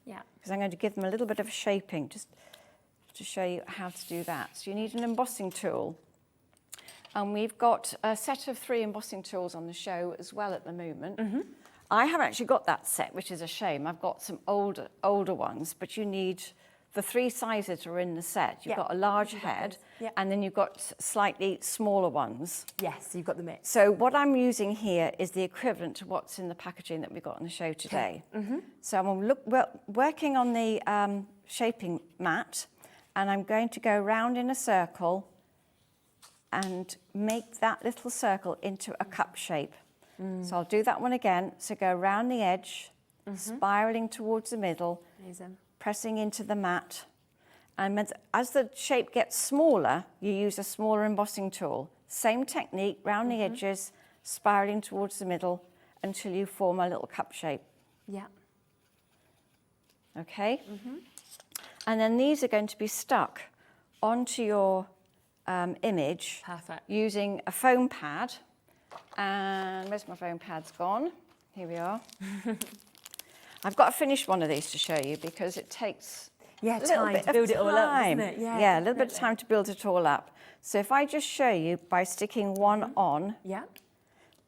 Yeah. Because I'm going to give them a little bit of shaping, just to show you how to do that. So you need an embossing tool. And we've got a set of 3 embossing tools on the show as well at the moment. I haven't actually got that set, which is a shame. I've got some older ones, but you need the 3 sizes are in the set. You've got a large head, and then you've got slightly smaller ones. Yes, you've got the mix. So what I'm using here is the equivalent to what's in the packaging that we've got on the show today. So I'm working on the shaping mat, and I'm going to go round in a circle and make that little circle into a cup shape. So I'll do that one again. So go around the edge, spiraling towards the middle, pressing into the mat. And as the shape gets smaller, you use a smaller embossing tool. Same technique, round the edges, spiraling towards the middle until you form a little cup shape. Yeah. Okay? And then these are going to be stuck onto your image. Perfect. Using a foam pad. And where's my foam pads gone? Here we are. I've got to finish one of these to show you because it takes time to build it all up, doesn't it? Yeah, a little bit of time to build it all up. So if I just show you by sticking one on,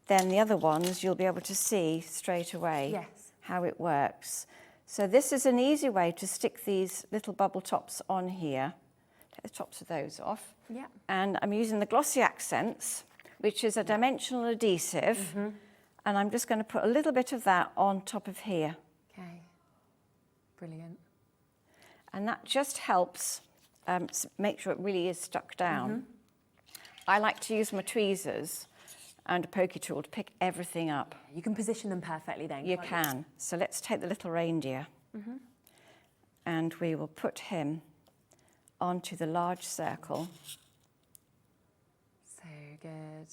then the other ones you'll be able to see straight away how it works. So this is an easy way to stick these little bubble tops on here. Take the tops of those off. And I'm using the Glossy Accents, which is a dimensional adhesive. And I'm just going to put a little bit of that on top of here. Okay, brilliant. And that just helps make sure it really is stuck down. I like to use my tweezers and a pokey tool to pick everything up. You can position them perfectly then. You can. So let's take the little reindeer and we will put him onto the large circle. So good.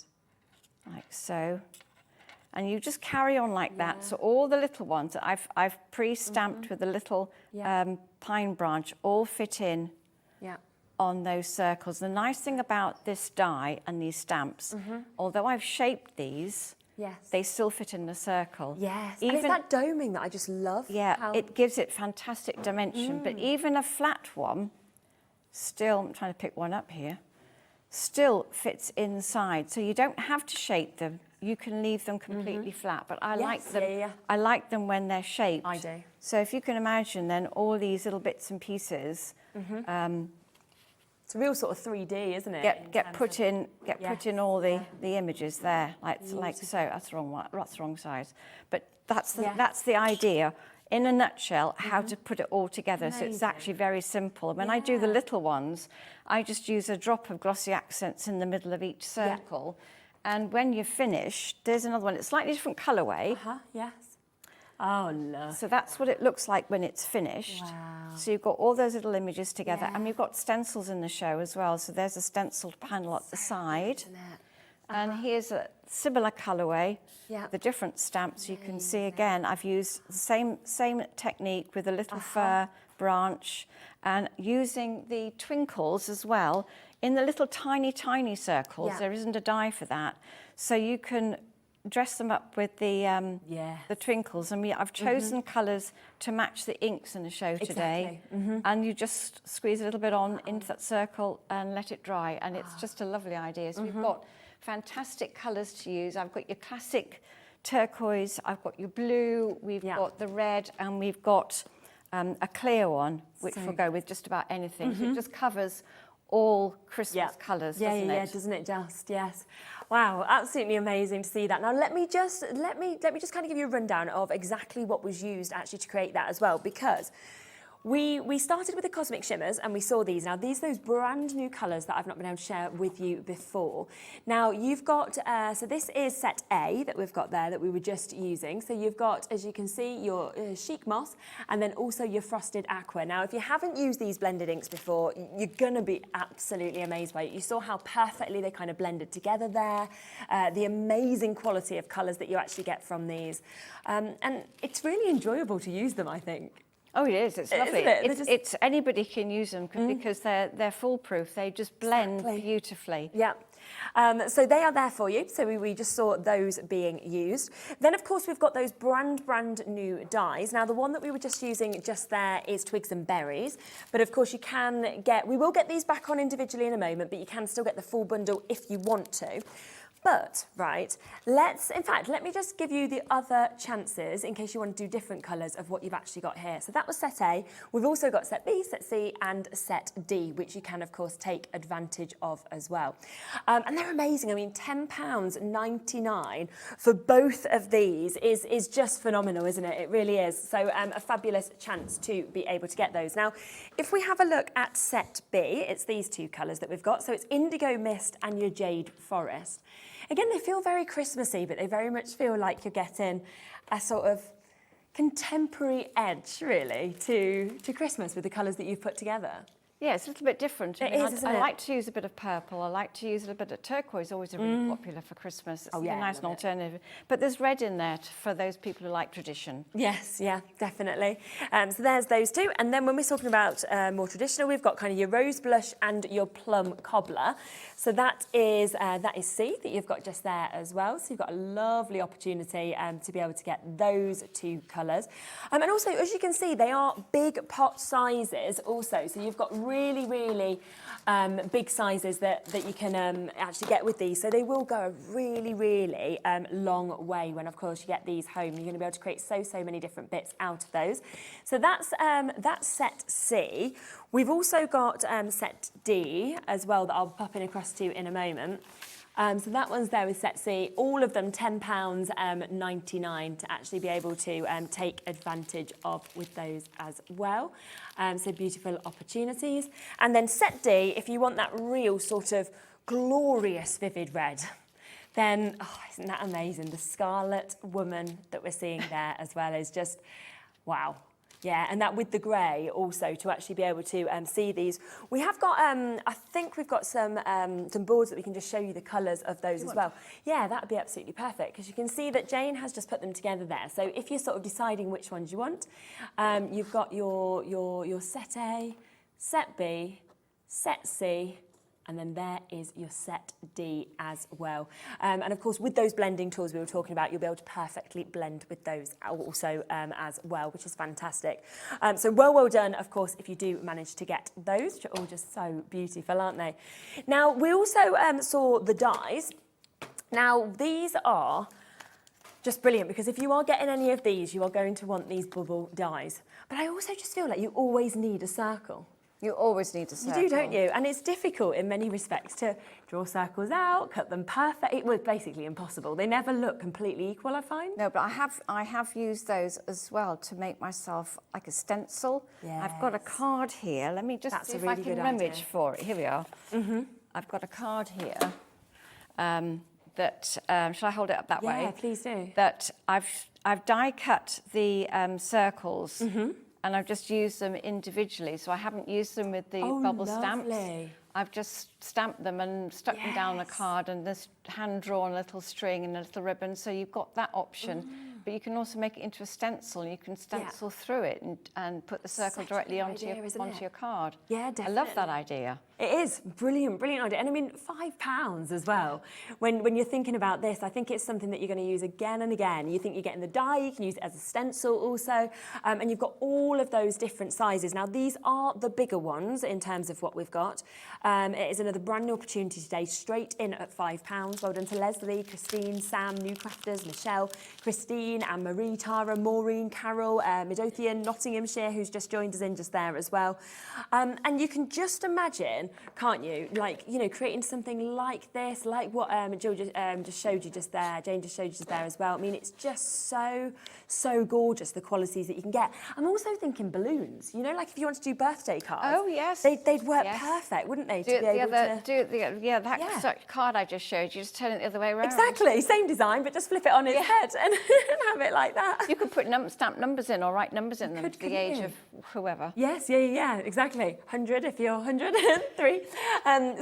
Like so. And you just carry on like that. So all the little ones that I've pre-stamped with a little pine branch all fit in on those circles. The nice thing about this die and these stamps, although I've shaped these, they still fit in the circle. Yes, and it's that doming that I just love. Yeah, it gives it fantastic dimension. But even a flat one, still, I'm trying to pick one up here, still fits inside. So you don't have to shape them. You can leave them completely flat, but I like them. I like them when they're shaped. I do. So if you can imagine, then all these little bits and pieces. It's a real sort of 3D, isn't it? Get put in all the images there, like so. That's the wrong one. That's the wrong size. But that's the idea. In a nutshell, how to put it all together. So it's actually very simple. When I do the little ones, I just use a drop of Glossy Accents in the middle of each circle. And when you're finished, there's another one. It's slightly different colourway. Yes. Oh, lovely. So that's what it looks like when it's finished. Wow. So you've got all those little images together. And we've got stencils in the show as well. So there's a stenciled panel at the side. And here's a similar colourway, the different stamps. You can see again, I've used the same technique with a little fir branch and using the twinkles as well in the little tiny circles. There isn't a die for that. So you can dress them up with the twinkles. And I've chosen colours to match the inks in the show today. And you just squeeze a little bit on into that circle and let it dry. And it's just a lovely idea. So we've got fantastic colours to use. I've got your classic turquoise, I've got your blue, we've got the red, and we've got a clear one, which will go with just about anything. So it just covers all Christmas colours, doesn't it? Yeah, doesn't it just? Yes. Wow, absolutely amazing to see that. Now let me just kind of give you a rundown of exactly what was used actually to create that as well, because we started with the Cosmic Shimmers and we saw these. Now these are those brand new colours that I've not been able to share with you before. Now you've got, so this is set A that we've got there that we were just using. So you've got, as you can see, your Chic Moss and then also your Frosted Aqua. Now if you haven't used these blended inks before, you're going to be absolutely amazed by it. You saw how perfectly they kind of blended together there, the amazing quality of colours that you actually get from these. And it's really enjoyable to use them, I think. Oh, it is. It's lovely. It's anybody can use them because they're foolproof. They just blend beautifully. Yeah. So they are there for you. So we just saw those being used. Then, of course, we've got those brand new dies. Now, the one that we were just using just there is Twigs and Berries. But, of course, you can get, we will get these back on individually in a moment, but you can still get the full bundle if you want to. But, right, in fact, let me just give you the other chances in case you want to do different colours of what you've actually got here. So that was set A. We've also got set B, set C and set D, which you can, of course, take advantage of as well. And they're amazing. I mean, £10.99 for both of these is just phenomenal, isn't it? It really is. So a fabulous chance to be able to get those. Now, if we have a look at set B, it's these two colours that we've got. So it's Indigo Mist and your Jade Forest. Again, they feel very Christmassy, but they very much feel like you're getting a sort of contemporary edge, really, to Christmas with the colours that you've put together. Yeah, it's a little bit different. I like to use a bit of purple. I like to use a little bit of turquoise, always really popular for Christmas. It's a nice and alternative. But there's red in there for those people who like tradition. Yes, yeah, definitely. So there's those two. And then when we're talking about more traditional, we've got kind of your rose blush and your plum cobbler. So that is C that you've got just there as well. So you've got a lovely opportunity to be able to get those two colours. And also, as you can see, they are big pot sizes also. So you've got really big sizes that you can actually get with these. So they will go a really long way when, of course, you get these home. You're going to be able to create so many different bits out of those. So that's set C. We've also got set D as well that I'll pop in across to you in a moment. So that one's there with set C, all of them £10.99 to actually be able to take advantage of with those as well. So beautiful opportunities. And then set D, if you want that real sort of glorious vivid red, then, isn't that amazing? The Scarlet Woman that we're seeing there as well is just, wow. Yeah, and that with the grey also to actually be able to see these. We have got, I think we've got some boards that we can just show you the colours of those as well. Yeah, that would be absolutely perfect because you can see that Jane has just put them together there. So if you're sort of deciding which ones you want, you've got your set A, set B, set C, and then there is your set D as well. And of course, with those blending tools we were talking about, you'll be able to perfectly blend with those also as well, which is fantastic. So well done, of course, if you do manage to get those, which are all just so beautiful, aren't they? Now, we also saw the dies. Now, these are just brilliant because if you are getting any of these, you are going to want these bubble dies. But I also just feel like you always need a circle. You always need a circle. You do, don't you? And it's difficult in many respects to draw circles out, cut them perfect. It was basically impossible. They never look completely equal, I find. No, but I have used those as well to make myself like a stencil. Yes. I've got a card here. Let me just see if I can image for it. Here we are. I've got a card here that, shall I hold it up that way? Yeah, please do. That I've die cut the circles. And I've just used them individually, so I haven't used them with the bubble stamps. I've just stamped them and stuck them down a card and just hand-drawn a little string and a little ribbon, so you've got that option. But you can also make it into a stencil. You can stencil through it and put the circle directly onto your card. Yeah, definitely. I love that idea. It is brilliant idea. And I mean, £5 as well. When you're thinking about this, I think it's something that you're going to use again and again. You think you're getting the die, you can use it as a stencil also. And you've got all of those different sizes. Now, these are the bigger ones in terms of what we've got. It is another brand new opportunity today, straight in at £5. Well done to Leslie, Christine, Sam, New Crafters, Michelle, Christine, Anne-Marie, Tara, Maureen, Carol, Midlothian, Nottinghamshire, who's just joined us in just there as well. And you can just imagine, can't you, like, you know, creating something like this, like what Jill just showed you just there, Jane just showed you just there as well. I mean, it's just so gorgeous, the qualities that you can get. I'm also thinking balloons, you know, like if you want to do birthday cards. Oh, yes. They'd work perfect, wouldn't they? That card I just showed you, just turn it the other way around. Exactly, same design, but just flip it on its head. And have it like that. You could put stamp numbers in or write numbers in them to the age of whoever. Yes, yeah, exactly. 100 if you're 103.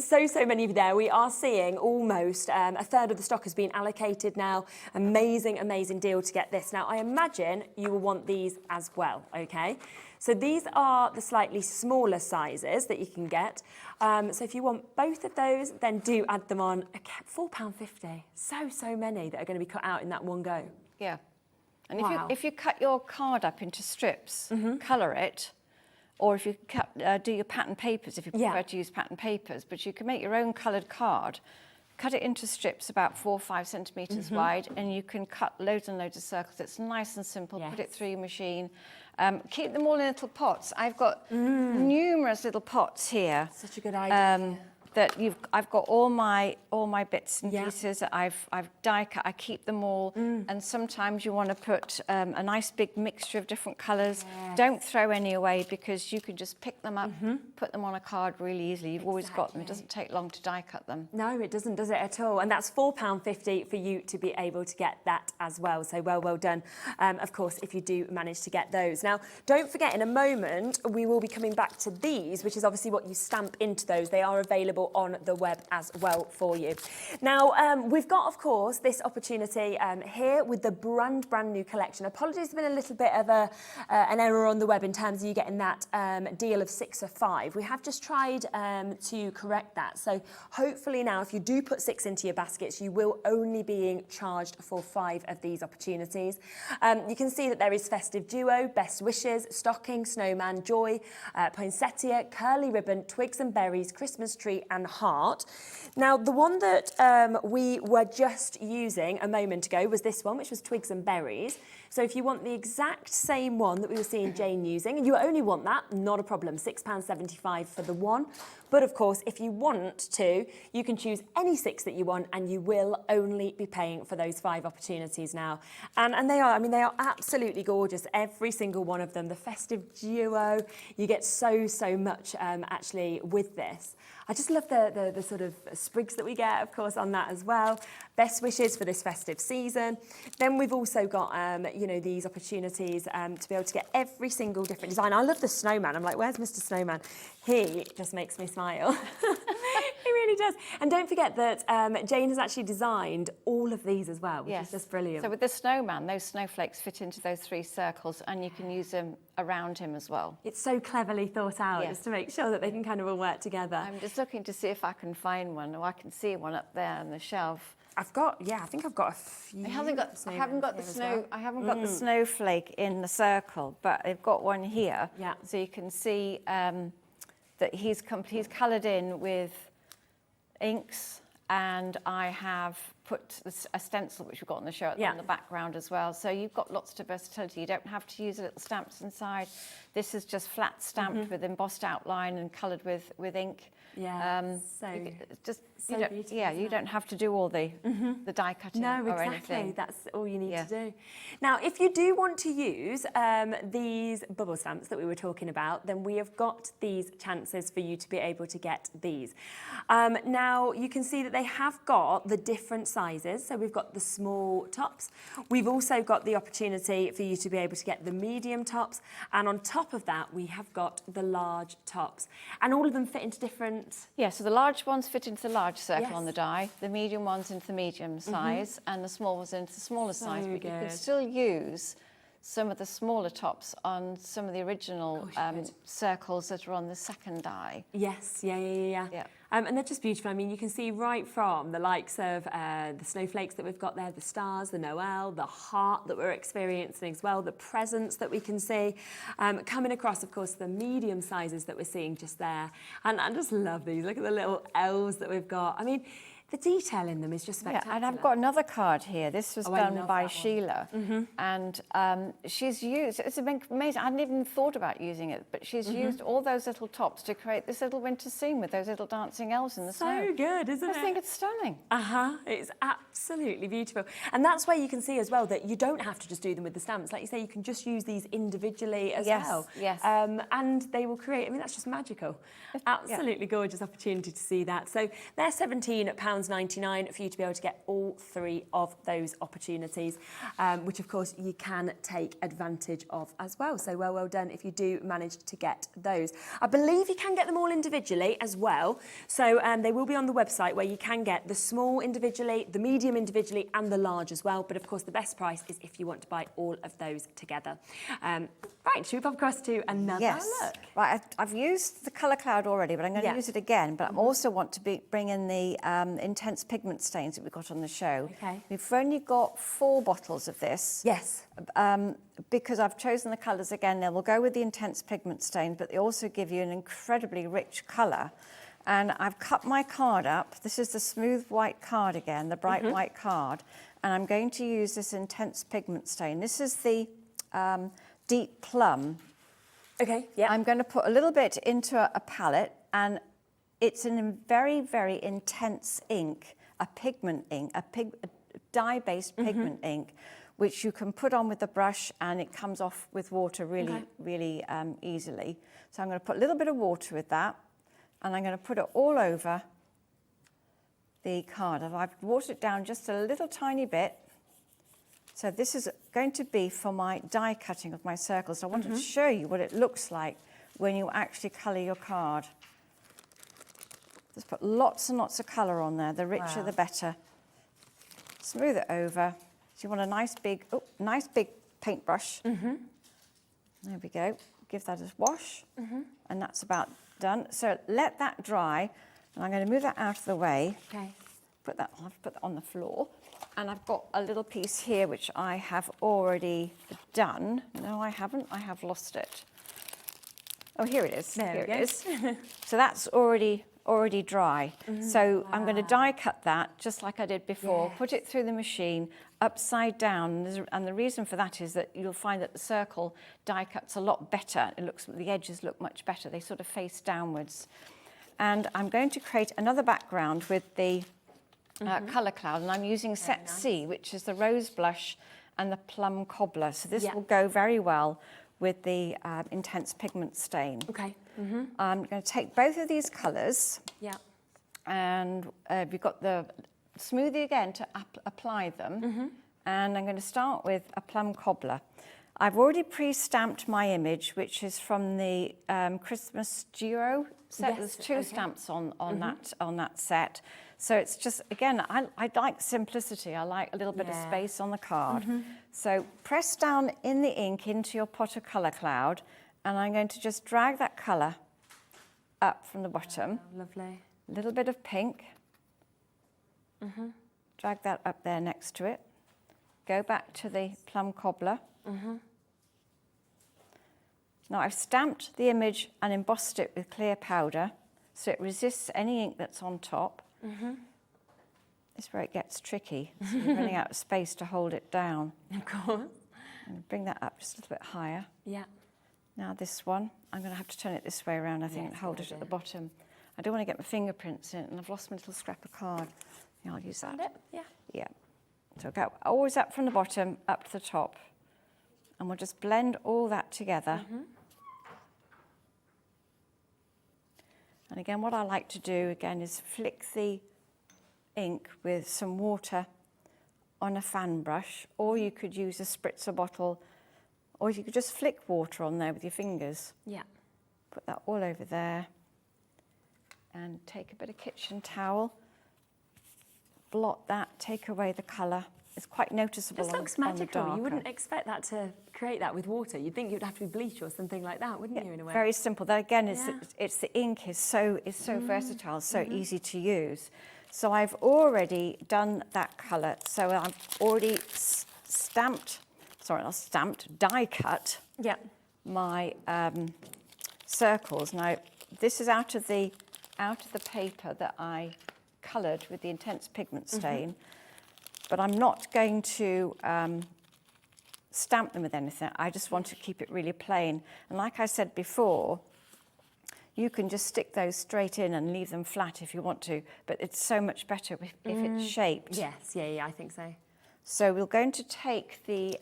So many of you there. We are seeing almost a third of the stock has been allocated now. Amazing deal to get this. Now, I imagine you will want these as well, okay? So these are the slightly smaller sizes that you can get. So if you want both of those, then do add them on. £4.50. So many that are going to be cut out in that one go. Yeah. And Wow. if you cut your card up into strips, colour it, or if you do your pattern papers, if you prefer to use pattern papers, but you can make your own coloured card, cut it into strips about 4 or 5 centimetres wide, and you can cut loads and loads of circles. It's nice and simple. Put it through your machine. Keep them all in little pots. I've got numerous little pots here. Such a good idea. That I've got all my bits and pieces that I've die cut. I keep them all, and sometimes you want to put a nice big mixture of different colours. Don't throw any away because you can just pick them up, put them on a card really easily. You've always got them. It doesn't take long to die cut them. No, it doesn't, does it at all? And that's £4.50 for you to be able to get that as well. So well done, of course, if you do manage to get those. Now, don't forget, in a moment, we will be coming back to these, which is obviously what you stamp into those. They are available on the web as well for you. Now, we've got, of course, this opportunity here with the brand new collection. Apologies, there's been a little bit of an error on the web in terms of you getting that deal of 6 for 5. We have just tried to correct that. So hopefully now, if you do put 6 into your baskets, you will only be charged for 5 of these opportunities. You can see that there is Festive Duo, Best Wishes, Stocking, Snowman, Joy, Poinsettia, Curly Ribbon, Twigs and Berries, Christmas Tree and Heart. Now, the one that we were just using a moment ago was this one, which was Twigs and Berries. So if you want the exact same one that we were seeing Jane using, and you only want that, not a problem, £6.75 for the one. But of course, if you want to, you can choose any 6 that you want, and you will only be paying for those 5 opportunities now. And they are, I mean, they are absolutely gorgeous, every single one of them. The Festive Duo, you get so much actually with this. I just love the sort of sprigs that we get, of course, on that as well. Best wishes for this festive season. Then we've also got, you know, these opportunities to be able to get every single different design. I love the snowman. I'm like, where's Mr. Snowman? He just makes me smile. He really does. And don't forget that Jane has actually designed all of these as well, which is just brilliant. So with the snowman, those snowflakes fit into those 3 circles, and you can use them around him as well. It's so cleverly thought out, just to make sure that they can kind of all work together. I'm just looking to see if I can find one, or I can see one up there on the shelf. I've got, I think I've got a few. I haven't got the snow. I haven't got the snowflake in the circle, but I've got one here. Yeah. So you can see that he's coloured in with inks, and I have put a stencil which we've got on the shirt on the background as well. So you've got lots of versatility. You don't have to use little stamps inside. This is just flat stamped with embossed outline and coloured with ink. Yeah, you don't have to do all the die cutting or anything. That's all you need to do. Now, if you do want to use these bubble stamps that we were talking about, then we have got these chances for you to be able to get these. Now, you can see that they have got the different sizes. So we've got the small tops. We've also got the opportunity for you to be able to get the medium tops. And on top of that, we have got the large tops. And all of them fit into different... Yeah, so the large ones fit into the large circle on the die, the medium ones into the medium size, and the small ones into the smaller size. But you can still use some of the smaller tops on some of the original circles that are on the second die. Yes, yeah. And they're just beautiful. I mean, you can see right from the likes of the snowflakes that we've got there, the stars, the Noel, the heart that we're experiencing as well, the presents that we can see, coming across, of course, the medium sizes that we're seeing just there. And I just love these. Look at the little elves that we've got. I mean, the detail in them is just spectacular. Yeah, and I've got another card here. This was done by Sheila. And she's used, it's amazing, I hadn't even thought about using it, but she's used all those little tops to create this little winter scene with those little dancing elves in the snow. So good, isn't it? I think it's stunning. It's absolutely beautiful. And that's where you can see as well that you don't have to just do them with the stamps. Like you say, you can just use these individually as well. Yes. And they will create, I mean, that's just magical. Absolutely gorgeous opportunity to see that. So they're £17 £2.99 for you to be able to get all 3 of those opportunities, which of course you can take advantage of as well. So well done if you do manage to get those. I believe you can get them all individually as well. So they will be on the website, where you can get the small individually, the medium individually, and the large as well. But of course, the best price is if you want to buy all of those together. Right, should we pop across to another look? Right, I've used the colour cloud already, but I'm going to use it again. But I also want to bring in the intense pigment stains that we've got on the show. Okay. We've only got 4 bottles of this. Yes. Because I've chosen the colours again, they will go with the intense pigment stain, but they also give you an incredibly rich colour. And I've cut my card up. This is the smooth white card again, the bright white card. And I'm going to use this intense pigment stain. This is the deep plum. Okay, yeah. I'm going to put a little bit into a palette, and it's a very, very intense ink, a pigment ink, a dye-based pigment ink, which you can put on with the brush, and it comes off with water really easily. So I'm going to put a little bit of water with that, and I'm going to put it all over the card. I've watered it down just a little tiny bit. So this is going to be for my die cutting of my circles. So I wanted to show you what it looks like when you actually colour your card. Just put lots and lots of colour on there. The richer, the better. Smooth it over. So you want a nice big paintbrush. There we go. Give that a wash, and that's about done. So let that dry, and I'm going to move that out of the way. Okay. I've put that on the floor. And I've got a little piece here which I have already done. No, I haven't. I have lost it. Oh, here it is. There here it is. So that's already dry. So I'm going to die cut that just like I did before. Put it through the machine upside down. And the reason for that is that you'll find that the circle die cuts a lot better. The edges look much better. They sort of face downwards. And I'm going to create another background with the colour cloud, and I'm using Set C, which is the rose blush and the plum cobbler. So this will go very well with the intense pigment stain. Okay. I'm going to take both of these colours. Yeah. And we've got the smoothie again to apply them. And I'm going to start with a plum cobbler. I've already pre-stamped my image, which is from the Christmas Duo set. There's 2 stamps on that set. So it's just, again, I like simplicity. I like a little bit of space on the card. So press down in the ink into your pot of colour cloud, and I'm going to just drag that colour up from the bottom. Lovely. A little bit of pink. Drag that up there next to it. Go back to the plum cobbler. Now I've stamped the image and embossed it with clear powder, so it resists any ink that's on top. This is where it gets tricky. So you're running out of space to hold it down. Of course. And bring that up just a little bit higher. Yeah. Now this one, I'm going to have to turn it this way around, I think, and hold it at the bottom. I don't want to get my fingerprints in, and I've lost my little scrap of card. Yeah, I'll use that. Yeah. Yeah. So go always up from the bottom, up to the top. And we'll just blend all that together. And again, what I like to do, again, is flick the ink with some water on a fan brush, or you could use a spritzer bottle, or you could just flick water on there with your fingers. Yeah. Put that all over there. And take a bit of kitchen towel, blot that, take away the colour. It's quite noticeable. This looks magical. You wouldn't expect that to create that with water. You'd think you'd have to be bleach or something like that, wouldn't you, in a way? Very simple. That again is it's the ink is so versatile, so easy to use. So I've already done that colour. So I've already die cut my circles. Now this is out of the paper that I coloured with the intense pigment stain. But I'm not going to stamp them with anything. I just want to keep it really plain. And like I said before, you can just stick those straight in and leave them flat if you want to, but it's so much better if it's shaped. Yes, yeah, I think so. So we're going to take the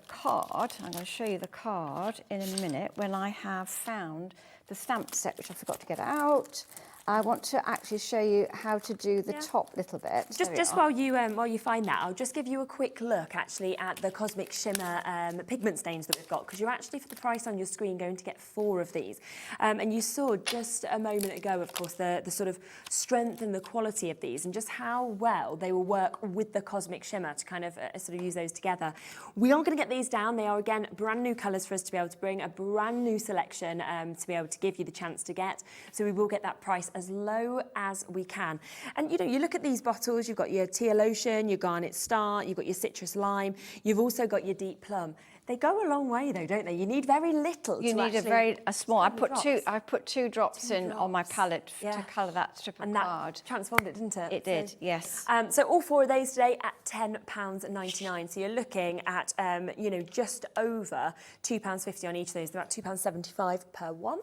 card. I'm going to show you the card in a minute when I have found the stamp set, which I forgot to get out. I want to actually show you how to do the top little bit. Just while you find that, I'll just give you a quick look actually at the Cosmic Shimmer pigment stains that we've got, because you're actually, for the price on your screen, going to get 4 of these. And you saw just a moment ago, of course, the sort of strength and the quality of these, and just how well they will work with the Cosmic Shimmer to kind of sort of use those together. We are going to get these down. They are, again, brand new colours for us to be able to bring, a brand new selection to be able to give you the chance to get. So we will get that price as low as we can. And you know, you look at these bottles, you've got your teal ocean, your garnet star, you've got your citrus lime, you've also got your deep plum. They go a long way though, don't they? You need very little. You need a small. I put 2 drops in on my palette to colour that strip of card. And that transformed it, didn't it? It did, yes. So all 4 of these today at £10.99. So you're looking at you know, just over £2.50 on each of those. They're about £2.75 per one.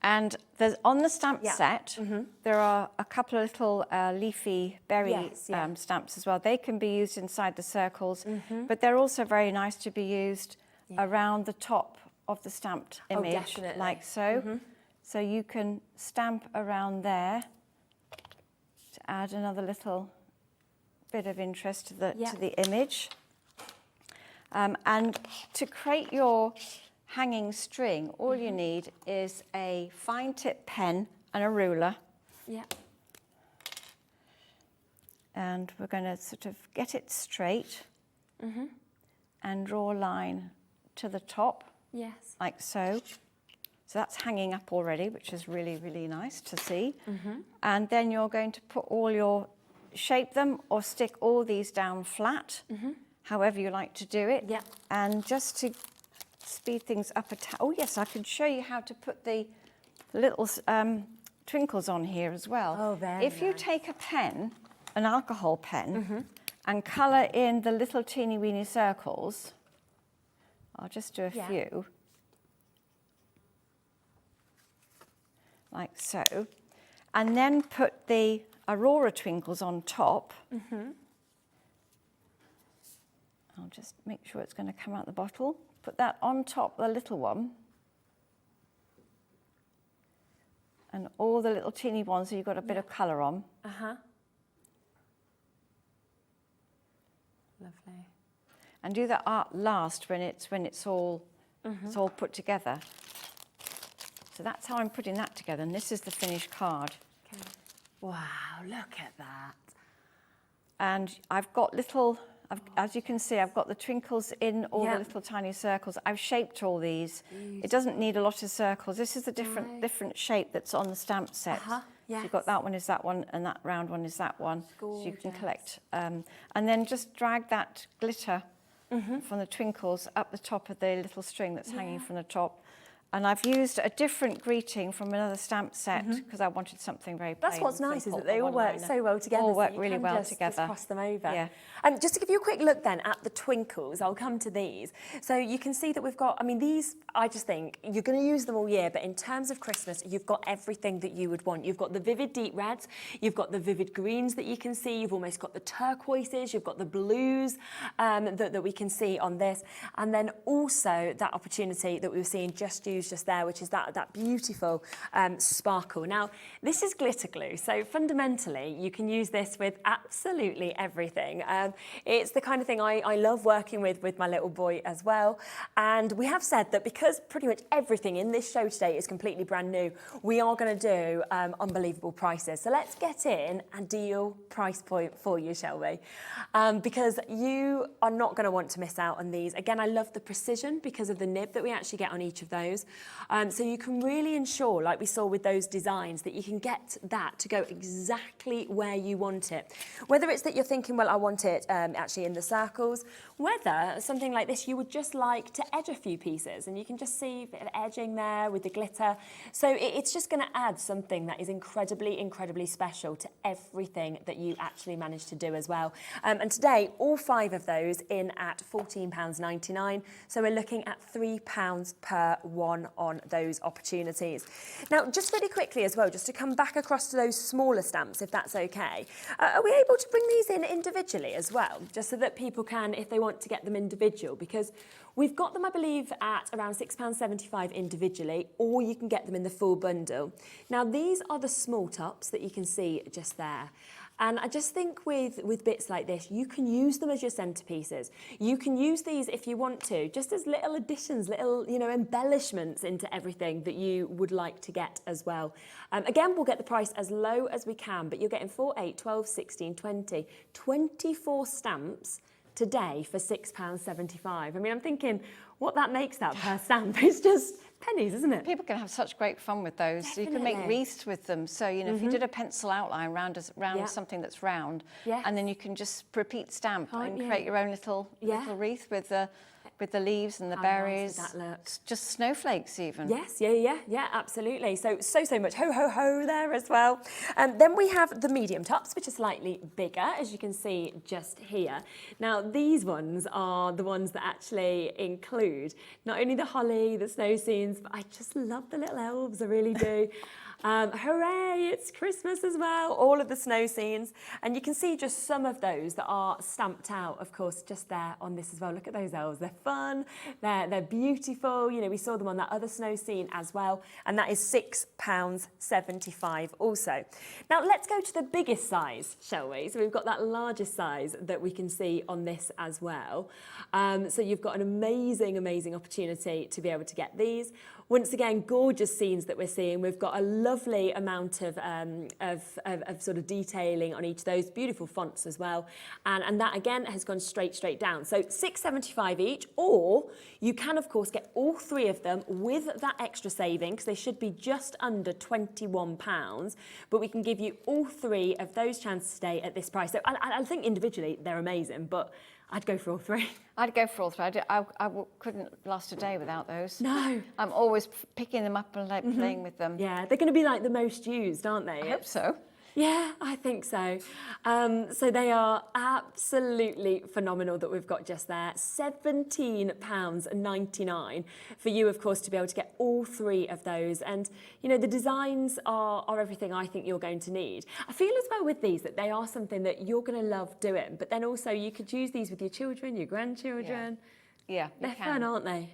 And there's, on the stamp set, there are a couple of little leafy berry stamps as well. They can be used inside the circles, but they're also very nice to be used around the top of the stamped image, like so. So you can stamp around there to add another little bit of interest to the image. And to create your hanging string, all you need is a fine tip pen and a ruler. Yeah. And we're going to sort of get it straight and draw a line to the top. Yes. Like so. So that's hanging up already, which is really, really nice to see. And then you're going to put all your, shape them or stick all these down flat, however you like to do it. Yeah. And just to speed things up a tad. Oh yes, I can show you how to put the little twinkles on here as well. Oh, very If you take a pen, an alcohol pen, and colour in the little teeny weeny circles, I'll just do a few, like so, and then put the Aurora twinkles on top. I'll just make sure it's going to come out the bottle. Put that on top, the little one. And all the little teeny ones, so you've got a bit of colour on. Lovely. And do that art last when it's all put together. So that's how I'm putting that together, and this is the finished card. Okay. Wow, look at that. And I've got little, as you can see, I've got the twinkles in all the little tiny circles. I've shaped all these. It doesn't need a lot of circles. This is the different shape that's on the stamp set. So you've got that one is that one, and that round one is that one. Gorgeous. So you can collect. And then just drag that glitter from the twinkles up the top of the little string that's hanging from the top. And I've used a different greeting from another stamp set because I wanted something very plain. That's what's nice, is that they all work so well together. All work really well together. Just cross them over. Yeah. And just to give you a quick look then at the twinkles, I'll come to these. So you can see that we've got, I mean, these, I just think you're going to use them all year, but in terms of Christmas, you've got everything that you would want. You've got the vivid deep reds, you've got the vivid greens that you can see, you've almost got the turquoises, you've got the blues that we can see on this, and then also that opportunity that we were seeing just used just there, which is that beautiful sparkle. Now, this is glitter glue, so fundamentally you can use this with absolutely everything. It's the kind of thing I love working with my little boy as well, and we have said that because pretty much everything in this show today is completely brand new, we are going to do unbelievable prices. So let's get in a deal price point for you, shall we? Because you are not going to want to miss out on these. Again, I love the precision because of the nib that we actually get on each of those. So you can really ensure, like we saw with those designs, that you can get that to go exactly where you want it. Whether it's that you're thinking, well, I want it actually in the circles, whether something like this you would just like to edge a few pieces, and you can just see a bit of edging there with the glitter. So it's just going to add something that is incredibly, incredibly special to everything that you actually managed to do as well. And today, all 5 of those in at £14.99. So we're looking at £3 per one on those opportunities. Now, just really quickly as well, just to come back across to those smaller stamps, if that's okay, are we able to bring these in individually as well, just so that people can, if they want want to get them individual, because we've got them, I believe, at around £6.75 individually, or you can get them in the full bundle. Now, these are the small tops that you can see just there. And I just think with bits like this, you can use them as your centerpieces. You can use these if you want to, just as little additions, little, you know, embellishments into everything that you would like to get as well. Again, we'll get the price as low as we can, but you're getting 4, 8, 12, 16, 20, 24 stamps today for £6.75. I mean, I'm thinking what that makes that per stamp is just pennies, isn't it? People can have such great fun with those. Definitely. You can make wreaths with them. So, you know, if you did a pencil outline round something that's round, and then you can just repeat stamp and create your own little wreath with the leaves and the berries. Nice would that look? Just snowflakes even. Yes, yeah, absolutely. So much ho, ho, ho there as well. Then we have the medium tops, which are slightly bigger, as you can see just here. Now, these ones are the ones that actually include not only the holly, the snow scenes, but I just love the little elves, I really do. Hooray, it's Christmas as well, all of the snow scenes. And you can see just some of those that are stamped out, of course, just there on this as well. Look at those elves, they're fun, they're beautiful. You know, we saw them on that other snow scene as well, and that is £6.75 also. Now, let's go to the biggest size, shall we? So we've got that largest size that we can see on this as well. So you've got an amazing, amazing opportunity to be able to get these. Once again, gorgeous scenes that we're seeing. We've got a lovely amount of sort of detailing on each of those, beautiful fonts as well. And that, again, has gone straight down. So £6.75 each, or you can, of course, get all three of them with that extra saving, because they should be just under £21. But we can give you all three of those chances today at this price. So I think individually they're amazing, but I'd go for all three. I'd go for all three. I couldn't last a day without those. No. I'm always picking them up and like playing with them. Yeah, they're going to be like the most used, aren't they? I hope so. Yeah, I think so. So they are absolutely phenomenal that we've got just there. £17.99 for you, of course, to be able to get all three of those. And, you know, the designs are everything I think you're going to need. I feel as well with these that they are something that you're going to love doing, but then also you could use these with your children, your grandchildren. Yeah, they're fun, aren't they?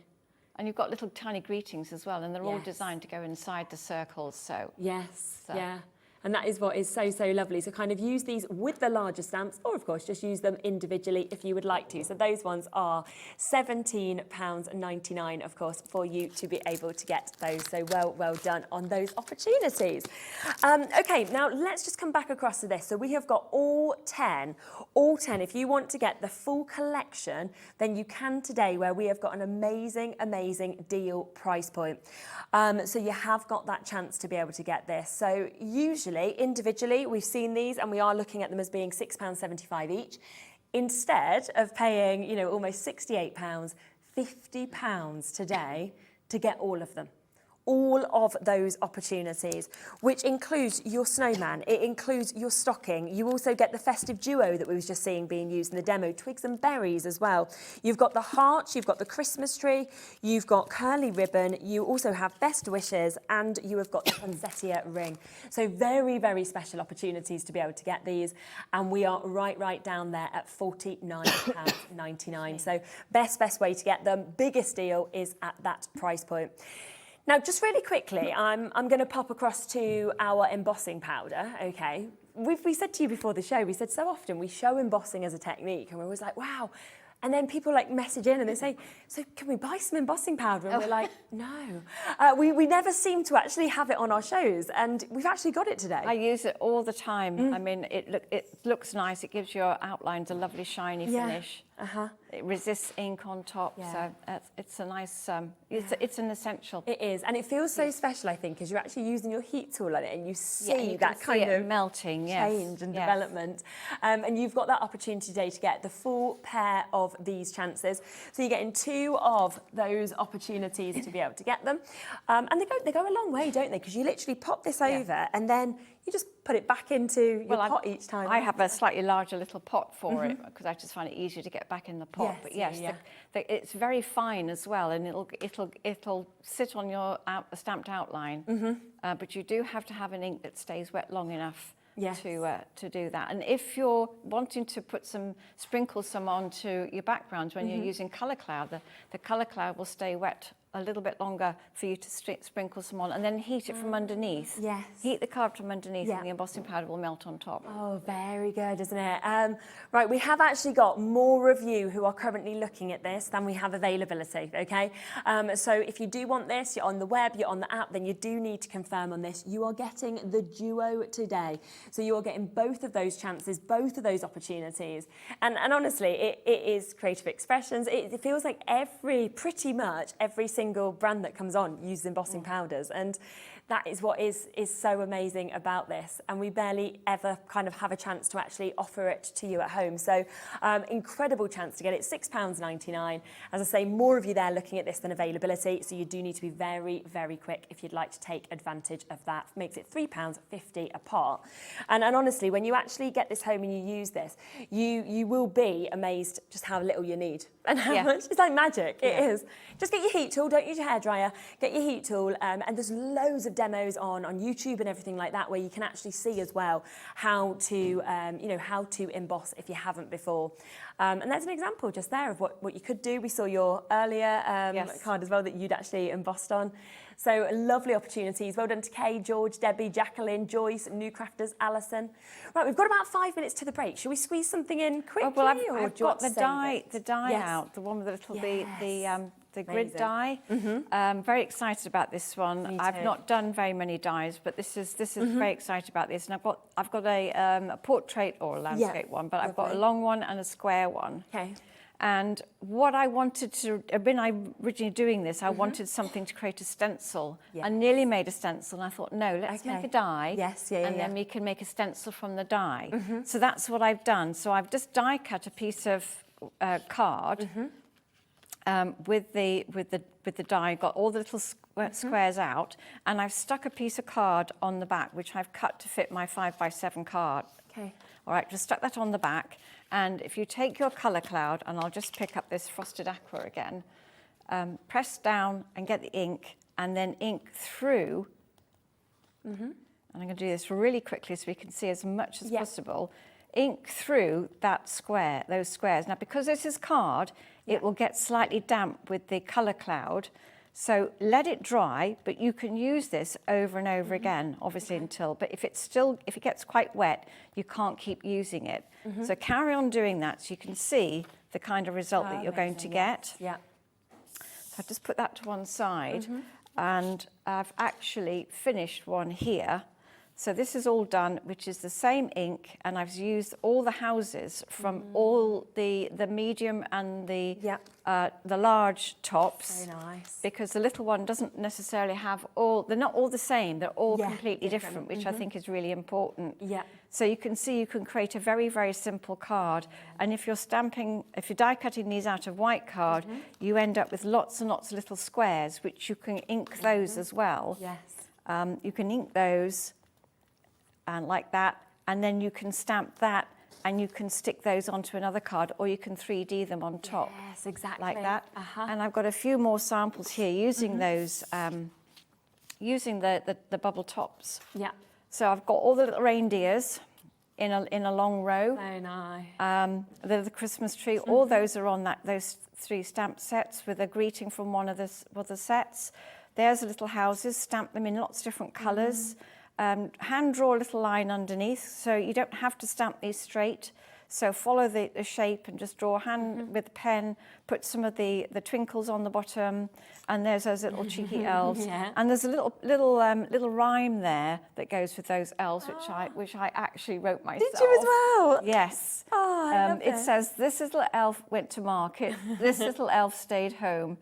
And you've got little tiny greetings as well, and they're all designed to go inside the circles, so... Yes, yeah. And that is what is so lovely. So kind of use these with the larger stamps, or of course just use them individually if you would like to. So those ones are £17.99, of course, for you to be able to get those. So well done on those opportunities. Okay, now let's just come back across to this. So we have got all 10. If you want to get the full collection, then you can today, where we have got an amazing deal price point. So you have got that chance to be able to get this. So usually, individually, we've seen these and we are looking at them as being £6.75 each. Instead of paying, you know, almost £68, £50 today to get all of them. All of those opportunities, which includes your snowman, it includes your stocking. You also get the festive duo that we was just seeing being used in the demo, twigs and berries as well. You've got the hearts, you've got the Christmas tree, you've got curly ribbon, you also have best wishes, and you have got the poinsettia ring. So very special opportunities to be able to get these, and we are right down there at £49.99. So best way to get them. Biggest deal is at that price point. Now, just really quickly, I'm going to pop across to our embossing powder, okay? We said to you before the show, we said so often we show embossing as a technique, and we're always like, wow. And then people like message in and they say, so can we buy some embossing powder? And we're like, no. We never seem to actually have it on our shows, and we've actually got it today. I use it all the time. I mean, it looks nice. It gives your outlines a lovely shiny finish. It resists ink on top, so it's a nice, it's an essential. It is, and it feels so special, I think, because you're actually using your heat tool on it and you see that kind of melting change and development. And you've got that opportunity today to get the full pair of these chances. So you're getting 2 of those opportunities to be able to get them. And they go a long way, don't they? Because you literally pop this over and then you just put it back into your pot each time. I have a slightly larger little pot for it because I just find it easier to get back in the pot. But yes, it's very fine as well, and it'll sit on your stamped outline. But you do have to have an ink that stays wet long enough to do that. And if you're wanting to sprinkle some onto your background when you're using colour cloud, the colour cloud will stay wet a little bit longer for you to sprinkle some on, and then heat it from underneath. Yes. Heat the card from underneath, and the embossing powder will melt on top. Oh, very good, isn't it? Right, we have actually got more of you who are currently looking at this than we have availability, okay? So if you do want this, you're on the web, you're on the app, then you do need to confirm on this. You are getting the duo today. So you are getting both of those chances, both of those opportunities. And honestly, it is creative expressions. It feels like pretty much every single brand that comes on uses embossing powders, and that is what is so amazing about this, and we barely ever kind of have a chance to actually offer it to you at home. So incredible chance to get it, £6.99. As I say, more of you there looking at this than availability, so you do need to be very, very quick if you'd like to take advantage of that. Makes it £3.50 a part. And honestly, when you actually get this home and you use this, you will be amazed just how little you need and how much. It's like magic. It is. Just get your heat tool, don't use your hairdryer, get your heat tool, and there's loads of demos on YouTube and everything like that where you can actually see as well how to how to emboss if you haven't before. And there's an example just there of what you could do. We saw your earlier card as well that you'd actually embossed on. So lovely opportunities. Well done to Kay, George, Debbie, Jacqueline, Joyce, New Crafters, Alison. Right, we've got about 5 minutes to the break. Shall we squeeze something in quickly? Well, I've got the die out, the one with the little the grid die. Very excited about this one. I've not done very many dies, but this is very excited about this. And I've got a portrait or a landscape one, but I've got a long one and a square one. Okay. And what I wanted to, when I originally doing this, I wanted something to create a stencil. I nearly made a stencil, and I thought, no, let's make a die. And then we can make a stencil from the die. So that's what I've done. So I've just die cut a piece of card with the die, got all the little squares out, and I've stuck a piece of card on the back, which I've cut to fit my 5x7 card. Okay. All right, just stuck that on the back. And if you take your colour cloud, and I'll just pick up this Frosted Aqua again, press down and get the ink, and then ink through. And I'm going to do this really quickly so we can see as much as possible. Ink through that square, those squares. Now, because this is card, it will get slightly damp with the colour cloud. So let it dry, but you can use this over and over again, obviously but if it gets quite wet, you can't keep using it. So carry on doing that so you can see the kind of result that you're going to get. So I've just put that to one side, and I've actually finished one here. So this is all done, which is the same ink, and I've used all the houses from all the medium and the large tops. Very nice. Because the little one doesn't necessarily have they're not all the same, they're all completely different, which I think is really important. So you can see you can create a very, very simple card. And if you're die cutting these out of white card, you end up with lots and lots of little squares, which you can ink those as well. You can ink those. And like that, and then you can stamp that, and you can stick those onto another card, or you can 3D them on top. Yes, exactly. Like that. And I've got a few more samples here using those, using the bubble tops. So I've got all the little reindeers in a long row. Very nice. The Christmas tree. All those are on those 3 stamp sets with a greeting from one of the sets. There's the little houses. Stamp them in lots of different colours. Hand draw a little line underneath, so you don't have to stamp these straight. So follow the shape and just draw a hand with a pen, put some of the twinkles on the bottom, and there's those little cheeky elves. And there's a little rhyme there that goes with those elves, which I actually wrote myself. Did you as well? Yes. Oh, I love it says, this little elf went to market, this little elf stayed home,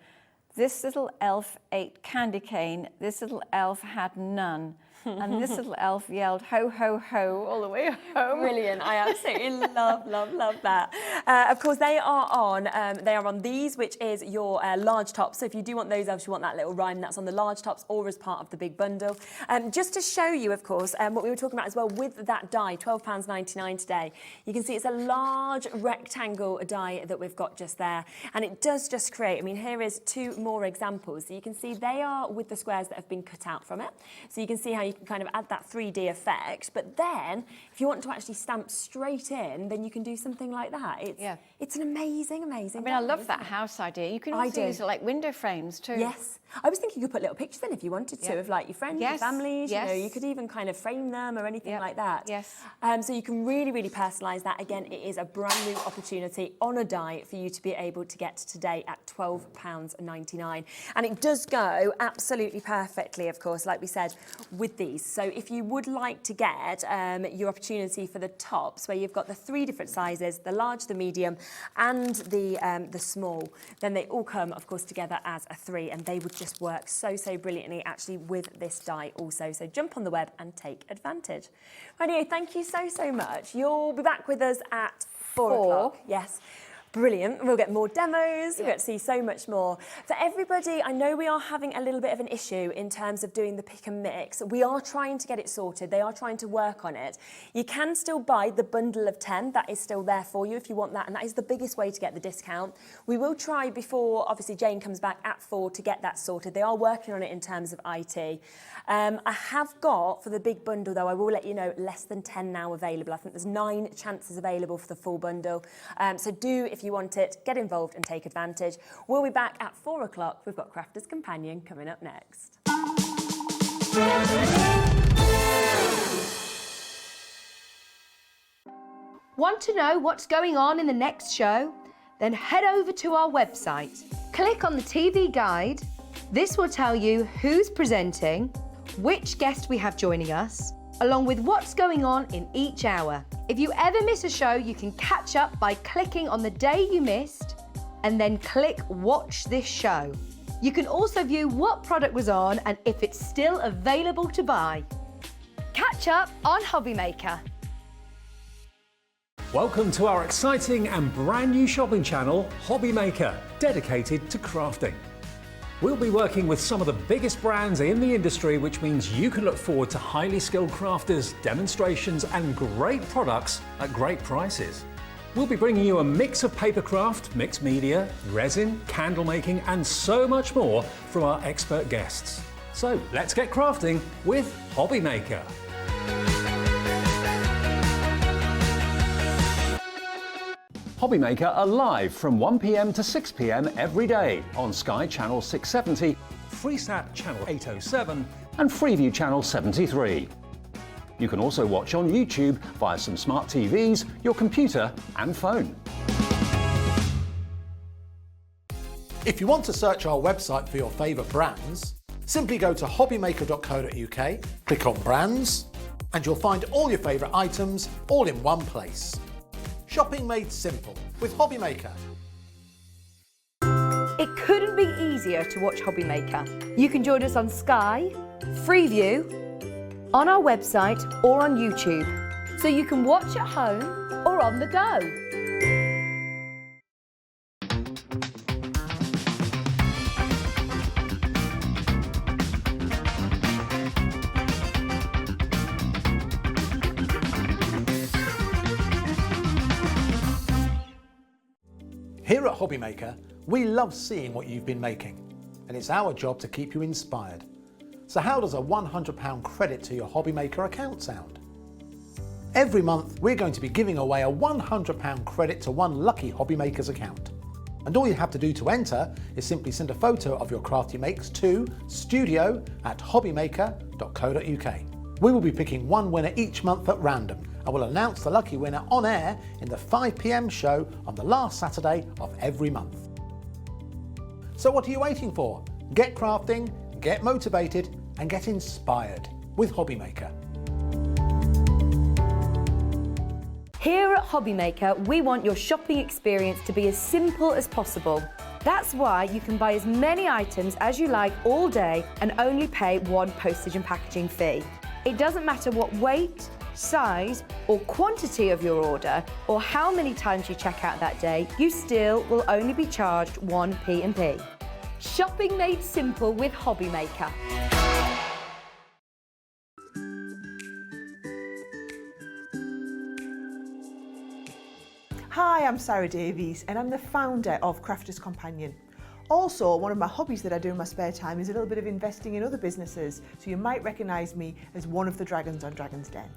this little elf ate candy cane, this little elf had none. And this little elf yelled, ho, ho, ho, all the way home. Brilliant. I absolutely love that. Of course, they are on these, which is your large tops. So if you do want those elves, you want that little rhyme, that's on the large tops or as part of the big bundle. Just to show you, of course, what we were talking about as well with that die, £12.99 today. You can see it's a large rectangle die that we've got just there. And it does just create, I mean, here is 2 more examples. So you can see they are with the squares that have been cut out from it. So you can see how you can kind of add that 3D effect. But then, if you want to actually stamp straight in, then you can do something like that. It's an amazing, amazing. I mean, I love that house idea. You can also use it like window frames too. Yes. I was thinking you could put little pictures in if you wanted to of like your friends, your families. You know, you could even kind of frame them or anything like that. Yes. So you can really, really personalise that. Again, it is a brand new opportunity on a die for you to be able to get today at £12.99. And it does go absolutely perfectly, of course, like we said, with these. So if you would like to get your opportunity for the tops, where you've got the 3 different sizes, the large, the medium, and the small, then they all come, of course, together as a 3, and they would just work so, so brilliantly actually with this die also. So jump on the web and take advantage. Radio, thank you so, so much. You'll be back with us at 4 o'clock. Yes. Brilliant. We'll get more demos. We'll get to see so much more. For everybody, I know we are having a little bit of an issue in terms of doing the pick and mix. We are trying to get it sorted. They are trying to work on it. You can still buy the bundle of 10. That is still there for you if you want that. And that is the biggest way to get the discount. We will try before, obviously, Jane comes back at 4 to get that sorted. They are working on it in terms of IT. I have got, for the big bundle, though, I will let you know, less than 10 now available. I think there's 9 chances available for the full bundle. So do, if you want it, get involved and take advantage. We'll be back at 4 o'clock. We've got Crafter's Companion coming up next. Want to know what's going on in the next show? Then head over to our website. Click on the TV guide. This will tell you who's presenting, which guest we have joining us, along with what's going on in each hour. If you ever miss a show, you can catch up by clicking on the day you missed and then click Watch This Show. You can also view what product was on and if it's still available to buy. Catch up on Hobby Maker. Welcome to our exciting and brand new shopping channel, Hobby Maker, dedicated to crafting. We'll be working with some of the biggest brands in the industry, which means you can look forward to highly skilled crafters, demonstrations and great products at great prices. We'll be bringing you a mix of papercraft, mixed media, resin, candle making and so much more from our expert guests. So let's get crafting with Hobby Maker. Hobby Maker are live from 1 p.m. to 6 p.m. every day on Sky Channel 670, Freesat Channel 807 and Freeview Channel 73. You can also watch on YouTube via some smart TVs, your computer and phone. If you want to search our website for your favourite brands, simply go to hobbymaker.co.uk, click on Brands, and you'll find all your favourite items all in one place. Shopping made simple with Hobby Maker. It couldn't be easier to watch Hobby Maker. You can join us on Sky, Freeview, on our website or on YouTube, so you can watch at home or on the go. Here at Hobby Maker, we love seeing what you've been making, and it's our job to keep you inspired. So how does a £100 credit to your Hobby Maker account sound? Every month, we're going to be giving away a £100 credit to one lucky Hobby Maker's account. And all you have to do to enter is simply send a photo of your craft you makes to studio@hobbymaker.co.uk. We will be picking one winner each month at random, and we'll announce the lucky winner on air in the 5 p.m. show on the last Saturday of every month. So what are you waiting for? Get crafting, get motivated and get inspired with Hobby Maker. Here at Hobby Maker, we want your shopping experience to be as simple as possible. That's why you can buy as many items as you like all day and only pay one postage and packaging fee. It doesn't matter what weight, size or quantity of your order or how many times you check out that day, you still will only be charged one P&P. Shopping made simple with Hobby Maker. Hi, I'm Sarah Davies and I'm the founder of Crafter's Companion. Also, one of my hobbies that I do in my spare time is a little bit of investing in other businesses, so you might recognise me as one of the dragons on Dragon's Den.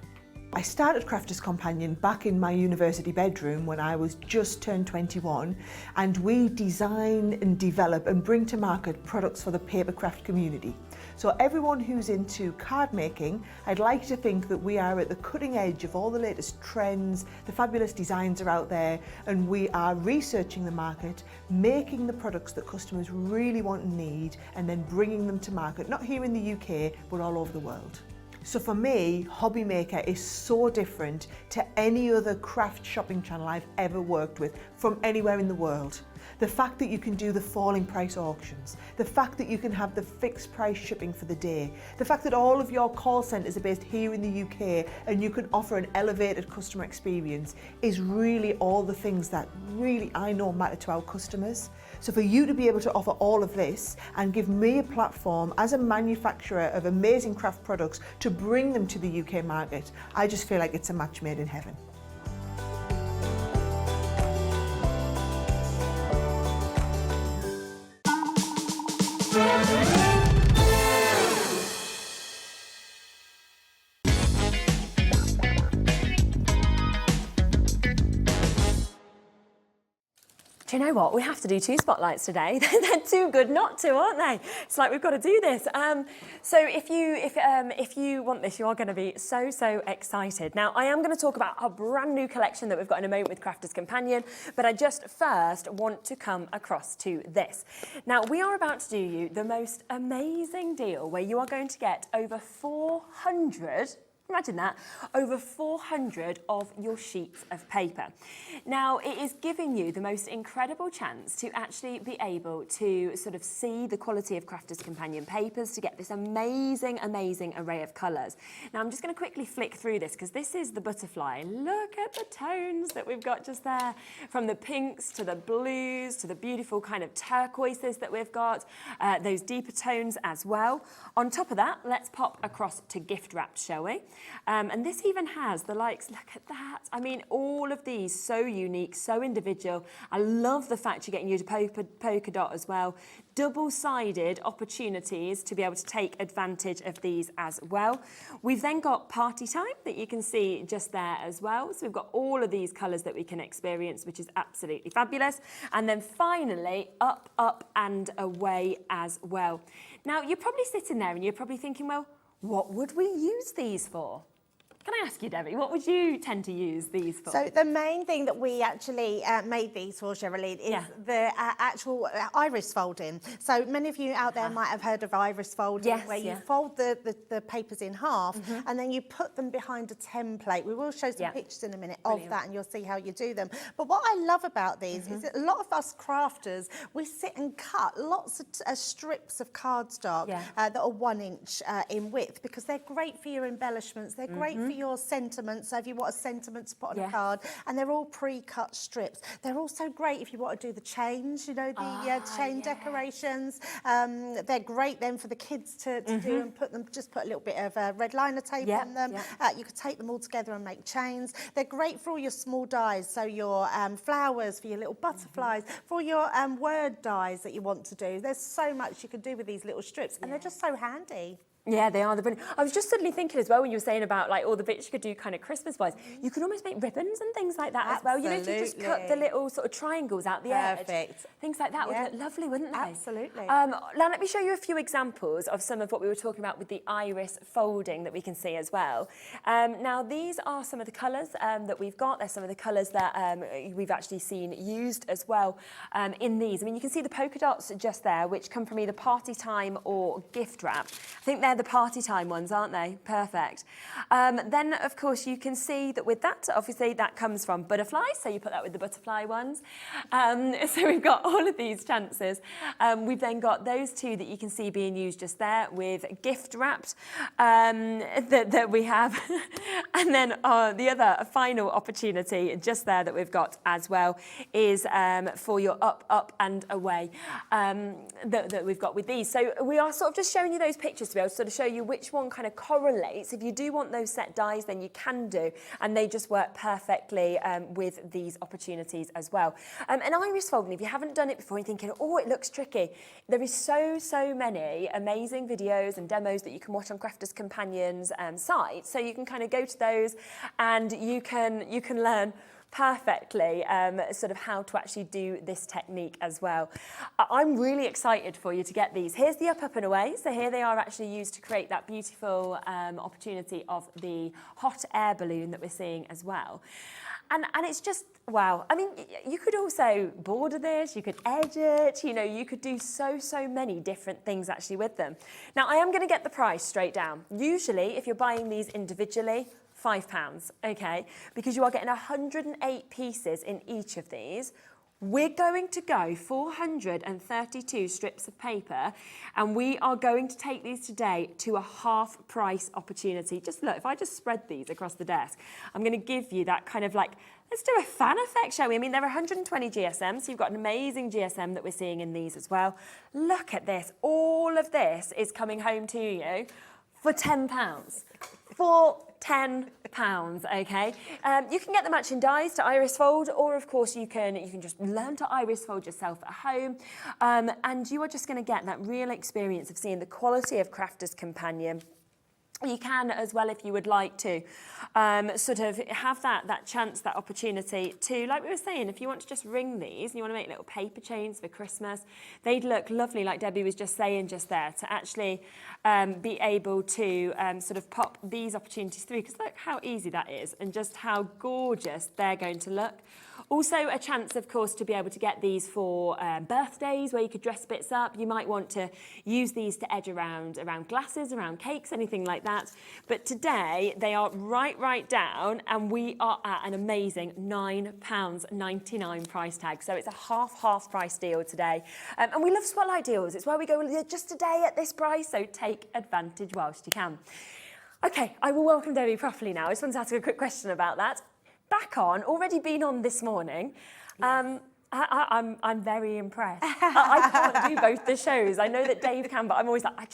I started Crafters Companion back in my university bedroom when I was just turned 21, and we design and develop and bring to market products for the papercraft community. So everyone who's into card making, I'd like to think that we are at the cutting edge of all the latest trends, the fabulous designs are out there, and we are researching the market, making the products that customers really want and need, and then bringing them to market, not here in the UK, but all over the world. So for me, Hobby Maker is so different to any other craft shopping channel I've ever worked with from anywhere in the world. The fact that you can do the falling price auctions, the fact that you can have the fixed price shipping for the day, the fact that all of your call centres are based here in the UK and you can offer an elevated customer experience is really all the things that really I know matter to our customers. So for you to be able to offer all of this and give me a platform as a manufacturer of amazing craft products to bring them to the UK market, I just feel like it's a match made in heaven. Do you know what? We have to do 2 spotlights today. They're too good not to, aren't they? It's like we've got to do this. So if you want this, you are going to be so excited. Now, I am going to talk about our brand new collection that we've got in a moment with Crafters Companion, but I just first want to come across to this. Now, we are about to do you the most amazing deal where you are going to get over 400. Imagine that, over 400 of your sheets of paper. Now, it is giving you the most incredible chance to actually be able to sort of see the quality of Crafters Companion papers to get this amazing array of colours. Now, I'm just going to quickly flick through this because this is the butterfly. Look at the tones that we've got just there, from the pinks to the blues to the beautiful kind of turquoises that we've got, those deeper tones as well. On top of that, let's pop across to gift wrap, shall we? And this even has the likes, look at that. I mean, all of these so unique, so individual. I love the fact you're getting your polka dot as well. Double-sided opportunities to be able to take advantage of these as well. We've then got party time that you can see just there as well. So we've got all of these colours that we can experience, which is absolutely fabulous. And then finally, up and away as well. Now, you're probably sitting there and you're probably thinking, well, what would we use these for? Can I ask you, Debbie, what would you tend to use these for? So the main thing that we actually made these for, Cheralene, is the actual iris folding. So many of you out there might have heard of iris folding, where you fold the papers in half and then you put them behind a template. We will show some pictures in a minute of that and you'll see how you do them. But what I love about these is that a lot of us crafters, we sit and cut lots of strips of cardstock that are 1 inch in width, because they're great for your embellishments, they're great for your sentiments, so if you want a sentiment to put on a card, and they're all pre-cut strips. They're also great if you want to do the chains, you know, the chain decorations. They're great then for the kids to do and put a little bit of red liner tape on them. You could take them all together and make chains. They're great for all your small dies, so your flowers, for your little butterflies, for your word dies that you want to do. There's so much you can do with these little strips, and they're just so handy. Yeah, they are. They're brilliant. I was just suddenly thinking as well, when you were saying about like all the bits you could do kind of Christmas-wise, you could almost make ribbons and things like that as well. You know, if you just cut the little sort of triangles out the edge. Things like that would look lovely, wouldn't they? Absolutely. Now, let me show you a few examples of some of what we were talking about with the iris folding that we can see as well. Now, these are some of the colours that we've got. They're some of the colours that we've actually seen used as well in these. I mean, you can see the polka dots just there, which come from either party time or gift wrap. I think they're the party time ones, aren't they? Perfect. Then, of course, you can see that with that, obviously, that comes from butterflies, so you put that with the butterfly ones. So we've got all of these chances. We've then got those two that you can see being used just there with gift wrapped that we have. And then the other final opportunity just there that we've got as well is for your up and away that we've got with these. So we are sort of just showing you those pictures to be able to sort of show you which one kind of correlates. If you do want those set dies, then you can do, and they just work perfectly with these opportunities as well. And iris folding, if you haven't done it before, you're thinking, oh, it looks tricky. There is so many amazing videos and demos that you can watch on Crafters Companion's site. So you can kind of go to those and you can learn perfectly sort of how to actually do this technique as well. I'm really excited for you to get these. Here's the up and away. So here they are actually used to create that beautiful opportunity of the hot air balloon that we're seeing as well. And it's just, wow. I mean, you could also border this, you could edge it, you know, you could do so many different things actually with them. Now, I am going to get the price straight down. Usually, if you're buying these individually, £5, okay? Because you are getting 108 pieces in each of these. We're going to go 432 strips of paper, and we are going to take these today to a half price opportunity. Just look, if I just spread these across the desk, I'm going to give you that kind of like, let's do a fan effect, shall we? I mean, there are 120 GSM, so you've got an amazing GSM that we're seeing in these as well. Look at this. All of this is coming home to you for £10. For £10, okay? You can get the matching dies to iris fold, or of course you can just learn to iris fold yourself at home, and you are just going to get that real experience of seeing the quality of Crafters Companion. You can as well, if you would like to, sort of have that chance, that opportunity to, like we were saying, if you want to just ring these and you want to make little paper chains for Christmas, they'd look lovely, like Debbie was just saying just there, to actually be able to sort of pop these opportunities through, because look how easy that is and just how gorgeous they're going to look. Also a chance, of course, to be able to get these for birthdays where you could dress bits up. You might want to use these to edge around glasses, around cakes, anything like that. But today they are right down, and we are at an amazing £9.99 price tag. So it's a half price deal today. And we love spotlight deals. It's where we go, well, just today at this price, so take advantage whilst you can. Okay, I will welcome Debbie properly now. I just want to ask a quick question about that. Back on, already been on this morning. Yes. I'm very impressed. I can't do both the shows. I know that Dave can, but I'm always like, I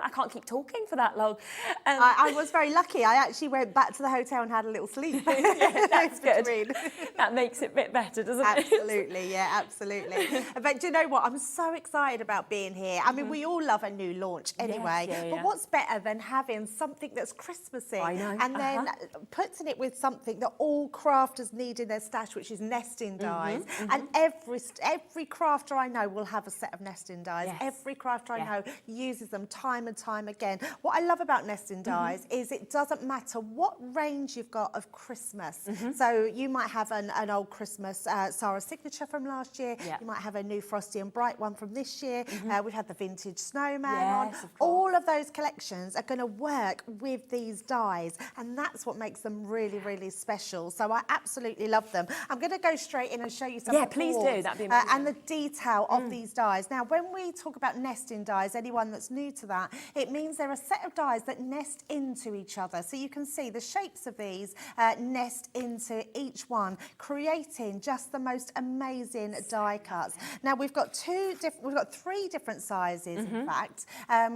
can't keep talking for that long. I was very lucky. I actually went back to the hotel and had a little sleep. Yeah, that's good. That makes it a bit better, doesn't it? Absolutely, yeah, absolutely. But do you know what? I'm so excited about being here. I mean, we all love a new launch anyway, but what's better than having something that's Christmassy? I know. And then putting it with something that all crafters need in their stash, which is nesting dies. And every crafter I know will have a set of nesting dies. Yes. Every crafter I know uses them time and time again. What I love about nesting dies is it doesn't matter what range you've got of Christmas. So you might have an old Christmas Sarah signature from last year. You might have a new Frosty and Bright one from this year. We've had the vintage snowman on. All of those collections are going to work with these dies, and that's what makes them really special. So I absolutely love them. I'm going to go straight in and show you some. Yeah, please do. That'd be amazing. And the detail of these dies. Now, when we talk about nesting dies, anyone that's new to that, it means they're a set of dies that nest into each other. So you can see the shapes of these nest into each one, creating just the most amazing die cuts. Now, we've got three different sizes, in fact.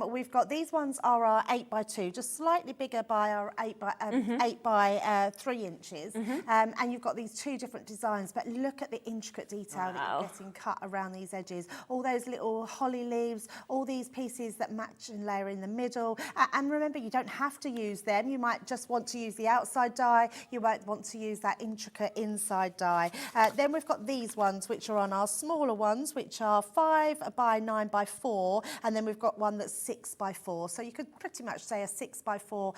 We've got, these ones are our 8x2, just slightly bigger by our 8 by 3 inches. And you've got these two different designs, but look at the intricate detail that you're getting cut around these edges. All those little holly leaves, all these pieces that match and layer in the middle. And remember, you don't have to use them. You might just want to use the outside die. You might want to use that intricate inside die. Then we've got these ones, which are on our smaller ones, which are 5 by 9 by 4. And then we've got one that's 6 by 4. So you could pretty much say a 6 by 4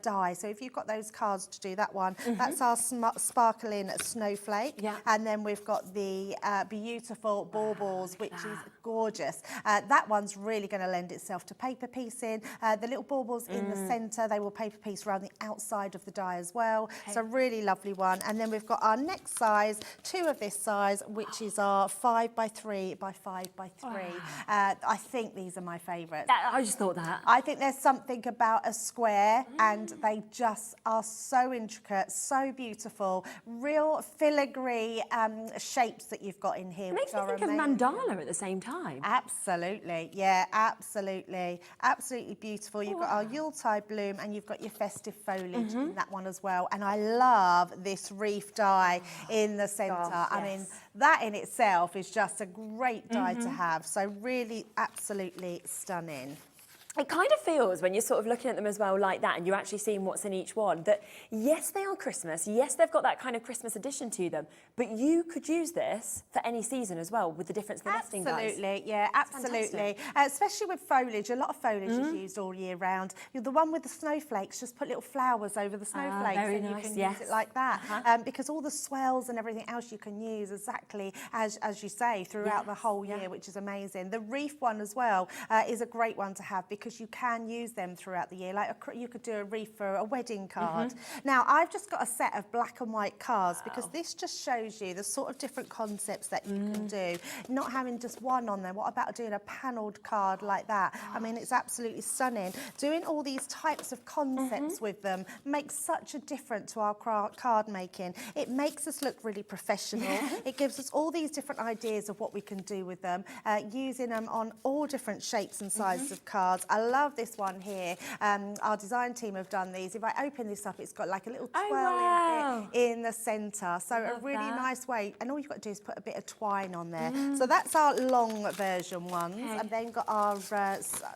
die. So if you've got those cards to do that one, that's our sparkling snowflake. And then we've got the beautiful baubles, which is gorgeous. That one's really going to lend itself to paper piecing. The little baubles in the centre, they will paper piece around the outside of the die as well. So really lovely one. And then we've got our next size, 2 of this size, which is our 5 by 3 by 5 by 3. I think these are my favourites. I just thought that. I think there's something about a square, and they just are so intricate, so beautiful, real filigree shapes that you've got in here. It makes me think of mandala at the same time. Absolutely, yeah, absolutely. Absolutely beautiful. You've got our Yuletide bloom and you've got your festive foliage in that one as well. And I love this reef die in the centre. Gosh, I mean, that in itself is just a great die to have. So really absolutely stunning. It kind of feels, when you're sort of looking at them as well like that and you're actually seeing what's in each one, that yes, they are Christmas, yes, they've got that kind of Christmas addition to them, but you could use this for any season as well, with the difference the nesting does. Absolutely, yeah, absolutely. Especially with foliage, a lot of foliage is used all year round. The one with the snowflakes, just put little flowers over the snowflakes and you can use it like that. Because all the swells and everything else you can use exactly as you say throughout the whole year, which is amazing. The reef one as well is a great one to have because you can use them throughout the year. Like you could do a reef for a wedding card. Now, I've just got a set of black and white cards because this just shows you the sort of different concepts that you can do. Not having just one on there. What about doing a panelled card like that? I mean, it's absolutely stunning. Doing all these types of concepts with them makes such a difference to our card making. It makes us look really professional. It gives us all these different ideas of what we can do with them, using them on all different shapes and sizes of cards. I love this one here. Our design team have done these. If I open this up, it's got like a little twirling bit in the centre. So a really nice way. And all you've got to do is put a bit of twine on there. So that's our long version ones. And then got our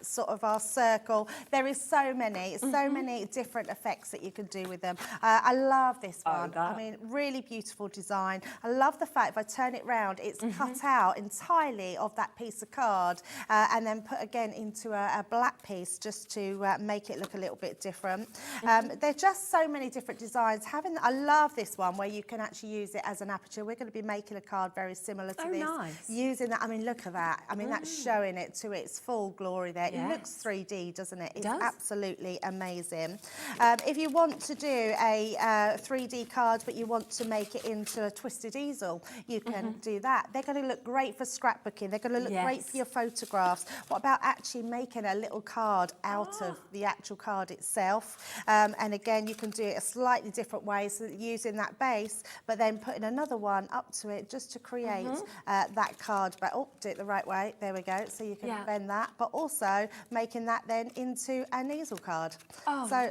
sort of our circle. There is so many different effects that you can do with them. I love this one. I mean, really beautiful design. I love the fact if I turn it round, it's cut out entirely of that piece of card and then put again into a black piece just to make it look a little bit different. There are just so many different designs. I love this one where you can actually use it as an aperture. We're going to be making a card very similar to this. Nice. Using that, I mean, look at that. I mean, that's showing it to its full glory there. It looks 3D, doesn't it? It's absolutely amazing. If you want to do a 3D card, but you want to make it into a twisted easel, you can do that. They're going to look great for scrapbooking. They're going to look great for your photographs. What about actually making a little card out of the actual card itself? And again, you can do it a slightly different way, so that using that base, but then putting another one up to it just to create that card. But do it the right way. There we go. So you can bend that, but also making that then into an easel card. So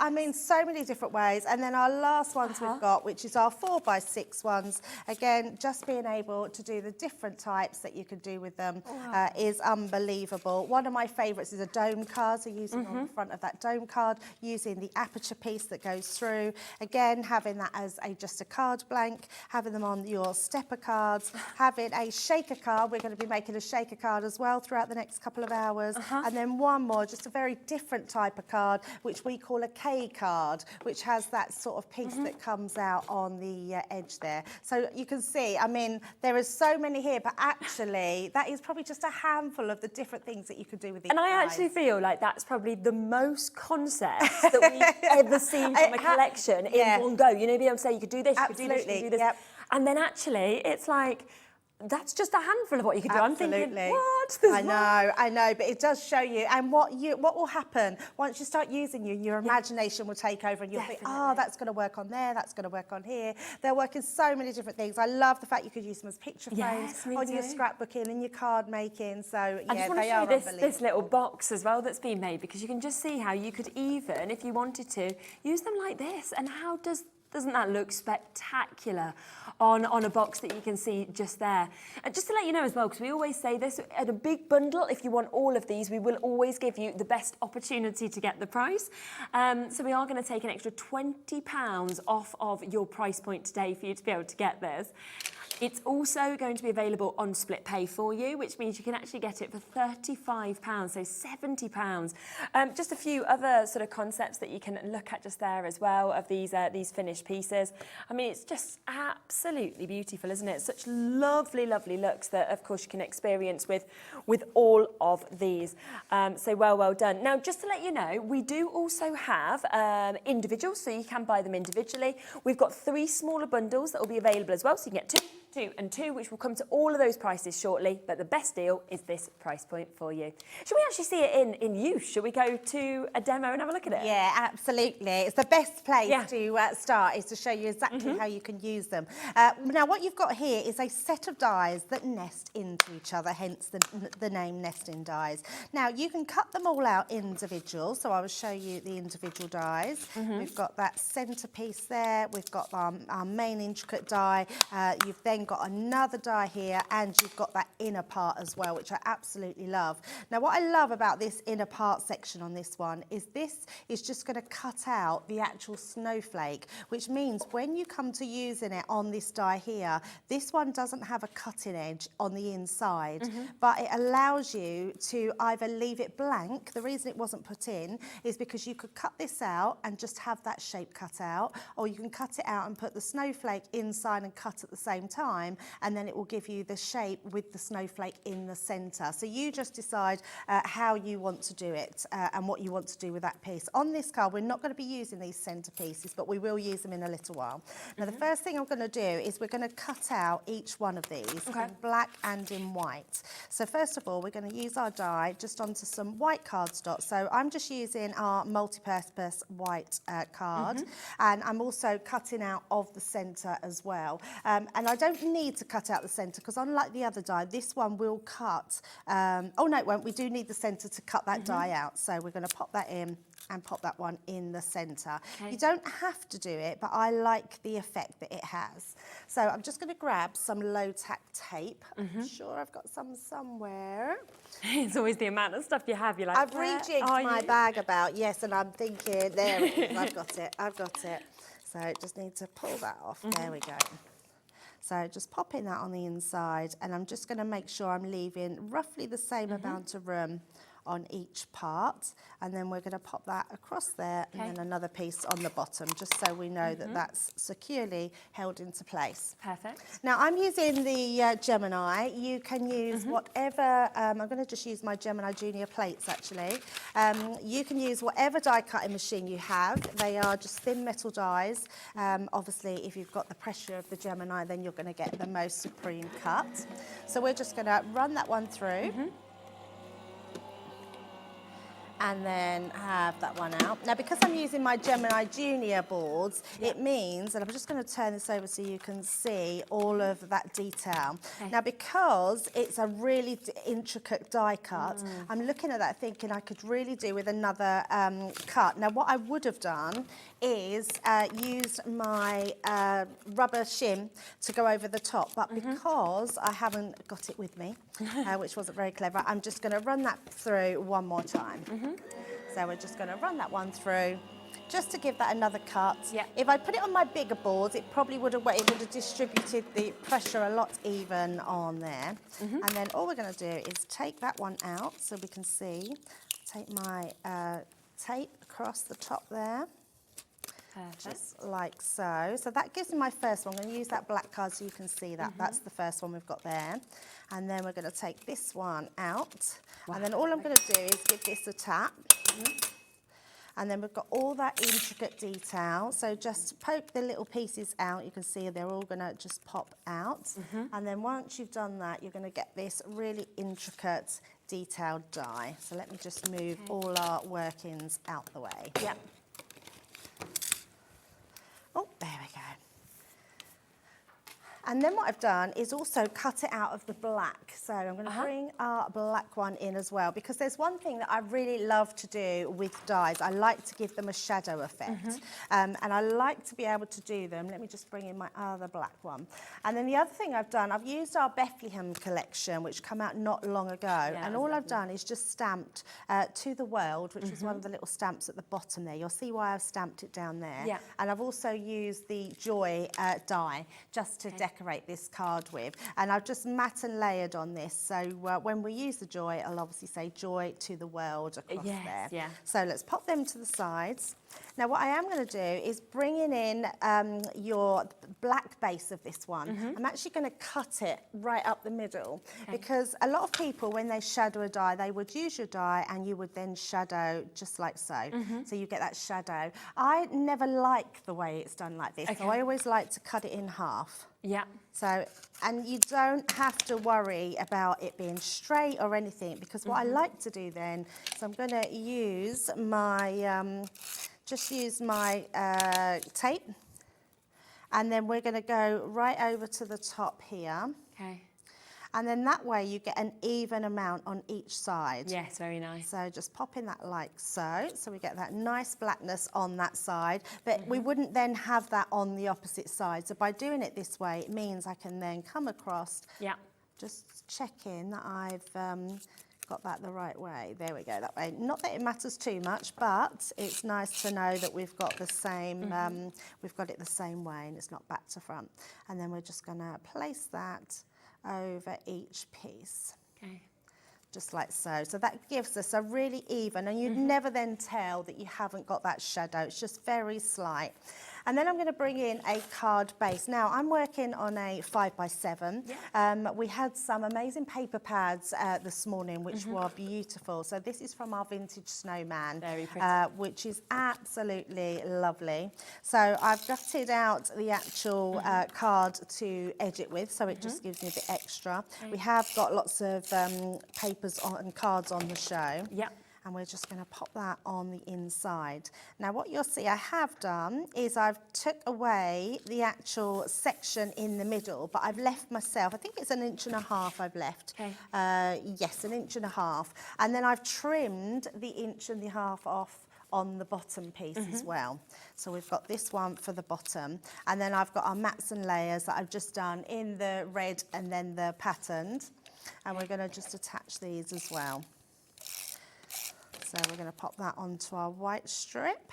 I mean, so many different ways. And then our last ones we've got, which is our 4x6 ones. Again, just being able to do the different types that you can do with them is unbelievable. One of my favourites is a dome card, so using on the front of that dome card, using the aperture piece that goes through. Again, having that as just a card blank, having them on your stepper cards, having a shaker card. We're going to be making a shaker card as well throughout the next couple of hours. And then one more, just a very different type of card, which we call a K card, which has that sort of piece that comes out on the edge there. So you can see, I mean, there is so many here, but actually that is probably just a handful of the different things that you could do with these. And I actually feel like that's probably the most concepts that we've ever seen from a collection in one go. You know, be able to say you could do this, you could do this, you could do this. And then actually it's like, that's just a handful of what you could do. Absolutely. I'm thinking, what? I know, but it does show you. And what will happen once you start using your imagination will take over, and you'll think, oh, that's going to work on there, that's going to work on here. They'll work in so many different things. I love the fact you could use them as picture frames on your scrapbooking and your card making. So I just want to show you this little box as well that's been made, because you can just see how you could even, if you wanted to, use them like this. And how doesn't that look spectacular on a box that you can see just there? And just to let you know as well, because we always say this, at a big bundle, if you want all of these, we will always give you the best opportunity to get the price. So we are going to take an extra £20 off of your price point today for you to be able to get this. It's also going to be available on split pay for you, which means you can actually get it for £35, so £70. Just a few other sort of concepts that you can look at just there as well of these finished pieces. I mean, it's just absolutely beautiful, isn't it? Such lovely, lovely looks that, of course, you can experience with all of these. So well done. Now, just to let you know, we do also have individuals, so you can buy them individually. We've got 3 smaller bundles that will be available as well, so you can get 2. and 2, which will come to all of those prices shortly, but the best deal is this price point for you. Should we actually see it in use? Should we go to a demo and have a look at it? Yeah, absolutely. It's the best place to start, is to show you exactly how you can use them. Now, what you've got here is a set of dies that nest into each other, hence the name nesting dies. Now, you can cut them all out individual, so I will show you the individual dies. We've got that centerpiece there, we've got our main intricate die, you've then got another die here, and you've got that inner part as well, which I absolutely love. Now, what I love about this inner part section on this one is this is just going to cut out the actual snowflake, which means when you come to using it on this die here, this one doesn't have a cutting edge on the inside, but it allows you to either leave it blank. The reason it wasn't put in is because you could cut this out and just have that shape cut out, or you can cut it out and put the snowflake inside and cut at the same time, and then it will give you the shape with the snowflake in the centre. So you just decide how you want to do it and what you want to do with that piece. On this card, we're not going to be using these centre pieces, but we will use them in a little while. Now, the first thing I'm going to do is we're going to cut out each one of these in black and in white. So first of all, we're going to use our die just onto some white cardstock. So I'm just using our multi-purpose white card, and I'm also cutting out of the centre as well. And I don't need to cut out the centre, because unlike the other die, this one will cut. Oh no, it won't. We do need the centre to cut that die out. So we're going to pop that in and pop that one in the centre. You don't have to do it, but I like the effect that it has. So I'm just going to grab some low-tack tape. I'm sure I've got some somewhere. It's always the amount of stuff you have. You're like, I've rejigged my bag about, yes, and I'm thinking, there it is, I've got it, I've got it. So just need to pull that off. There we go. So just popping that on the inside, and I'm just going to make sure I'm leaving roughly the same amount of room on each part, and then we're going to pop that across there and then another piece on the bottom, just so we know that that's securely held into place. Perfect. Now, I'm using the Gemini. You can use whatever, I'm going to just use my Gemini Junior plates actually. You can use whatever die cutting machine you have. They are just thin metal dies. Obviously, if you've got the pressure of the Gemini, then you're going to get the most supreme cut. So we're just going to run that one through. And then have that one out. Now, because I'm using my Gemini Junior boards, it means, and I'm just going to turn this over so you can see all of that detail. Now, because it's a really intricate die cut, I'm looking at that thinking I could really do with another cut. Now, what I would have done is used my rubber shim to go over the top, but because I haven't got it with me, which wasn't very clever, I'm just going to run that through one more time. So we're just going to run that one through just to give that another cut. If I put it on my bigger boards, it probably would have distributed the pressure a lot even on there. And then all we're going to do is take that one out so we can see. Take my tape across the top there. Just like so. So that gives me my first one. I'm going to use that black card so you can see that. That's the first one we've got there. And then we're going to take this one out. And then all I'm going to do is give this a tap. And then we've got all that intricate detail. So just poke the little pieces out. You can see they're all going to just pop out. And then once you've done that, you're going to get this really intricate detailed die. So let me just move all our workings out the way. Oh, there we go. And then what I've done is also cut it out of the black. So I'm going to bring our black one in as well, because there's one thing that I really love to do with dies. I like to give them a shadow effect. And I like to be able to do them. Let me just bring in my other black one. And then the other thing I've done, I've used our Bethlehem collection, which came out not long ago. And all I've done is just stamped To the World, which is one of the little stamps at the bottom there. You'll see why I've stamped it down there. And I've also used the Joy die just to decorate this card with, and I've just matte and layered on this, so when we use the Joy, I'll obviously say Joy to the World across there. So let's pop them to the sides. Now what I am going to do is bringing in your black base of this one. I'm actually going to cut it right up the middle because a lot of people, when they shadow a die, they would use your die and you would then shadow just like so. So you get that shadow. I never like the way it's done like this, so I always like to cut it in half. Yeah. So, and you don't have to worry about it being straight or anything, because what I like to do then, so I'm going to use my, just use my tape, and then we're going to go right over to the top here. Okay. And then that way you get an even amount on each side. Yes, very nice. So just pop in that like so. So we get that nice blackness on that side, but we wouldn't then have that on the opposite side. So by doing it this way, it means I can then come across, just checking that I've got that the right way. There we go, that way. Not that it matters too much, but it's nice to know that we've got the same, we've got it the same way and it's not back to front. And then we're just gonna place that over each piece. Okay. Just like so. So that gives us a really even, and you'd never then tell that you haven't got that shadow. It's just very slight. And then I'm going to bring in a card base. Now, I'm working on a 5x7. We had some amazing paper pads this morning, which were beautiful. So this is from our vintage snowman, Very pretty. which is absolutely lovely. So I've gutted out the actual card to edge it with, so it just gives me a bit extra. Okay. We have got lots of papers and cards on the show. Yep. And we're just going to pop that on the inside. Now what you'll see I have done is I've took away the actual section in the middle, but I've left myself, I think it's 1.5 inches I've left. Okay. Yes, 1.5 inches. And then I've trimmed the 1.5 inches off on the bottom piece as well. So we've got this one for the bottom, and then I've got our mats and layers that I've just done in the red and then the patterned, and we're going to just attach these as well. So we're going to pop that onto our white strip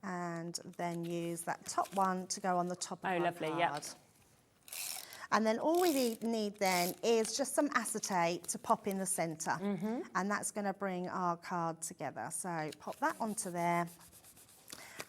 and then use that top one to go on the top of our lovely, card. yep. And then all we need then is just some acetate to pop in the centre, and that's going to bring our card together. So pop that onto there.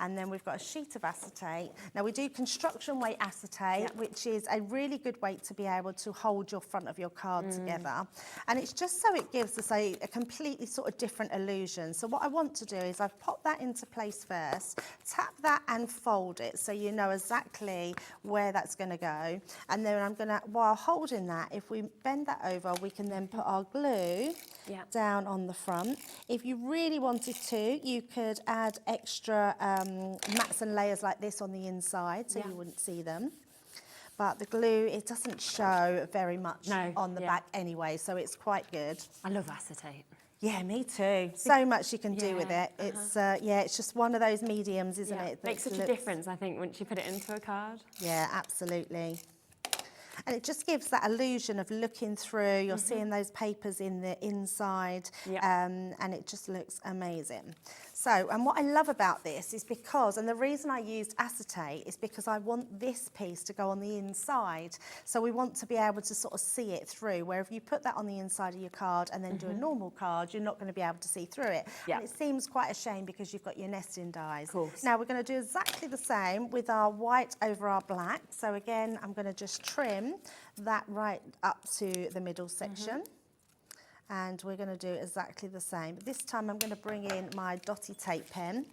And then we've got a sheet of acetate. Now we do construction weight acetate, which is a really good weight to be able to hold your front of your card together. And it's just so it gives us a completely sort of different illusion. So what I want to do is I've popped that into place first, tap that and fold it so you know exactly where that's going to go. And then I'm going to, while holding that, if we bend that over, we can then put our glue down on the front. If you really wanted to, you could add extra mats and layers like this on the inside, so you wouldn't see them. But the glue, it doesn't show very much on the back anyway, so it's quite good. I love acetate. Yeah, me too. So much you can do with it. It's it's just one of those mediums, isn't it? Makes such a difference, I think, once you put it into a card. Yeah, absolutely. And it just gives that illusion of looking through. You're seeing those papers in the inside, and it just looks amazing. So, and what I love about this is because, and the reason I used acetate is because I want this piece to go on the inside. So we want to be able to sort of see it through, where if you put that on the inside of your card and then do a normal card, you're not going to be able to see through it. And it seems quite a shame because you've got your nesting dies. Of course. Now we're going to do exactly the same with our white over our black. So again, I'm going to just trim that right up to the middle section. And we're going to do exactly the same. But this time I'm going to bring in my dotty tape pen.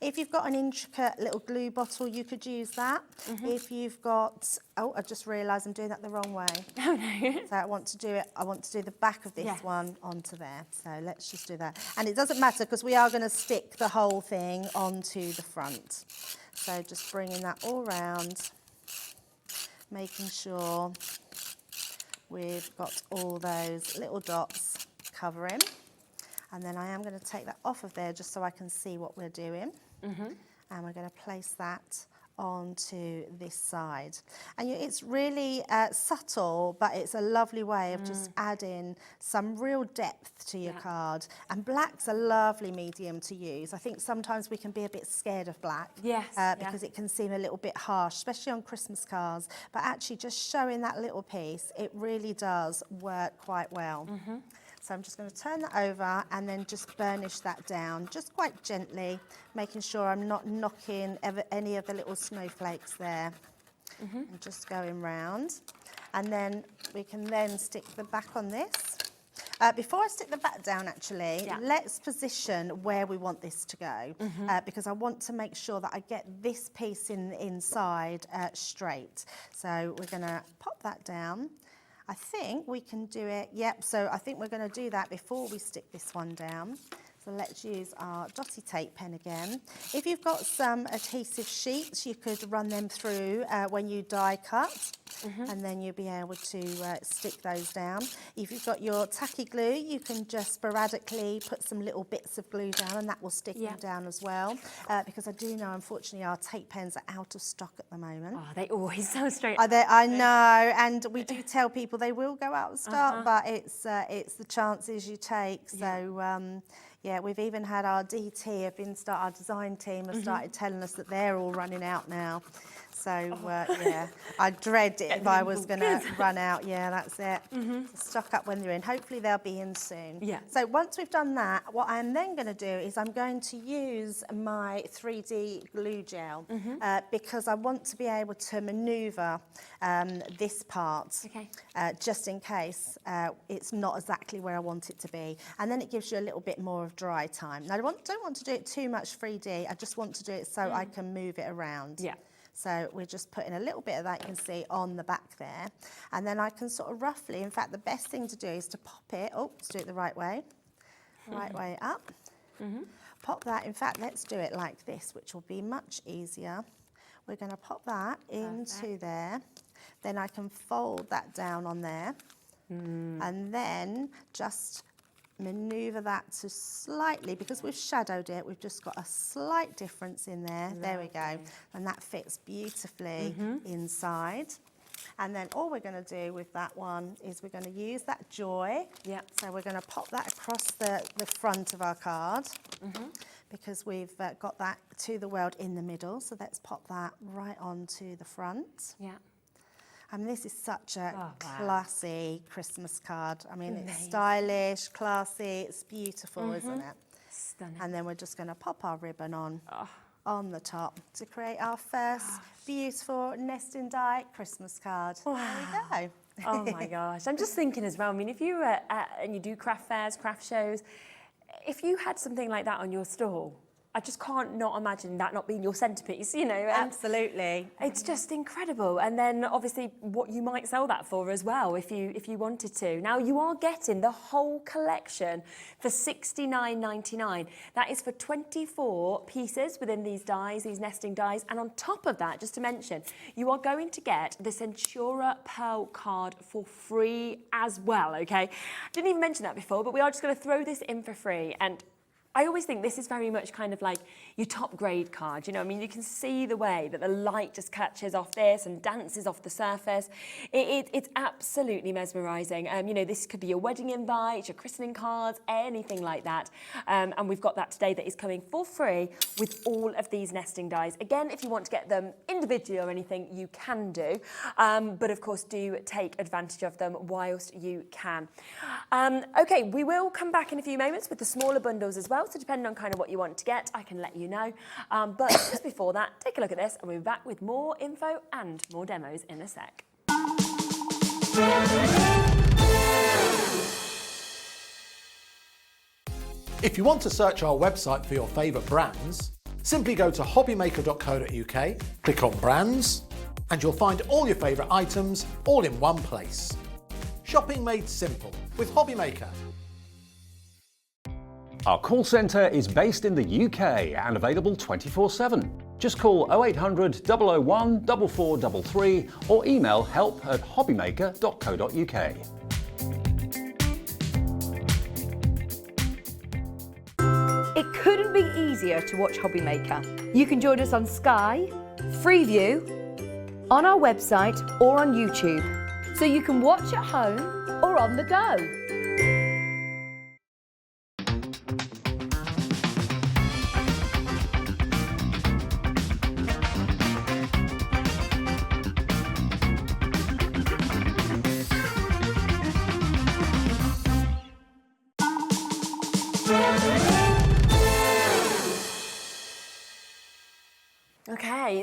If you've got an intricate little glue bottle, you could use that. If you've got, oh, I just realised I'm doing that the wrong way. Oh no. So I want to do the back of this one onto there. So let's just do that. And it doesn't matter because we are going to stick the whole thing onto the front. So just bringing that all round, making sure we've got all those little dots covering, and then I am going to take that off of there just so I can see what we're doing, and we're going to place that onto this side. And it's really subtle, but it's a lovely way of just adding some real depth to your card. And black's a lovely medium to use. I think sometimes we can be a bit scared of black because it can seem a little bit harsh, especially on Christmas cards. But actually just showing that little piece, it really does work quite well. So I'm just going to turn that over and then just burnish that down, just quite gently, making sure I'm not knocking any of the little snowflakes there. And just going round. And then we can then stick the back on this. Before I stick the back down, actually, let's position where we want this to go, because I want to make sure that I get this piece in the inside straight. So we're going to pop that down. I think we can do it, so I think we're going to do that before we stick this one down. So let's use our dotty tape pen again. If you've got some adhesive sheets, you could run them through when you die cut, and then you'll be able to stick those down. If you've got your tacky glue, you can just sporadically put some little bits of glue down, and that will stick them down as well. Because I do know, unfortunately, our tape pens are out of stock at the moment. Oh, they always so straight. I know, and we do tell people they will go out of stock, but it's the chances you take. So. Yeah, we've even had our DT, our design team, have started telling us that they're all running out now. So, yeah, I dread it if I was going to run out. Yeah, that's it. Stock up when they're in. Hopefully they'll be in soon. Yeah. So once we've done that, what I'm then going to do is I'm going to use my 3D glue gel because I want to be able to manoeuvre this part just in case it's not exactly where I want it to be. And then it gives you a little bit more of dry time. Now, I don't want to do it too much 3D. I just want to do it so I can move it around. Yeah. So we're just putting a little bit of that, you can see, on the back there. And then I can sort of roughly, in fact, the best thing to do is to pop it, let's do it the right way up. Pop that, in fact, let's do it like this, which will be much easier. We're going to pop that into there. Then I can fold that down on there. And then just manoeuvre that to slightly, because we've shadowed it, we've just got a slight difference in there. Lovely. There we go. And that fits beautifully inside. And then all we're going to do with that one is we're going to use that joy. Yeah. So we're going to pop that across the front of our card because we've got that to the world in the middle. So let's pop that right onto the front. Yeah. I mean, this is such a classy Christmas card. I mean, it's stylish, classy, it's beautiful, isn't it? Stunning. And then we're just going to pop our ribbon on the top to create our first beautiful nest and die Christmas card. There we go. Oh my gosh. I'm just thinking as well, I mean, if you were and you do craft fairs, craft shows, if you had something like that on your stall, I just can't not imagine that not being your centrepiece, you know. Absolutely. It's just incredible. And then obviously what you might sell that for as well if you wanted to. Now you are getting the whole collection for $69.99. That is for 24 pieces within these dies, these nesting dies. And on top of that, just to mention, you are going to get the Centura Pearl card for free as well, okay? Didn't even mention that before, but we are just going to throw this in for free. And I always think this is very much kind of like your top grade card, you know, I mean, you can see the way that the light just catches off this and dances off the surface. It's absolutely mesmerising. You know, this could be your wedding invite, your christening cards, anything like that. And we've got that today that is coming for free with all of these nesting dies. Again, if you want to get them individually or anything, you can do. But of course, do take advantage of them whilst you can. Okay, we will come back in a few moments with the smaller bundles as well. So depending on kind of what you want to get, I can let you know. But just before that, take a look at this and we'll be back with more info and more demos in a sec. If you want to search our website for your favourite brands, simply go to hobbymaker.co.uk, click on brands, and you'll find all your favourite items all in one place. Shopping made simple with Hobbymaker. Our call centre is based in the UK and available 24/7. Just call 0800 001 4433 or email help@hobbymaker.co.uk. It couldn't be easier to watch Hobbymaker. You can join us on Sky, Freeview, on our website or on YouTube, so you can watch at home or on the go.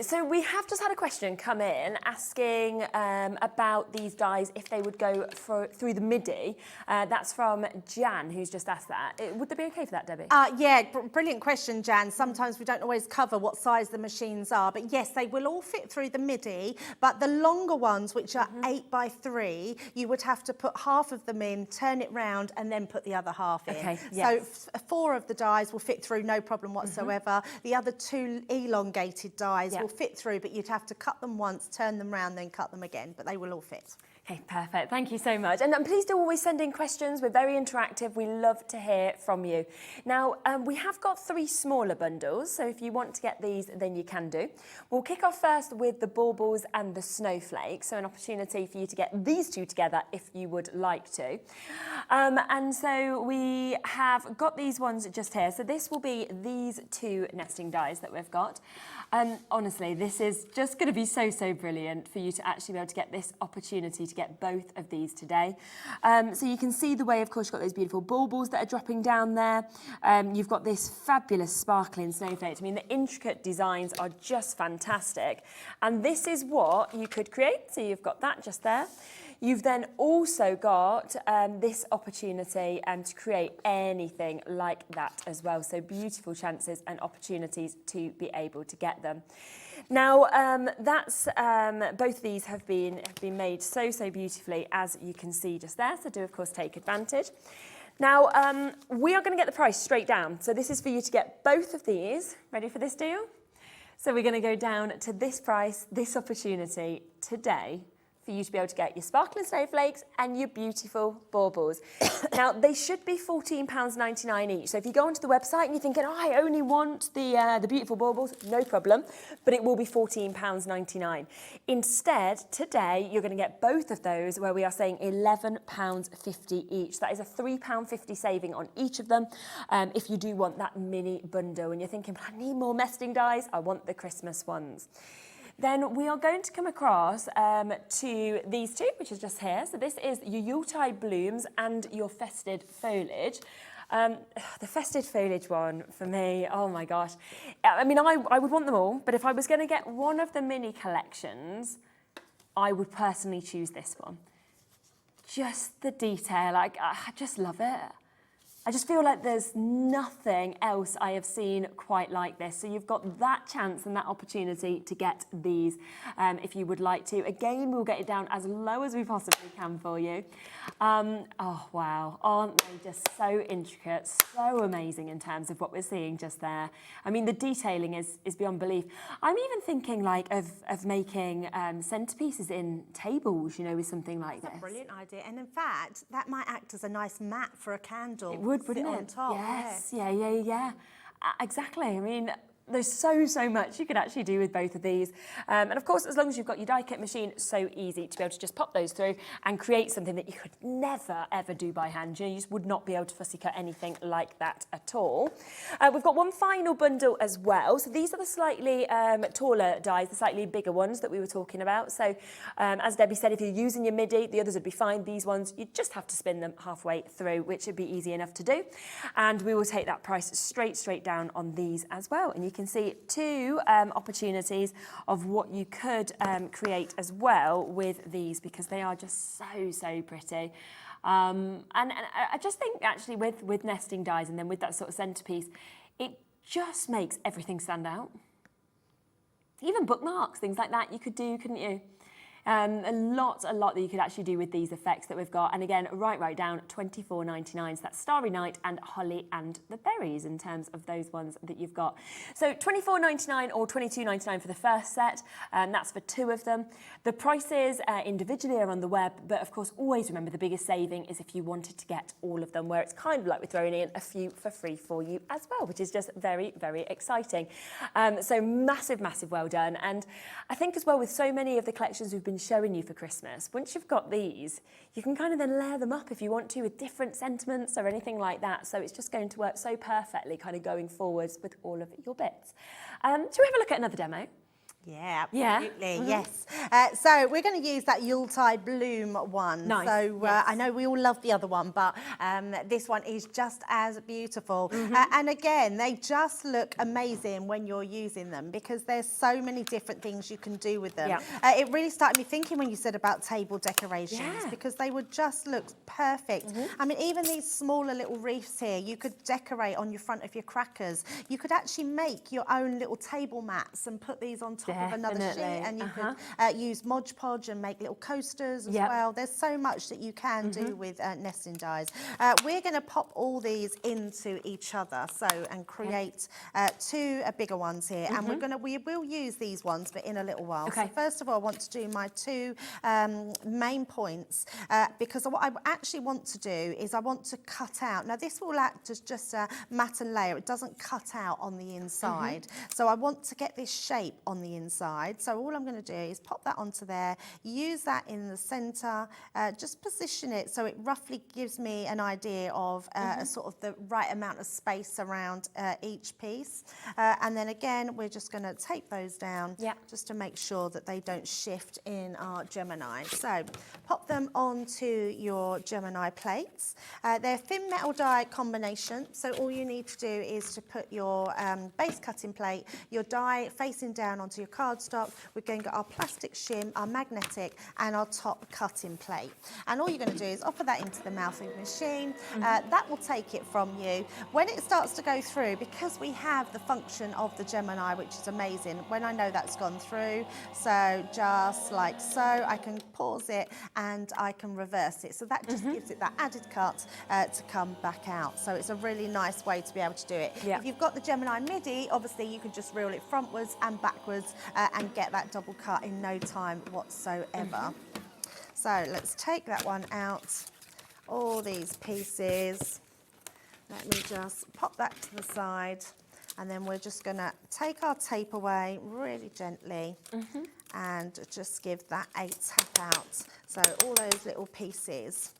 so we have just had a question come in asking about these dies, if they would go through the MIDI. That's from Jan, who's just asked that. Would they be okay for that, Debbie? Yeah, brilliant question, Jan. Sometimes we don't always cover what size the machines are, but yes, they will all fit through the MIDI, but the longer ones, which are 8x3, you would have to put half of them in, turn it round, and then put the other half in. Okay, So 4 of the dies will fit through, no problem whatsoever. The other 2 elongated dies will fit through, but you'd have to cut them once, turn them round, then cut them again, but they will all fit. Okay, perfect. Thank you so much. And please do always send in questions. We're very interactive. We love to hear from you. Now, we have got 3 smaller bundles, so if you want to get these, then you can do. We'll kick off first with the baubles and the snowflakes, so an opportunity for you to get these 2 together if you would like to. And so we have got these ones just here. So this will be these 2 nesting dies that we've got. Honestly, this is just going to be so brilliant for you to actually be able to get this opportunity to get both of these today. So you can see the way, of course, you've got those beautiful baubles that are dropping down there. You've got this fabulous sparkling snowflakes. I mean, the intricate designs are just fantastic. And this is what you could create. So you've got that just there. You've then also got this opportunity to create anything like that as well. So beautiful chances and opportunities to be able to get them. Now, both of these have been made so beautifully, as you can see just there. So do, of course, take advantage. Now, we are going to get the price straight down. So this is for you to get both of these. Ready for this deal? So we're going to go down to this price, this opportunity today, for you to be able to get your sparkling snowflakes and your beautiful baubles. Now, they should be £14.99 each. So if you go onto the website and you're thinking, oh, I only want the beautiful baubles, no problem, but it will be £14.99. Instead, today, you're going to get both of those, where we are saying £11.50 each. That is a £3.50 saving on each of them, if you do want that mini bundle. And you're thinking, but I need more nesting dies, I want the Christmas ones. Then we are going to come across to these 2, which is just here. So this is your Yuletide blooms and your Festive foliage. The Festive foliage one, for me, oh my gosh. I mean, I would want them all, but if I was going to get one of the mini collections, I would personally choose this one. Just the detail, I just love it. I just feel like there's nothing else I have seen quite like this. So you've got that chance and that opportunity to get these if you would like to. Again, we'll get it down as low as we possibly can for you. Oh, wow. Aren't they just so intricate, so amazing in terms of what we're seeing just there. I mean, the detailing is beyond belief. I'm even thinking like of making centerpieces in tables, you know, with something like this. That's a brilliant idea. And in fact, that might act as a nice mat for a candle. It would, wouldn't it? On top. Yes, yeah. Exactly. I mean, there's so much you could actually do with both of these. And of course, as long as you've got your die cut machine, so easy to be able to just pop those through and create something that you could never, ever do by hand. You know, you just would not be able to fussy cut anything like that at all. We've got one final bundle as well. So these are the slightly taller dies, the slightly bigger ones that we were talking about. So as Debbie said, if you're using your MIDI, the others would be fine. These ones, you just have to spin them halfway through, which would be easy enough to do. And we will take that price straight down on these as well. And you can see 2 opportunities of what you could create as well with these, because they are just so pretty. And I just think actually with nesting dies and then with that sort of centerpiece, it just makes everything stand out. Even bookmarks, things like that you could do, couldn't you? A lot that you could actually do with these effects that we've got. And again, right down, £24.99. So that's Starry Night and Holly and the Berries in terms of those ones that you've got. So £24.99 or £22.99 for the first set. That's for 2 of them. The prices individually are on the web, but of course, always remember the biggest saving is if you wanted to get all of them, where it's kind of like we're throwing in a few for free for you as well, which is just very exciting. So massive well done. And I think as well, with so many of the collections we've been showing you for Christmas, once you've got these, you can kind of then layer them up if you want to with different sentiments or anything like that. So it's just going to work so perfectly kind of going forwards with all of your bits. Shall we have a look at another demo? Yeah, absolutely, yes. So we're going to use that Yuletide Bloom one. Nice. So I know we all love the other one, but this one is just as beautiful. And again, they just look amazing when you're using them because there's so many different things you can do with them. It really started me thinking when you said about table decorations because they would just look perfect. I mean, even these smaller little wreaths here, you could decorate on your front of your crackers. You could actually make your own little table mats and put these on top of another sheet, and you could use Mod Podge and make little coasters as well. There's so much that you can do with nesting dies. We're going to pop all these into each other, and create two bigger ones here, and we will use these ones, but in a little while. So first of all, I want to do my two main points because what I actually want to do is I want to cut out. Now this will act as just a mat and layer. It doesn't cut out on the inside. So I want to get this shape on the inside. So all I'm going to do is pop that onto there, use that in the centre, just position it so it roughly gives me an idea of a sort of the right amount of space around each piece. And then again, we're just going to tape those down just to make sure that they don't shift in our Gemini. So pop them onto your Gemini plates. They're thin metal die combination, so all you need to do is to put your base cutting plate, your die facing down onto your cardstock. We're going to get our plastic shim, our magnetic, and our top cutting plate. And all you're going to do is offer that into the mouth of the machine. That will take it from you. When it starts to go through, because we have the function of the Gemini, which is amazing, when I know that's gone through, so just like so, I can pause it and I can reverse it. So that just gives it that added cut to come back out. So it's a really nice way to be able to do it. If you've got the Gemini MIDI, obviously you can just reel it frontwards and backwards and get that double cut in no time whatsoever. So let's take that one out, all these pieces. Let me just pop that to the side, and then we're just going to take our tape away really gently and just give that a tap out. So all those little pieces.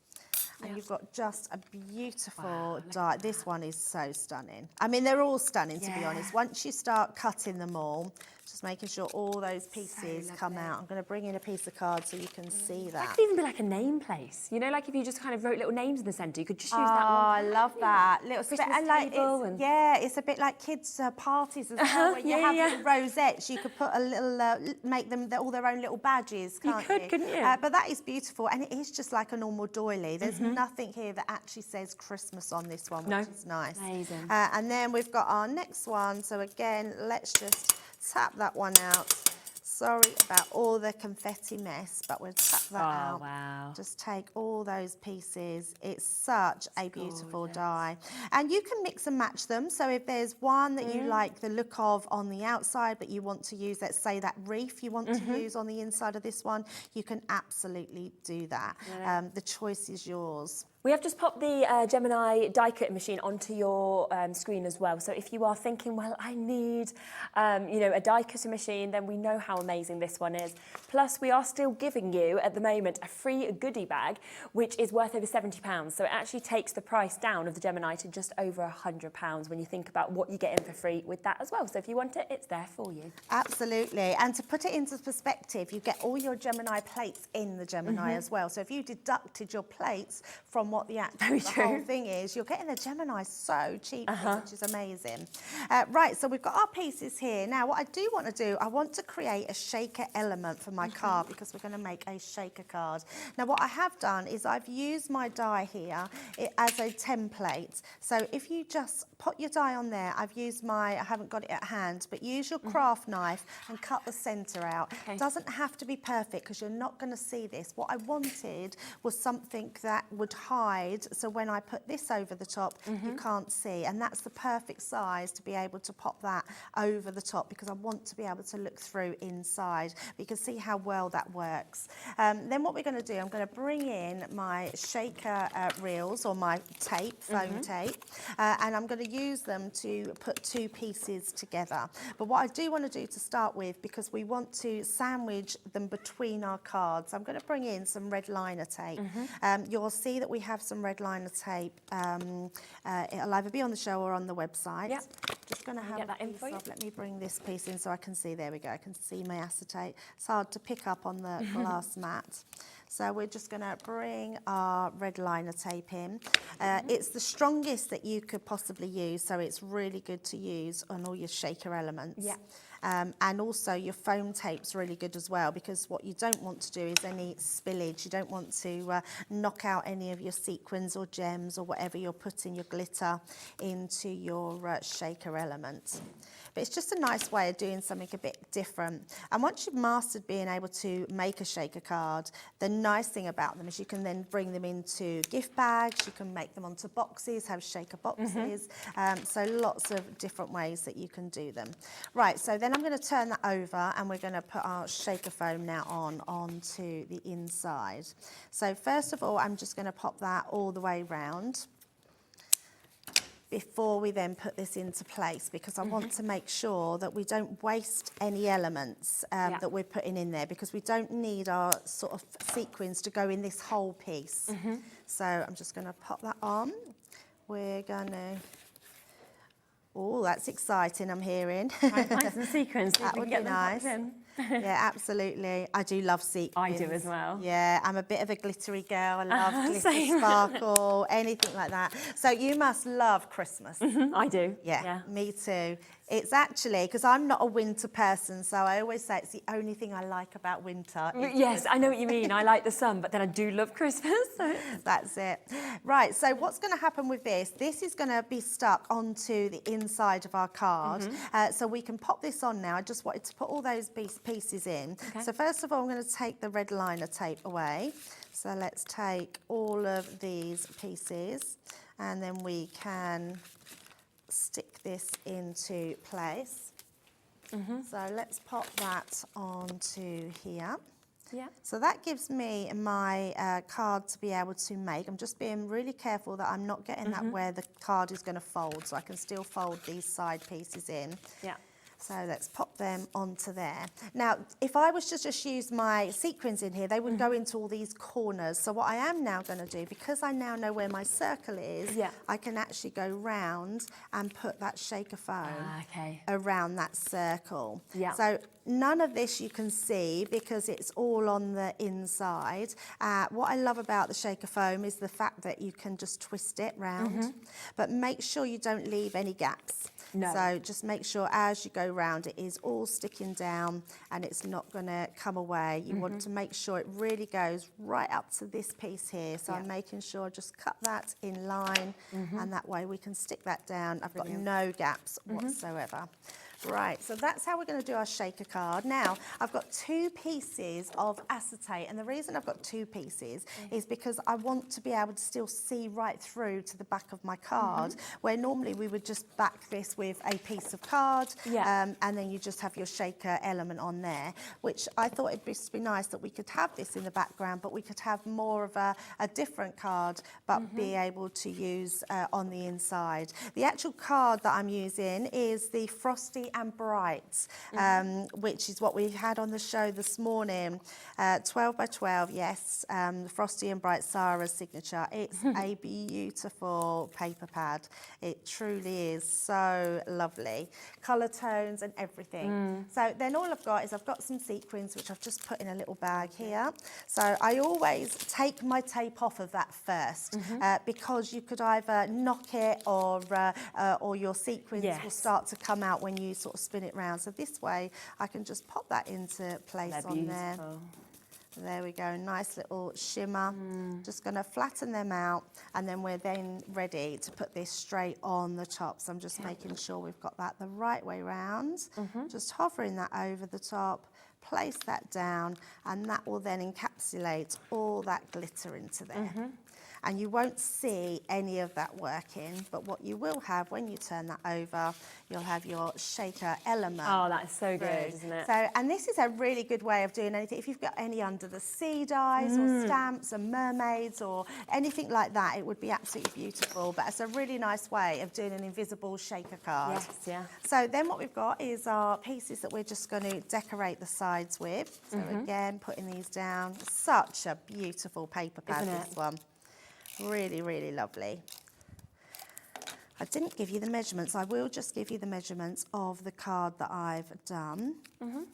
And you've got just a beautiful die. This one is so stunning. I mean, they're all stunning, to be honest. Once you start cutting them all, just making sure all those pieces come out. I'm going to bring in a piece of card so you can see that. That could even be like a name place. You know, like if you just kind of wrote little names in the centre, you could just use that one. Oh, I love that. Little Christmas like table and... Yeah, it's a bit like kids' parties as well, where you have little rosettes. You could put a little, make them all their own little badges, can't you? Couldn't you? But that is beautiful, and it is just like a normal doily. There's nothing here that actually says Christmas on this one, which is nice. Amazing. And then we've got our next one. So again, let's just tap that one out. Sorry about all the confetti mess, but we'll tap that out. Wow. Just take all those pieces. It's such a beautiful die. And you can mix and match them. So if there's one that you like the look of on the outside, but you want to use, let's say, that wreath you want to use on the inside of this one, you can absolutely do that. The choice is yours. We have just popped the Gemini die cutting machine onto your screen as well. So if you are thinking, well, I need, you know, a die cutting machine, then we know how amazing this one is. Plus, we are still giving you, at the moment, a free goodie bag, which is worth over £70. So it actually takes the price down of the Gemini to just over £100 when you think about what you get in for free with that as well. So if you want it, it's there for you. Absolutely. And to put it into perspective, you get all your Gemini plates in the Gemini as well. So if you deducted your plates from what the whole thing is, you're getting the Gemini so cheap, which is amazing. Right, so we've got our pieces here. Now, what I do want to do, I want to create a shaker element for my card because we're going to make a shaker card. Now, what I have done is I've used my die here as a template. So if you just put your die on there, I've used I haven't got it at hand, but use your craft knife and cut the centre out. It doesn't have to be perfect because you're not going to see this. What I wanted was something that would hide, so when I put this over the top, you can't see. And that's the perfect size to be able to pop that over the top because I want to be able to look through inside. But you can see how well that works. Then what we're going to do, I'm going to bring in my shaker reels or my tape, foam tape, and I'm going to use them to put two pieces together. But what I do want to do to start with, because we want to sandwich them between our cards, I'm going to bring in some red liner tape. You'll see that we have some red liner tape. It'll either be on the show or on the website. Yeah. Just going to have that in for you. let me bring this piece in so I can see. There we go. I can see my acetate. It's hard to pick up on the glass mat. So we're just going to bring our red liner tape in. It's the strongest that you could possibly use, so it's really good to use on all your shaker elements. Yeah. And also your foam tape's really good as well, because what you don't want to do is any spillage. You don't want to knock out any of your sequins or gems or whatever you're putting your glitter into your shaker element. But it's just a nice way of doing something a bit different. And once you've mastered being able to make a shaker card, the nice thing about them is you can then bring them into gift bags, you can make them onto boxes, have shaker boxes. So lots of different ways that you can do them. Right, so then I'm going to turn that over and we're going to put our shaker foam now onto the inside. So first of all, I'm just going to pop that all the way round before we then put this into place, because I want to make sure that we don't waste any elements that we're putting in there, because we don't need our sort of sequins to go in this whole piece. So I'm just going to pop that on. We're going to... Oh, that's exciting, I'm hearing. Find some sequins. That would be nice. Yeah, absolutely. I do love sequins. I do as well. Yeah, I'm a bit of a glittery girl. I love glitter, sparkle, anything like that. So you must love Christmas. I do. Yeah, me too. It's actually, because I'm not a winter person, so I always say it's the only thing I like about winter. Yes, I know what you mean. I like the sun, but then I do love Christmas. So. That's it. Right, so what's going to happen with this? This is going to be stuck onto the inside of our card. So we can pop this on now. I just wanted to put all those pieces in. Okay. So first of all, I'm going to take the red liner tape away. So let's take all of these pieces and then we can stick this into place. So let's pop that onto here. Yeah. So that gives me my card to be able to make. I'm just being really careful that I'm not getting that where the card is going to fold, so I can still fold these side pieces in. Yeah. So let's pop them onto there. Now, if I was to just use my sequins in here, they would go into all these corners. So what I am now going to do, because I now know where my circle is, I can actually go round and put that shaker foam around that circle. Yeah. So none of this you can see because it's all on the inside. What I love about the shaker foam is the fact that you can just twist it round, but make sure you don't leave any gaps. No. So just make sure as you go round it is all sticking down and it's not going to come away. You want to make sure it really goes right up to this piece here. So I'm making sure just cut that in line and that way we can stick that down. I've got no gaps whatsoever. Right, so that's how we're going to do our shaker card. Now, I've got 2 pieces of acetate, and the reason I've got 2 pieces is because I want to be able to still see right through to the back of my card, where normally we would just back this with a piece of card, and then you just have your shaker element on there, which I thought it'd just be nice that we could have this in the background, but we could have more of a different card, but be able to use on the inside. The actual card that I'm using is the Frosty and Bright, which is what we had on the show this morning. 12 by 12, yes, the Frosty and Bright Sarah's signature. It's a beautiful paper pad. It truly is so lovely. Colour tones and everything. So then all I've got is I've got some sequins, which I've just put in a little bag here. So I always take my tape off of that first, because you could either knock it or your sequins will start to come out when you sort of spin it round. So this way I can just pop that into place on there. There we go, nice little shimmer. Just going to flatten them out and then we're then ready to put this straight on the top. So I'm just making sure we've got that the right way round. Just hovering that over the top, place that down, and that will then encapsulate all that glitter into there. And you won't see any of that working, but what you will have when you turn that over, you'll have your shaker element. Oh, that's so good, isn't it? So, and this is a really good way of doing anything. If you've got any under the sea dies or stamps and mermaids or anything like that, it would be absolutely beautiful. But it's a really nice way of doing an invisible shaker card. Yes, yeah. So then what we've got is our pieces that we're just going to decorate the sides with. So again, putting these down. Such a beautiful paper pad, this one. Really, really lovely. I didn't give you the measurements. I will just give you the measurements of the card that I've done,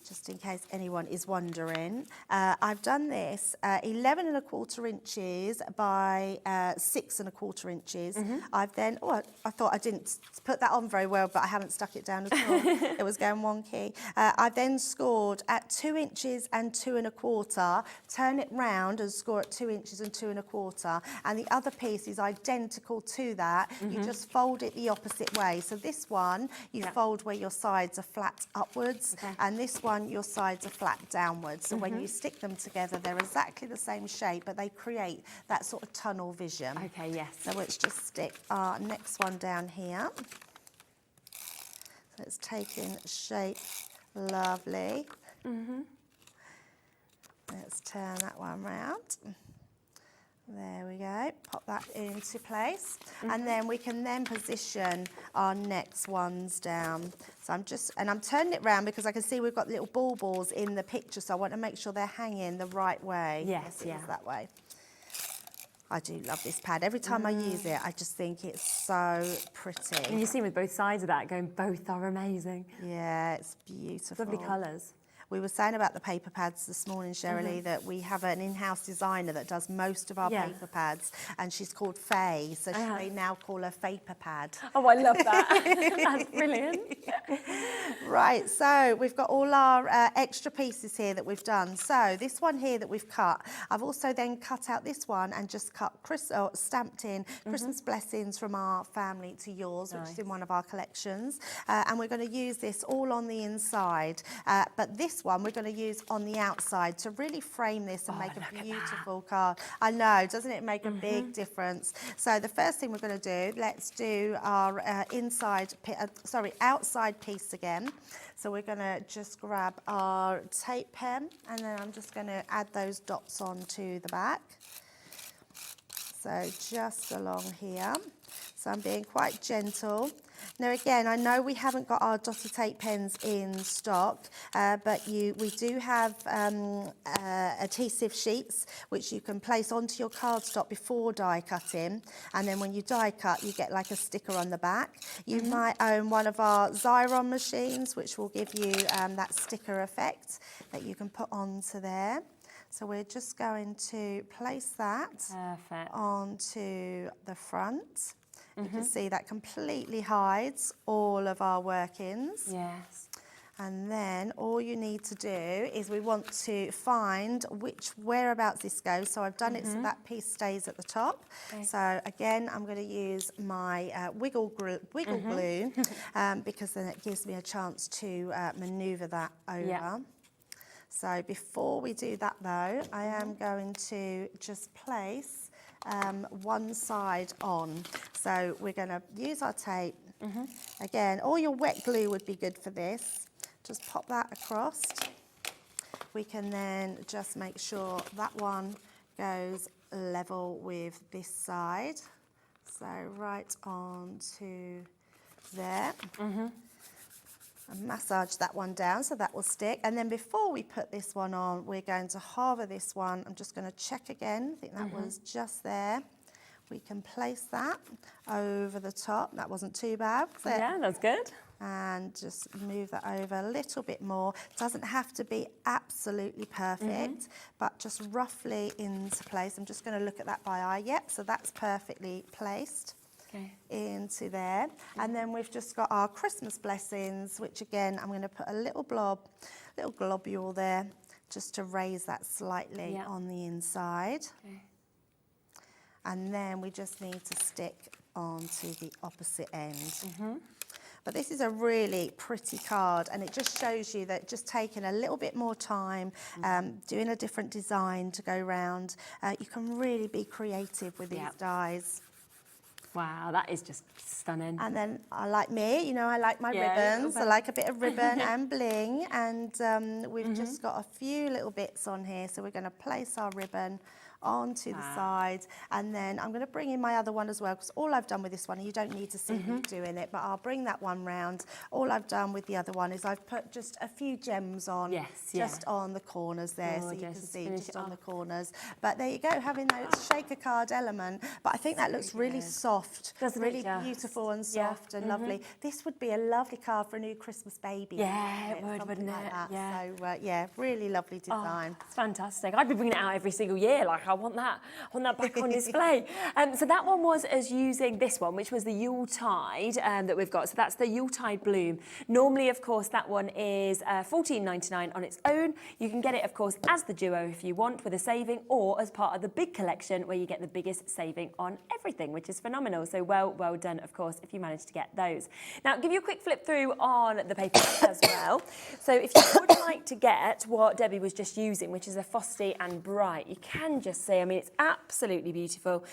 just in case anyone is wondering. I've done this 11 1/4 inches by 6 1/4 inches. I've then, I thought I didn't put that on very well, but I haven't stuck it down at all. It was going wonky. I've then scored at 2 inches and 2 1/4, turn it round and score at 2 inches and 2 1/4. And the other piece is identical to that. You just fold it the opposite way. So this one, you fold where your sides are flat upwards, and this one, your sides are flat downwards. So when you stick them together, they're exactly the same shape, but they create that sort of tunnel vision. Okay, yes. So let's just stick our next one down here. So it's taking shape lovely. Let's turn that one round. There we go, pop that into place. And then we can then position our next ones down. So I'm turning it round because I can see we've got little balls in the picture, so I want to make sure they're hanging the right way. Yes, it is that way. I do love this pad. Every time I use it, I just think it's so pretty. And you see with both sides of that going, both are amazing. Yeah, it's beautiful. Lovely colours. We were saying about the paper pads this morning, Cheralene, that we have an in-house designer that does most of our paper pads, and she's called Faye, so they now call her Faper Pad. Oh, I love that. That's brilliant. Right, so we've got all our extra pieces here that we've done. So this one here that we've cut, I've also then cut out this one and just stamped in Christmas blessings from our family to yours, which is in one of our collections. And we're going to use this all on the inside, but this one we're going to use on the outside to really frame this and make a beautiful card. I know, doesn't it make a big difference? So the first thing we're going to do, let's do our outside piece again. So we're going to just grab our tape pen, and then I'm just going to add those dots onto the back. So just along here. So I'm being quite gentle. Now again, I know we haven't got our dotty tape pens in stock, but we do have adhesive sheets which you can place onto your cardstock before die cutting, and then when you die cut you get like a sticker on the back. You might own one of our Xyron machines which will give you that sticker effect that you can put onto there. So we're just going to place that onto the front. You can see that completely hides all of our workings. Yes. And then all you need to do is we want to find whereabouts this goes. So I've done it so that piece stays at the top. Okay. So again, I'm going to use my wiggle glue because then it gives me a chance to manoeuvre that over. Yeah. So before we do that though, I am going to just place one side on. So we're going to use our tape. Again, all your wet glue would be good for this. Just pop that across. We can then just make sure that one goes level with this side. So right on to there. And massage that one down so that will stick. And then before we put this one on, we're going to hover this one. I'm just going to check again. I think that was just there. We can place that over the top. That wasn't too bad, was it? Yeah, that's good. And just move that over a little bit more. It doesn't have to be absolutely perfect, but just roughly into place. I'm just going to look at that by eye. Yep, so that's perfectly placed. Into there. And then we've just got our Christmas blessings, which again I'm going to put a little globule there just to raise that slightly on the inside. And then we just need to stick onto the opposite end. But this is a really pretty card, and it just shows you that just taking a little bit more time, doing a different design to go round, you can really be creative with these dies. Wow, that is just stunning. And then I like me, I like my ribbons. I like a bit of ribbon and bling. And we've just got a few little bits on here. So we're going to place our ribbon onto the side, and then I'm going to bring in my other one as well, because all I've done with this one, and you don't need to see me doing it, but I'll bring that one round. All I've done with the other one is I've put just a few gems on, just on the corners there, so you can see just on the corners. But there you go, having that shaker card element. But I think that looks really soft, really beautiful and soft and lovely. This would be a lovely card for a new Christmas baby. Yeah, it would, wouldn't like it? That. Yeah. So yeah, really lovely design. It's fantastic. I'd be bringing it out every single year. Like, I want that back on display. So that one was us using this one, which was the Yuletide that we've got. So that's the Yuletide Bloom. Normally, of course, that one is $14.99 on its own. You can get it, of course, as the duo if you want, with a saving, or as part of the big collection where you get the biggest saving on everything, which is phenomenal. So well done, of course, if you manage to get those. Now, give you a quick flip through on the paper as well. So if you would like to get what Debbie was just using, which is a Frosty and Bright, you can just see, I mean, it's absolutely beautiful.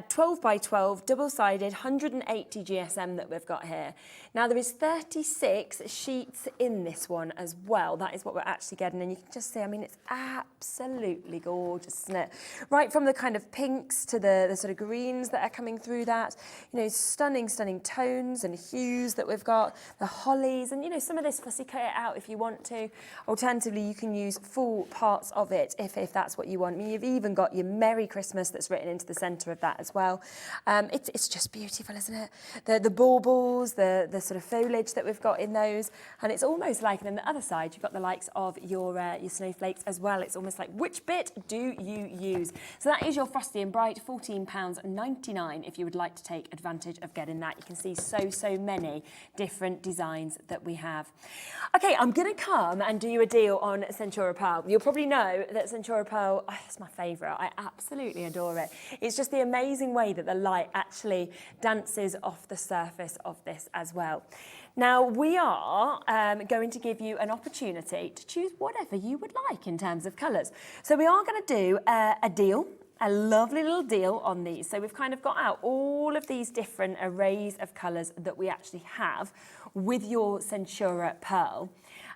12 by 12, double-sided, 180 GSM that we've got here. Now, there is 36 sheets in this one as well. That is what we're actually getting, and you can just see, I mean, it's absolutely gorgeous, isn't it? Right from the kind of pinks to the sort of greens that are coming through that, you know, stunning tones and hues that we've got, the hollies, and, you know, some of this fussy cut it out if you want to. Alternatively, you can use full parts of it if that's what you want. I mean, you've even got your Merry Christmas that's written into the centre of that as well. It's just beautiful, isn't it? The baubles, the sort of foliage that we've got in those, and it's almost like, and on the other side, you've got the likes of your snowflakes as well. It's almost like, which bit do you use? So that is your Frosty and Bright, £14.99 if you would like to take advantage of getting that. You can see so many different designs that we have. Okay, I'm going to come and do you a deal on Centura Pearl. You'll probably know that Centura Pearl, it's my favourite. I absolutely adore it. It's just the amazing way that the light actually dances off the surface of this as well. Now, we are going to give you an opportunity to choose whatever you would like in terms of colours. So we are going to do a deal, a lovely little deal on these. So we've kind of got out all of these different arrays of colours that we actually have with your Centura Pearl.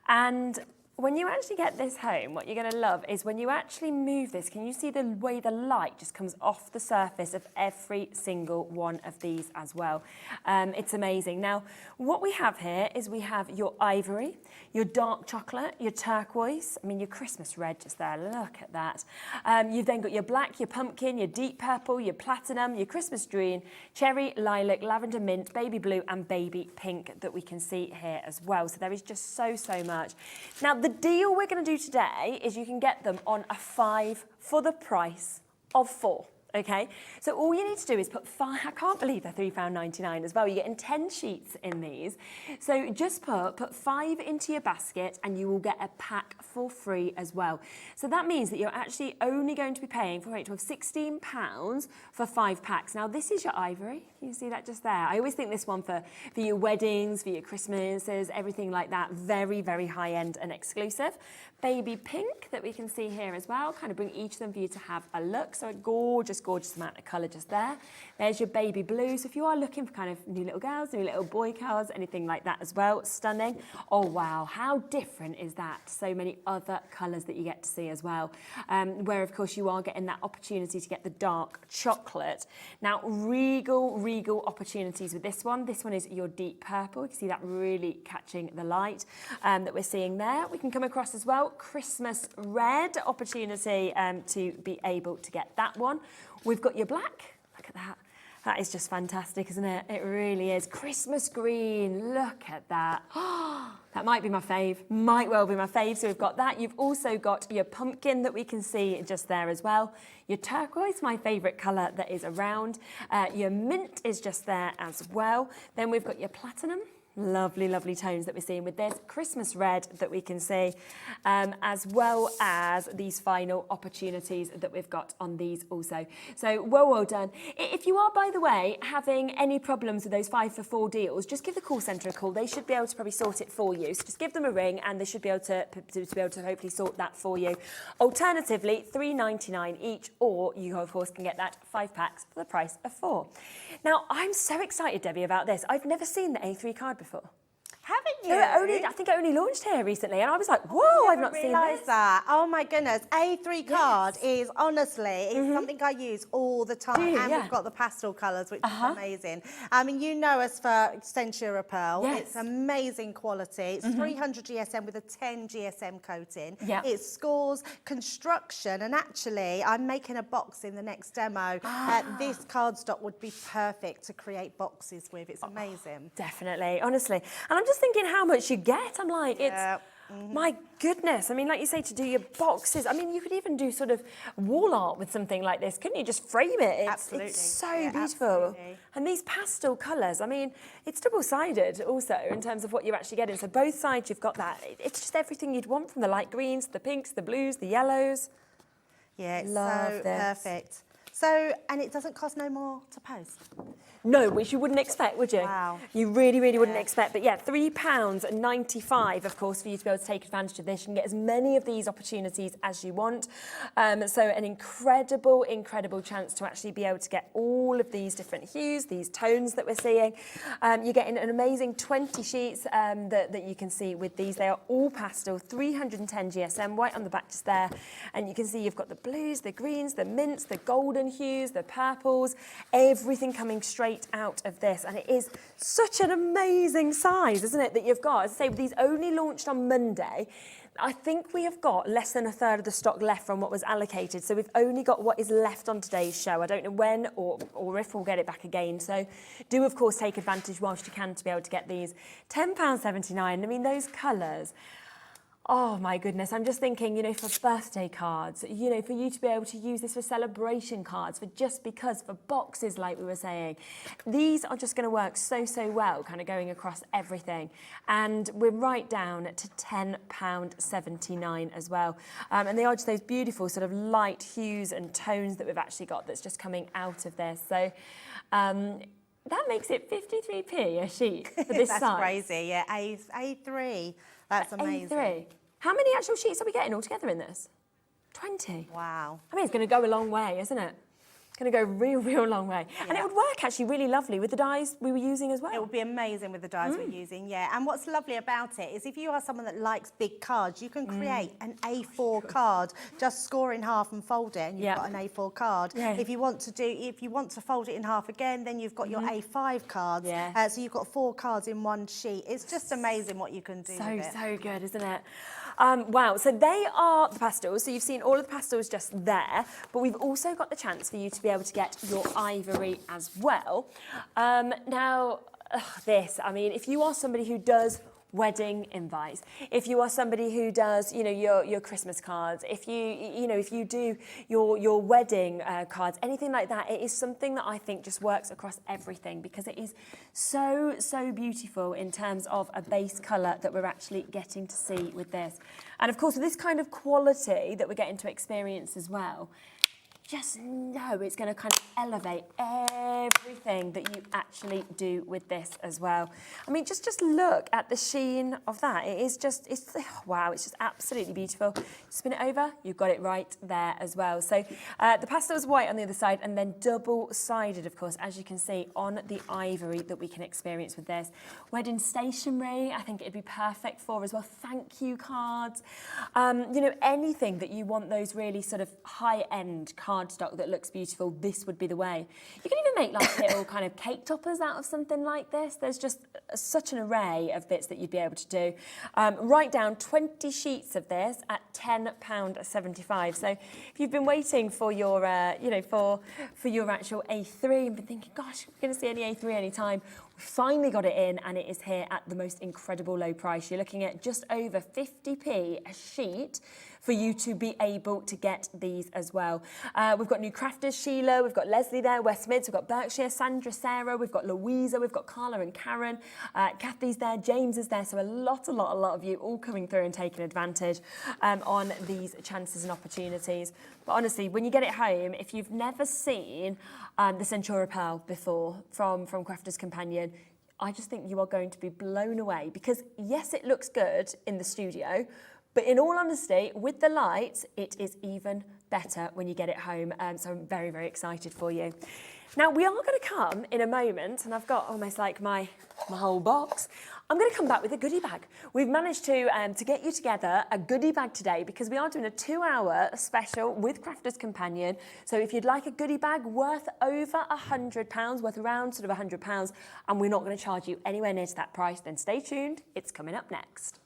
And when you actually get this home, what you're going to love is when you actually move this, can you see the way the light just comes off the surface of every single one of these as well? It's amazing. Now, what we have here is we have your ivory, your dark chocolate, your turquoise, I mean, your Christmas red just there, look at that. You've then got your black, your pumpkin, your deep purple, your platinum, your Christmas green, cherry, lilac, lavender mint, baby blue, and baby pink that we can see here as well. So there is just so much. Now, the deal we're going to do today is you can get them on a 5 for the price of 4. Okay, so all you need to do is put 5, I can't believe they're £3.99 as well. You're getting 10 sheets in these. So just put 5 into your basket and you will get a pack for free as well. So that means that you're actually only going to be paying for a rate of £16 for 5 packs. Now this is your ivory. You see that just there. I always think this one for your weddings, for your Christmases, everything like that, very high end and exclusive. Baby pink that we can see here as well, kind of bring each of them for you to have a look. So a gorgeous amount of colour just there. There's your baby blue. So if you are looking for kind of new little girls, new little boy colours, anything like that as well, stunning. Oh wow, how different is that? So many other colours that you get to see as well. Where of course you are getting that opportunity to get the dark chocolate. Now regal opportunities with this one. This one is your deep purple. You can see that really catching the light that we're seeing there. We can come across as well Christmas red opportunity to be able to get that one. We've got your black, look at that. That is just fantastic, isn't it? It really is. Christmas green, look at that. That might be my fave, might well be my fave. So we've got that. You've also got your pumpkin that we can see just there as well. Your turquoise, my favourite colour that is around. Your mint is just there as well. Then we've got your platinum. Lovely tones that we're seeing with this Christmas red that we can see, as well as these final opportunities that we've got on these also. So well done. If you are, by the way, having any problems with those 5 for 4 deals, just give the call centre a call. They should be able to probably sort it for you. So just give them a ring and they should be able to hopefully sort that for you. Alternatively, £3.99 each, or you of course can get that 5 packs for the price of 4. Now I'm so excited, Debbie, about this. I've never seen the A3 card before. Haven't you? I think it only launched here recently, and I was like, whoa, I've not seen this. That. Oh my goodness, A3 card is honestly, it's something I use all the time. And we've got the pastel colours, which is amazing. I mean, you know us for Centura Pearl. Yes. It's amazing quality. It's 300 GSM with a 10 GSM coating. Yeah. It scores construction, and actually, I'm making a box in the next demo. This cardstock would be perfect to create boxes with. It's amazing. Definitely, honestly. And I'm just thinking how much you get. I'm like, it's, my goodness. I mean, like you say, to do your boxes, I mean, you could even do sort of wall art with something like this, couldn't you? Just frame it. Absolutely. It's so beautiful. Absolutely. And these pastel colours, I mean, it's double-sided also in terms of what you're actually getting. So both sides you've got that. It's just everything you'd want, from the light greens, the pinks, the blues, the yellows. Yeah, it's Love so this. perfect. So, and it doesn't cost no more to post. No, which you wouldn't expect, would you? Wow. You really, really wouldn't expect. But yeah, £3.95, of course, for you to be able to take advantage of this. You can get as many of these opportunities as you want. So an incredible, incredible chance to actually be able to get all of these different hues, these tones that we're seeing. You're getting an amazing 20 sheets that you can see with these. They are all pastel, 310 GSM, white on the back just there. And you can see you've got the blues, the greens, the mints, the golden hues, the purples, everything coming straight out of this. And it is such an amazing size, isn't it, that you've got? As I say, these only launched on Monday. I think we have got less than a third of the stock left from what was allocated. So we've only got what is left on today's show. I don't know when or if we'll get it back again. So do, of course, take advantage whilst you can to be able to get these. £10.79. I mean, those colours. Oh my goodness, I'm just thinking, you know, for birthday cards, you know, for you to be able to use this for celebration cards, for just because, for boxes like we were saying. These are just going to work so, so well, kind of going across everything. And we're right down to £10.79 as well. And they are just those beautiful sort of light hues and tones that we've actually got that's just coming out of this. So that makes it 53p a sheet for this size. That's crazy, yeah, A3. That's amazing. A3. How many actual sheets are we getting altogether in this? 20. Wow. I mean, it's going to go a long way, isn't it? It's going to go a real, real long way. Yeah. And it would work actually really lovely with the dyes we were using as well. It would be amazing with the dyes we're using, yeah. And what's lovely about it is if you are someone that likes big cards, you can create an A4 card, just score in half and fold it, and you've got an A4 card. Yeah. If you want to fold it in half again, then you've got your A5 cards. Yeah. So you've got 4 cards in one sheet. It's just amazing what you can do with it. So good, isn't it? Wow, so they are the pastels. So you've seen all of the pastels just there, but we've also got the chance for you to be able to get your ivory as well. Now, this, I mean, if you are somebody who does wedding invites, if you are somebody who does, you know, your Christmas cards, if you do your wedding cards, anything like that, it is something that I think just works across everything, because it is so, so beautiful in terms of a base colour that we're actually getting to see with this. And of course, with this kind of quality that we're getting to experience as well, just know it's going to kind of elevate everything that you actually do with this as well. I mean, just look at the sheen of that. It is just, wow, it's just absolutely beautiful. Spin it over, you've got it right there as well. So the pastel is white on the other side, and then double-sided, of course, as you can see, on the ivory that we can experience with this. Wedding stationery, I think it'd be perfect for as well. Thank you cards. You know, anything that you want those really sort of high-end cardstock that looks beautiful, this would be the way. You can even make like little kind of cake toppers out of something like this. There's just such an array of bits that you'd be able to do. Write down 20 sheets of this at £10.75. So if you've been waiting for your, you know, for your actual A3 and been thinking, gosh, we're going to see any A3 anytime, we finally got it in, and it is here at the most incredible low price. You're looking at just over 50p a sheet for you to be able to get these as well. We've got new crafters, Sheila, we've got Leslie there, West Mids, we've got Berkshire, Sandra, Sarah, we've got Louisa, we've got Carla and Karen, Kathy's there, James is there, so a lot of you all coming through and taking advantage on these chances and opportunities. But honestly, when you get it home, if you've never seen the Centura Pearl before from Crafters Companion, I just think you are going to be blown away, because yes, it looks good in the studio, but in all honesty, with the lights, it is even better when you get it home. So I'm very, very excited for you. Now, we are going to come in a moment, and I've got almost like my whole box. I'm going to come back with a goodie bag. We've managed to get you together a goodie bag today because we are doing a 2-hour special with Crafter's Companion. So if you'd like a goodie bag worth over £100, worth around sort of £100, and we're not going to charge you anywhere near to that price, then stay tuned. It's coming up next.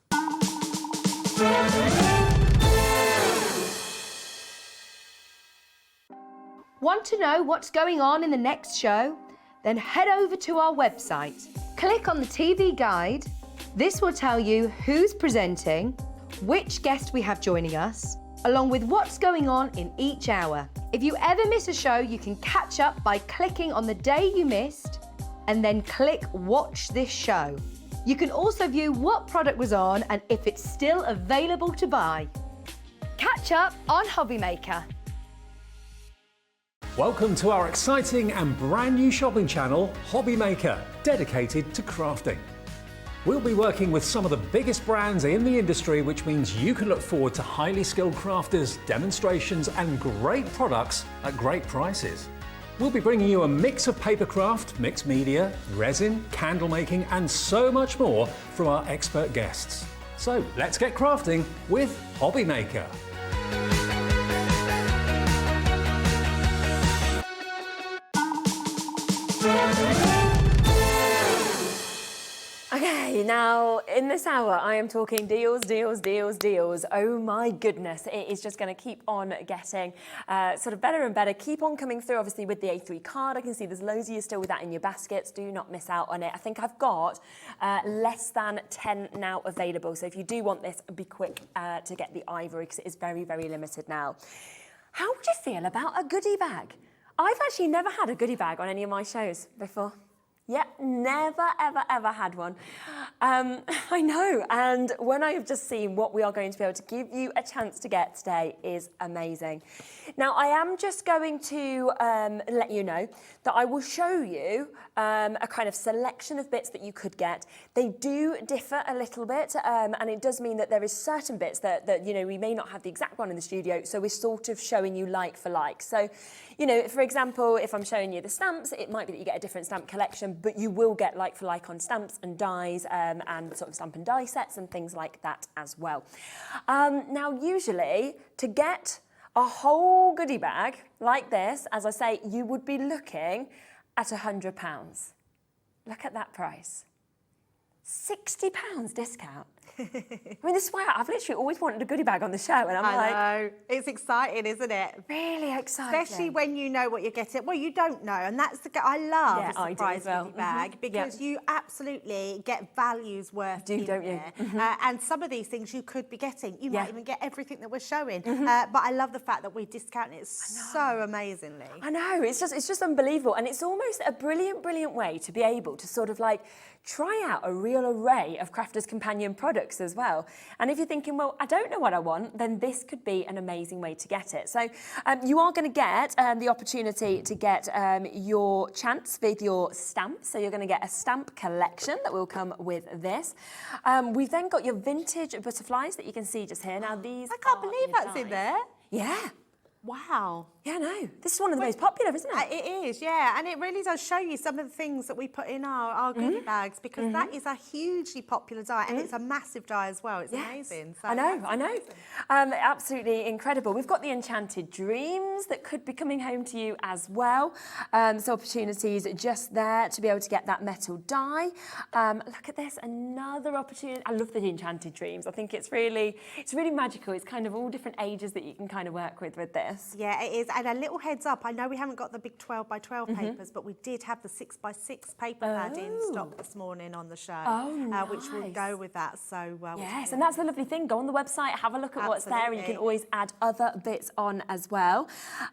Want to know what's going on in the next show? Then head over to our website. Click on the TV guide. This will tell you who's presenting, which guest we have joining us, along with what's going on in each hour. If you ever miss a show, you can catch up by clicking on the day you missed and then click Watch This Show. You can also view what product was on and if it's still available to buy. Catch up on Hobby Maker. Welcome to our exciting and brand new shopping channel, Hobby Maker, dedicated to crafting. We'll be working with some of the biggest brands in the industry, which means you can look forward to highly skilled crafters, demonstrations and great products at great prices. We'll be bringing you a mix of papercraft, mixed media, resin, candle making and so much more from our expert guests. So let's get crafting with Hobby Maker. Okay, now in this hour I am talking deals, deals, deals, deals. Oh my goodness, it is just going to keep on getting sort of better and better. Keep on coming through, obviously, with the A3 card. I can see there's loads of you still with that in your baskets. Do not miss out on it. I think I've got less than 10 now available. So if you do want this, be quick to get the ivory because it is very, very limited now. How would you feel about a goodie bag? I've actually never had a goodie bag on any of my shows before. Yeah, never, ever, ever had one. I know, and when I have just seen what we are going to be able to give you a chance to get today is amazing. Now, I am just going to let you know that I will show you a kind of selection of bits that you could get. They do differ a little bit, and it does mean that there is certain bits that, you know, we may not have the exact one in the studio, so we're sort of showing you like for like. So, you know, for example, if I'm showing you the stamps, it might be that you get a different stamp collection, but you will get like for like on stamps and dies and sort of stamp and die sets and things like that as well. Now, usually to get a whole goodie bag like this, as I say, you would be looking at £100. Look at that price. £60 discount. I mean, this is why I've literally always wanted a goodie bag on the show, and I'm like... I know. It's exciting, isn't it? Really exciting. Especially when you know what you're getting. Well, you don't know, and that's the... I love a surprise goodie bag because you absolutely get values worth in don't you? And some of these things you could be getting. You might even get everything that we're showing. But I love the fact that we discount it so amazingly. I know. It's just unbelievable, and it's almost a brilliant way to be able to sort of like try out a real array of Crafter's Companion products as well. And if you're thinking, well, I don't know what I want, then this could be an amazing way to get it. So you are going to get the opportunity to get your chance with your stamps. So you're going to get a stamp collection that will come with this. We've then got your vintage butterflies that you can see just here. Now these I can't believe that's in there. Yeah. Wow. Yeah, no. This is one of the most popular, isn't it? It is, yeah. And it really does show you some of the things that we put in our goodie bags because that is a hugely popular die and it's a massive die as well. It's amazing. So I know. Absolutely incredible. We've got the Enchanted Dreams that could be coming home to you as well. So opportunities just there to be able to get that metal die. Look at this, another opportunity. I love the Enchanted Dreams. I think it's really magical. It's kind of all different ages that you can kind of work with this. Yeah, it is. And a little heads up, I know we haven't got the big 12 by 12 papers, but we did have the 6 by 6 paper pad in stock this morning on the show, which will go with that. So yes, and that's the lovely thing. Go on the website, have a look at what's there, and you can always add other bits on as well.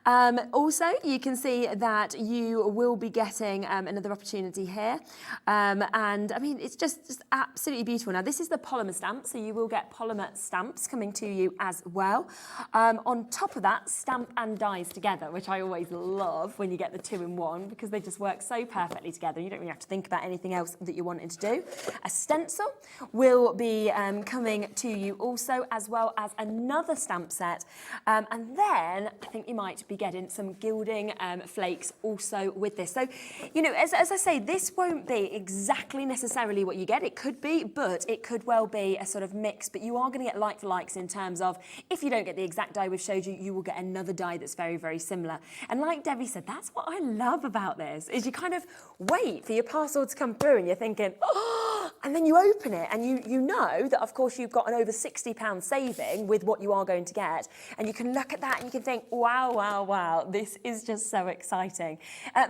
Also, you can see that you will be getting another opportunity here. And I mean, it's just absolutely beautiful. Now, this is the polymer stamp, so you will get polymer stamps coming to you as well. On top of that, stamp and die together, which I always love when you get the 2-in-1 because they just work so perfectly together. You don't really have to think about anything else that you're wanting to do. A stencil will be coming to you also, as well as another stamp set. And then I think you might be getting some gilding flakes also with this. So, you know, as I say, this won't be exactly necessarily what you get. It could be, but it could well be a sort of mix. But you are going to get like for likes in terms of, if you don't get the exact die we've showed you, you will get another die that's very, very similar. And like Debbie said, that's what I love about this, is you kind of wait for your parcel to come through and you're thinking, oh, and then you open it and you know that, of course, you've got an over £60 saving with what you are going to get. And you can look at that and you can think, wow, wow, wow, this is just so exciting.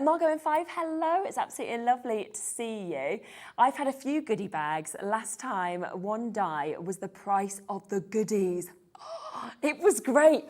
Margot and Five, hello. It's absolutely lovely to see you. I've had a few goodie bags. Last time, one die was the price of the goodies. It was great.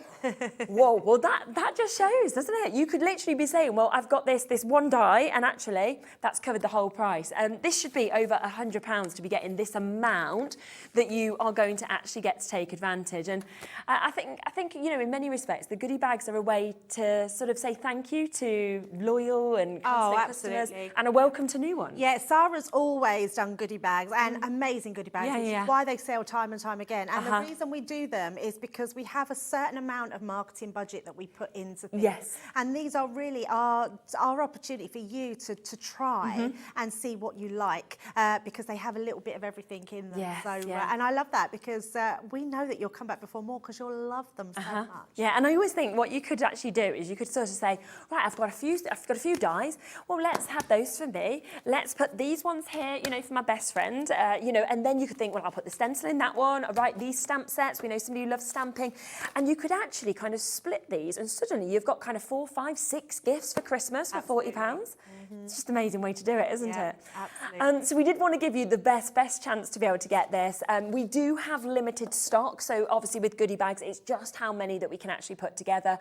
Whoa, well that just shows, doesn't it? You could literally be saying, well, I've got this one die, and actually that's covered the whole price. This should be over £100 to be getting this amount that you are going to actually get to take advantage. And I think you know, in many respects, the goodie bags are a way to sort of say thank you to loyal and constant customers, and a welcome to new ones. Yeah, Sarah's always done goodie bags, and amazing goodie bags, which is why they sell time and time again. And the reason we do them is because we have a certain amount of marketing budget that we put into things. Yes. And these are really our opportunity for you to try and see what you like, because they have a little bit of everything in them. Yes, and I love that, because we know that you'll come back before more, because you'll love them so much. Yeah, and I always think what you could actually do is you could sort of say, right, I've got a few dies. Well, let's have those for me. Let's put these ones here, you know, for my best friend, you know, and then you could think, well, I'll put the stencil in that one. Right, these stamp sets. We know somebody who loves stamping, and you could actually kind of split these, and suddenly you've got kind of 4, 5, 6 gifts for Christmas for £40. It's just an amazing way to do it, isn't it? Absolutely. So we did want to give you the best chance to be able to get this. We do have limited stock, so obviously with goodie bags, it's just how many that we can actually put together.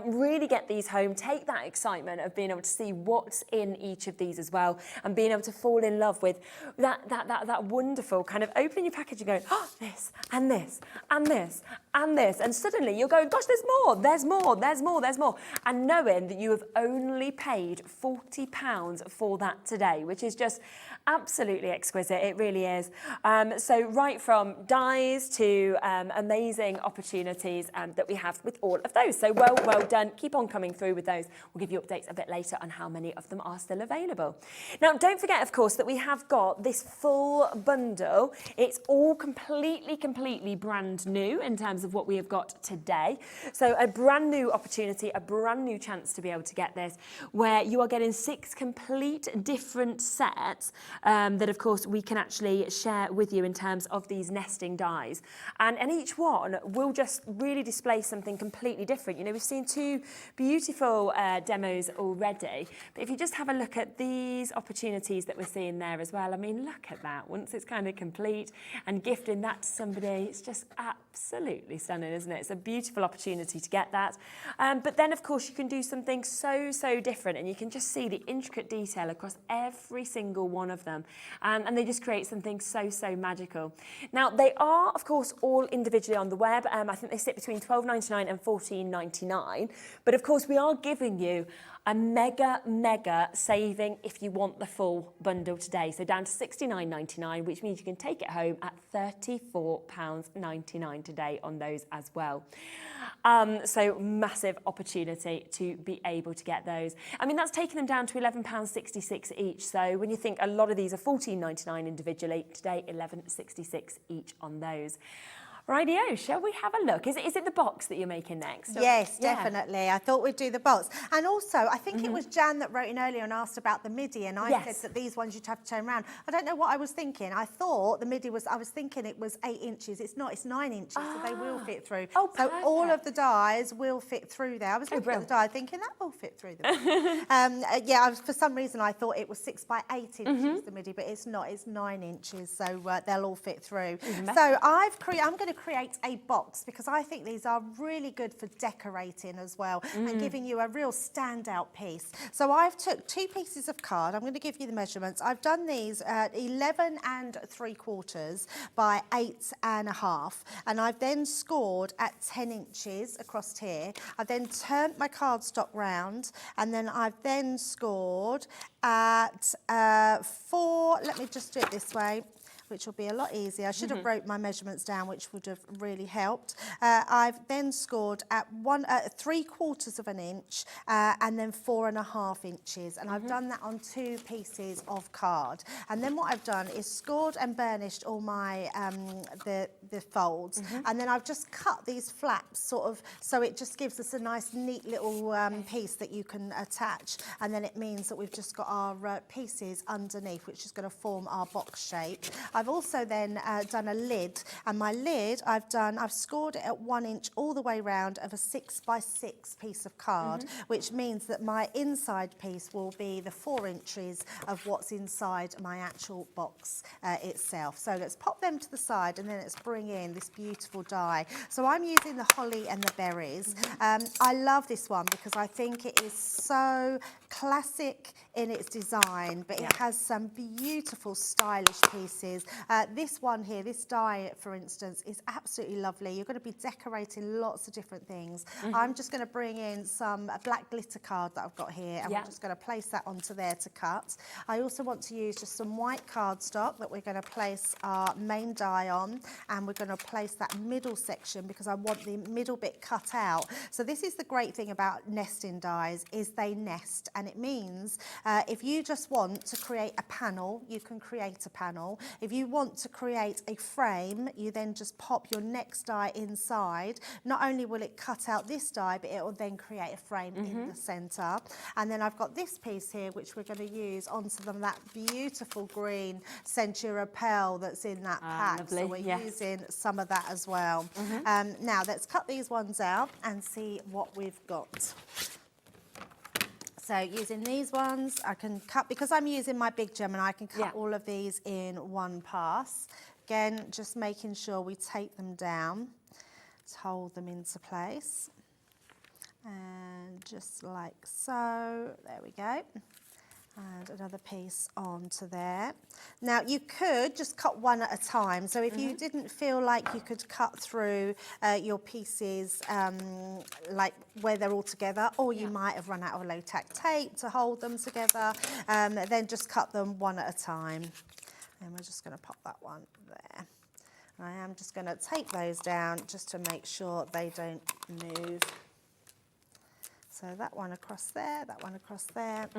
Really get these home, take that excitement of being able to see what's in each of these as well, and being able to fall in love with that wonderful kind of opening your package and going, oh, this and this and this and this, and suddenly you're going, gosh, there's more, there's more, there's more, there's more, and knowing that you have only paid £40 for that today, which is just absolutely exquisite. It really is. So right from dies to amazing opportunities that we have with all of those. So well done. Keep on coming through with those. We'll give you updates a bit later on how many of them are still available. Now, don't forget, of course, that we have got this full bundle. It's all completely brand new in terms of what we have got today. So a brand new opportunity, a brand new chance to be able to get this, where you are getting 6 complete different sets that, of course, we can actually share with you in terms of these nesting dies. And each one will just really display something completely different. You know, we've seen 2 beautiful demos already, but if you just have a look at these opportunities that we're seeing there as well, I mean, look at that. Once it's kind of complete and gifting that to somebody, it's just absolutely stunning, isn't it? It's a beautiful opportunity to get that. But then, of course, you can do something so different, and you can just see the intricate detail across every single one of them. And they just create something so magical. Now, they are, of course, all individually on the web. I think they sit between £12.99 and £14.99. But, of course, we are giving you a mega saving if you want the full bundle today. So down to £69.99, which means you can take it home at £34.99 today on those as well. So massive opportunity to be able to get those. I mean, that's taking them down to £11.66 each. So when you think a lot of these are £14.99 individually, today £11.66 each on those. Rightio, shall we have a look? Is it the box that you're making next? Or? Yes, definitely. I thought we'd do the box. And also, I think it was Jan that wrote in earlier and asked about the midi, and I said that these ones you'd have to turn around. I don't know what I was thinking. I thought the midi was, I was thinking it was 8 inches. It's not, it's 9 inches, so they will fit through. Oh, so all of the dies will fit through there. I was looking at the die thinking that will fit through them. For some reason I thought it was 6 by 8 inches, the midi, but it's not, it's 9 inches, so they'll all fit through. So I'm going to create a box because I think these are really good for decorating as well and giving you a real standout piece. So I've took 2 pieces of card. I'm going to give you the measurements. I've done these at 11 3/4 by 8 1/2, and I've then scored at 10 inches across here. I've then turned my cardstock round, and then I've then scored at 4, let me just do it this way, which will be a lot easier. I should have wrote my measurements down, which would have really helped. I've then scored at 3/4 of an inch and then 4 1/2 inches. And I've done that on 2 pieces of card. And then what I've done is scored and burnished all my, the folds. And then I've just cut these flaps sort of, so it just gives us a nice neat little piece that you can attach. And then it means that we've just got our pieces underneath, which is going to form our box shape. I've also then done a lid, and my lid I've scored it at 1 inch all the way round of a 6 by 6 piece of card, which means that my inside piece will be the 4 inches of what's inside my actual box itself. So let's pop them to the side, and then let's bring in this beautiful die. So I'm using the holly and the berries. I love this one because I think it is so classic in its design, but it has some beautiful stylish pieces. This one here, this die, for instance, is absolutely lovely. You're going to be decorating lots of different things. I'm just going to bring in some black glitter card that I've got here, and we're just going to place that onto there to cut. I also want to use just some white cardstock that we're going to place our main die on, and we're going to place that middle section because I want the middle bit cut out. So this is the great thing about nesting dies, is they nest, and it means if you just want to create a panel, you can create a panel. If you want to create a frame, you then just pop your next die inside. Not only will it cut out this die, but it will then create a frame in the centre. And then I've got this piece here, which we're going to use onto that beautiful green Centura Pearl that's in that pack. Lovely. So we're using some of that as well. Now let's cut these ones out and see what we've got. So using these ones, I can cut, because I'm using my big gem, and I can cut all of these in one pass. Again, just making sure we take them down to hold them into place. And just like so, there we go. And another piece onto there. Now you could just cut one at a time. So if you didn't feel like you could cut through your pieces like where they're all together, or you might have run out of low-tack tape to hold them together, then just cut them one at a time. And we're just going to pop that one there. And I am just going to take those down just to make sure they don't move. So that one across there, that one across there,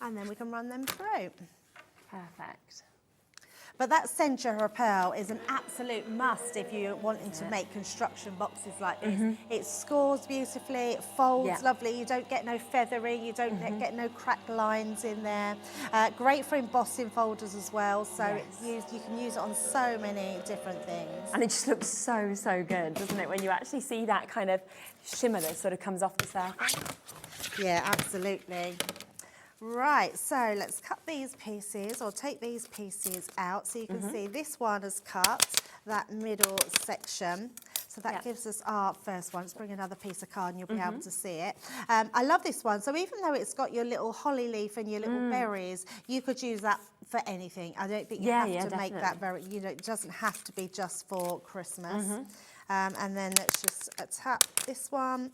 and then we can run them through. Perfect. But that Centura Pearl is an absolute must if you're wanting to make construction boxes like this. It scores beautifully, it folds lovely, you don't get no feathering, you don't get no cracked lines in there. Great for embossing folders as well, so it's used, you can use it on so many different things. And it just looks so, so good, doesn't it, when you actually see that kind of shimmer that sort of comes off the surface? Yeah, absolutely. Right, so let's cut these pieces, or take these pieces out. So you can see this one has cut that middle section. So that gives us our first one. Let's bring another piece of card and you'll be able to see it. I love this one. So even though it's got your little holly leaf and your little berries, you could use that for anything. I don't think you have to make that very, you know, it doesn't have to be just for Christmas. And then let's just attach this one.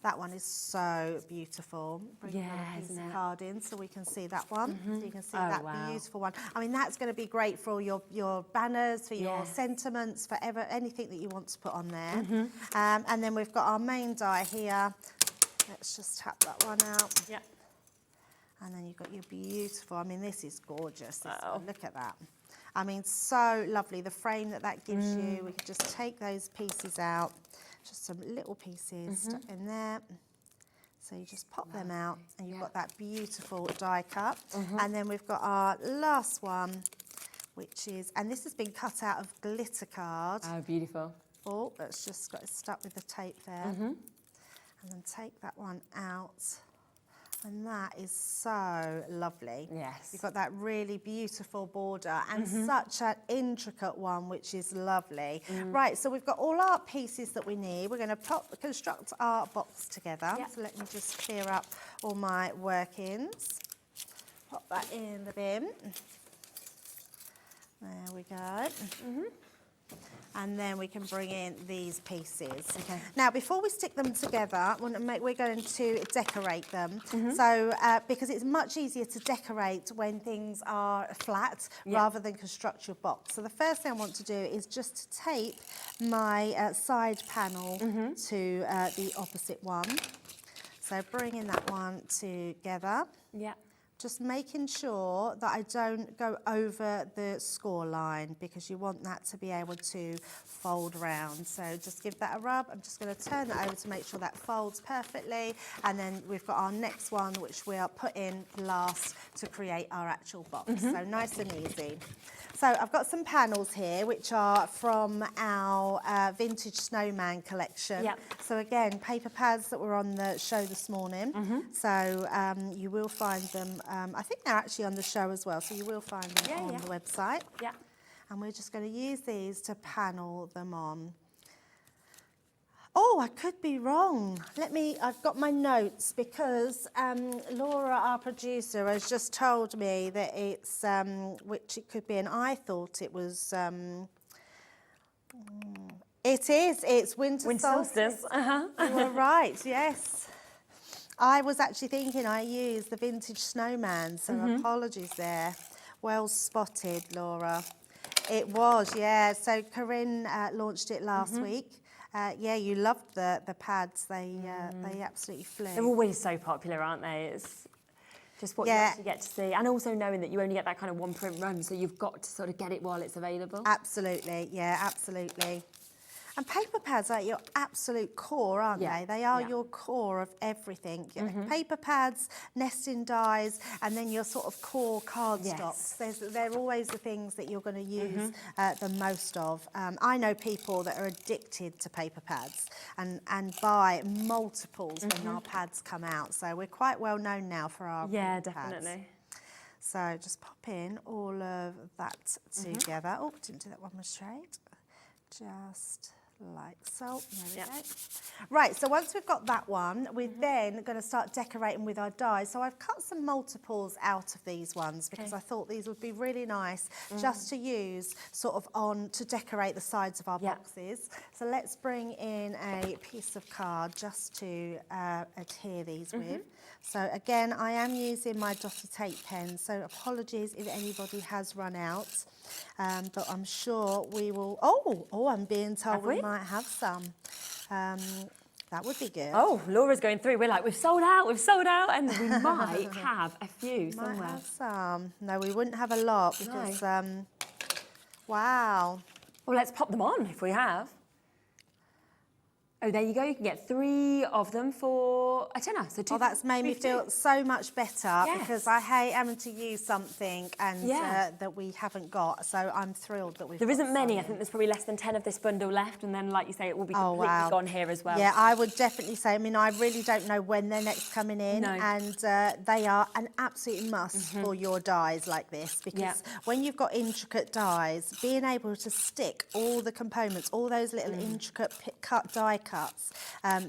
That one is so beautiful. Bring another piece of card in so we can see that one. So you can see that beautiful one. I mean, that's going to be great for all your banners, for your sentiments, for anything that you want to put on there. And then we've got our main die here. Let's just tap that one out. And then you've got your beautiful, I mean, this is gorgeous. This one. Look at that. I mean, so lovely. The frame that gives you, we could just take those pieces out. Just some little pieces stuck in there. So you just pop them out, and you've got that beautiful die cut. And then we've got our last one, which is, and this has been cut out of glitter card. Oh, beautiful. Oh, it's just got it stuck with the tape there. And then take that one out. And that is so lovely. Yes. You've got that really beautiful border and such an intricate one, which is lovely. Right, so we've got all our pieces that we need. We're going to construct our box together. Yep. So let me just clear up all my workings. Pop that in the bin. There we go. And then we can bring in these pieces. Okay. Now, before we stick them together, we're going to decorate them. So, because it's much easier to decorate when things are flat rather than construct your box. So the first thing I want to do is just to tape my side panel to the opposite one. So bringing that one together. Yeah. Just making sure that I don't go over the score line because you want that to be able to fold round. So just give that a rub. I'm just going to turn that over to make sure that folds perfectly. And then we've got our next one, which we are putting last to create our actual box. So nice and easy. So I've got some panels here, which are from our vintage snowman collection. Yep. So again, paper pads that were on the show this morning. So you will find them, I think they're actually on the show as well, so you will find them on the website. Yeah. And we're just going to use these to panel them on. Oh, I could be wrong. I've got my notes because Laura, our producer, has just told me that it's, which it could be, and I thought it was, it's winter solstice. You were right, yes. I was actually thinking I used the vintage snowman, so apologies there. Well spotted, Laura. It was, yeah. So Corinne launched it last week. Yeah, you loved the pads. They absolutely flew. They're always so popular, aren't they? It's just what you actually get to see. And also knowing that you only get that kind of one print run, so you've got to sort of get it while it's available. Absolutely, yeah, absolutely. And paper pads are your absolute core, aren't they? They are your core of everything. Paper pads, nesting dies, and then your sort of core cardstocks. They're always the things that you're going to use the most of. I know people that are addicted to paper pads and buy multiples when our pads come out. So we're quite well known now for our paper pads. So just pop in all of that together. Oh, didn't do that one was straight. Just like so. There we go. Right, so once we've got that one, we're then going to start decorating with our dies. So I've cut some multiples out of these ones because I thought these would be really nice just to use sort of on to decorate the sides of our boxes. So let's bring in a piece of card just to adhere these with. So again, I am using my dotty tape pen, so apologies if anybody has run out. But I'm sure we will. Oh, I'm being told we might have some. That would be good. Oh, Laura's going through. We're like, we've sold out, and we might have a few somewhere. Might have some. No, we wouldn't have a lot because, wow. Well, let's pop them on if we have. Oh, there you go. You can get 3 of them for a tenner. So 2. Oh, that's made me feel so much better because I hate having to use something and that we haven't got. So I'm thrilled that we've There got isn't many. some. I think there's probably less than 10 of this bundle left. And then, like you say, it will be completely gone here as well. Yeah, I would definitely say, I mean, I really don't know when they're next coming in. And they are an absolute must for your dies like this because when you've got intricate dies, being able to stick all the components, all those little intricate die cuts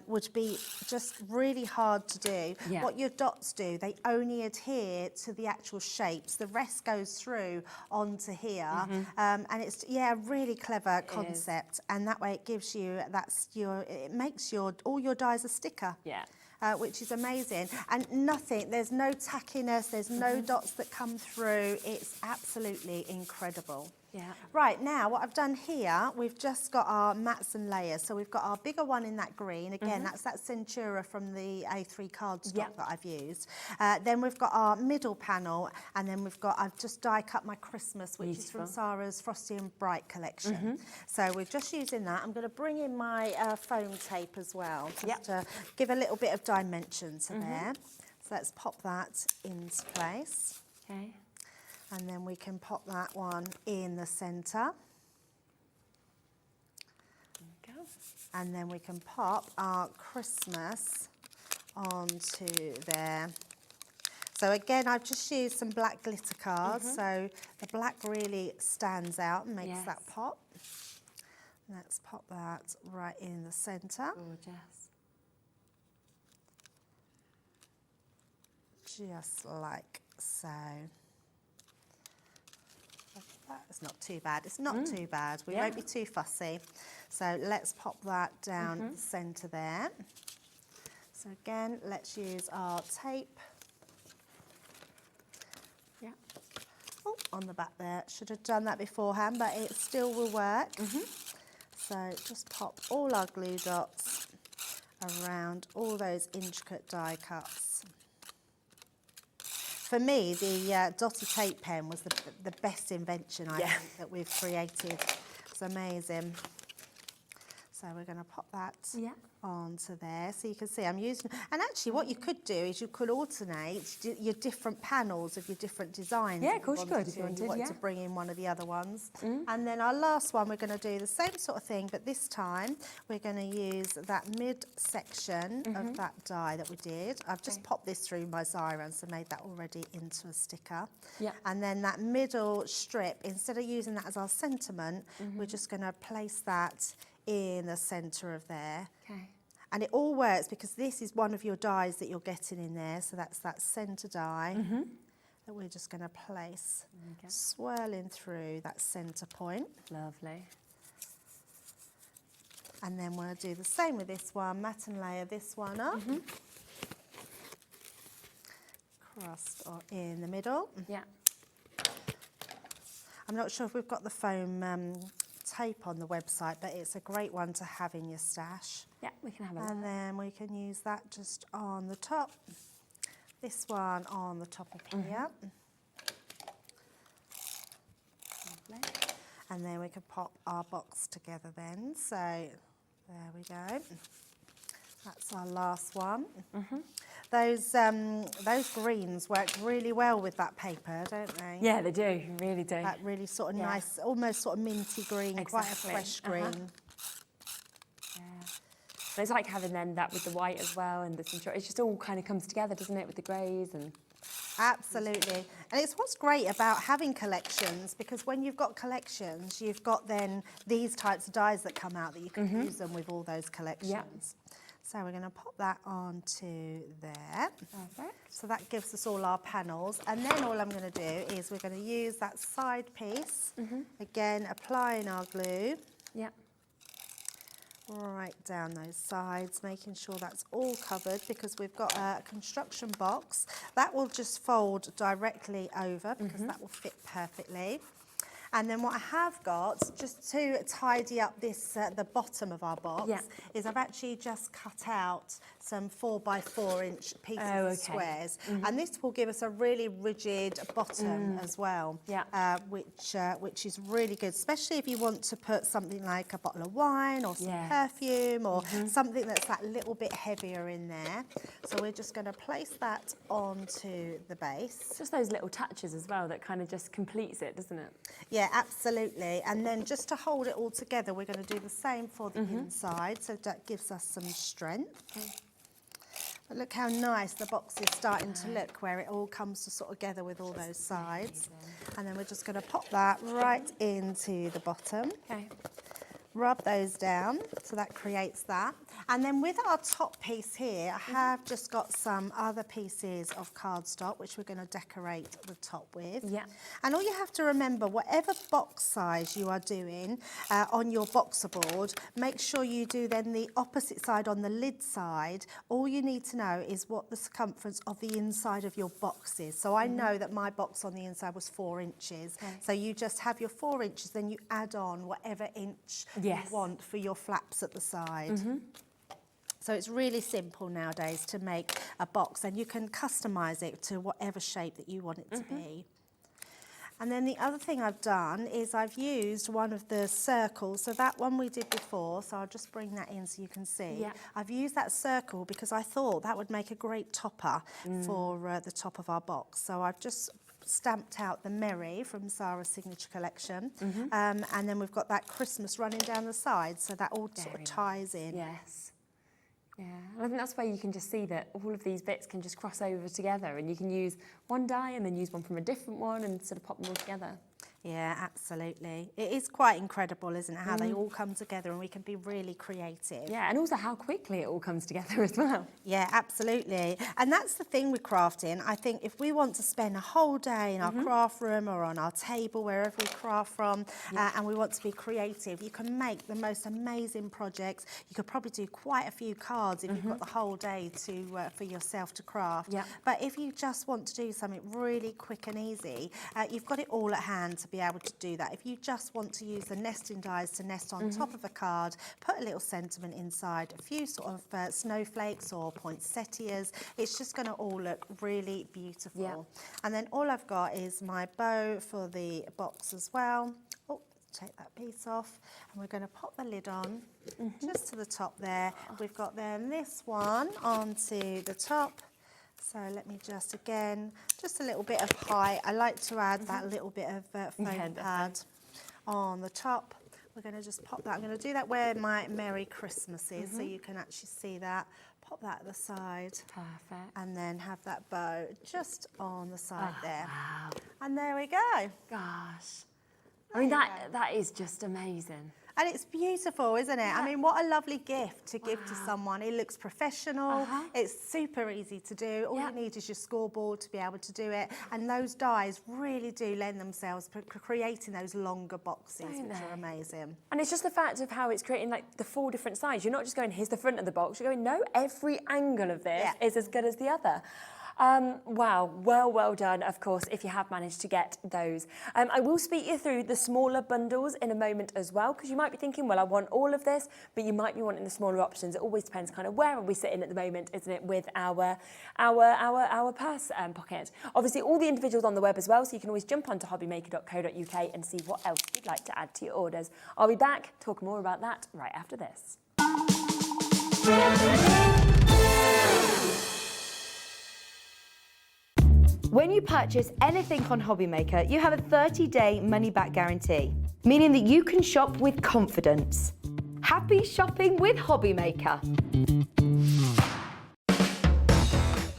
would be just really hard to do. What your dots do, they only adhere to the actual shapes. The rest goes through onto here. And it's, a really clever concept. And that way it gives you, it makes all your dies a sticker. Which is amazing. And there's no tackiness, there's no dots that come through. It's absolutely incredible. Right, now what I've done here, we've just got our mats and layers. So we've got our bigger one in that green. Again, that's that Centura from the A3 cardstock that I've used. Then we've got our middle panel, and then I've just die cut my Christmas, which is from Sarah's Frosty and Bright collection. So we're just using that. I'm going to bring in my foam tape as well, just to give a little bit of dimension to there. So let's pop that into place. Okay. And then we can pop that one in the centre. There we go. And then we can pop our Christmas onto there. So again, I've just used some black glitter cards, so the black really stands out and makes that pop. Let's pop that right in the centre. Gorgeous. Just like so. That's not too bad. It's not too bad. We won't be too fussy. So let's pop that down the centre there. So again, let's use our tape. Yeah. Oh, on the back there. Should have done that beforehand, but it still will work. So just pop all our glue dots around all those intricate die cuts. For me, the dotty tape pen was the best invention I think that we've created. It's amazing. So we're going to pop that onto there. So you can see I'm using, and actually what you could do is you could alternate your different panels of your different designs. Yeah, of course you could if you wanted, to bring in one of the other ones. And then our last one, we're going to do the same sort of thing, but this time we're going to use that mid section of that die that we did. I've just popped this through my Xyron, so made that already into a sticker. And then that middle strip, instead of using that as our sentiment, we're just going to place that in the centre of there. And it all works because this is one of your dies that you're getting in there, so that's that centre die that we're just going to place, swirling through that centre point. Lovely. And then we'll do the same with this one, matte and layer this one up. Crust or in the middle. I'm not sure if we've got the foam tape on the website, but it's a great one to have in your stash. Yeah, we can have a look. And then we can use that just on the top. This one on the top of here. Lovely. And then we can pop our box together then. So there we go. That's our last one. Those greens work really well with that paper, don't they? Yeah, they do, really do. That really sort of nice, almost sort of minty green, quite a fresh green. And it's like having then that with the white as well, and the it just all kind of comes together, doesn't it, with the greys and. Absolutely. And it's what's great about having collections, because when you've got collections, you've got then these types of dies that come out that you can use them with all those collections. So we're going to pop that onto there. Perfect. So that gives us all our panels. And then all I'm going to do is we're going to use that side piece, again applying our glue. Right down those sides, making sure that's all covered, because we've got a construction box. That will just fold directly over because that will fit perfectly. And then what I have got, just to tidy up this, the bottom of our box, is I've actually just cut out some 4x4 inch pieces of squares. And this will give us a really rigid bottom as well, which is really good, especially if you want to put something like a bottle of wine or some perfume or something that's that little bit heavier in there. So we're just going to place that onto the base. It's just those little touches as well that kind of just completes it, doesn't it? Yeah, absolutely. And then just to hold it all together, we're going to do the same for the inside, so that gives us some strength. But look how nice the box is starting to look, where it all comes to sort of together with all those sides. And then we're just going to pop that right into the bottom. Rub those down, so that creates that. And then with our top piece here, I have just got some other pieces of cardstock which we're going to decorate the top with. And all you have to remember, whatever box size you are doing on your boxer board, make sure you do then the opposite side on the lid side. All you need to know is what the circumference of the inside of your box is. So I know that my box on the inside was 4 inches. So you just have your 4 inches, then you add on whatever inch you want for your flaps at the side. So it's really simple nowadays to make a box, and you can customise it to whatever shape that you want it to be. And then the other thing I've done is I've used one of the circles. So that one we did before, so I'll just bring that in so you can see. I've used that circle because I thought that would make a great topper for the top of our box. So I've just stamped out the Merry from Zara's Signature Collection. And then we've got that Christmas running down the side, so that all sort of ties in. Yes. Yeah, and I think that's where you can just see that all of these bits can just cross over together, and you can use one dye and then use one from a different one and sort of pop them all together. Yeah, absolutely. It is quite incredible, isn't it, how they all come together and we can be really creative. Yeah, and also how quickly it all comes together as well. Yeah, absolutely. And that's the thing with crafting. I think if we want to spend a whole day in our craft room or on our table, wherever we craft from, and we want to be creative, you can make the most amazing projects. You could probably do quite a few cards if you've got the whole day to for yourself to craft. Yeah. But if you just want to do something really quick and easy, you've got it all at hand to be able to do that. If you just want to use the nesting dies to nest on top of a card, put a little sentiment inside, a few sort of snowflakes or poinsettias, it's just going to all look really beautiful. Yeah. And then all I've got is my bow for the box as well. Oh, take that piece off, and we're going to pop the lid on just to the top there. We've got then this one onto the top. So let me just, again, just a little bit of height. I like to add that little bit of foam pad on the top. We're going to just pop that. I'm going to do that where my Merry Christmas is, so you can actually see that. Pop that at the side. Perfect. And then have that bow just on the side there. Wow. And there we go. Gosh. I mean, that is just amazing. And it's beautiful, isn't it? I mean, what a lovely gift to give to someone. It looks professional. It's super easy to do. All you need is your scoreboard to be able to do it. And those dies really do lend themselves for creating those longer boxes, which are amazing. And it's just the fact of how it's creating like the 4 different sides. You're not just going, here's the front of the box. You're going, no, every angle of this is as good as the other. Wow, well done, of course, if you have managed to get those. I will speak you through the smaller bundles in a moment as well, because you might be thinking, well, I want all of this, but you might be wanting the smaller options. It always depends kind of where are we sitting at the moment, isn't it, with our purse pocket. Obviously, all the individuals on the web as well, so you can always jump onto hobbymaker.co.uk and see what else you'd like to add to your orders. I'll be back, talk more about that right after this. When you purchase anything on Hobbymaker, you have a 30-day money-back guarantee, meaning that you can shop with confidence. Happy shopping with Hobbymaker.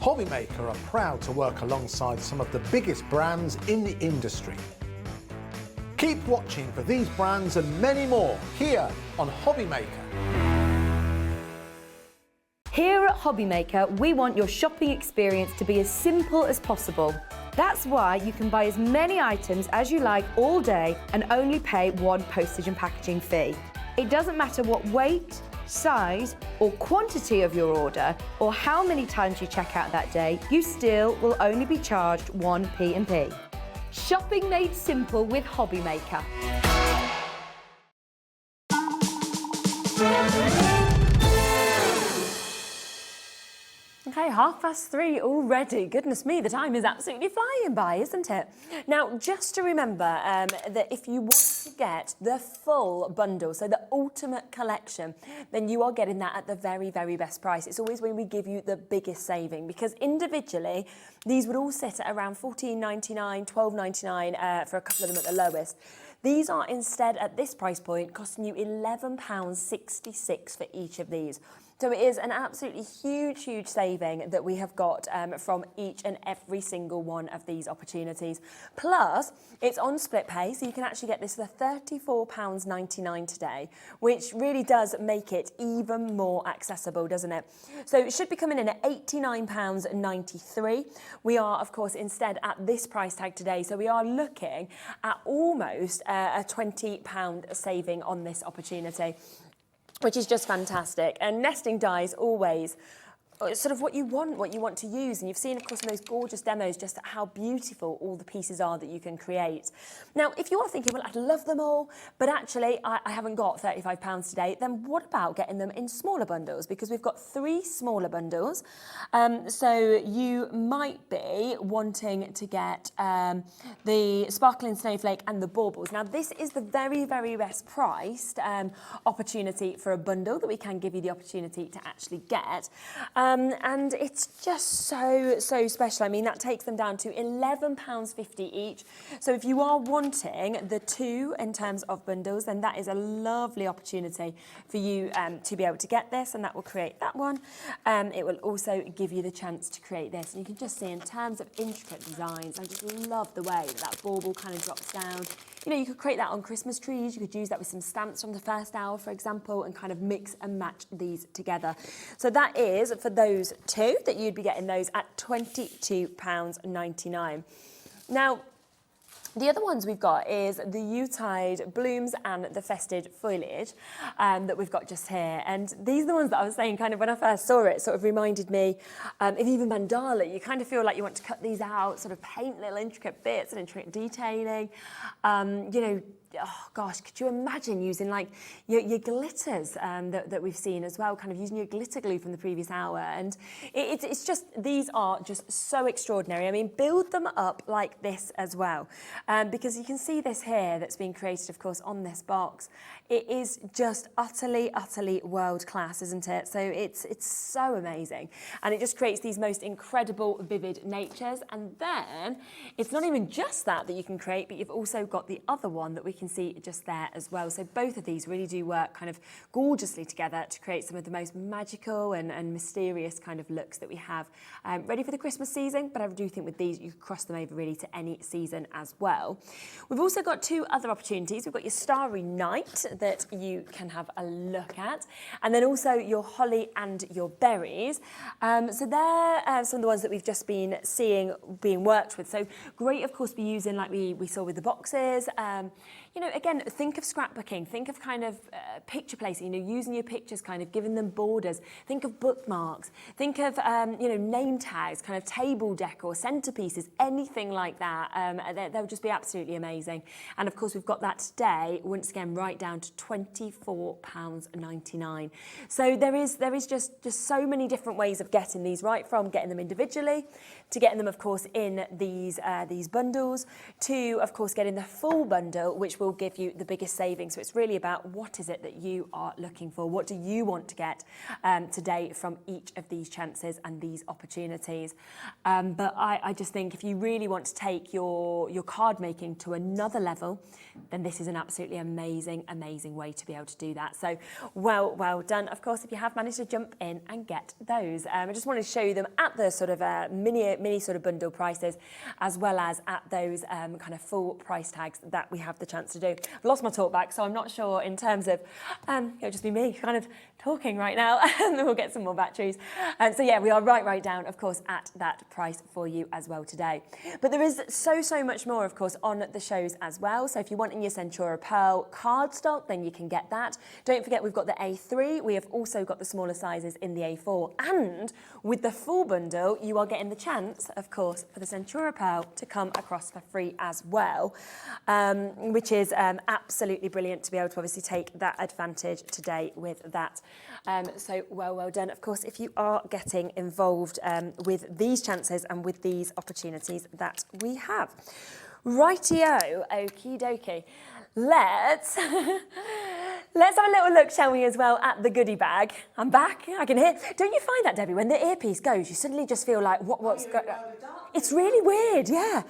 Hobbymaker are proud to work alongside some of the biggest brands in the industry. Keep watching for these brands and many more here on Hobbymaker. Here at Hobbymaker, we want your shopping experience to be as simple as possible. That's why you can buy as many items as you like all day and only pay one postage and packaging fee. It doesn't matter what weight, size or quantity of your order or how many times you check out that day, you still will only be charged one P&P. Shopping made simple with Hobbymaker. Okay, 3:30 already. Goodness me, the time is absolutely flying by, isn't it? Now, just to remember that if you want to get the full bundle, so the ultimate collection, then you are getting that at the very, very best price. It's always when we give you the biggest saving, because individually, these would all sit at around $14.99, $12.99 for a couple of them at the lowest. These are instead, at this price point, costing you £11.66 for each of these. So it is an absolutely huge, huge saving that we have got from each and every single one of these opportunities. Plus, it's on split pay, so you can actually get this for £34.99 today, which really does make it even more accessible, doesn't it? So it should be coming in at £89.93. We are, of course, instead at this price tag today, so we are looking at almost a £20 saving on this opportunity, which is just fantastic. And nesting dies always sort of what you want to use. And you've seen, of course, in those gorgeous demos just how beautiful all the pieces are that you can create. Now, if you are thinking, well, I'd love them all, but actually I haven't got £35 today, then what about getting them in smaller bundles? Because we've got 3 smaller bundles. So you might be wanting to get the Sparkling Snowflake and the Baubles. Now, this is the very, very best priced opportunity for a bundle that we can give you the opportunity to actually get. and it's just so special. I mean, that takes them down to £11.50 each. So if you are wanting the 2 in terms of bundles, then that is a lovely opportunity for you to be able to get this, and that will create that one. It will also give you the chance to create this, and you can just see in terms of intricate designs, I just love the way that bauble kind of drops down. You know, you could create that on Christmas trees, you could use that with some stamps from the first hour, for example, and kind of mix and match these together. So that is, for those 2, that you'd be getting those at £22.99. Now, the other ones we've got is the Yuletide blooms and the Festive foliage that we've got just here. And these are the ones that I was saying, kind of when I first saw it, sort of reminded me of even mandala. You kind of feel like you want to cut these out, sort of paint little intricate bits and intricate detailing. You know, oh gosh, could you imagine using like your glitters that we've seen as well, kind of using your glitter glue from the previous hour. And it's just, these are just so extraordinary. I mean, build them up like this as well, because you can see this here that's been created, of course, on this box. It is just utterly world class, isn't it? So it's so amazing. And it just creates these most incredible, vivid natures. And then it's not even just that you can create, but you've also got the other one that we can see just there as well. So both of these really do work kind of gorgeously together to create some of the most magical and mysterious kind of looks that we have ready for the Christmas season. But I do think with these, you can cross them over really to any season as well. We've also got 2 other opportunities. We've got your Starry Night that you can have a look at, and then also your Holly and your Berries. So they're some of the ones that we've just been seeing being worked with. So great, of course, be using like we saw with the boxes. You know, again, think of scrapbooking, think of kind of picture placing, you know, using your pictures, kind of giving them borders, think of bookmarks, think of, you know, name tags, kind of table decor, centerpieces, anything like that. They'll just be absolutely amazing. And of course, we've got that today, once again, right down to £24.99. So there is just so many different ways of getting these, right from getting them individually, to getting them, of course, in these bundles, to, of course, getting the full bundle, which will give you the biggest savings. So it's really about what is it that you are looking for? What do you want to get today from each of these chances and these opportunities? But I just think if you really want to take your card making to another level, then this is an absolutely amazing way to be able to do that. So well done. Of course, if you have managed to jump in and get those. I just wanted to show you them at the sort of mini sort of bundle prices, as well as at those kind of full price tags that we have the chance to do. I've lost my talk back, so I'm not sure in terms of, it'll just be me kind of talking right now, and then we'll get some more batteries. So yeah, we are right down, of course, at that price for you as well today. But there is so much more, of course, on the shows as well. So if you want in your Centura Pearl cardstock, then you can get that. Don't forget, we've got the A3. We have also got the smaller sizes in the A4. And with the full bundle, you are getting the chance, of course, for the Centura Pearl to come across for free as well, which is absolutely brilliant to be able to obviously take that advantage today with that. So well done. Of course, if you are getting involved with these chances and with these opportunities that we have. Rightio, okie dokie. Let's have a little look, shall we, as well, at the goodie bag. I'm back, I can hear. Don't you find that, Debbie, when the earpiece goes, you suddenly just feel like, what's going on? It's really weird, yeah.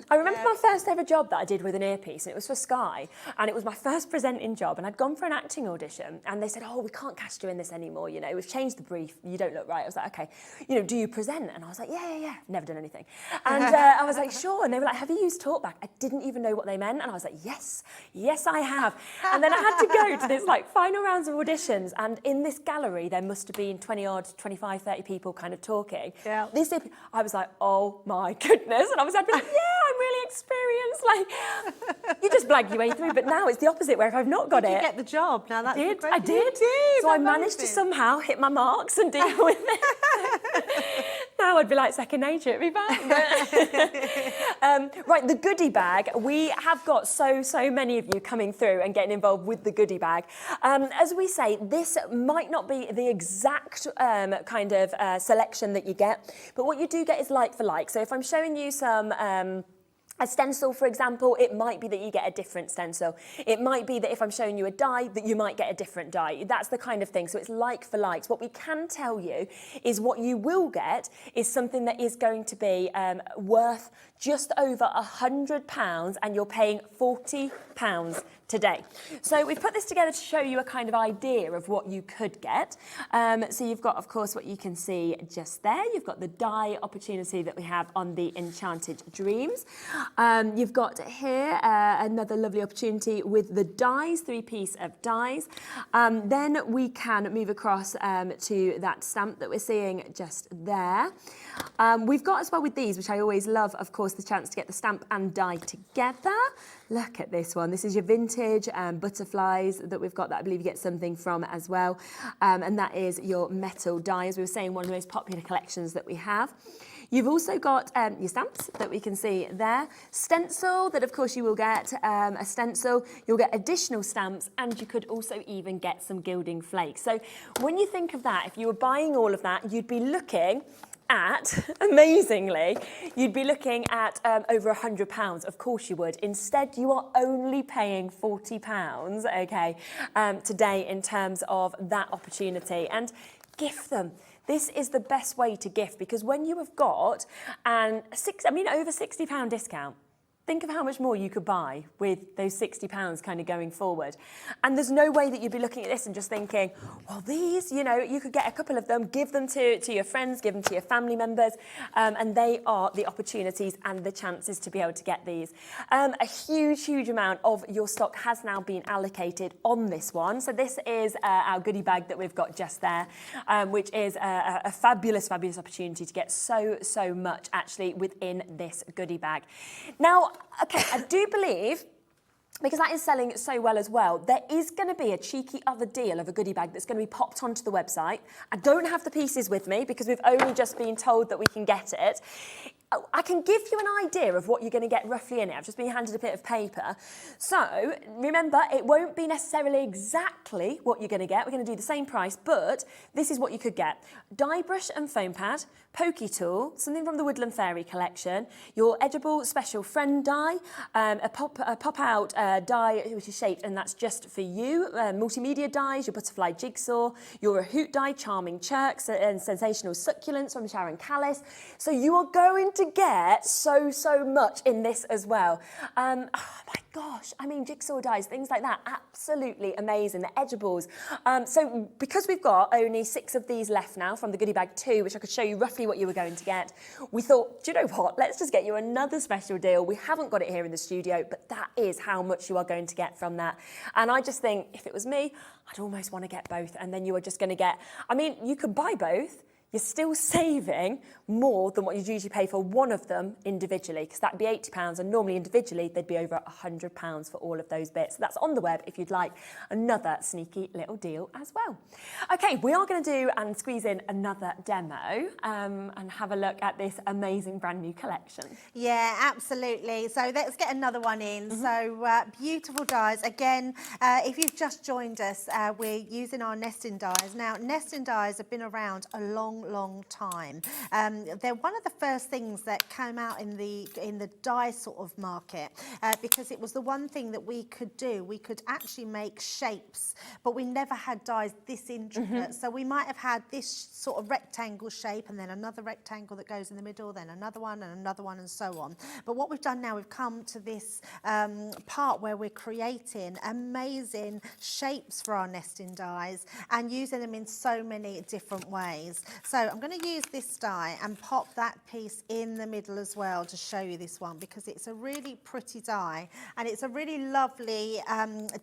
I remember my first ever job that I did with an earpiece, and it was for Sky, and it was my first presenting job, and I'd gone for an acting audition, and they said, oh, we can't cast you in this anymore, you know, we've changed the brief, you don't look right. I was like, okay, you know, do you present? And I was like, yeah, never done anything. And I was like, sure, and they were like, have you used talkback? I didn't even know what they meant, and I was like, yes, I have. And then I had to go to this like final rounds of auditions, and in this gallery, there must have been 20 odd, 25, 30 people kind of talking. Yeah. I was like, oh my goodness, and I was like, yeah, I'm really experienced, like, you just blag your way through. But now it's the opposite, where if I've not got Did you get the job? Now that's I great. did. So I managed to somehow hit my marks and deal with it. Now I'd be like second nature, it'd be fine. Right, the goodie bag. We have got so many of you coming through and getting involved with the goodie bag. As we say, this might not be the exact kind of selection that you get, but what you do get is like for like. So if I'm showing you some A stencil, for example, it might be that you get a different stencil. It might be that if I'm showing you a die, that you might get a different die. That's the kind of thing. So it's like for likes. What we can tell you is what you will get is something that is going to be worth just over £100, and you're paying £40 today. So we've put this together to show you a kind of idea of what you could get. So you've got, of course, what you can see just there. You've got the die opportunity that we have on the Enchanted Dreams. You've got here another lovely opportunity with the dies, 3-piece of dies. Then we can move across to that stamp that we're seeing just there. We've got as well with these, which I always love, of course, the chance to get the stamp and die together. Look at this one. This is your vintage butterflies that we've got that I believe you get something from as well. And that is your metal die, as we were saying, one of the most popular collections that we have. You've also got your stamps that we can see there. Stencil, that of course you will get a stencil. You'll get additional stamps, and you could also even get some gilding flakes. So when you think of that, if you were buying all of that, you'd be looking at, amazingly, you'd be looking at over £100. Of course you would. Instead, you are only paying £40, okay, today in terms of that opportunity. And gift them. This is the best way to gift, because when you have got over £60 discount, think of how much more you could buy with those £60 kind of going forward. And there's no way that you'd be looking at this and just thinking, well, these, you know, you could get a couple of them, give them to your friends, give them to your family members, and they are the opportunities and the chances to be able to get these. A huge amount of your stock has now been allocated on this one. So this is our goodie bag that we've got just there, which is a fabulous opportunity to get so much actually within this goodie bag. Now, okay, I do believe, because that is selling so well as well, there is going to be a cheeky other deal of a goodie bag that's going to be popped onto the website. I don't have the pieces with me because we've only just been told that we can get it. I can give you an idea of what you're going to get roughly in it. I've just been handed a bit of paper. So remember, it won't be necessarily exactly what you're going to get. We're going to do the same price, but this is what you could get. Die brush and foam pad, pokey tool, something from the Woodland Fairy collection, your Edible Special Friend die, a pop-out die which is shaped, and that's just for you, multimedia dies, your butterfly jigsaw, your hoot die, Charming Chirks, and Sensational Succulents from Sharon Callis. So you are going to get so much in this as well. Oh my gosh, I mean, jigsaw dies, things like that, absolutely amazing. The Edibles. So because we've got only 6 of these left now from the goodie bag 2, which I could show you roughly what you were going to get, we thought, do you know what, let's just get you another special deal. We haven't got it here in the studio, but that is how much you are going to get from that. And I just think, if it was me, I'd almost want to get both, and then you are just going to get, I mean, you could buy both, you're still saving more than what you'd usually pay for one of them individually, because that'd be £80, and normally individually they'd be over £100 for all of those bits. So that's on the web if you'd like another sneaky little deal as well. Okay, we are going to do and squeeze in another demo and have a look at this amazing brand new collection. Yeah, absolutely. So let's get another one in. So beautiful dies. Again, if you've just joined us, we're using our nesting dies. Now, nesting dies have been around a long time. They're one of the first things that came out in the die sort of market because it was the one thing that we could do. We could actually make shapes, but we never had dies this intricate. So we might have had this sort of rectangle shape, and then another rectangle that goes in the middle, then another one, and so on. But what we've done now, we've come to this part where we're creating amazing shapes for our nesting dies and using them in so many different ways. So I'm going to use this die and pop that piece in the middle as well to show you this one, because it's a really pretty die, and it's a really lovely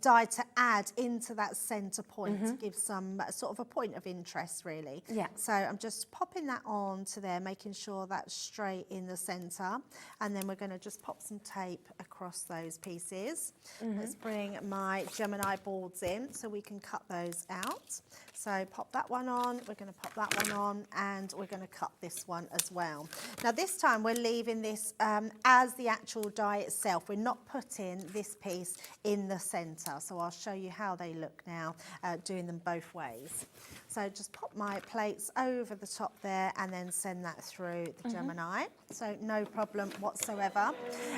die to add into that centre point to give some sort of a point of interest, really. Yeah. So I'm just popping that on to there, making sure that's straight in the centre, and then we're going to just pop some tape across those pieces. Let's bring my Gemini boards in so we can cut those out. So pop that one on, we're going to pop that one on. down, and we're going to cut this one as well. Now this time we're leaving this as the actual die itself. We're not putting this piece in the centre, so I'll show you how they look now, doing them both ways. So just pop my plates over the top there and then send that through the Gemini. So no problem whatsoever.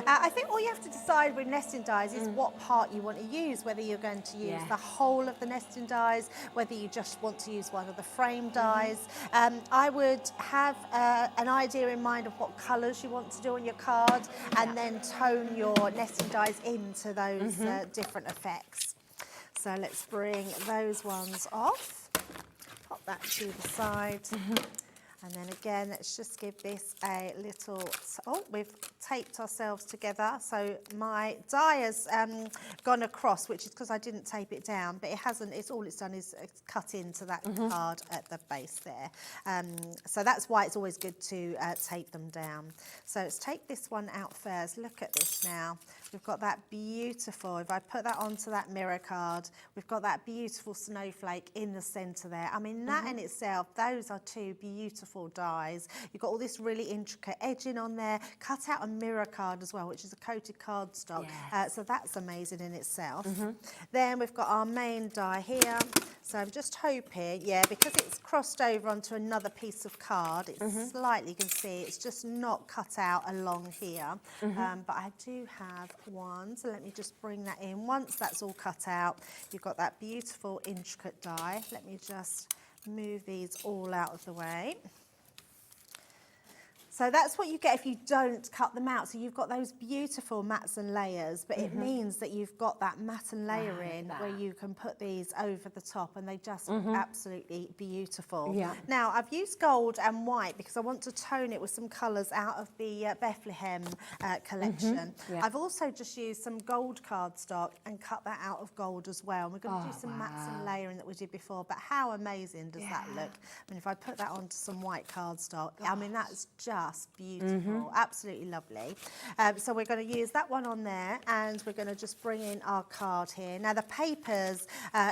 I think all you have to decide with nesting dies is what part you want to use, whether you're going to use the whole of the nesting dies, whether you just want to use one of the frame dies. I would have an idea in mind of what colours you want to do on your card, and then tone your nesting dies into those different effects. So let's bring those ones off. Pop that to the side. And then again, let's just give this a little, oh, we've taped ourselves together. So my die has gone across, which is because I didn't tape it down, but it hasn't, all it's done is it's cut into that card at the base there. So that's why it's always good to tape them down. So let's take this one out first. Look at this now. We've got that beautiful, if I put that onto that mirror card, we've got that beautiful snowflake in the centre there. I mean, that in itself, those are two beautiful dies. You've got all this really intricate edging on there, cut out a mirror card as well, which is a coated cardstock. So that's amazing in itself. Then we've got our main die here. So I'm just hoping, because it's crossed over onto another piece of card, it's slightly, you can see, it's just not cut out along here. But I do have one, so let me just bring that in. Once that's all cut out, you've got that beautiful intricate die. Let me just move these all out of the way. So that's what you get if you don't cut them out. So you've got those beautiful mats and layers, but it means that you've got that mat and layering where you can put these over the top, and they just look absolutely beautiful. Now, I've used gold and white because I want to tone it with some colours out of the Bethlehem collection. I've also just used some gold cardstock and cut that out of gold as well. And we're going to do some mats and layering that we did before, but how amazing does that look? I mean, if I put that onto some white cardstock, I mean, that's just beautiful, absolutely lovely. So we're going to use that one on there, and we're going to just bring in our card here. Now the papers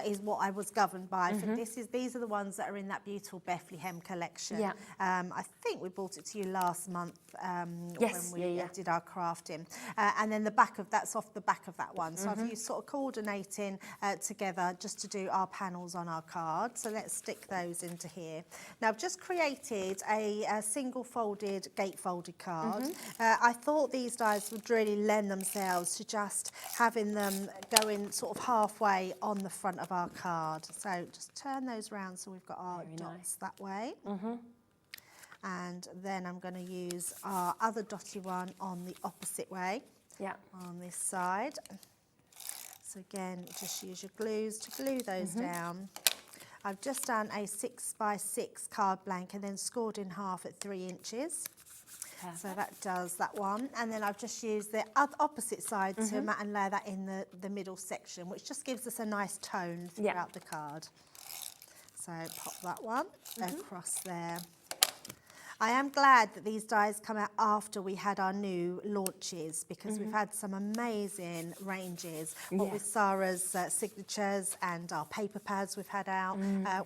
is what I was governed by. For these are the ones that are in that beautiful Bethlehem collection. I think we brought it to you last month when we did our crafting. And then the back of that's off the back of that one. So I've used sort of coordinating together just to do our panels on our card. So let's stick those into here. Now I've just created a single folded gatefolded card. I thought these dies would really lend themselves to just having them going sort of halfway on the front of our card. So just turn those round so we've got our dots that way. And then I'm going to use our other dotty one on the opposite way, on this side. So again, just use your glues to glue those down. I've just done a 6x6 card blank and then scored in half at 3 inches. So that does that one. And then I've just used the opposite side to mat and layer that in the middle section, which just gives us a nice tone throughout the card. So pop that one across there. I am glad that these dies come out after we had our new launches, because we've had some amazing ranges. What with Sarah's signatures and our paper pads we've had out,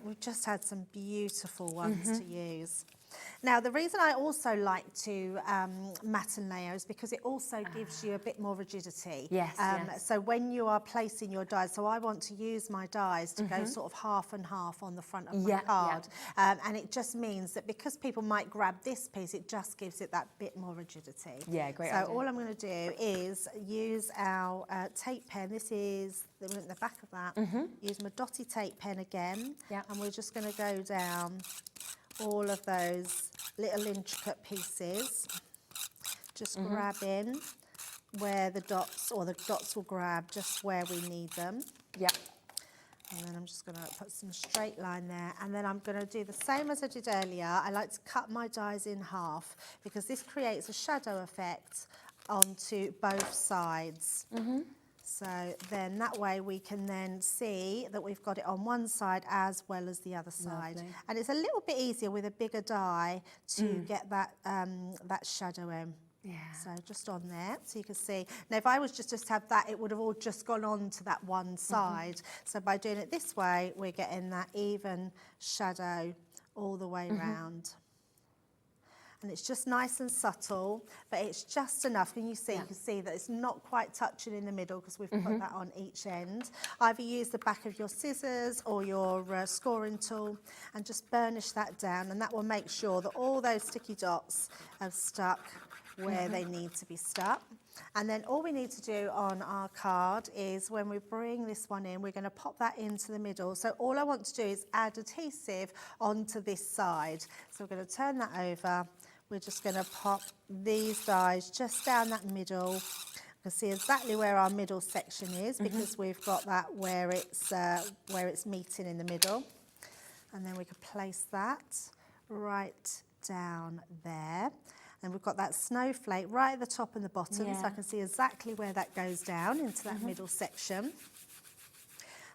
we've just had some beautiful ones to use. Now, the reason I also like to mat and layer is because it also gives you a bit more rigidity. So when you are placing your dies, so I want to use my dies to go sort of half and half on the front of my card. And it just means that because people might grab this piece, it just gives it that bit more rigidity. Great So idea. all I'm going to do is use our tape pen. This is the back of that. Use my dotty tape pen again. And we're just going to go down all of those little intricate pieces, just grabbing where the dots, or the dots will grab just where we need them. And then I'm just going to put some straight line there, and then I'm going to do the same as I did earlier. I like to cut my dies in half because this creates a shadow effect onto both sides. So then that way we can then see that we've got it on one side as well as the other side. And it's a little bit easier with a bigger die to get that that shadow in. So just on there, so you can see. Now if I was just to have that, it would have all just gone on to that one side. So by doing it this way, we're getting that even shadow all the way round. And it's just nice and subtle, but it's just enough. Can you see? You can see that it's not quite touching in the middle because we've put that on each end. Either use the back of your scissors or your scoring tool and just burnish that down, and that will make sure that all those sticky dots are stuck where they need to be stuck. And then all we need to do on our card is when we bring this one in, we're going to pop that into the middle. So all I want to do is add adhesive onto this side. So we're going to turn that over. We're just going to pop these dies just down that middle. You can see exactly where our middle section is because we've got that where it's meeting in the middle. And then we can place that right down there. And we've got that snowflake right at the top and the bottom, so I can see exactly where that goes down into that middle section.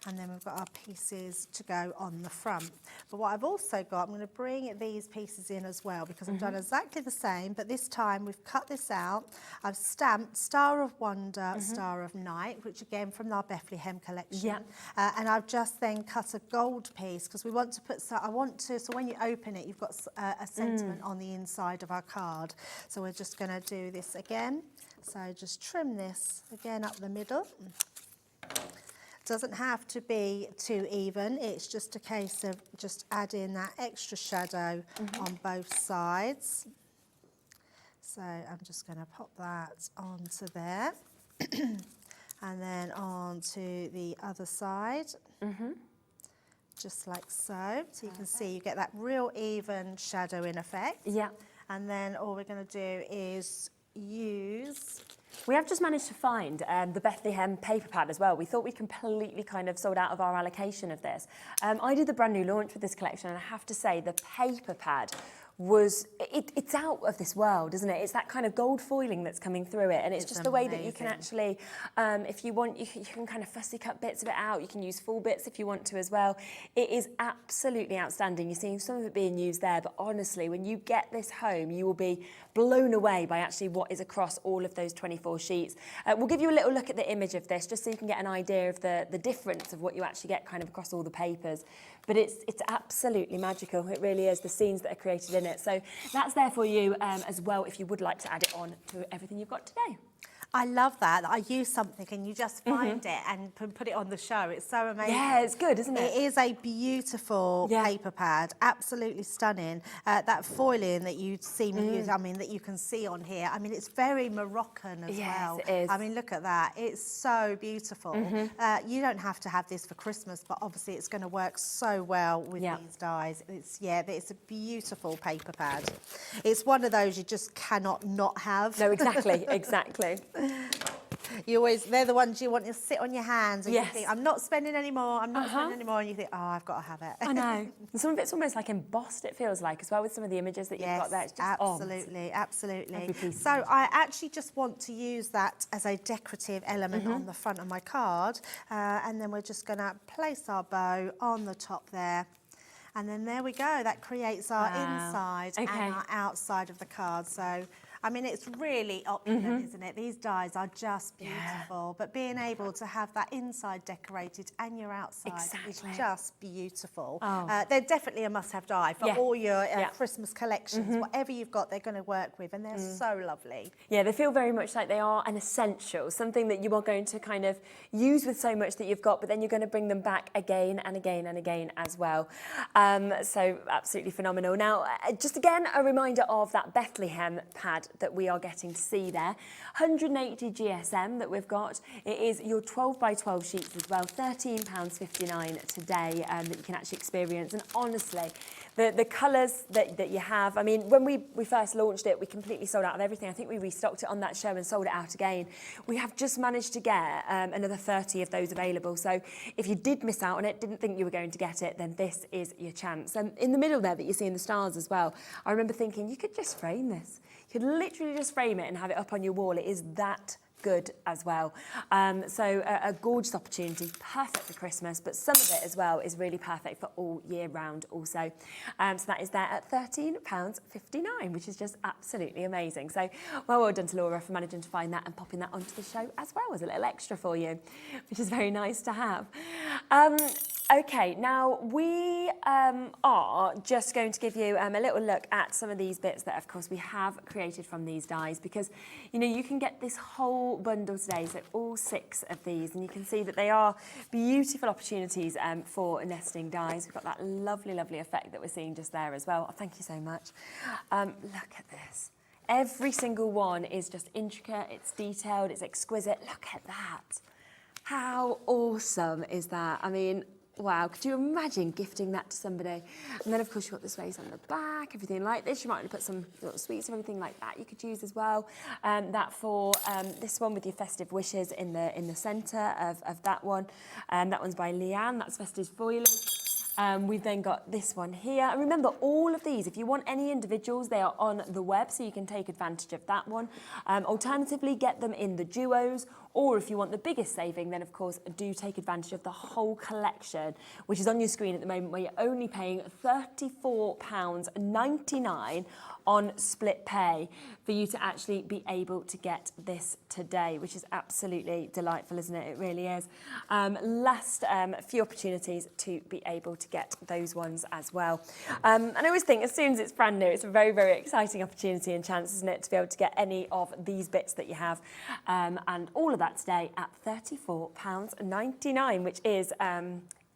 And then we've got our pieces to go on the front. But what I've also got, I'm going to bring these pieces in as well because I've done exactly the same, but this time we've cut this out. I've stamped Star of Wonder, Star of Night, which again from our Bethlehem collection. And I've just then cut a gold piece because we want to put, so when you open it, you've got a sentiment on the inside of our card. So we're just going to do this again. So just trim this again up the middle. Doesn't have to be too even, it's just a case of just adding that extra shadow on both sides. So I'm just going to pop that onto there and then onto the other side, just like so. So you can see you get that real even shadow in effect. Yeah. And then all we're going to do is use... We have just managed to find the Bethlehem paper pad as well. We thought we completely kind of sold out of our allocation of this. I did the brand new launch with this collection, and I have to say the paper pad was, it's out of this world, isn't it? It's that kind of gold foiling that's coming through it, and it's just the way that you can actually, if you want, you can kind of fussy cut bits of it out. You can use full bits if you want to as well. It is absolutely outstanding. You're seeing some of it being used there, but honestly, when you get this home, you will be blown away by actually what is across all of those 24 sheets. We'll give you a little look at the image of this, just so you can get an idea of the difference of what you actually get kind of across all the papers. But it's absolutely magical. It really is, the scenes that are created in it. So that's there for you as well if you would like to add it on to everything you've got today. I love that I use something and you just find it and put it on the show. It's so amazing. Yeah, it's good, isn't it? It is a beautiful paper pad, absolutely stunning. That foiling that you see me use, I mean, that you can see on here, I mean, it's very Moroccan as well. It is. I mean, look at that. It's so beautiful. You don't have to have this for Christmas, but obviously it's going to work so well with these dies. It's a beautiful paper pad. It's one of those you just cannot not have. No, exactly, exactly. They're the ones you want to sit on your hands and you think, I'm not spending any more, I'm not spending any more, and you think, oh, I've got to have it. I know. And some of it's almost like embossed, it feels like, as well, with some of the images that you've got there. It's just absolutely, absolutely. So I actually just want to use that as a decorative element on the front of my card, and then we're just going to place our bow on the top there. And then there we go. That creates our inside and our outside of the card. So, I mean, it's really opulent, isn't it? These dies are just beautiful. But being able to have that inside decorated and your outside is just beautiful. They're definitely a must-have die for all your Christmas collections. Whatever you've got, they're going to work with, and they're so lovely. Yeah, they feel very much like they are an essential, something that you are going to kind of use with so much that you've got, but then you're going to bring them back again and again and again as well. So absolutely phenomenal. Now, just again, a reminder of that Bethlehem pad that we are getting to see there. 180 GSM that we've got. It is your 12 by 12 sheets as well, £13.59 today that you can actually experience. And honestly, the colours that you have, I mean, when we first launched it, we completely sold out of everything. I think we restocked it on that show and sold it out again. We have just managed to get another 30 of those available. So if you did miss out on it, didn't think you were going to get it, then this is your chance. And in the middle there that you see in the stars as well, I remember thinking, you could just frame this. You could literally just frame it and have it up on your wall. It is that good as well. So a gorgeous opportunity, perfect for Christmas, but some of it as well is really perfect for all year round also. So that is there at £13.59, which is just absolutely amazing. So well done to Laura for managing to find that and popping that onto the show as well as a little extra for you, which is very nice to have. Okay, now we are just going to give you a little look at some of these bits that, of course, we have created from these dies, because, you know, you can get this whole bundle today, so all 6 of these, and you can see that they are beautiful opportunities for nesting dies. We've got that lovely, lovely effect that we're seeing just there as well. Oh, thank you so much. Look at this. Every single one is just intricate, it's detailed, it's exquisite. Look at that. How awesome is that? I mean, wow, could you imagine gifting that to somebody? And then, of course, you've got the space on the back, everything like this. You might want to put some little sweets or anything like that you could use as well. That for this one with your festive wishes in the centre of that one. That one's by Leanne, that's Festive Foliage. We've then got this one here. And remember, all of these, if you want any individuals, they are on the web, so you can take advantage of that one. Alternatively, get them in the duos, or if you want the biggest saving, then of course do take advantage of the whole collection, which is on your screen at the moment, where you're only paying £34.99 on split pay for you to actually be able to get this today, which is absolutely delightful, isn't it? It really is. Last few opportunities to be able to get those ones as well. And I always think as soon as it's brand new, it's a very, very exciting opportunity and chance, isn't it, to be able to get any of these bits that you have. And all of that today at £34.99, which is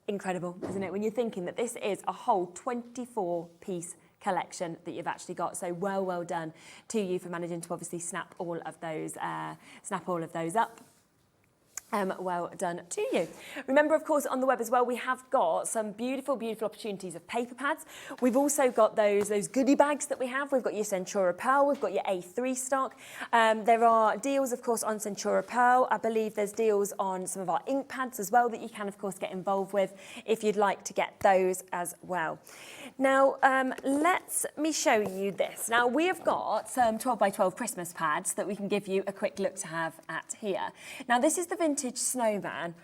incredible, isn't it? When you're thinking that this is a whole 24-piece collection that you've actually got. So well done to you for managing to obviously snap all of those up. Well done to you. Remember, of course, on the web as well, we have got some beautiful, beautiful opportunities of paper pads. We've also got those goodie bags that we have. We've got your Centura Pearl, we've got your A3 stock. There are deals, of course, on Centura Pearl. I believe there's deals on some of our ink pads as well that you can, of course, get involved with if you'd like to get those as well. Now, let me show you this. Now, we have got some 12 by 12 Christmas pads that we can give you a quick look to have at here. Now, this is the vintage snowman.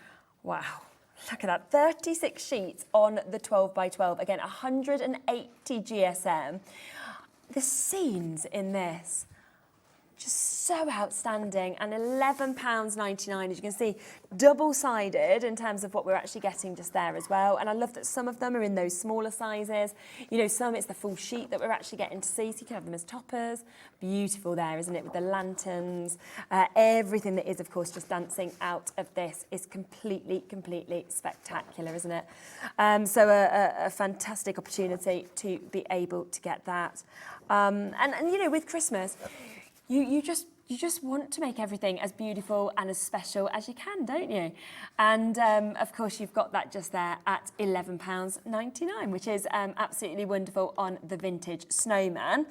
Wow, look at that, 36 sheets on the 12 by 12. Again, 180 GSM. The scenes in this, just so outstanding, and £11.99, as you can see, double-sided in terms of what we're actually getting just there as well. And I love that some of them are in those smaller sizes. You know, some it's the full sheet that we're actually getting to see, so you can have them as toppers. Beautiful there, isn't it, with the lanterns. Everything that is, of course, just dancing out of this is completely, completely spectacular, isn't it? So a fantastic opportunity to be able to get that. And you know, with Christmas, you just want to make everything as beautiful and as special as you can, don't you? And of course, you've got that just there at £11.99, which is absolutely wonderful on the vintage snowman.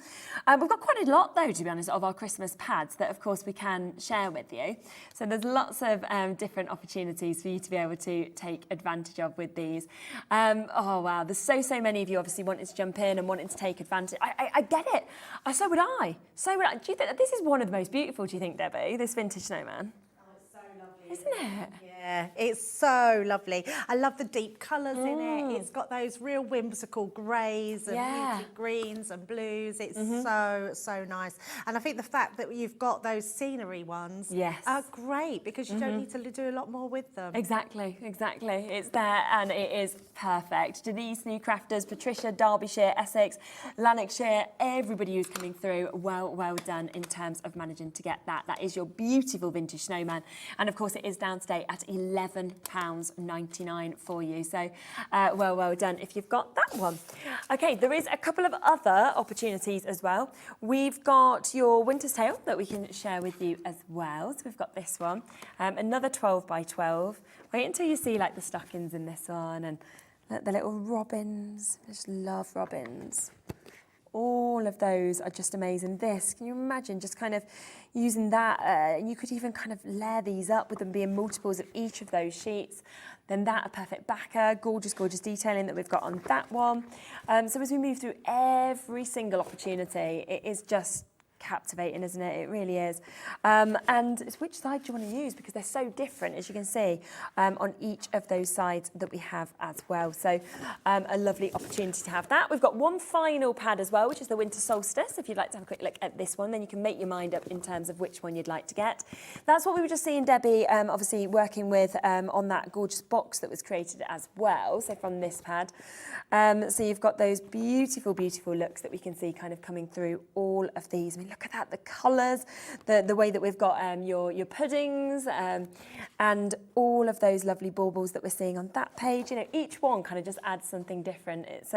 We've got quite a lot, though, to be honest, of our Christmas pads that, of course, we can share with you. So there's lots of different opportunities for you to be able to take advantage of with these. Oh, wow. There's so many of you obviously wanting to jump in and wanting to take advantage. I get it. So would I. So would I. Do you think that this is one of the most beautiful, do you think, Debbie, this vintage snowman? Oh, it's so lovely. Isn't it? Yeah, it's so lovely. I love the deep colours in it. It's got those real whimsical greys and muted greens and blues. It's so nice. And I think the fact that you've got those scenery ones are great, because you don't need to do a lot more with them. Exactly. It's there and it is perfect. Denise, New Crafters, Patricia, Derbyshire, Essex, Lanarkshire, everybody who's coming through, well done in terms of managing to get that. That is your beautiful vintage snowman. And of course, it is down today at £11.99 for you. So, well done if you've got that one. Okay, there is a couple of other opportunities as well. We've got your Winter's Tale that we can share with you as well. So we've got this one, another 12 by 12. Wait until you see like the stockings in this one and the little robins. I just love robins. All of those are just amazing. This, can you imagine just kind of using that? You could even kind of layer these up with them being multiples of each of those sheets. Then that, a perfect backer, gorgeous detailing that we've got on that one. So as we move through every single opportunity, it is just captivating, isn't it? It really is. And it's which side do you want to use, because they're so different, as you can see, on each of those sides that we have as well. So a lovely opportunity to have that. We've got one final pad as well, which is the winter solstice. If you'd like to have a quick look at this one, then you can make your mind up in terms of which one you'd like to get. That's what we were just seeing Debbie obviously working with on that gorgeous box that was created as well, so from this pad. So you've got those beautiful, beautiful looks that we can see kind of coming through all of these. I mean, look at that, the colours, the way that we've got your puddings, and all of those lovely baubles that we're seeing on that page. You know, each one kind of just adds something different. It's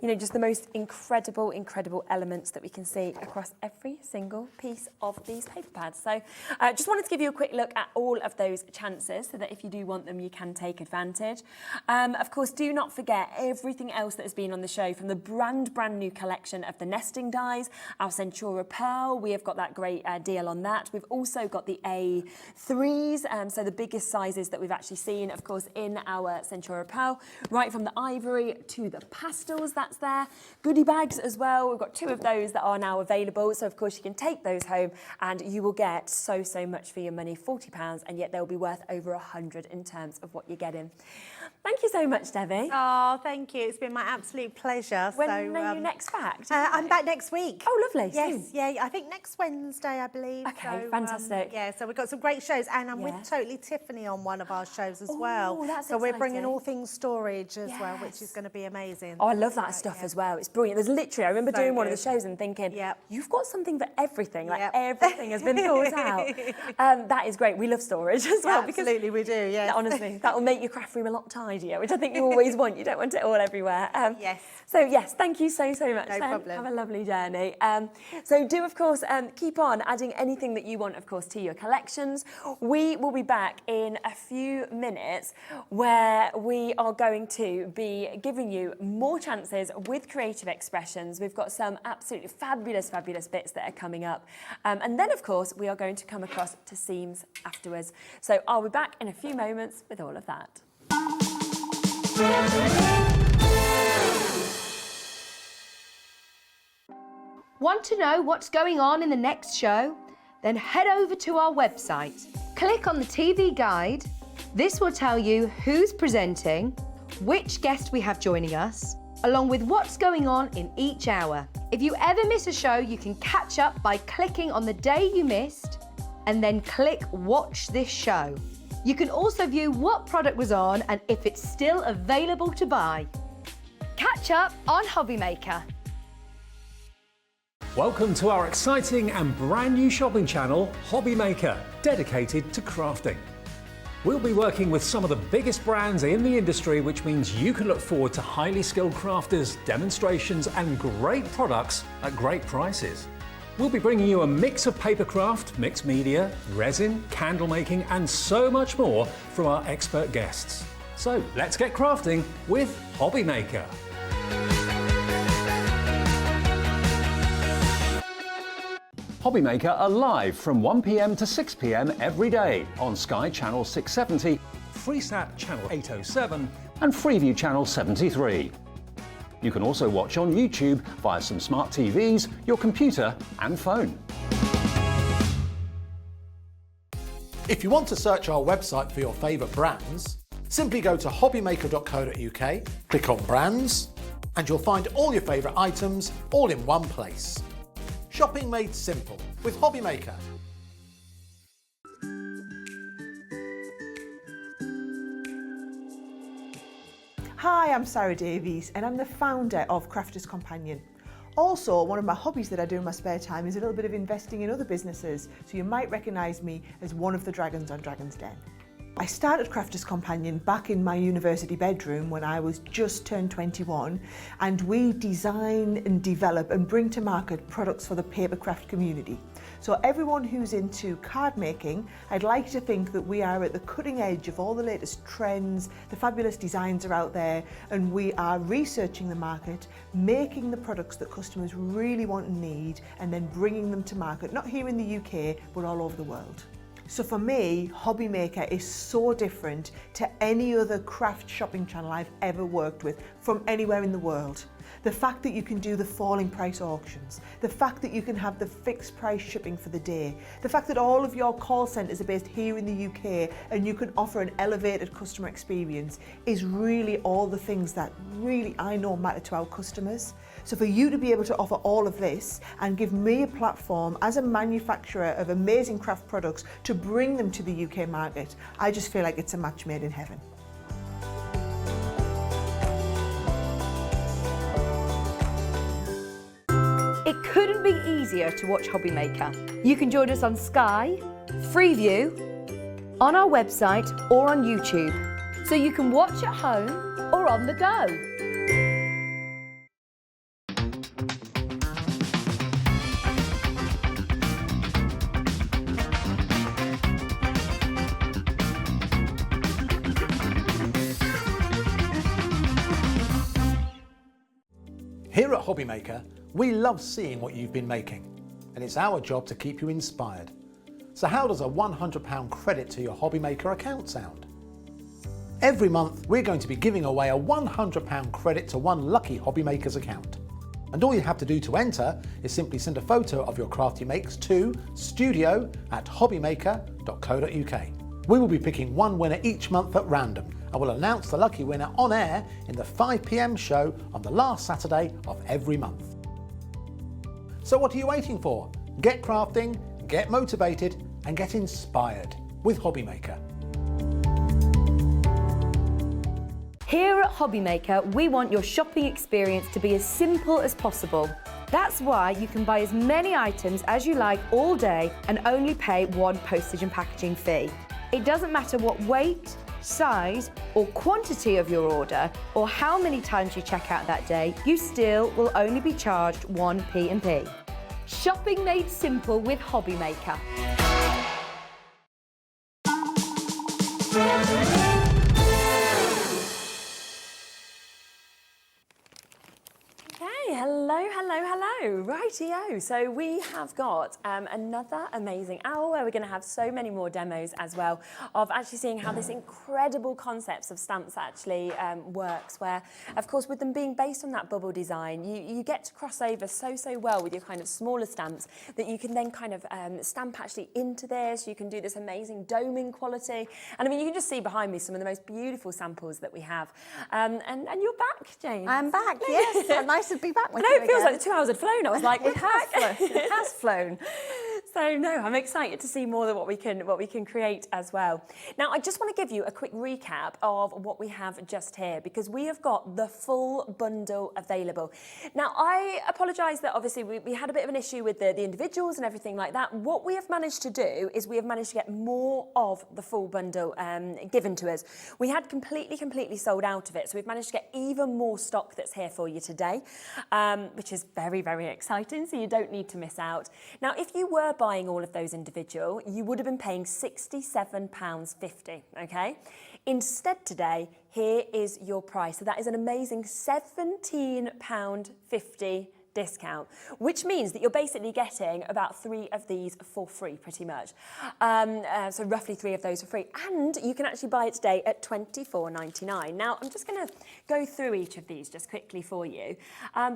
you know, just the most incredible, incredible elements that we can see across every single piece of these paper pads. So just wanted to give you a quick look at all of those chances so that if you do want them, you can take advantage. Of course, do not forget everything else that has been on the show, from the brand new collection of the nesting dies, our Centura Pearl. We have got that great deal on that. We've also got the A3s, so the biggest sizes that we've actually seen, of course, in our Centura Pearl, right from the ivory to the pastels, that's there. Goodie bags as well. We've got 2 of those that are now available. So, of course, you can take those home and you will get so much for your money, £40, and yet they'll be worth over £100 in terms of what you're getting. Thank you so much, Debbie. Oh, thank you. It's been my absolute pleasure. When are you next back? I'm back next week. Oh, lovely. Yes, Soon. yeah, I think next Wednesday, I believe. Okay, so, fantastic. Yeah, so we've got some great shows, and I'm with Totally Tiffany on one of our shows as well. That's so we're bringing exciting. all things storage as well, which is going to be amazing. Oh, I love that stuff as well. It's brilliant. There's literally, I remember doing one of the shows and thinking, you've got something for everything. Like everything has been thought out. That is great. We love storage as well. Absolutely, we do, yes. Honestly, that will make your craft room a lot tidier, which I think you always want. You don't want it all everywhere. Yes. So yes, thank you so much. No problem. Have a lovely journey. So do, of course, keep on adding anything that you want, of course, to your collections. We will be back in a few minutes where we are going to be giving you more chances with creative expressions. We've got some absolutely fabulous, fabulous bits that are coming up. And then, of course, we are going to come across to seams afterwards. So I'll be back in a few moments with all of that. Want to know what's going on in the next show? Then head over to our website. Click on the TV guide. This will tell you who's presenting, which guest we have joining us, along with what's going on in each hour. If you ever miss a show, you can catch up by clicking on the day you missed and then click Watch This Show. You can also view what product was on and if it's still available to buy. Catch up on Hobby Maker. Welcome to our exciting and brand new shopping channel, Hobby Maker, dedicated to crafting. We'll be working with some of the biggest brands in the industry, which means you can look forward to highly skilled crafters, demonstrations and great products at great prices. We'll be bringing you a mix of papercraft, mixed media, resin, candle making and so much more from our expert guests. So let's get crafting with Hobby Maker. Hobby Maker are live from 1 p.m. to 6 p.m. every day on Sky Channel 670, Freesat Channel 807 and Freeview Channel 73. You can also watch on YouTube via some smart TVs, your computer and phone. If you want to search our website for your favourite brands, simply go to hobbymaker.co.uk, click on brands, and you'll find all your favourite items all in one place. Shopping made simple with Hobby Maker. Hi, I'm Sarah Davies and I'm the founder of Crafters Companion. Also, one of my hobbies that I do in my spare time is a little bit of investing in other businesses, so you might recognise me as one of the dragons on Dragon's Den. I started Crafters Companion back in my university bedroom when I was just turned 21, and we design and develop and bring to market products for the papercraft community. So everyone who's into card making, I'd like to think that we are at the cutting edge of all the latest trends, the fabulous designs are out there, and we are researching the market, making the products that customers really want and need, and then bringing them to market, not here in the UK, but all over the world. So for me, Hobby Maker is so different to any other craft shopping channel I've ever worked with from anywhere in the world. The fact that you can do the falling price auctions, the fact that you can have the fixed price shipping for the day, the fact that all of your call centres are based here in the UK and you can offer an elevated customer experience is really all the things that really I know matter to our customers. So for you to be able to offer all of this and give me a platform as a manufacturer of amazing craft products to bring them to the UK market, I just feel like it's a match made in heaven. It couldn't be easier to watch Hobby Maker. You can join us on Sky, Freeview, on our website or on YouTube, so you can watch at home or on the go. Here at Hobby Maker, we love seeing what you've been making, and it's our job to keep you inspired. So how does a £100 credit to your Hobby Maker account sound? Every month, we're going to be giving away a £100 credit to one lucky Hobby Maker's account. And all you have to do to enter is simply send a photo of your craft you makes to studio@hobbymaker.co.uk. We will be picking one winner each month at random, and we'll announce the lucky winner on air in the 5 PM show on the last Saturday of every month. So what are you waiting for? Get crafting, get motivated, and get inspired with Hobby Maker. Here at Hobby Maker, we want your shopping experience to be as simple as possible. That's why you can buy as many items as you like all day and only pay one postage and packaging fee. It doesn't matter what weight, size or quantity of your order or how many times you check out that day, you still will only be charged one P&P. Shopping made simple with Hobby Maker. Hello, rightio. So we have got another amazing hour where we're going to have so many more demos as well of actually seeing how this incredible concepts of stamps actually works, where of course with them being based on that bubble design, you get to cross over so well with your kind of smaller stamps that you can then kind of stamp actually into this. You can do this amazing doming quality, and I mean you can just see behind me some of the most beautiful samples that we have. And you're back, Jane. I'm back, yes. Nice to be back with I you know, it feels again. like the 2 hours had flown. I was like, It has flown. So no, I'm excited to see more of what we can create as well. Now, I just want to give you a quick recap of what we have just here, because we have got the full bundle available. Now, I apologise that obviously we had a bit of an issue with the individuals and everything like that. What we have managed to do is we have managed to get more of the full bundle given to us. We had completely sold out of it, so we've managed to get even more stock that's here for you today, which is very exciting, so you don't need to miss out. Now, if you were buying all of those individual, you would have been paying £67.50, okay? Instead today, here is your price. So that is an amazing £17.50 discount, which means that you're basically getting about 3 of these for free, pretty much. So roughly 3 of those for free. And you can actually buy it today at £24.99. Now, I'm just going to go through each of these just quickly for you,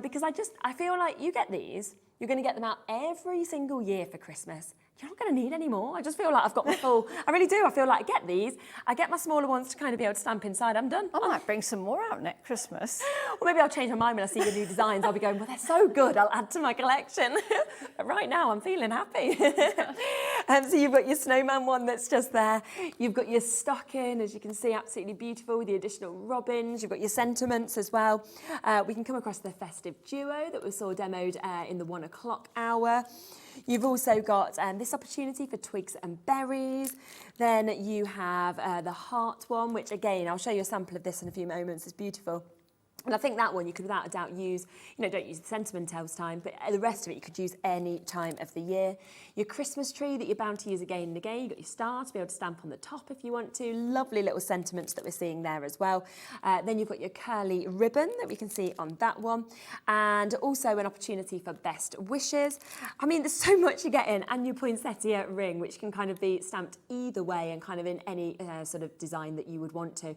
because I feel like you get these, you're going to get them out every single year for Christmas. You're not going to need any more. I just feel like I've got my full, I really do. I feel like I get these, I get my smaller ones to kind of be able to stamp inside, I'm done. I might bring some more out next Christmas. Or maybe I'll change my mind when I see the new designs. I'll be going, well, they're so good, I'll add to my collection. But right now, I'm feeling happy. So you've got your snowman one that's just there. You've got your stocking, as you can see, absolutely beautiful with the additional robins. You've got your sentiments as well. We can come across the festive duo that we saw demoed in the 1 o'clock hour. You've also got this opportunity for twigs and berries. Then you have the heart one, which again, I'll show you a sample of this in a few moments. It's beautiful. And I think that one you could without a doubt use, don't use the sentimentals time, but the rest of it you could use any time of the year. Your Christmas tree that you're bound to use again and again. You've got your star to be able to stamp on the top if you want to. Lovely little sentiments that we're seeing there as well. Then you've got your curly ribbon that we can see on that one. And also an opportunity for best wishes. I mean, there's so much you're getting. And your poinsettia ring, which can kind of be stamped either way and kind of in any sort of design that you would want to.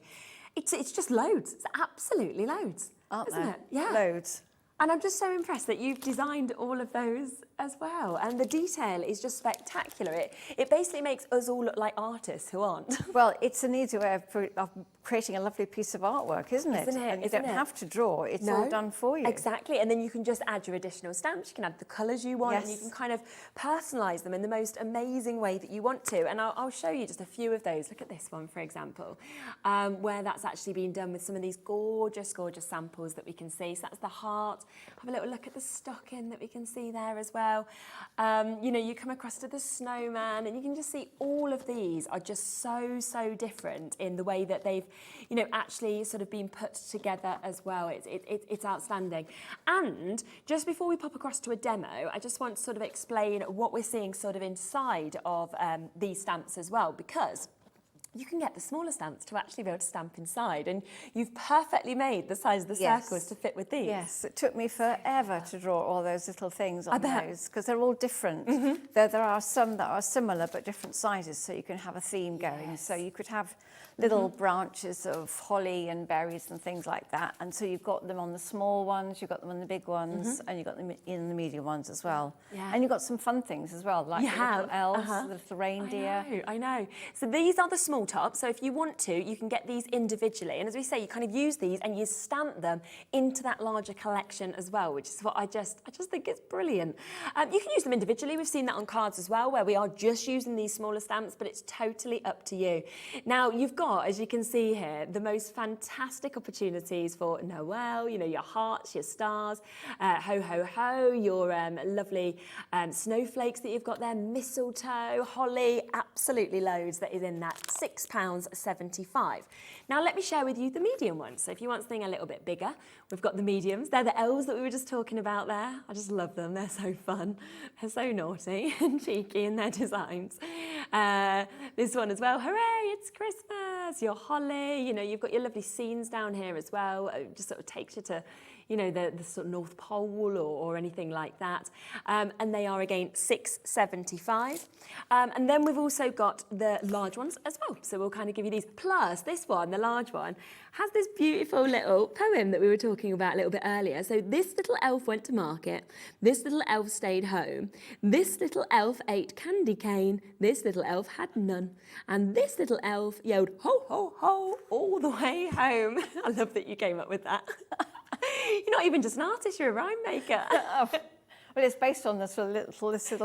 It's just loads. It's absolutely loads. aren't Isn't there? it? Yeah. Loads. And I'm just so impressed that you've designed all of those as well. And the detail is just spectacular. It basically makes us all look like artists who aren't. Well, it's an easy way of creating a lovely piece of artwork, isn't it? Isn't it? And you Isn't don't it? have to draw. It's all done for you. Exactly. And then you can just add your additional stamps. You can add the colours you want, and you can kind of personalise them in the most amazing way that you want to. And I'll show you just a few of those. Look at this one, for example, where that's actually been done with some of these gorgeous, gorgeous samples that we can see. So that's the heart. Have a little look at the stocking that we can see there as well. You know, you come across to the snowman, and you can just see all of these are just so different in the way that they've, you know, actually sort of been put together as well. It's outstanding. And just before we pop across to a demo, I just want to sort of explain what we're seeing sort of inside of these stamps as well, because you can get the smaller stamps to actually be able to stamp inside, and you've perfectly made the size of the circles to fit with these. Yes, it took me forever to draw all those little things on those, because they're all different. There are some that are similar but different sizes, so you can have a theme going. So you could have little branches of holly and berries and things like that, and so you've got them on the small ones, you've got them on the big ones, and you've got them in the medium ones as well. And you've got some fun things as well, like the little elves, the little reindeer. I know. So these are the small tops. So if you want to, you can get these individually. And as we say, you kind of use these and you stamp them into that larger collection as well, which is what I just think it's brilliant. You can use them individually. We've seen that on cards as well, where we are just using these smaller stamps, but it's totally up to you. Now, you've got, as you can see here, the most fantastic opportunities for Noel, you know, your hearts, your stars, ho, ho, ho, your lovely snowflakes that you've got there, mistletoe, holly, absolutely loads that is in that £6.75. Now let me share with you the medium ones. So if you want something a little bit bigger, we've got the mediums. They're the elves that we were just talking about there. I just love them. They're so fun. They're so naughty and cheeky in their designs. This one as well. Hooray, it's Christmas. Your holly, you know, you've got your lovely scenes down here as well. It just sort of takes you to, you know, the sort of North Pole or anything like that. And they are, again, £6.75. And then we've also got the large ones as well. So we'll kind of give you these. Plus, this one, the large one, has this beautiful little poem that we were talking about a little bit earlier. So this little elf went to market. This little elf stayed home. This little elf ate candy cane. This little elf had none. And this little elf yelled, ho, ho, ho, all the way home. I love that you came up with that. You're not even just an artist, you're a rhyme maker. Well, it's based on this little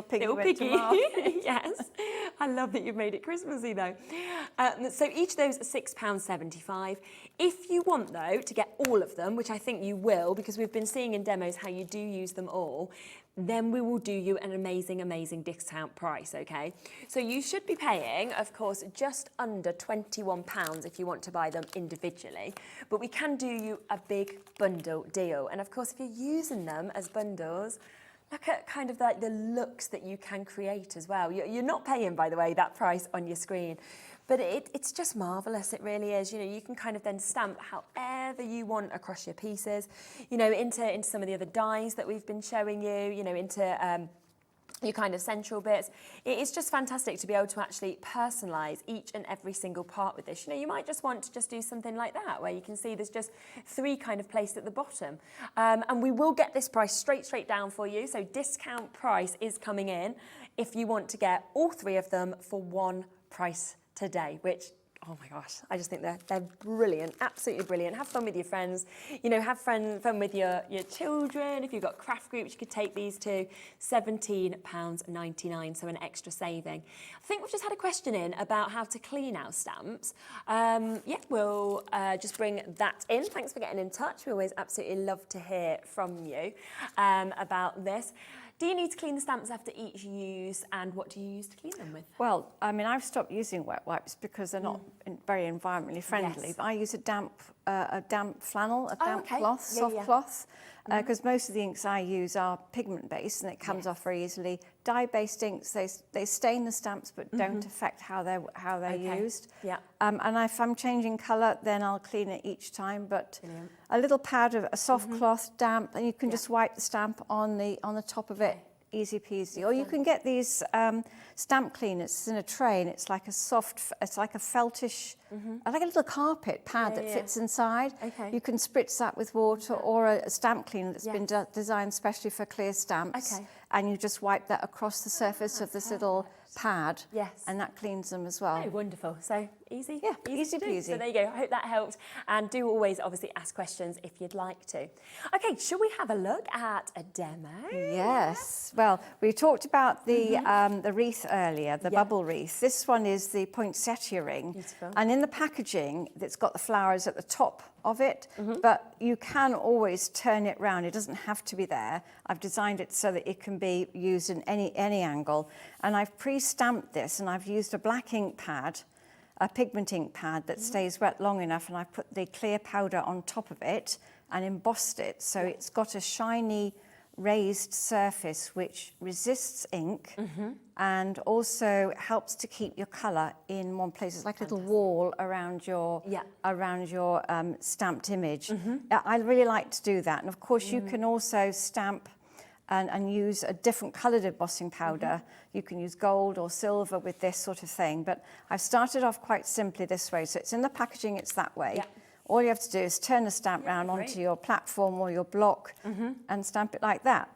piggy Little went to piggy, market. yes. I love that you've made it Christmassy though. So each of those are £6.75. If you want though to get all of them, which I think you will, because we've been seeing in demos how you do use them all, then we will do you an amazing, amazing discount price, okay? So you should be paying, of course, just under £21 if you want to buy them individually, but we can do you a big bundle deal. And of course, if you're using them as bundles, look at kind of like the looks that you can create as well. You're not paying, by the way, that price on your screen, but it's just marvellous, it really is. You know, you can kind of then stamp however you want across your pieces, you know, into some of the other dies that we've been showing you, you know, into your kind of central bits. It is just fantastic to be able to actually personalise each and every single part with this. You know, you might just want to just do something like that, where you can see there's just 3 kind of placed at the bottom. And we will get this price straight down for you. So discount price is coming in if you want to get all 3 of them for one price today, which, oh my gosh, I just think they're brilliant, absolutely brilliant. Have fun with your friends, you know, have fun with your children. If you've got craft groups, you could take these to £17.99, so an extra saving. I think we've just had a question in about how to clean our stamps. Yeah, we'll just bring that in. Thanks for getting in touch. We always absolutely love to hear from you about this. Do you need to clean the stamps after each use, and what do you use to clean them with? Well, I mean, I've stopped using wet wipes because they're not very environmentally friendly. But I use a damp flannel, a damp cloth, soft cloth, because most of the inks I use are pigment-based and it comes off very easily. Dye-based inks, they stain the stamps but don't affect how they're used. Yeah. And if I'm changing colour, then I'll clean it each time. But a little pad of a soft cloth, damp, and you can just wipe the stamp on the top of it easy peasy. Or you can get these stamp cleaners in a tray, and it's like a soft, it's like a feltish, like a little carpet pad that fits inside. Okay. You can spritz that with water, or a stamp cleaner that's been designed specially for clear stamps. Okay. And you just wipe that across the surface of this little pad. Yes. And that cleans them as well. Oh, wonderful. So easy. Yeah, easy to do. peasy. So there you go. I hope that helped. And do always obviously ask questions if you'd like to. Okay, shall we have a look at a demo? Yes. Well, we talked about the wreath earlier, the bubble wreath. This one is the poinsettia ring. Beautiful. And in the packaging, it's got the flowers at the top of it, but you can always turn it round. It doesn't have to be there. I've designed it so that it can be used in any angle. And I've pre-stamped this, and I've used a black ink pad, a pigment ink pad that stays wet long enough, and I've put the clear powder on top of it and embossed it. So it's got a shiny raised surface which resists ink and also helps to keep your colour in one place. It's like a little wall around your stamped image. I really like to do that. And of course you can also stamp and use a different coloured embossing powder. You can use gold or silver with this sort of thing. But I've started off quite simply this way. So it's in the packaging, it's that way. All you have to do is turn the stamp round onto your platform or your block and stamp it like that.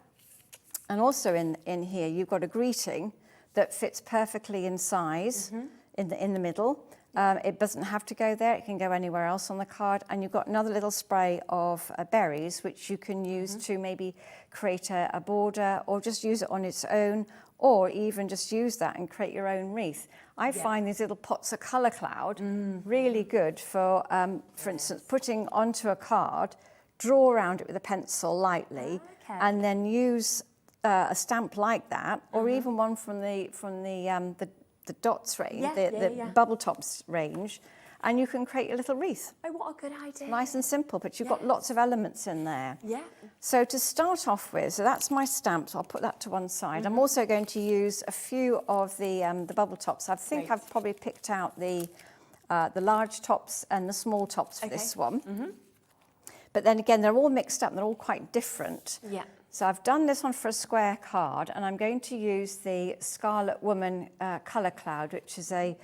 And also in here, you've got a greeting that fits perfectly in size in the middle. It doesn't have to go there. It can go anywhere else on the card. And you've got another little spray of berries, which you can use to maybe create a border, or just use it on its own, or even just use that and create your own wreath. I find these little pots of colour cloud really good for instance, putting onto a card, draw around it with a pencil lightly, and then use a stamp like that, or even one from the dots range, the bubble tops range, and you can create a little wreath. Oh, what a good idea. Nice and simple, but you've got lots of elements in there. Yeah. So to start off with, so that's my stamps. I'll put that to one side. I'm also going to use a few of the bubble tops. I think I've probably picked out the large tops and the small tops for this one. But then again, they're all mixed up and they're all quite different. Yeah. So I've done this one for a square card, and I'm going to use the Scarlet Woman Colour Cloud, which is a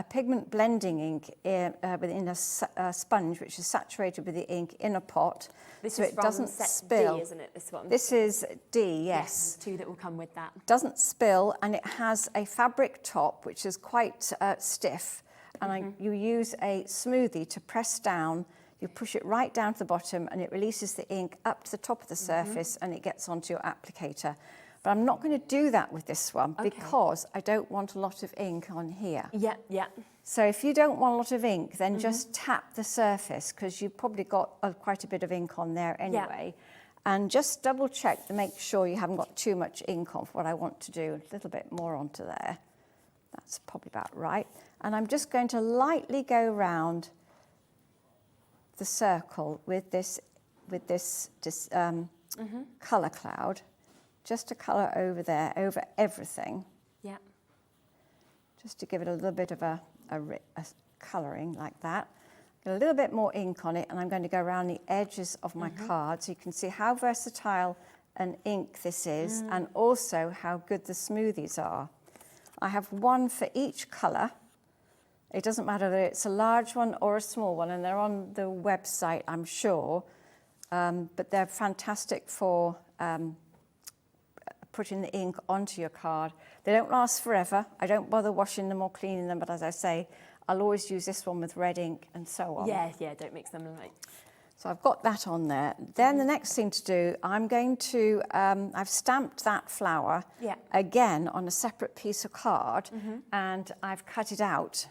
pigment blending ink within a sponge, which is saturated with the ink in a pot, This so is it from doesn't set spill. D, isn't it, this one? This is D, yes. Yes, two that will come with that. Doesn't spill, and it has a fabric top, which is quite stiff, and you use a smoothie to press down. You push it right down to the bottom, and it releases the ink up to the top of the surface, and it gets onto your applicator. But I'm not going to do that with this one because I don't want a lot of ink on here. Yeah, yeah. So if you don't want a lot of ink, then just tap the surface, because you've probably got quite a bit of ink on there anyway. And just double check to make sure you haven't got too much ink on for what I want to do. A little bit more onto there. That's probably about right. And I'm just going to lightly go round the circle with this colour cloud, just to colour over there, over everything. Yeah. Just to give it a little bit of a colouring like that. Get a little bit more ink on it, and I'm going to go around the edges of my card so you can see how versatile an ink this is, and also how good the smoothies are. I have one for each colour. It doesn't matter whether it's a large one or a small one, and they're on the website, I'm sure, but they're fantastic for putting the ink onto your card. They don't last forever. I don't bother washing them or cleaning them, but as I say, I'll always use this one with red ink and so on. Yeah, yeah, don't mix them. Right. So I've got that on there. Then the next thing to do, I'm going to, I've stamped that flower again on a separate piece of card, and I've cut it out.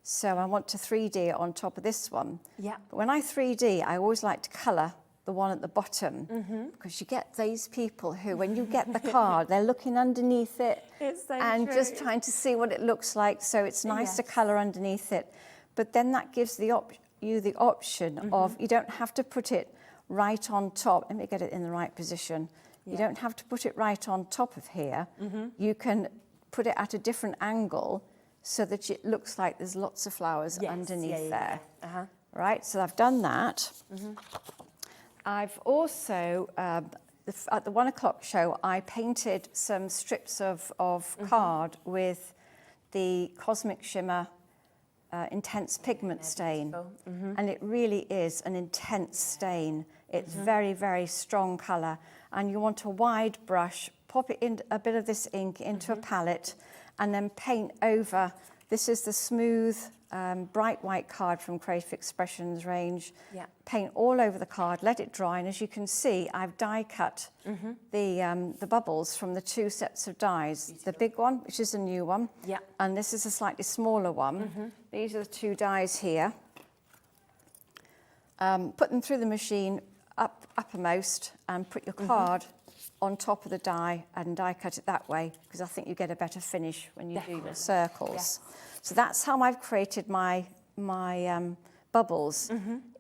So I want to 3D it on top of this one. Yeah. But when I 3D, I always like to colour the one at the bottom, because you get these people who, when you get the card, they're looking underneath it and just trying to see what it looks like. So it's nice to colour underneath it. But then that gives you the option of, you don't have to put it right on top. Let me get it in the right position. You don't have to put it right on top of here. You can put it at a different angle so that it looks like there's lots of flowers underneath there. Right, so I've done that. I've also, at the 1 o'clock show, I painted some strips of card with the Cosmic Shimmer Intense Pigment Stain. And it really is an intense stain. It's very, very strong colour. And you want a wide brush, pop it in a bit of this ink into a palette, and then paint over. This is the smooth, bright white card from Creative Expressions range. Yeah. Paint all over the card, let it dry, and as you can see, I've die cut the bubbles from the 2 sets of dies. Beautiful. The big one, which is a new one, and this is a slightly smaller one. These are the 2 dies here. Put them through the machine uppermost, and put your card on top of the die and die cut it that way, because I think you get a better finish when you do your circles. Yes. So that's how I've created my bubbles.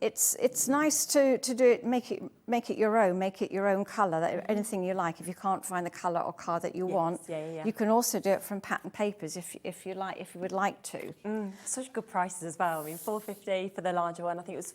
It's nice to do it, make it your own colour, anything you like. If you can't find the colour or card that you want, you can also do it from pattern papers if you would like to. Such good prices as well. I mean, £4.50 for the larger one. I think it was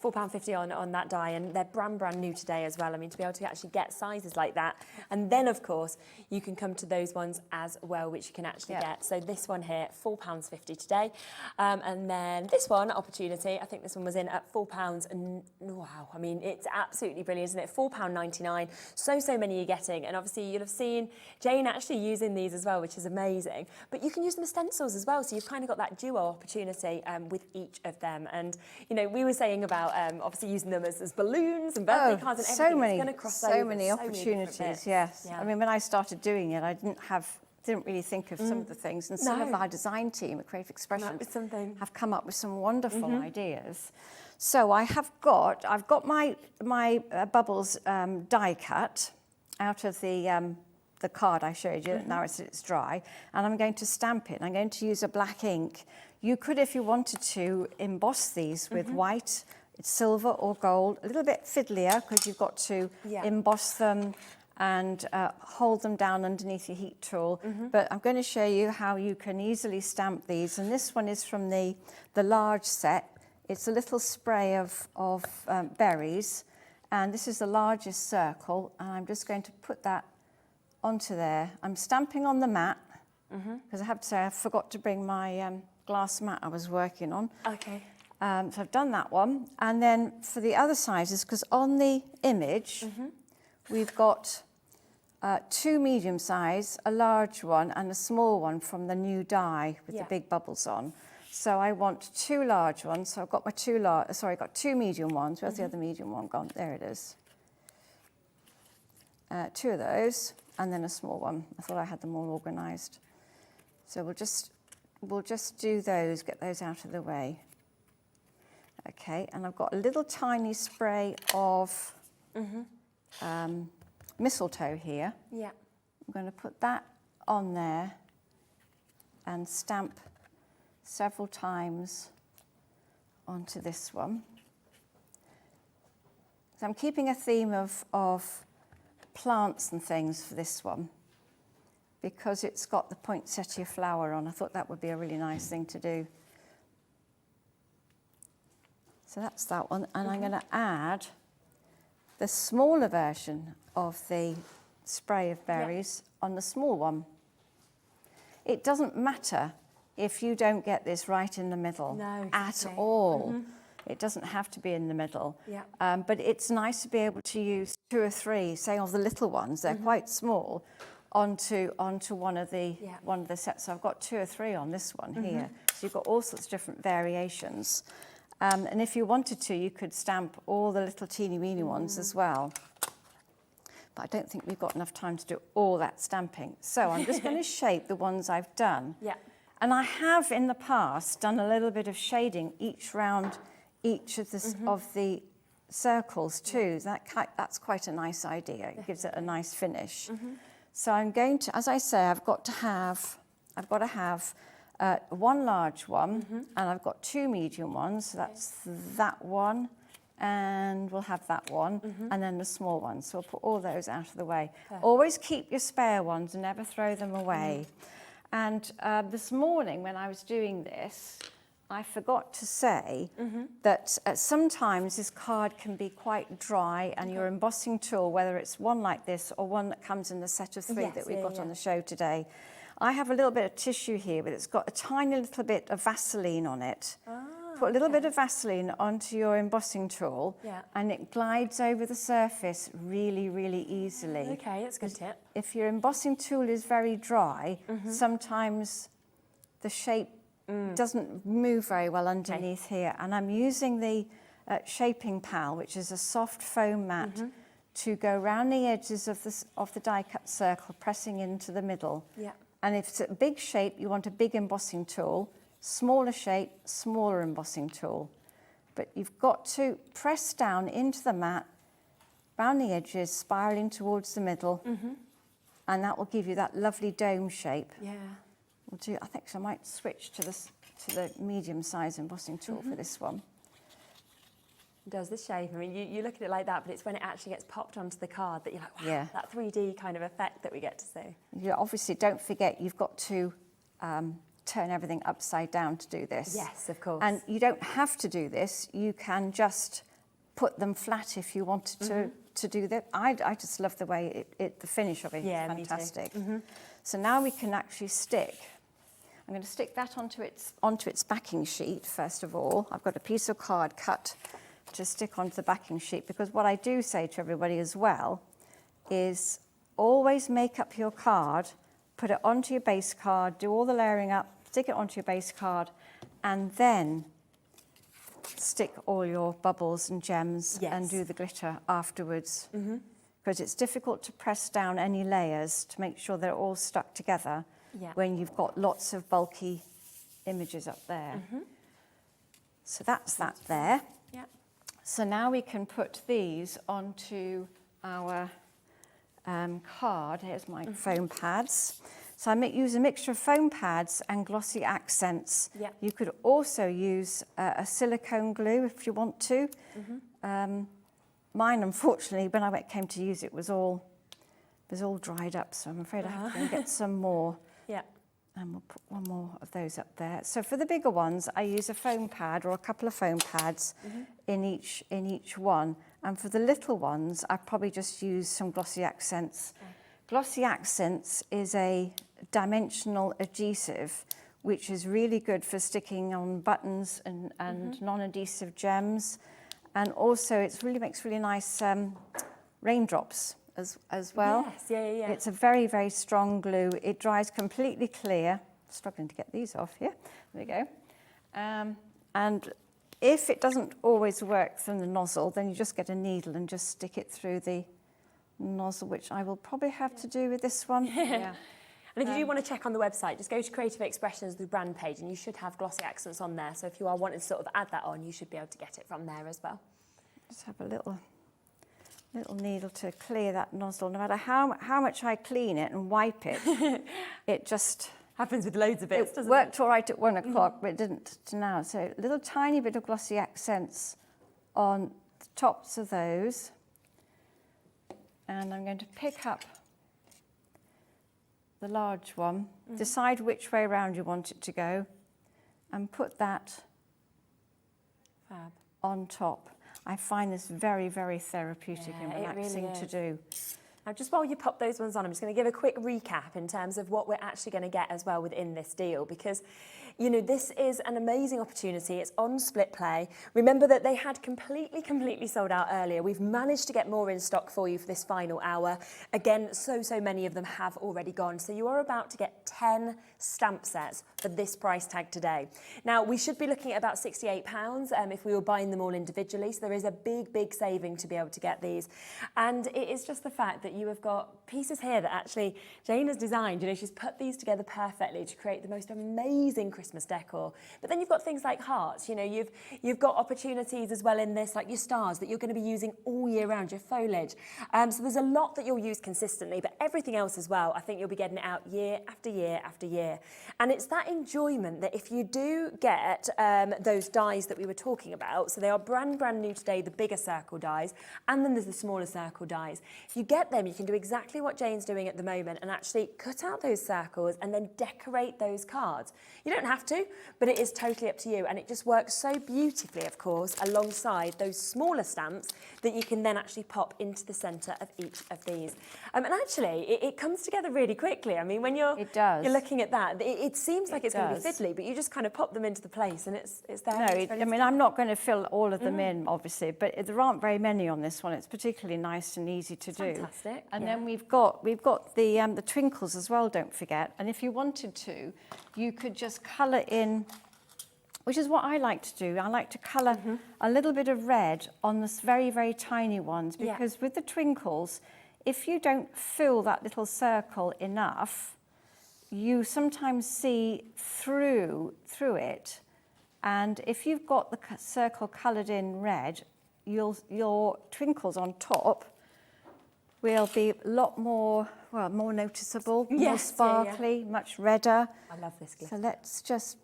£4.50 on that die, and they're brand new today as well. I mean, to be able to actually get sizes like that, and then of course you can come to those ones as well, which you can actually get. So this one here, £4.50 today, and then this one, Opportunity, I think this one was in at £4, and wow, I mean, it's absolutely brilliant, isn't it? £4.99. So many you're getting, and obviously you'll have seen Jane actually using these as well, which is amazing. But you can use them as stencils as well, so you've kind of got that duo opportunity with each of them. And you know, we were saying about obviously using them as balloons and birthday cards and everything. So many opportunities. Yes. I mean, when I started doing it, I didn't really think of some of the things, and some of our design team at Creative Expressions have come up with some wonderful ideas. So I've got my bubbles die cut out of the card I showed you. Now it's dry, and I'm going to stamp it. I'm going to use a black ink. You could, if you wanted to, emboss these with white, silver or gold, a little bit fiddlier because you've got to emboss them and hold them down underneath your heat tool. But I'm going to show you how you can easily stamp these. And this one is from the large set. It's a little spray of berries. And this is the largest circle. And I'm just going to put that onto there. I'm stamping on the mat, because I have to say I forgot to bring my glass mat I was working on. Okay. So I've done that one. And then for the other sizes, because on the image, we've got 2 medium size, a large one and a small one from the new die with the big bubbles on. So I want 2 large ones. So I've got my 2 medium ones. Where's the other medium one gone? There it is. 2 of those, and then a small one. I thought I had them all organised. So we'll just do those, get those out of the way. Okay, and I've got a little tiny spray of mistletoe here. Yeah. I'm going to put that on there and stamp several times onto this one. So I'm keeping a theme of plants and things for this one, because it's got the poinsettia flower on. I thought that would be a really nice thing to do. So that's that one, and I'm going to add the smaller version of the spray of berries on the small one. It doesn't matter if you don't get this right in the middle at all. It doesn't have to be in the middle. But it's nice to be able to use 2 or 3, say of the little ones, they're quite small, onto one of the sets. So I've got 2 or 3 on this one here. So you've got all sorts of different variations. And if you wanted to, you could stamp all the little teeny weeny ones as well. But I don't think we've got enough time to do all that stamping. So I'm just going to shape the ones I've done. And I have in the past done a little bit of shading round each of the circles too. That's quite a nice idea. It gives it a nice finish. So I'm going to, as I say, I've got to have 1 large one, and I've got 2 medium ones. So that's that one, and we'll have that one, and then the small one. So we'll put all those out of the way. Always keep your spare ones and never throw them away. And this morning when I was doing this, I forgot to say that sometimes this card can be quite dry, and your embossing tool, whether it's one like this or one that comes in the set of 3 that we've got on the show today, I have a little bit of tissue here, but it's got a tiny little bit of Vaseline on it. Put a little bit of Vaseline onto your embossing tool, and it glides over the surface really, really easily. Okay, that's a good tip. If your embossing tool is very dry, sometimes the shape doesn't move very well underneath here. And I'm using the shaping pal, which is a soft foam mat, to go around the edges of the die cut circle, pressing into the middle. Yeah. And if it's a big shape, you want a big embossing tool. Smaller shape, smaller embossing tool. But you've got to press down into the mat, round the edges, spiraling towards the middle, and that will give you that lovely dome shape. Yeah. I think I might switch to the medium-size embossing tool for this one. It does this shape. I mean, you look at it like that, but it's when it actually gets popped onto the card that you're like, wow, that 3D kind of effect that we get to see. You obviously don't forget you've got to turn everything upside down to do this. Yes, of course. And you don't have to do this. You can just put them flat if you wanted to do that. I just love the way the finish of it is fantastic. So now we can actually stick. I'm going to stick that onto its backing sheet first of all. I've got a piece of card cut to stick onto the backing sheet, because what I do say to everybody as well is always make up your card, put it onto your base card, do all the layering up, stick it onto your base card, and then stick all your bubbles and gems and do the glitter afterwards. Because it's difficult to press down any layers to make sure they're all stuck together when you've got lots of bulky images up there. So that's that there. So now we can put these onto our card. Here's my foam pads. So I use a mixture of foam pads and glossy accents. You could also use a silicone glue if you want to. Mine, unfortunately, when I came to use it, was all dried up, so I'm afraid I have to go and get some more. And we'll put one more of those up there. So for the bigger ones, I use a foam pad or a couple of foam pads in each one. And for the little ones, I probably just use some glossy accents. Glossy accents is a dimensional adhesive, which is really good for sticking on buttons and non-adhesive gems. And also, it really makes really nice raindrops as well. It's a very, very strong glue. It dries completely clear. Struggling to get these off here. There we go. And if it doesn't always work from the nozzle, then you just get a needle and just stick it through the nozzle, which I will probably have to do with this one. And if you do want to check on the website, just go to Creative Expressions, the brand page, and you should have glossy accents on there. So if you are wanting to sort of add that on, you should be able to get it from there as well. Just have a little needle to clear that nozzle. No matter how much I clean it and wipe it, it just happens with loads of bits, doesn't it? It worked all right at 1 o'clock, but it didn't to now. So a little tiny bit of glossy accents on the tops of those. And I'm going to pick up the large one, decide which way around you want it to go, and put that on top. I find this very, very therapeutic and relaxing to do. Now, just while you pop those ones on, I'm just going to give a quick recap in terms of what we're actually going to get as well within this deal, because, you know, this is an amazing opportunity. It's on Split Play. Remember that they had completely sold out earlier. We've managed to get more in stock for you for this final hour. Again, so many of them have already gone. So you are about to get 10 stamp sets for this price tag today. Now, we should be looking at about £68 if we were buying them all individually. So there is a big saving to be able to get these. And it is just the fact that you have got pieces here that actually Jane has designed. You know, she's put these together perfectly to create the most amazing Christmas decor. But then you've got things like hearts. You know, you've got opportunities as well in this, like your stars that you're going to be using all year round, your foliage. So there's a lot that you'll use consistently, but everything else as well, I think you'll be getting it out year after year after year. And it's that enjoyment that if you do get those dies that we were talking about, so they are brand new today, the bigger circle dies, and then there's the smaller circle dies. If you get them, you can do exactly what Jane's doing at the moment and actually cut out those circles and then decorate those cards. You don't have to, but it is totally up to you. And it just works so beautifully, of course, alongside those smaller stamps that you can then actually pop into the centre of each of these. And actually, it comes together really quickly. I mean, when you're looking at that, it seems like it's going to be fiddly, but you just kind of pop them into the place and it's there. No, I mean, I'm not going to fill all of them in, obviously, but there aren't very many on this one. It's particularly nice and easy to do. Fantastic. And then we've got the twinkles as well, don't forget. And if you wanted to, you could just colour in, which is what I like to do. I like to colour a little bit of red on this very, very tiny ones, because with the twinkles, if you don't fill that little circle enough, you sometimes see through it. And if you've got the circle coloured in red, your twinkles on top will be a lot more, well, more noticeable, more sparkly, much redder. I love this glitter. So let's just,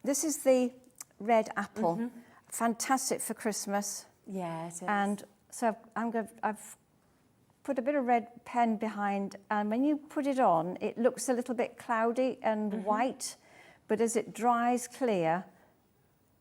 this is the red apple. Fantastic for Christmas. Yeah, it is. And so I've put a bit of red pen behind, and when you put it on, it looks a little bit cloudy and white, but as it dries clear,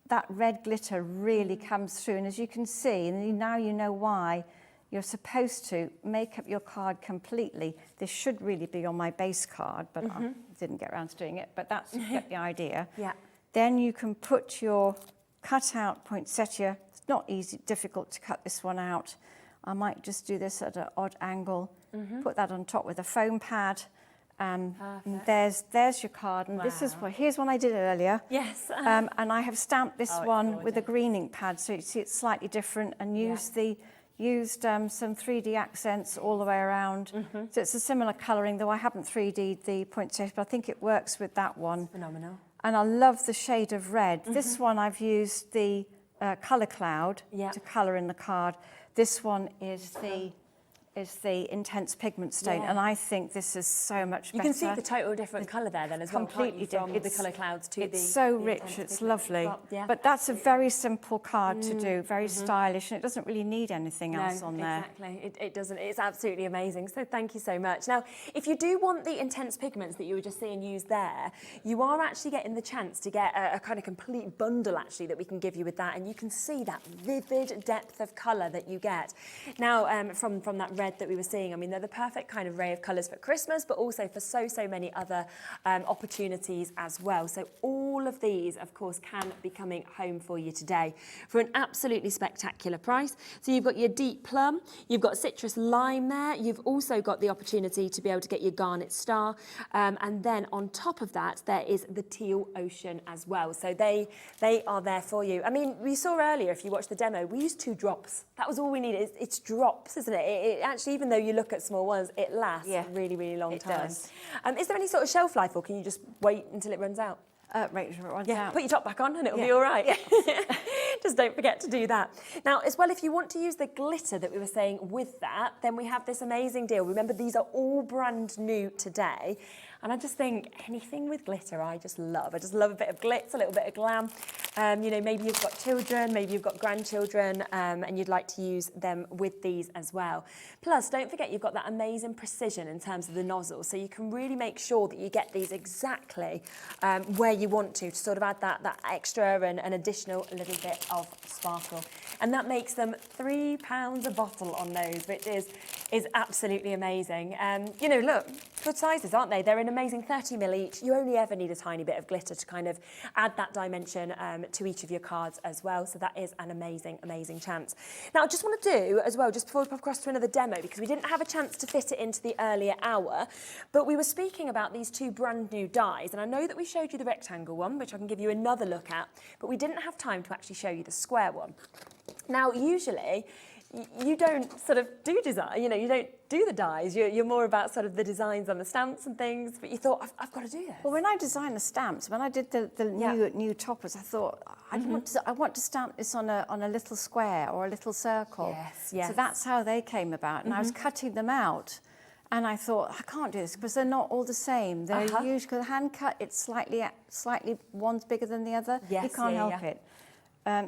that red glitter really comes through. And as you can see, and now you know why, you're supposed to make up your card completely. This should really be on my base card, but I didn't get around to doing it, but that's, you get the idea. Yeah. Then you can put your cutout poinsettia. It's not difficult to cut this one out. I might just do this at an odd angle, put that on top with a foam pad. And there's your card. And this is here's one I did earlier. Yes. And I have stamped this one with a green ink pad, so you see it's slightly different, and used some 3D accents all the way around. So it's a similar colouring, though I haven't 3D'd the poinsettia, but I think it works with that one. Phenomenal. And I love the shade of red. This one I've used the Colour Cloud to colour in the card. This one is the intense pigment stain, and I think this is so much better. You can see the total different colour there then as well, completely from the colour clouds to it's so rich, it's lovely. But that's a very simple card to do, very stylish, and it doesn't really need anything else on there. Exactly, it doesn't. It's absolutely amazing, so thank you so much. Now, if you do want the intense pigments that you were just seeing used there, you are actually getting the chance to get a kind of complete bundle actually that we can give you with that, and you can see that vivid depth of colour that you get. Now, from that red that we were seeing, I mean, they're the perfect kind of array of colours for Christmas, but also for so many other opportunities as well. So all of these, of course, can be coming home for you today for an absolutely spectacular price. So you've got your deep plum, you've got citrus lime there, you've also got the opportunity to be able to get your garnet star, and then on top of that, there is the teal ocean as well. So they are there for you. I mean, we saw earlier, if you watched the demo, we used 2 drops. That was all we needed. It's drops, isn't it? It actually, even though you look at small ones, it lasts a really, really long time. Does. Is there any sort of shelf life, or can you just wait until it runs out? Right, out. Put your top back on and it'll be all right. Just don't forget to do that. Now, as well, if you want to use the glitter that we were saying with that, then we have this amazing deal. Remember, these are all brand new today. And I just think anything with glitter, I just love. I just love a bit of glitz, a little bit of glam. You know, maybe you've got children, maybe you've got grandchildren, and you'd like to use them with these as well. Plus, don't forget you've got that amazing precision in terms of the nozzle, so you can really make sure that you get these exactly where you want to sort of add that extra and an additional little bit of sparkle. And that makes them £3 a bottle on those, which is absolutely amazing. You know, look, good sizes, aren't they? They're an amazing 30ml each. You only ever need a tiny bit of glitter to kind of add that dimension to each of your cards as well. So that is an amazing, amazing chance. Now, I just want to do as well, just before we pop across to another demo, because we didn't have a chance to fit it into the earlier hour, but we were speaking about these 2 brand new dies. And I know that we showed you the rectangle one, which I can give you another look at, but we didn't have time to actually show you the square one. Now, usually, you don't sort of do design, you know, you don't do the dies. You're more about sort of the designs on the stamps and things, but you thought, I've got to do this. Well, when I designed the stamps, when I did the new toppers, I thought, I want to stamp this on a little square or a little circle. Yes. So that's how they came about. And I was cutting them out, and I thought, I can't do this because they're not all the same. They're usually, because hand cut, it's slightly one's bigger than the other. Yes, you can't help it.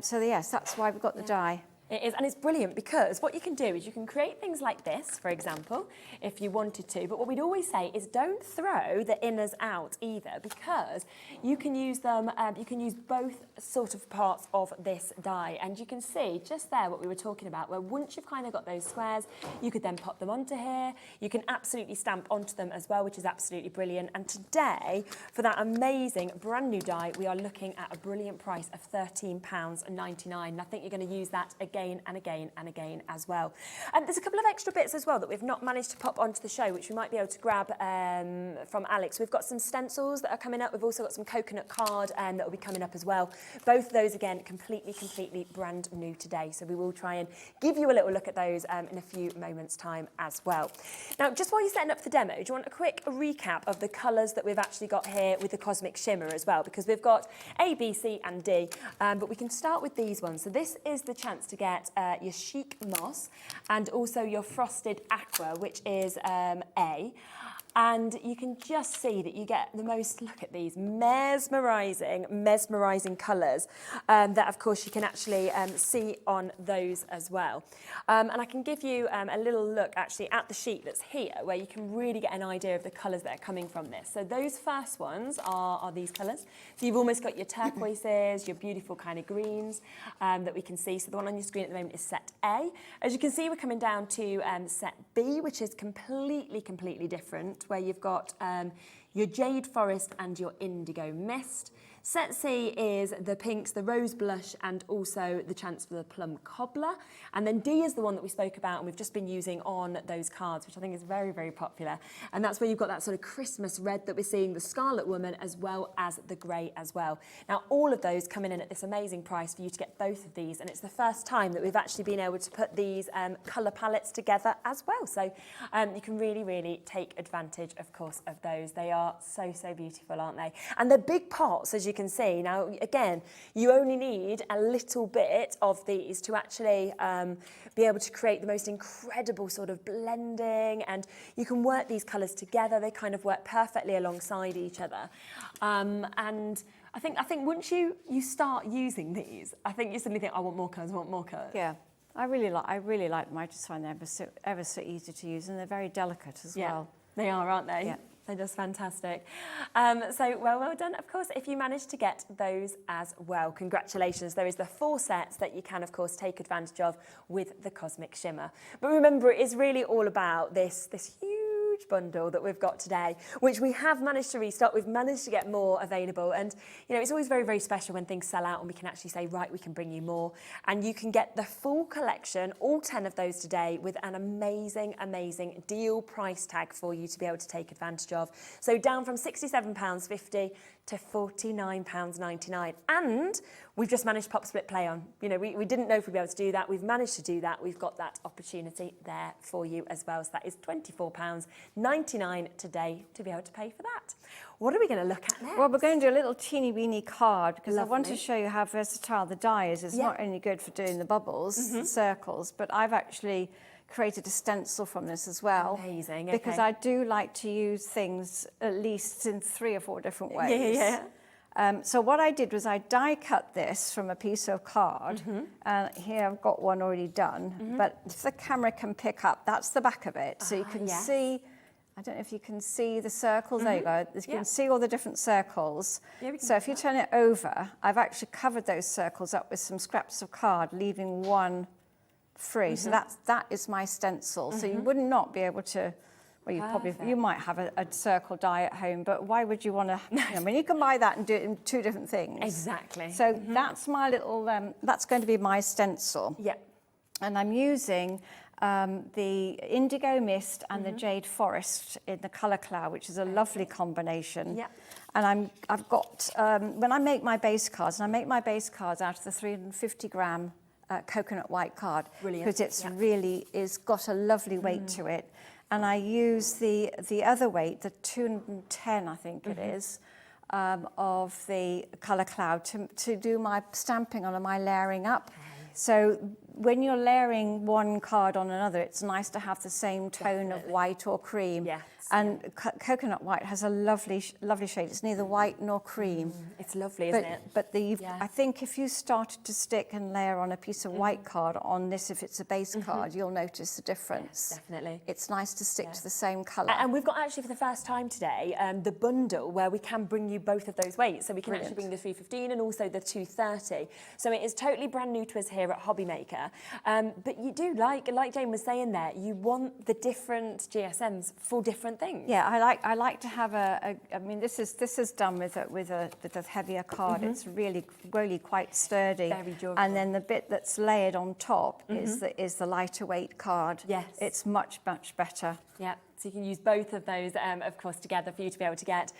So yes, that's why we've got the die. It is, and it's brilliant because what you can do is you can create things like this, for example, if you wanted to, but what we'd always say is don't throw the inners out either, because you can use them, you can use both sort of parts of this die, and you can see just there what we were talking about, where once you've kind of got those squares, you could then pop them onto here. You can absolutely stamp onto them as well, which is absolutely brilliant. And today, for that amazing brand new die, we are looking at a brilliant price of £13.99. And I think you're going to use that again and again and again as well. And there's a couple of extra bits as well that we've not managed to pop onto the show, which we might be able to grab from Alex. We've got some stencils that are coming up. We've also got some coconut card that will be coming up as well. Both of those, again, completely brand new today. So we will try and give you a little look at those in a few moments' time as well. Now, just while you're setting up the demo, do you want a quick recap of the colours that we've actually got here with the Cosmic Shimmer as well? Because we've got A, B, C and D, but we can start with these ones. So this is the chance to get your Chic Moss and also your Frosted Aqua, which is A. And you can just see that you get the most, look at these, mesmerising colours that, of course, you can actually see on those as well. And I can give you a little look, actually, at the sheet that's here, where you can really get an idea of the colours that are coming from this. So those first ones are these colours. So you've almost got your turquoises, your beautiful kind of greens that we can see. So the one on your screen at the moment is set A. As you can see, we're coming down to set B, which is completely different, where you've got your Jade Forest and your Indigo Mist. Set C is the pinks, the Rose Blush, and also the chance for the Plum Cobbler. And then D is the one that we spoke about and we've just been using on those cards, which I think is very popular. And that's where you've got that sort of Christmas red that we're seeing, the Scarlet Woman, as well as the grey as well. Now, all of those coming in at this amazing price for you to get both of these. And it's the first time that we've actually been able to put these colour palettes together as well. So you can really take advantage, of course, of those. They are so beautiful, aren't they? And they're big pots, as you can see. Now, again, you only need a little bit of these to actually be able to create the most incredible sort of blending, and you can work these colours together. They kind of work perfectly alongside each other. And I think once you start using these, I think you suddenly think, I want more colours, Yeah. I really like them. I just find them ever so easy to use, and they're very delicate as well. They are, aren't they? Yeah. They're just fantastic. So well done, of course, if you managed to get those as well. Congratulations. There is the 4 sets that you can, of course, take advantage of with the Cosmic Shimmer. But remember, it is really all about this huge bundle that we've got today, which we have managed to restock. We've managed to get more available, and you know, it's always very special when things sell out and we can actually say, right, we can bring you more. And you can get the full collection, all 10 of those today, with an amazing deal price tag for you to be able to take advantage of. So down from £67.50 to £49.99. And we've just managed to pop Split Play on. You know, we didn't know if we'd be able to do that. We've managed to do that. We've got that opportunity there for you as well. So that is £24.99 today to be able to pay for that. What are we going to look at next? Well, we're going to do a little teeny weeny card, because Lovely. I want to show you how versatile the die is. It's not only good for doing the bubbles, the circles, but I've actually created a stencil from this as well. Amazing, because I do like to use things at least in 3 or 4 different ways. So what I did was I die cut this from a piece of card, and here I've got one already done, but if the camera can pick up, that's the back of it. So you can see, I don't know if you can see the circles, there you go, you can see all the different circles. So if you turn it over, I've actually covered those circles up with some scraps of card, leaving one free. So that is my stencil. So you would not be able to, well, you might have a circle die at home, but why would you want to? I mean, you can buy that and do it in 2 different things. Exactly. So that's my little. That's going to be my stencil. Yeah. And I'm using the Indigo Mist and the Jade Forest in the Colour Cloud, which is a lovely combination. Yeah. And I've got when I make my base cards, and I make my base cards out of the 350 gram. Coconut white card, because it's really got a lovely weight to it, and I use the other weight, the 210 I think it is, of the Colour Cloud to do my stamping on and my layering up. So when you're layering one card on another, it's nice to have the same tone of white or cream. Yes. And coconut white has a lovely shade. It's neither white nor cream. It's lovely, isn't it? But I think if you started to stick and layer on a piece of white card on this, if it's a base card, you'll notice the difference. Yes, definitely. It's nice to stick to the same colour. And we've got actually for the first time today the bundle where we can bring you both of those weights. So we can actually bring the 315 and also the 230. So it is totally brand new to us here at Hobby Maker. But you do, like Jane was saying there, you want the different GSMs for different things. Yeah, I like to have I mean, this is done with a heavier card. It's really quite sturdy. Very durable. And then the bit that's layered on top is the lighter weight card. Yes. It's much better. Yeah, so you can use both of those, of course, together for you to be able to get.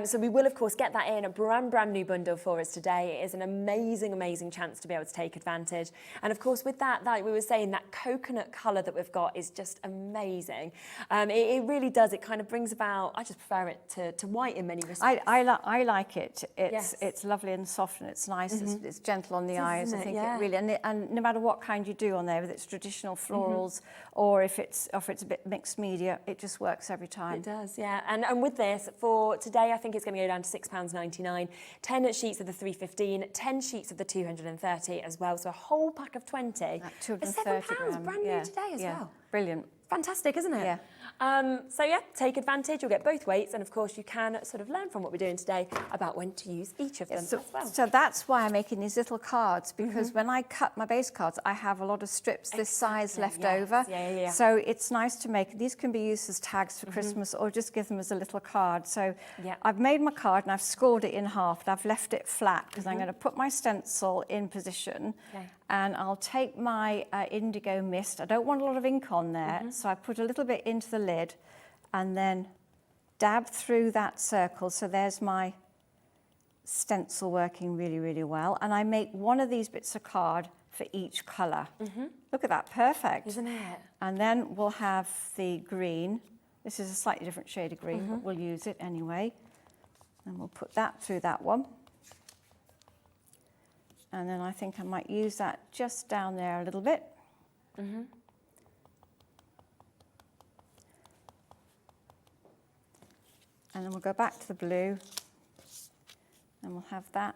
So we will, of course, get that in a brand new bundle for us today. It is an amazing chance to be able to take advantage. And of course, with that, like we were saying, that coconut colour that we've got is just amazing. It really does. It kind of brings about, I just prefer it to white in many respects. I like it. Yes. It's lovely and soft and it's nice. It's gentle on the eyes. I think Yeah. it really, and no matter what kind you do on there, whether it's traditional florals or if it's a bit mixed media, it just works every time. It does, yeah. And with this, for today, I think it's going to go down to £6.99. 10 sheets of the 315, 10 sheets of the 230 as well. So a whole pack of 20. At 230 £7, grams. brand new today as well. Brilliant. Fantastic, isn't it? Yeah. So yeah, take advantage. You'll get both weights, and of course you can sort of learn from what we're doing today about when to use each of them as well. So that's why I'm making these little cards, because when I cut my base cards, I have a lot of strips this size left over. Yeah. So it's nice to make, these can be used as tags for Christmas or just give them as a little card. So I've made my card and I've scored it in half and I've left it flat because I'm going to put my stencil in position. And I'll take my indigo mist. I don't want a lot of ink on there, so I put a little bit into the lid and then dab through that circle. So there's my stencil working really well. And I make one of these bits of card for each colour. Look at that, perfect. Isn't it? And then we'll have the green. This is a slightly different shade of green, but we'll use it anyway. And we'll put that through that one. And then I think I might use that just down there a little bit. And then we'll go back to the blue. And we'll have that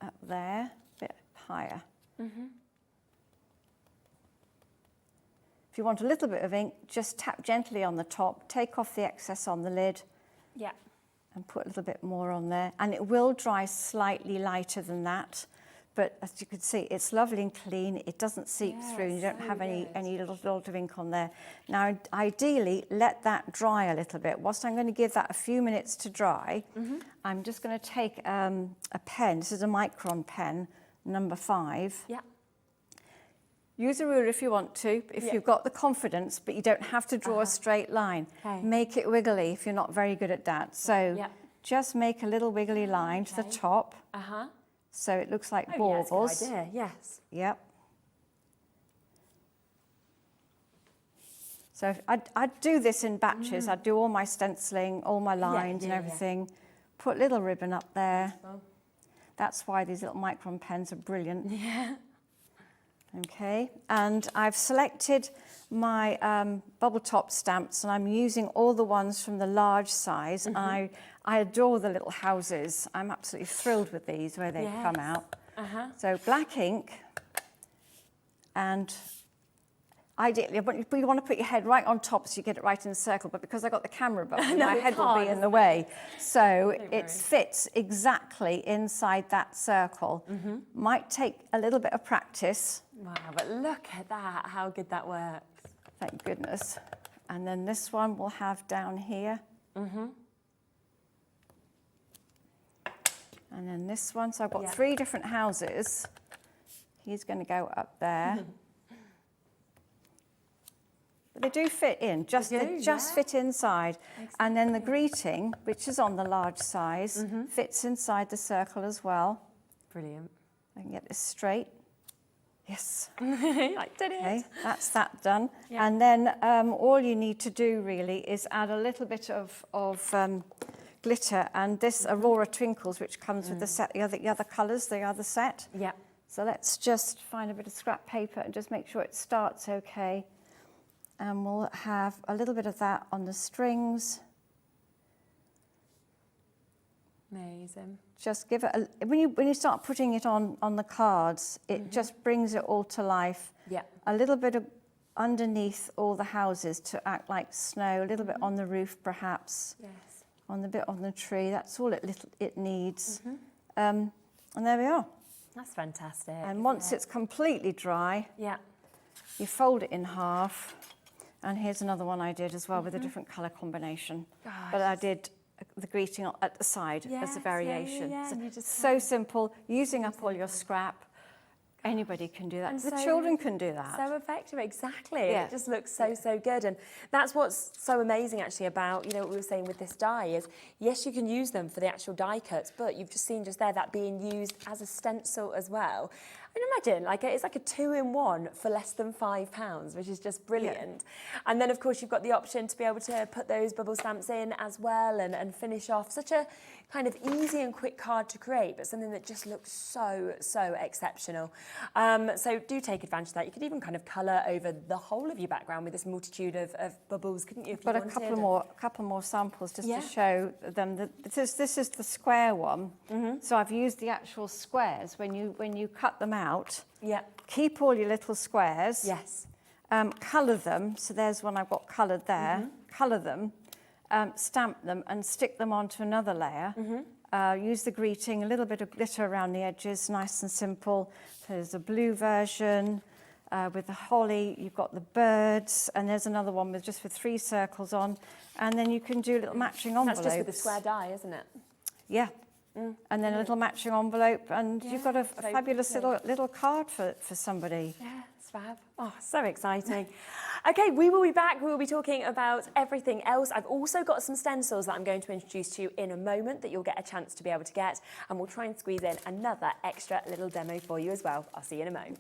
up there, a bit higher. If you want a little bit of ink, just tap gently on the top, take off the excess on the lid. And put a little bit more on there. And it will dry slightly lighter than that. But as you can see, it's lovely and clean. It doesn't seep through. You don't have any lot of ink on there. Now, ideally, let that dry a little bit. Whilst I'm going to give that a few minutes to dry, I'm just going to take a pen. This is a Micron pen, number 5. Use a ruler if you want to, if you've got the confidence, but you don't have to draw a straight line. Make it wiggly if you're not very good at that. So just make a little wiggly line to the top. So it looks like baubles. Yeah, that's a good idea, yes. Yep. So I'd do this in batches. I'd do all my stenciling, all my lines and everything. Put little ribbon up there. That's why these little Micron pens are brilliant. Okay, and I've selected my bubble top stamps and I'm using all the ones from the large size. I adore the little houses. I'm absolutely thrilled with these, where they come out. So black ink, and ideally, you want to put your head right on top so you get it right in the circle, but because I got the camera above, my head will be in the way. So it fits exactly inside that circle. Might take a little bit of practice. Wow, but look at that, how good that works. Thank goodness. And then this one we'll have down here. And then this one, so I've got 3 different houses. He's going to go up there. But they do fit in, they just fit inside. And then the greeting, which is on the large size, fits inside the circle as well. Brilliant. I can get this straight. Yes. I did it. Okay, that's that done. And then all you need to do really is add a little bit of glitter, and this Aurora Twinkles, which comes with the set, the other colours, the other set. So let's just find a bit of scrap paper and just make sure it starts okay. And we'll have a little bit of that on the strings. Amazing. Just give it when you start putting it on the cards, it just brings it all to life. Yeah. A little bit of underneath all the houses to act like snow, a little bit on the roof perhaps. Yes. On the bit on the tree, that's all it needs. And there we are. That's fantastic. And once it's completely dry, yeah, you fold it in half. And here's another one I did as well with a different colour combination. Gosh. But I did the greeting at the side Yes, as a variation. yeah. So, You just so simple, using up all your scrap. Anybody can do that. And The so- children can do that. So effective, exactly. Yeah. It just looks so good. And that's what's so amazing actually about, what we were saying with this dye is, yes, you can use them for the actual die cuts, but you've just seen just there that being used as a stencil as well. I mean, imagine, it's like a 2-in-1 for less than £5, which is just brilliant. Yeah. And then, of course, you've got the option to be able to put those bubble stamps in as well and finish off. Such a kind of easy and quick card to create, but something that just looks so exceptional. So do take advantage of that. You could even kind of colour over the whole of your background with this multitude of bubbles, couldn't you? If But you a wanted? couple more samples just Yeah. to show them that this is the square one. So I've used the actual squares. When you cut them out, Yeah. keep all your little squares. Yes. Colour them. So there's one I've got coloured there. Colour them, stamp them, and stick them onto another layer. Use the greeting, a little bit of glitter around the edges, nice and simple. There's a blue version with the holly. You've got the birds, and there's another one with 3 circles on. And then you can do little matching envelopes. That's just with the square die, isn't it? Yeah. And then a little matching envelope, and you've got a so fabulous lovely. little card for somebody. Yeah, it's fab. Oh, so exciting. Okay, we will be back. We will be talking about everything else. I've also got some stencils that I'm going to introduce to you in a moment that you'll get a chance to be able to get, and we'll try and squeeze in another extra little demo for you as well. I'll see you in a moment.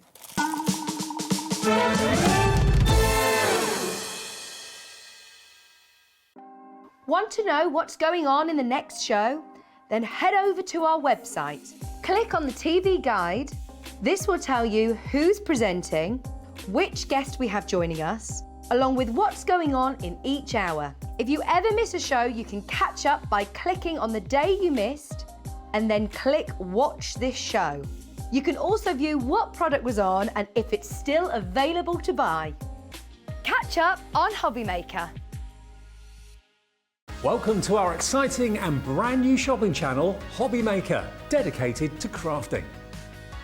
Want to know what's going on in the next show? Then head over to our website. Click on the TV guide. This will tell you who's presenting, which guest we have joining us, along with what's going on in each hour. If you ever miss a show, you can catch up by clicking on the day you missed and then click Watch This Show. You can also view what product was on and if it's still available to buy. Catch up on Hobby Maker. Welcome to our exciting and brand new shopping channel, Hobby Maker, dedicated to crafting.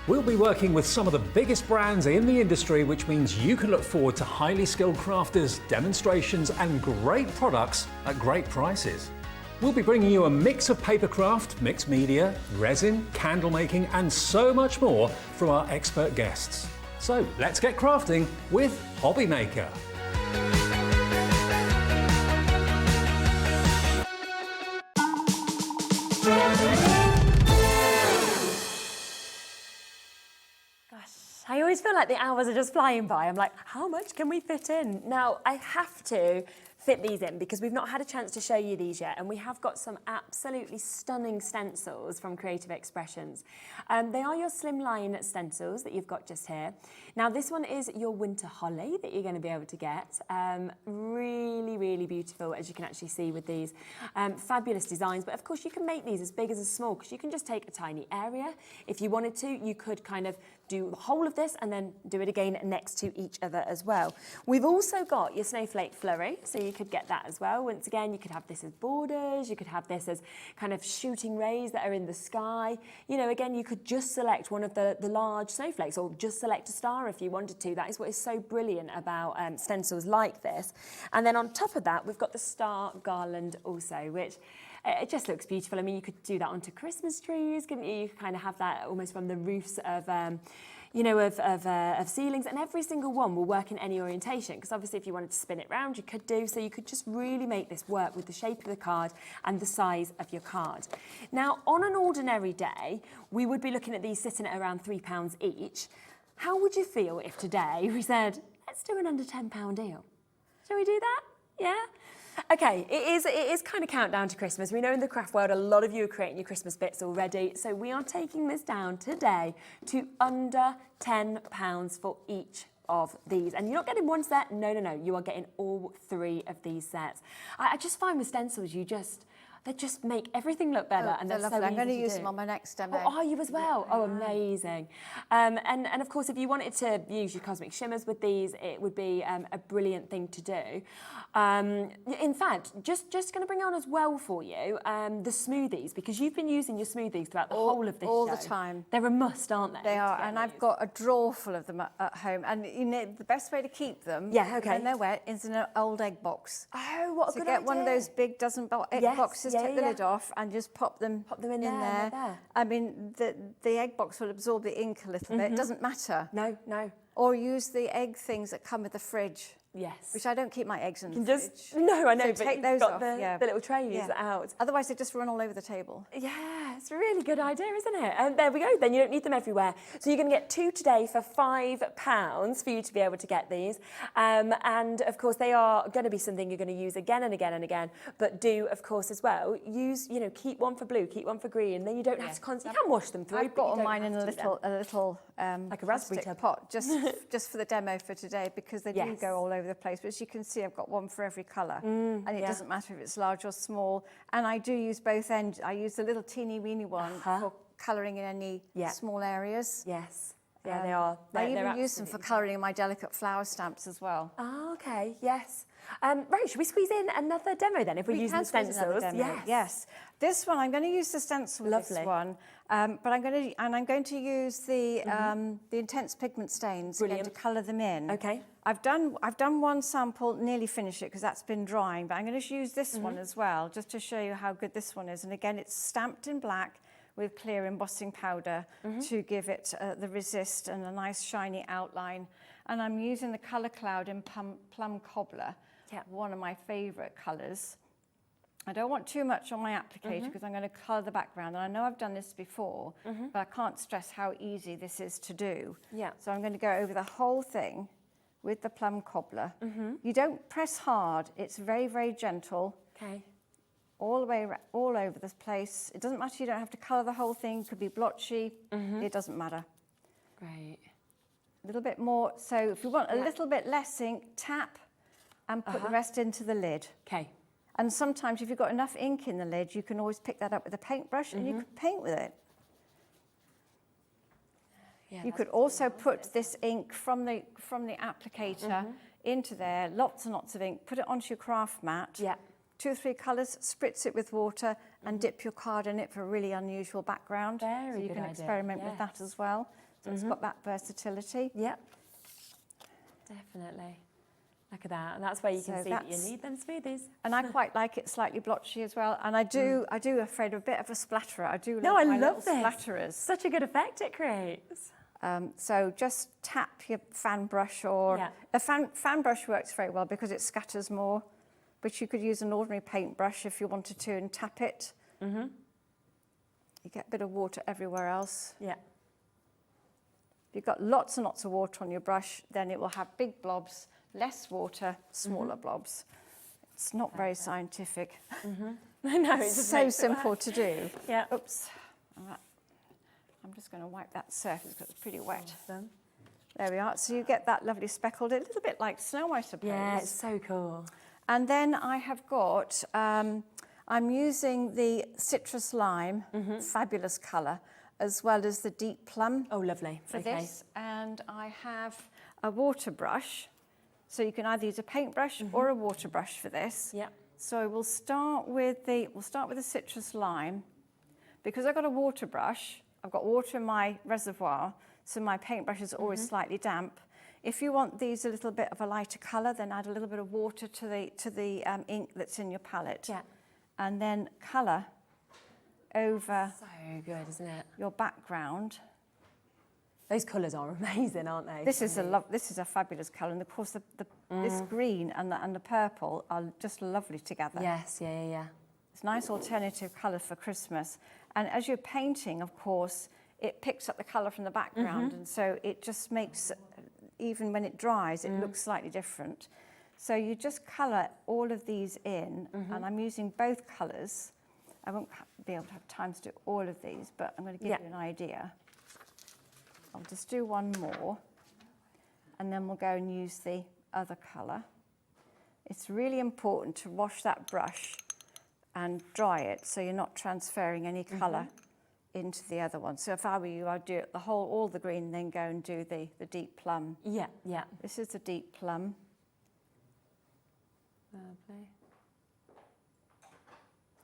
We'll be working with some of the biggest brands in the industry, which means you can look forward to highly skilled crafters, demonstrations and great products at great prices. We'll be bringing you a mix of papercraft, mixed media, resin, candle making and so much more from our expert guests. So let's get crafting with Hobby Maker. I always feel like the hours are just flying by. I'm like, how much can we fit in? Now, I have to fit these in because we've not had a chance to show you these yet, and we have got some absolutely stunning stencils from Creative Expressions. They are your slimline stencils that you've got just here. Now, this one is your winter holly that you're going to be able to get. Really beautiful, as you can actually see with these. Fabulous designs, but of course you can make these as big as small because you can just take a tiny area. If you wanted to, you could kind of do the whole of this and then do it again next to each other as well. We've also got your snowflake flurry, so you could get that as well. Once again, you could have this as borders, you could have this as kind of shooting rays that are in the sky. Again, you could just select one of the large snowflakes or just select a star if you wanted to. That is what is so brilliant about stencils like this. And then on top of that, we've got the star garland also, which it just looks beautiful. I mean, you could do that onto Christmas trees, couldn't you? You could kind of have that almost from the roofs of ceilings, and every single one will work in any orientation, because obviously if you wanted to spin it round, you could do, so you could just really make this work with the shape of the card and the size of your card. Now, on an ordinary day, we would be looking at these sitting at around £3 each. How would you feel if today we said, let's do an under £10 deal? Shall we do that? Yeah? Okay, it is kind of countdown to Christmas. We know in the craft world, a lot of you are creating your Christmas bits already. So we are taking this down today to under £10 for each of these. And you're not getting one set, no, you are getting all 3 of these sets. I just find with stencils, they just make everything look better, and they're so easy I'm going to use do. them on my next demo. Oh, are you as well? Oh, amazing. And of course, if you wanted to use your cosmic shimmers with these, it would be a brilliant thing to do. In fact, just going to bring on as well for you the smoothies, because you've been using your smoothies throughout the whole of this all show. the time. They're a must, aren't they? They are, and I've got a drawer full of them at home. And you know, the best way to keep them, when they're wet, is in an old egg box. Oh, what a good idea! So get one of those big dozen egg boxes, take the lid off, and just pop them in there. I mean, the egg box will absorb the ink a little bit. It doesn't matter. No. Or use the egg things that come with the fridge. Yes. Which I don't keep my eggs in the fridge. No, I know, so but take you've those got off, the little trays out. Otherwise, they just run all over the table. Yeah, it's a really good idea, isn't it? And there we go, then you don't need them everywhere. So you're going to get 2 today for £5 for you to be able to get these. And of course, they are going to be something you're going to use again and again and again. But do, of course, as well, use, keep one for blue, keep one for green. Then you don't have to constantly, you can wash them through. I've got all mine in a little like a raspberry tub pot, just for the demo for today, because they do go all over the place. But as you can see, I've got one for every colour, and it doesn't matter if it's large or small. And I do use both ends. I use the little teeny weeny one for colouring in any small areas. Yes. Yeah, they are. I even use them for colouring in my delicate flower stamps as well. Oh, okay. Yes. Right, should we squeeze in another demo then, if we're using the stencils? Yes. This one, I'm going to use the stencil with this one, but I'm going to use the intense pigment stains again to colour them in. Okay. I've done one sample, nearly finished it because that's been drying, but I'm going to use this one as well, just to show you how good this one is. And again, it's stamped in black with clear embossing powder to give it the resist and a nice shiny outline. And I'm using the Colour Cloud in Plum Cobbler, one of my favourite colours. I don't want too much on my applicator because I'm going to colour the background. And I know I've done this before, but I can't stress how easy this is to do. So I'm going to go over the whole thing with the Plum Cobbler. You don't press hard, it's very, very gentle. Okay. All the way, all over this place. It doesn't matter, you don't have to colour the whole thing, it could be blotchy, it doesn't matter. Great. A little bit more, so if you want a little bit less ink, tap and put the rest into the lid. Okay. And sometimes if you've got enough ink in the lid, you can always pick that up with a paintbrush and you can paint with it. You could also put this ink from the applicator into there, lots and lots of ink, put it onto your craft mat. 2 or 3 colours, spritz it with water and dip your card in it for a really unusual background. Very so you good can idea. experiment with that as well. So it's got that versatility. Yep. Definitely. Look at that. And that's where you can see that you need them smoothies. And I quite like it slightly blotchy as well. And I do afraid of a bit of a splatterer. I do No, love I my love little this. splatterers. Such a good effect it creates. So just tap your fan brush, or a fan brush works very well because it scatters more. But you could use an ordinary paintbrush if you wanted to and tap it. You get a bit of water everywhere else. If you've got lots and lots of water on your brush, then it will have big blobs, less water, smaller blobs. It's not very scientific. I know, it's so simple to do. Oops. I'm just going to wipe that surface because it's pretty wet. There we are. So you get that lovely speckled, a little bit like snow, I suppose. Yeah, it's so cool. And then I have got, I'm using the citrus lime, fabulous colour, as well as the deep plum. Oh, lovely. For this. And I have a water brush. So you can either use a paintbrush or a water brush for this. So we'll start with the citrus lime. Because I've got a water brush, I've got water in my reservoir, so my paintbrush is always slightly damp. If you want these a little bit of a lighter colour, then add a little bit of water to the ink that's in your palette. And then colour over so good, isn't it? your background. Those colours are amazing, aren't they? This is a fabulous colour, and of course this green and the purple are just lovely together. Yes, yeah. It's a nice alternative colour for Christmas. And as you're painting, of course, it picks up the colour from the background, and so it just makes, even when it dries, it looks slightly different. So you just colour all of these in, and I'm using both colours. I won't be able to have time to do all of these, but I'm going to give you an idea. I'll just do one more, and then we'll go and use the other colour. It's really important to wash that brush and dry it so you're not transferring any colour into the other one. So if I were you, I'd do it all the green, then go and do the deep plum. Yeah, yeah. This is the deep plum. Lovely.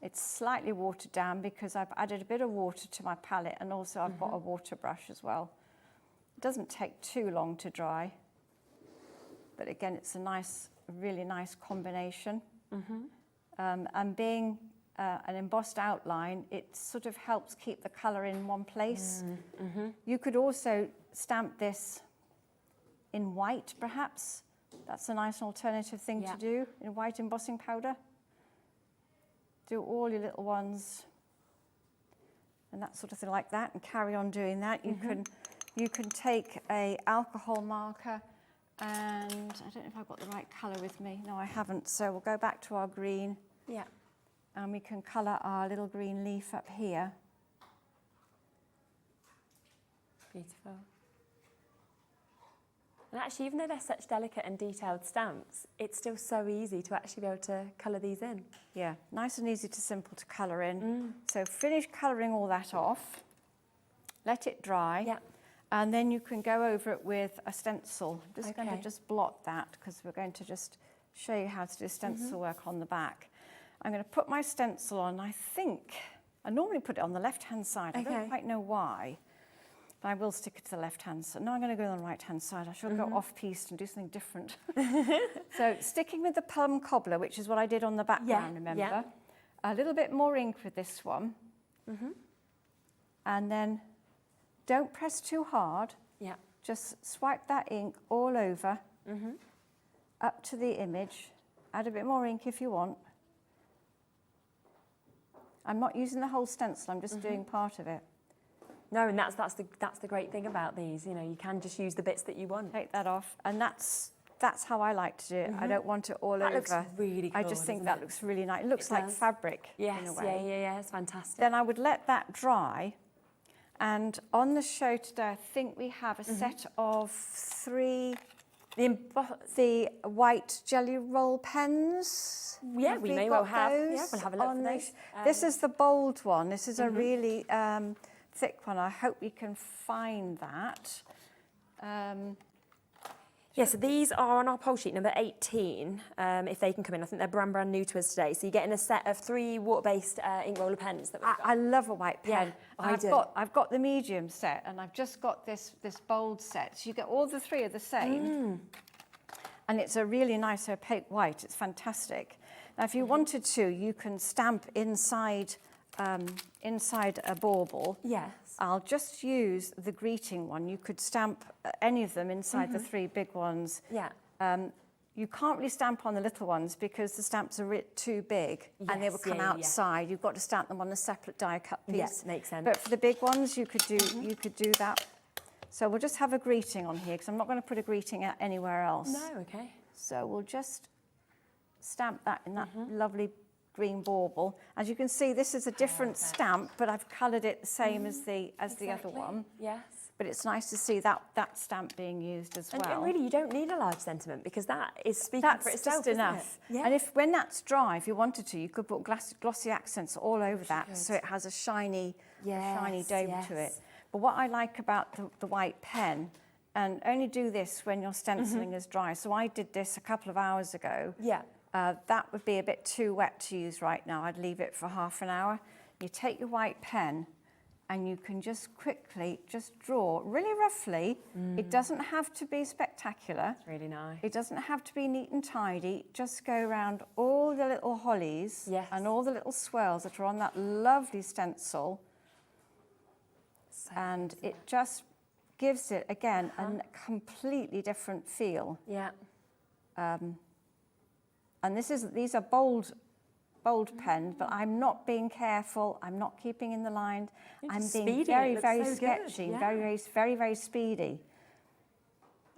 It's slightly watered down because I've added a bit of water to my palette, and also I've got a water brush as well. It doesn't take too long to dry, but again, it's a really nice combination. And being an embossed outline, it sort of helps keep the colour in one place. You could also stamp this in white, perhaps. That's a nice alternative thing to do, in white embossing powder. Do all your little ones and that sort of thing like that, and carry on doing that. You can take a alcohol marker, and I don't know if I've got the right colour with me. No, I haven't. So we'll go back to our green. Yeah. And we can colour our little green leaf up here. Beautiful. And actually, even though they're such delicate and detailed stamps, it's still so easy to actually be able to colour these in. Yeah, nice and easy to simple to colour in. So finish colouring all that off, let it dry, and then you can go over it with a stencil. I'm just going to just blot that because we're going to just show you how to do stencil work on the back. I'm going to put my stencil on. I normally put it on the left-hand side. I don't quite know why. But I will stick it to the left-hand side. No, I'm going to go on the right-hand side. I should go off-piste and do something different. So sticking with the plum cobbler, which is what I did on the background, remember? A little bit more ink with this one. And then don't press too hard. Just swipe that ink all over, up to the image. Add a bit more ink if you want. I'm not using the whole stencil, I'm just doing part of it. No, and that's the great thing about these. You know, you can just use the bits that you want. Take that off, and that's how I like to do it. I don't want it all over. That looks really cool. I just think that looks really nice. It looks like fabric in a way. Yeah, it's fantastic. Then I would let that dry, and on the show today, I think we have a set of 3 the white jelly roll pens. Yeah, we may well have. Yeah, we'll have a look at those. This is the bold one. This is a really thick one. I hope we can find that. Yeah, so these are on our poll sheet number 18, if they can come in. I think they're brand new to us today. So you're getting a set of 3 water-based ink roller pens that we've got. I love a white pen. Yeah, I've got the medium set, and I've just got this bold set. So you get all the 3 are the same. And it's a really nice opaque white. It's fantastic. Now, if you wanted to, you can stamp inside a bauble. Yes. I'll just use the greeting one. You could stamp any of them inside the 3 big ones. Yeah. You can't really stamp on the little ones because the stamps are too big and they will come outside. You've got to stamp them on a separate die cut piece. Yes, makes sense. But for the big ones, you could do that. So we'll just have a greeting on here because I'm not going to put a greeting out anywhere else. No, okay. So we'll just stamp that in that lovely green bauble. As you can see, this is a different stamp, but I've coloured it the same as the other one. Yes. But it's nice to see that stamp being used as well. And really, you don't need a large sentiment because that is speaking for itself, just enough. Yeah. And when that's dry, if you wanted to, you could put glossy accents all over that, so it has a shiny dome to it. But what I like about the white pen, and only do this when your stenciling is dry. So I did this a couple of hours ago. Yeah. That would be a bit too wet to use right now. I'd leave it for half an hour. You take your white pen and you can just quickly draw really roughly. It doesn't have to be spectacular. It's really nice. It doesn't have to be neat and tidy. Just go around all the little hollies and all the little swirls that are on that lovely stencil. And it just gives it, again, a completely different feel. Yeah. And these are bold pens, but I'm not being careful. I'm not keeping in the line. I'm being very sketchy, very, very speedy.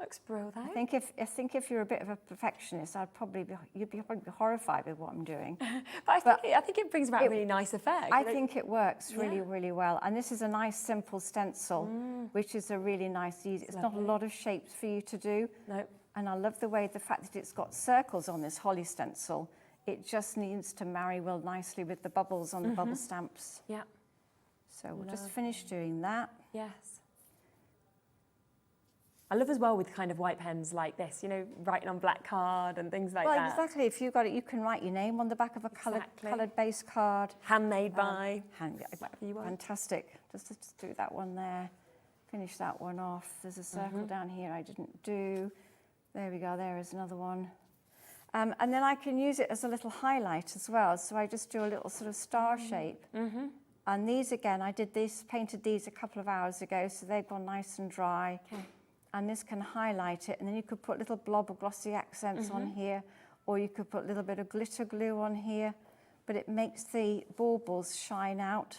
Looks brilliant. I think if you're a bit of a perfectionist, you'd probably be horrified with what I'm doing. But I think it brings about a really nice effect. I think it works really, really well. And this is a nice, simple stencil, which is a really nice, easy. It's not a lot of shapes for you to do. No. And I love the fact that it's got circles on this holly stencil. It just needs to marry well nicely with the bubbles on the bubble stamps. Yeah. So we'll just finish doing that. Yes. I love as well with kind of white pens like this, you know, writing on black card and things like that. Well, exactly. If you've got it, you can write your name on the back of a coloured base card. Handmade by. Whatever you want. Fantastic. Just do that one there. Finish that one off. There's a circle down here I didn't do. There we go. There is another one. And then I can use it as a little highlight as well. So I just do a little sort of star shape. And these again, painted these a couple of hours ago, so they've gone nice and dry. Okay. And this can highlight it, and then you could put a little blob of glossy accents on here, or you could put a little bit of glitter glue on here, but it makes the baubles shine out.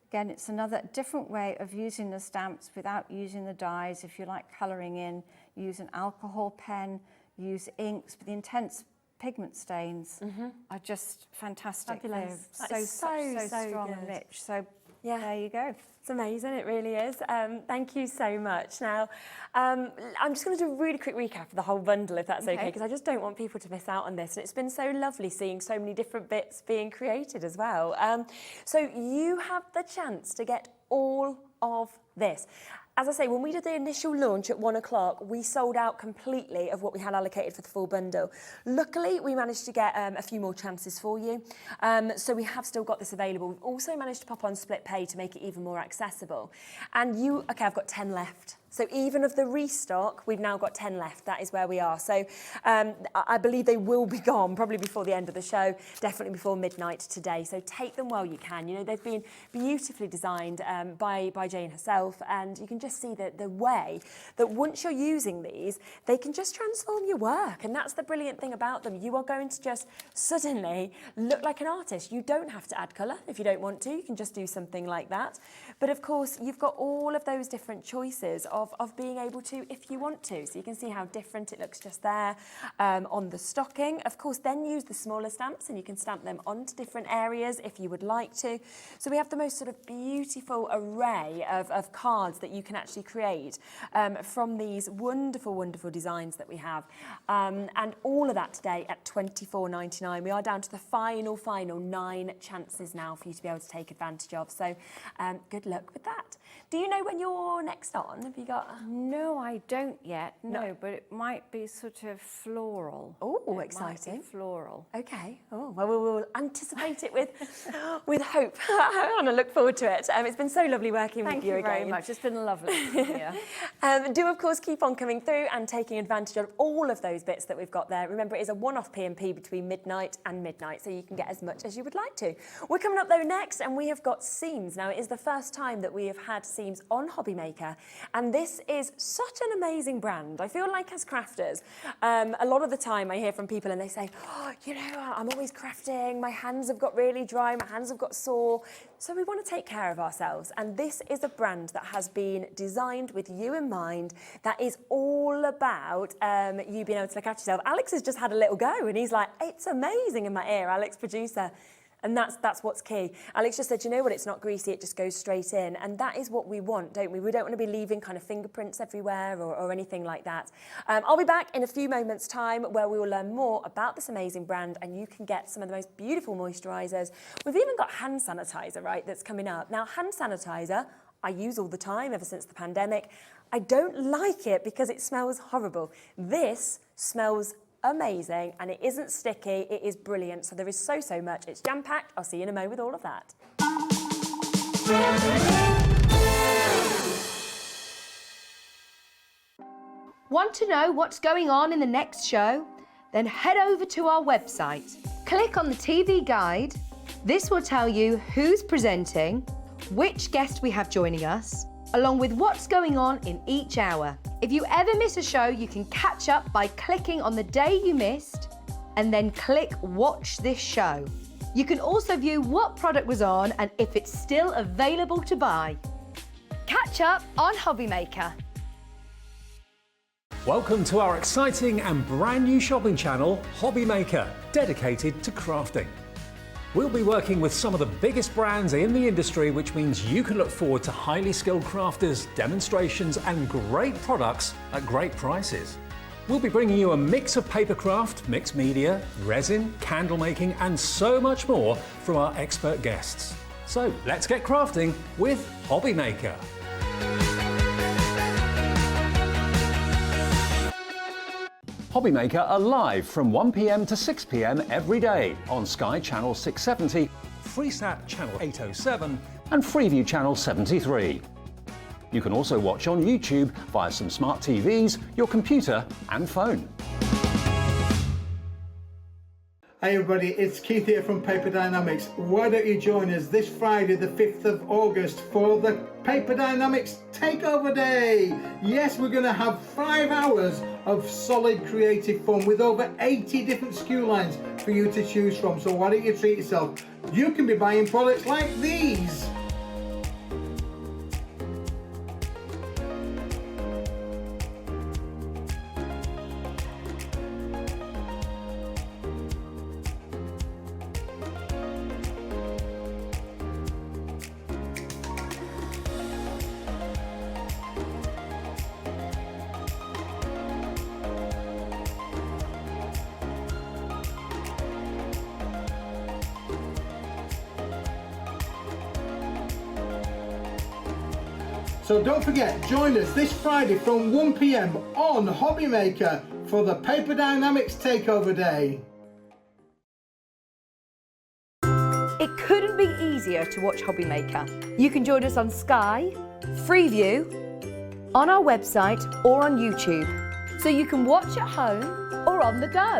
Again, it's another different way of using the stamps without using the dyes. If you like colouring in, use an alcohol pen, use inks, but the intense pigment stains are just fantastic. Fabulous. They're so strong and rich. So yeah, there you go. It's amazing, it really is. Thank you so much. Now, I'm just going to do a really quick recap of the whole bundle, if that's okay, because I just don't want people to miss out on this. And it's been so lovely seeing so many different bits being created as well. So you have the chance to get all of this. As I say, when we did the initial launch at 1 o'clock, we sold out completely of what we had allocated for the full bundle. Luckily, we managed to get a few more chances for you. So we have still got this available. We've also managed to pop on split pay to make it even more accessible. And I've got 10 left. So even of the restock, we've now got 10 left. That is where we are. So I believe they will be gone probably before the end of the show, definitely before midnight today. So take them while you can. You know, they've been beautifully designed by Jane herself, and you can just see the way that once you're using these, they can just transform your work. And that's the brilliant thing about them. You are going to just suddenly look like an artist. You don't have to add colour if you don't want to. You can just do something like that. But of course, you've got all of those different choices of being able to if you want to. So you can see how different it looks just there on the stocking. Of course, then use the smaller stamps and you can stamp them onto different areas if you would like to. So we have the most sort of beautiful array of cards that you can actually create from these wonderful, wonderful designs that we have. And all of that today at £24.99. We are down to the final 9 chances now for you to be able to take advantage of. So good luck with that. Do you know when you're next on? Have you got? No, I don't yet. No, but it might be sort of floral. Oh, exciting! Might be floral. Okay. Oh, well, we'll anticipate it with hope, and I look forward to it. It's been so lovely working with you again. Thank you very much. It's been lovely. Do of course keep on coming through and taking advantage of all of those bits that we've got there. Remember, it is a one-off P&P between midnight and midnight, so you can get as much as you would like to. We're coming up though next, and we have got seams. Now, it is the first time that we have had seams on Hobby Maker, and this is such an amazing brand. I feel like as crafters, a lot of the time I hear from people and they say, oh, you know, I'm always crafting, my hands have got really dry, my hands have got sore. So we want to take care of ourselves. And this is a brand that has been designed with you in mind, that is all about you being able to look after yourself. Alex has just had a little go and he's like, it's amazing in my ear, Alex, producer. And that's what's key. Alex just said, you know what, it's not greasy, it just goes straight in. And that is what we want, don't we? We don't want to be leaving kind of fingerprints everywhere or anything like that. I'll be back in a few moments' time where we will learn more about this amazing brand, and you can get some of the most beautiful moisturisers. We've even got hand sanitizer, right, that's coming up. Now, hand sanitizer, I use all the time ever since the pandemic. I don't like it because it smells horrible. This smells amazing, and it isn't sticky, it is brilliant. So there is so much. It's jam-packed. I'll see you in a mo with all of that. Want to know what's going on in the next show? Then head over to our website. Click on the TV guide. This will tell you who's presenting, which guest we have joining us, along with what's going on in each hour. If you ever miss a show, you can catch up by clicking on the day you missed and then click Watch This Show. You can also view what product was on and if it's still available to buy. Catch up on Hobby Maker. Welcome to our exciting and brand new shopping channel, Hobby Maker, dedicated to crafting. We'll be working with some of the biggest brands in the industry, which means you can look forward to highly skilled crafters, demonstrations and great products at great prices. We'll be bringing you a mix of papercraft, mixed media, resin, candle making and so much more from our expert guests. So let's get crafting with Hobby Maker. Hobby Maker are live from 1 p.m. to 6 p.m. every day on Sky Channel 670, Freesat Channel 807 and Freeview Channel 73. You can also watch on YouTube via some smart TVs, your computer and phone. Hey everybody, it's Keith here from Paper Dynamics. Why don't you join us this Friday the 5th of August for the Paper Dynamics Takeover Day. Yes, we're going to have 5 hours of solid creative fun with over 80 different SKU lines for you to choose from. So why don't you treat yourself? You can be buying products like these. So don't forget, join us this Friday from 1 p.m. on Hobby Maker for the Paper Dynamics Takeover Day. It couldn't be easier to watch Hobby Maker. You can join us on Sky, Freeview, on our website or on YouTube. So you can watch at home or on the go.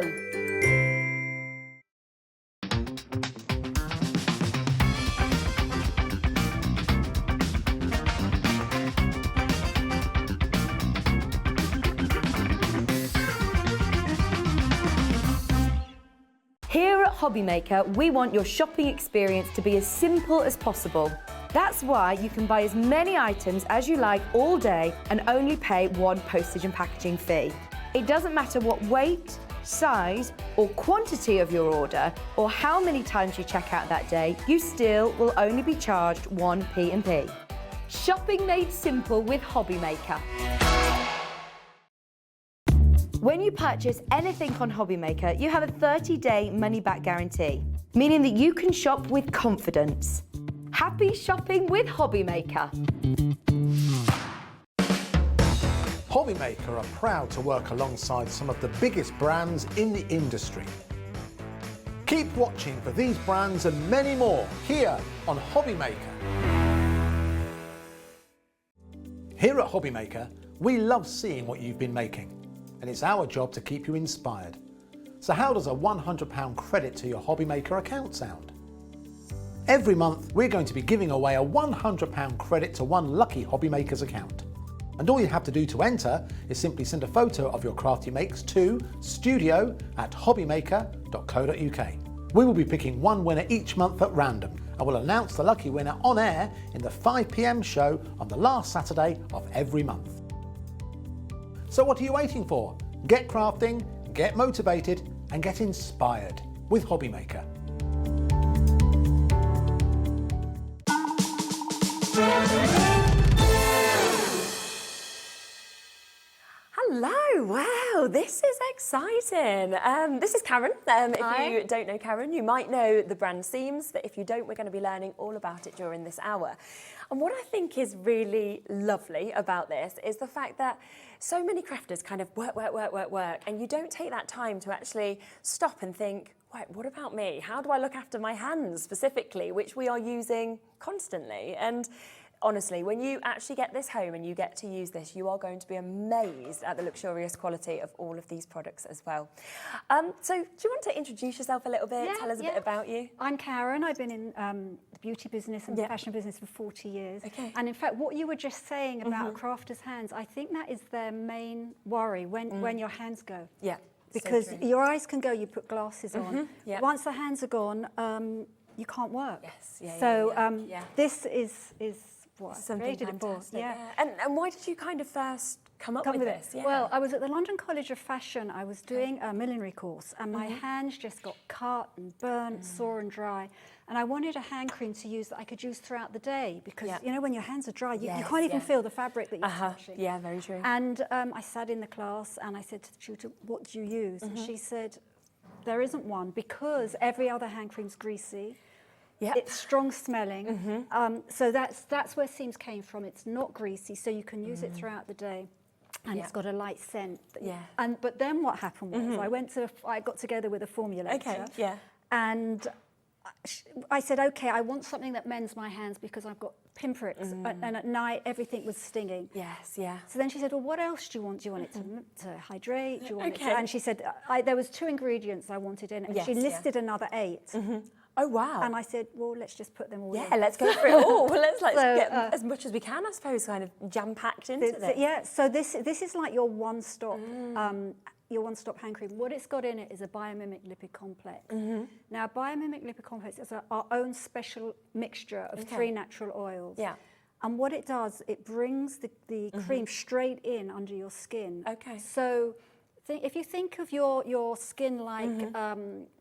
Here at Hobby Maker, we want your shopping experience to be as simple as possible. That's why you can buy as many items as you like all day and only pay one postage and packaging fee. It doesn't matter what weight, size or quantity of your order or how many times you check out that day, you still will only be charged one P&P. Shopping made simple with Hobby Maker. When you purchase anything on Hobby Maker, you have a 30-day money-back guarantee, meaning that you can shop with confidence. Happy shopping with Hobby Maker. Hobby Maker are proud to work alongside some of the biggest brands in the industry. Keep watching for these brands and many more here on Hobby Maker. Here at Hobby Maker, we love seeing what you've been making, and it's our job to keep you inspired. So how does a £100 credit to your Hobby Maker account sound? Every month, we're going to be giving away a £100 credit to one lucky Hobby Maker's account. And all you have to do to enter is simply send a photo of your craft you makes to studio@hobbymaker.co.uk. We will be picking one winner each month at random, and we'll announce the lucky winner on air in the 5 p.m. show on the last Saturday of every month. So what are you waiting for? Get crafting, get motivated, and get inspired with Hobby Maker. Hello, wow, this is exciting. This is Karen. If you don't know Karen, you might know the brand Seams, but if you don't, we're going to be learning all about it during this hour. And what I think is really lovely about this is the fact that so many crafters kind of work, and you don't take that time to actually stop and think, wait, what about me? How do I look after my hands specifically, which we are using constantly? And honestly, when you actually get this home and you get to use this, you are going to be amazed at the luxurious quality of all of these products as well. So do you want to introduce yourself a little bit? Tell us a bit about you. I'm Karen. I've been in the beauty business and the fashion business for 40 years. Okay. And in fact, what you were just saying about a crafter's hands, I think that is their main worry when your hands go. Yeah. Because your eyes can go, you put glasses on. Yeah. Once the hands are gone, you can't work. Yes. This is what I something created it for. fantastic. And why did you kind of first come up with this? Yeah. Well, I was at the London College of Fashion. I was doing a millinery course, and my hands just got cut and burnt, sore and dry. And I wanted a hand cream to use that I could use throughout the day, because you know, when your hands are dry, you can't even feel the fabric that you're touching. Yeah, very true. And I sat in the class and I said to the tutor, "What do you use?" And she said, "There isn't one, because every other hand cream's greasy. It's strong smelling. So that's where Seams came from. It's not greasy, so you can use it throughout the day." And it's got a light scent. But then what happened was I got together with a formulator. And I said, okay, I want something that mends my hands because I've got pinpricks, and at night everything was stinging. So then she said, well, what else do you want? Do you want it to hydrate? Do you want it to... And she said, there was 2 ingredients I wanted in, and she listed another 8. Oh, wow. And I said, well, let's just put them all in. Yeah, let's go for it all. Let's get as much as we can, I suppose, kind of jam-packed into this. Yeah, so this is like your one-stop hand cream. What it's got in it is a biomimic lipid complex. Now, biomimic lipid complex is our own special mixture of 3 natural oils. And what it does, it brings the cream straight in under your skin. So if you think of your skin like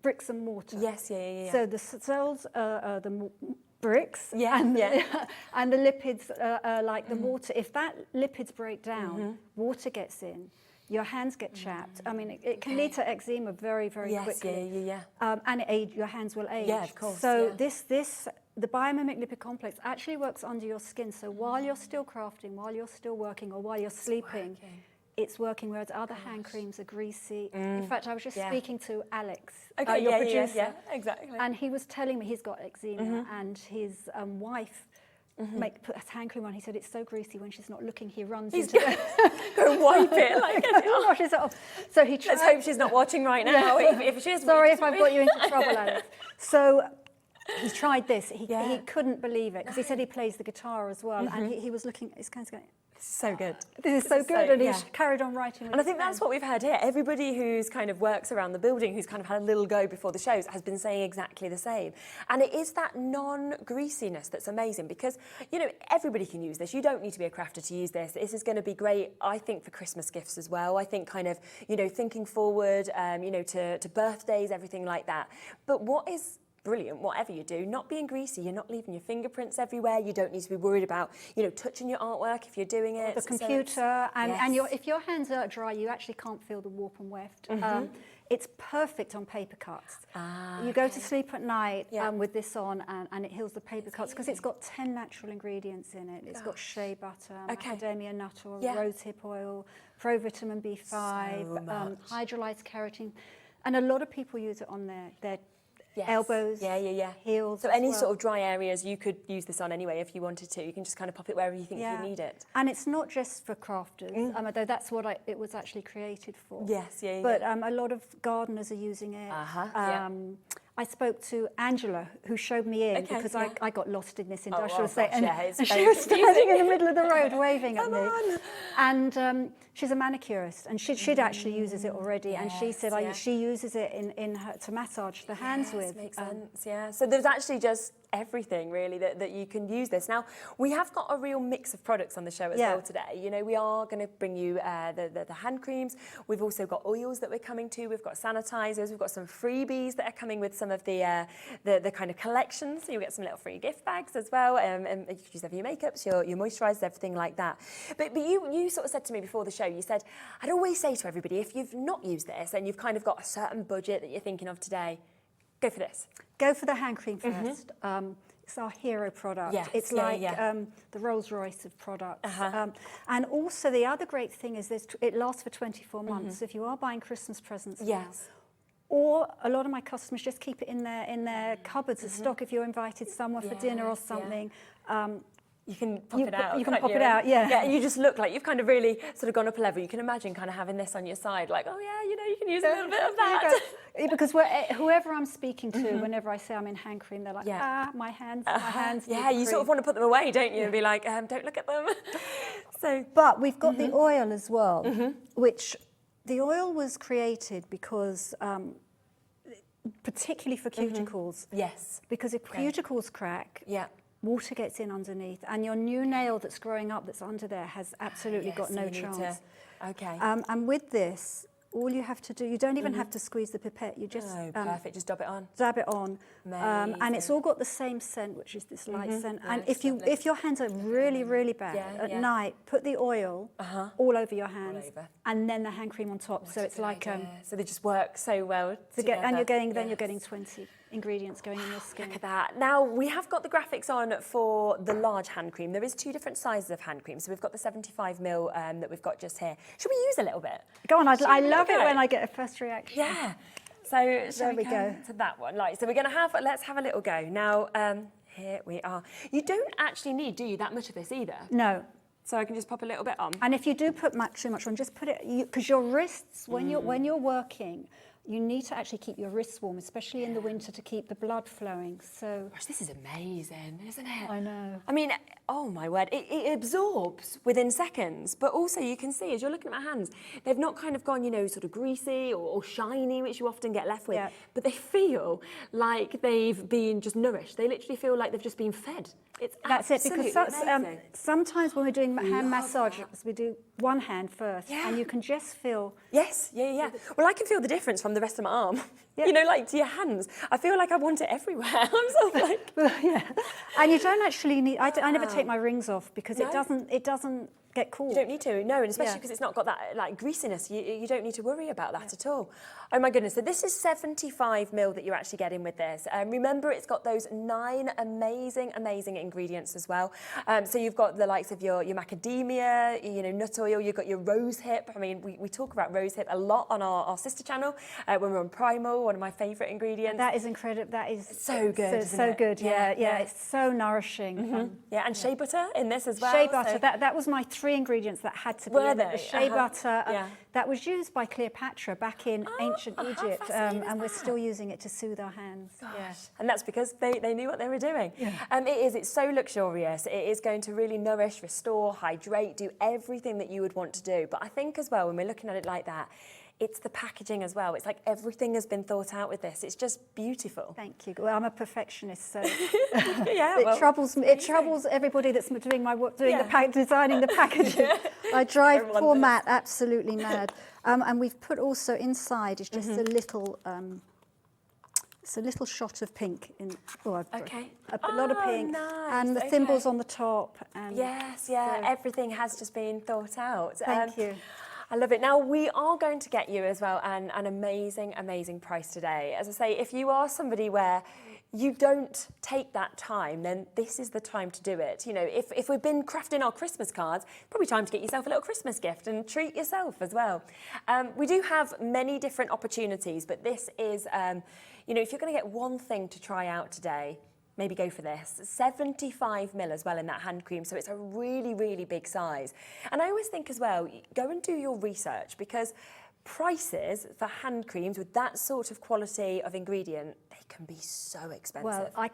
bricks and mortar. So the cells are the bricks, and the lipids are like the mortar. If that lipids break down, water gets in. Your hands get chapped. I mean, it can lead to eczema very, very quickly. And your hands will age. Yeah, of course. So the biomimic lipid complex actually works under your skin. So while you're still crafting, while you're still working, or while you're sleeping, it's working, whereas other hand creams are greasy. In fact, I was just speaking to Alex, your producer. Exactly. And he was telling me he's got eczema, and his wife put a hand cream on. He said it's so greasy when she's not looking, he runs into it. Go and wipe it. Like, washes it off. So he tried. Let's hope she's not watching right now. If she is, sorry if I've got you into trouble, Alex. So he tried this. He couldn't believe it, because he said he plays the guitar as well, and he was looking. He's kind of going, so good. This is so good, and he's carried on writing. And I think that's what we've heard here. Everybody who's kind of works around the building, who's kind of had a little go before the shows, has been saying exactly the same. And it is that non-greasiness that's amazing, because, you know, everybody can use this. You don't need to be a crafter to use this. This is going to be great, I think, for Christmas gifts as well. I think kind of, you know, thinking forward, you know, to birthdays, everything like that. But what is brilliant, whatever you do, not being greasy, you're not leaving your fingerprints everywhere, you don't need to be worried about, you know, touching your artwork if you're doing it. The computer, and if your hands are dry, you actually can't feel the warp and weft. It's perfect on paper cuts. You go to sleep at night with this on, and it heals the paper cuts, because it's got 10 natural ingredients in it. It's got shea butter, macadamia nut oil, rosehip oil, provitamin B5, hydrolyzed keratin, and a lot of people use it on their elbows, heels. So any sort of dry areas, you could use this on anyway if you wanted to. You can just kind of pop it wherever you think you need it. And it's not just for crafters, although that's what it was actually created for. But a lot of gardeners are using it. I spoke to Angela, who showed me in, because I got lost in this industrial estate, and she was standing in the middle of the road waving at me. And she's a manicurist, and she'd actually uses it already, and she said she uses it in her to massage the hands with. Makes sense, So there's actually just everything really that you can use this. Now, we have got a real mix of products on the show as well today. You know, we are going to bring you the hand creams. We've also got oils that we're coming to. We've got sanitizers. We've got some freebies that are coming with some of the kind of collections. So you'll get some little free gift bags as well. And you can use them for your makeups, your moisturisers, everything like that. But you sort of said to me before the show, you said, I'd always say to everybody, if you've not used this and you've kind of got a certain budget that you're thinking of today, go for this. Go for the hand cream first. It's our hero product. It's like the Rolls Royce of products. And also the other great thing is it lasts for 24 months. So if you are buying Christmas presents now, or a lot of my customers just keep it in their cupboards as stock if you're invited somewhere for dinner or something. You can pop it out. You can pop it out, and you just look like you've kind of really sort of gone up a level. You can imagine kind of having this on your side, like, oh yeah, you know, you can use a little bit of that. Because whoever I'm speaking to, whenever I say I'm in hand cream, they're like, my hands, my hands. Yeah, you sort of want to put them away, don't you? And be like, don't look at them. But we've got the oil as well, which the oil was created because, particularly for cuticles. Because if cuticles crack, water gets in underneath, and your new nail that's growing up that's under there has absolutely got no chance. Okay. And with this, all you have to do, you don't even have to squeeze the pipette, you just perfect, just dab it on. Dab it on. And it's all got the same scent, which is this light scent. And if your hands are really, really bad at night, put the oil all over your hands and then the hand cream on top. So it's like so they just work so well together. And you're getting 20 ingredients going in your skin. Look at that. Now we have got the graphics on for the large hand cream. There is 2 different sizes of hand cream. So we've got the 75ml that we've got just here. Should we use a little bit? Go on, I love it when I get a first reaction. Yeah. So there we go to that one. Like, so we're going to let's have a little go. Now, here we are. You don't actually need, do you, that much of this either? No. So I can just pop a little bit on. And if you do put too much on, just put it, because your wrists, when you're working, you need to actually keep your wrists warm, especially in the winter, to keep the blood flowing. So, gosh, this is amazing, isn't it? I know. I mean, oh my word, it absorbs within seconds, but also you can see, as you're looking at my hands, they've not kind of gone, you know, sort of greasy or shiny, which you often get left with, but they feel like they've been just nourished. They literally feel like they've just been fed. That's it, because sometimes when we're doing hand massage, we do one hand first, and you can just feel... Yes, yeah. Well, I can feel the difference from the rest of my arm. You know, like to your hands. I feel like I want it everywhere. I'm sort of like... And you don't actually need... I never take my rings off because it doesn't get cool. You don't need to, no, and especially because it's not got that like greasiness. You don't need to worry about that at all. Oh my goodness, so this is 75ml that you're actually getting with this. Remember, it's got those 9 amazing ingredients as well. So you've got the likes of your macadamia, you know, nut oil, you've got your rose hip. I mean, we talk about rose hip a lot on our sister channel when we're on Primal, one of my favourite ingredients. And that is incredible. That is so good, so good, yeah. It's so nourishing. And shea butter in this as well. Shea butter, that was my 3 ingredients that had to be in it. The shea butter, that was used by Cleopatra back in ancient Egypt, and we're still using it to soothe our hands. And that's because they knew what they were doing. It's so luxurious. It is going to really nourish, restore, hydrate, do everything that you would want to do. But I think as well, when we're looking at it like that, it's the packaging as well. It's like everything has been thought out with this. It's just beautiful. Thank you. Well, I'm a perfectionist, so it troubles me. It troubles everybody that's doing my work, designing the packaging. I drive poor Matt absolutely mad. And we've put also inside is just a little. It's a little shot of pink in. A lot of pink, nice. And the thimbles on the top. And everything has just been thought out. Thank you. I love it. Now, we are going to get you as well an amazing price today. As I say, if you are somebody where you don't take that time, then this is the time to do it. You know, if we've been crafting our Christmas cards, probably time to get yourself a little Christmas gift and treat yourself as well. We do have many different opportunities, but this is, you know, if you're going to get one thing to try out today, maybe go for this. 75ml as well in that hand cream, so it's a really big size. And I always think as well, go and do your research, because prices for hand creams with that sort of quality of ingredient, they can be so expensive. Well, I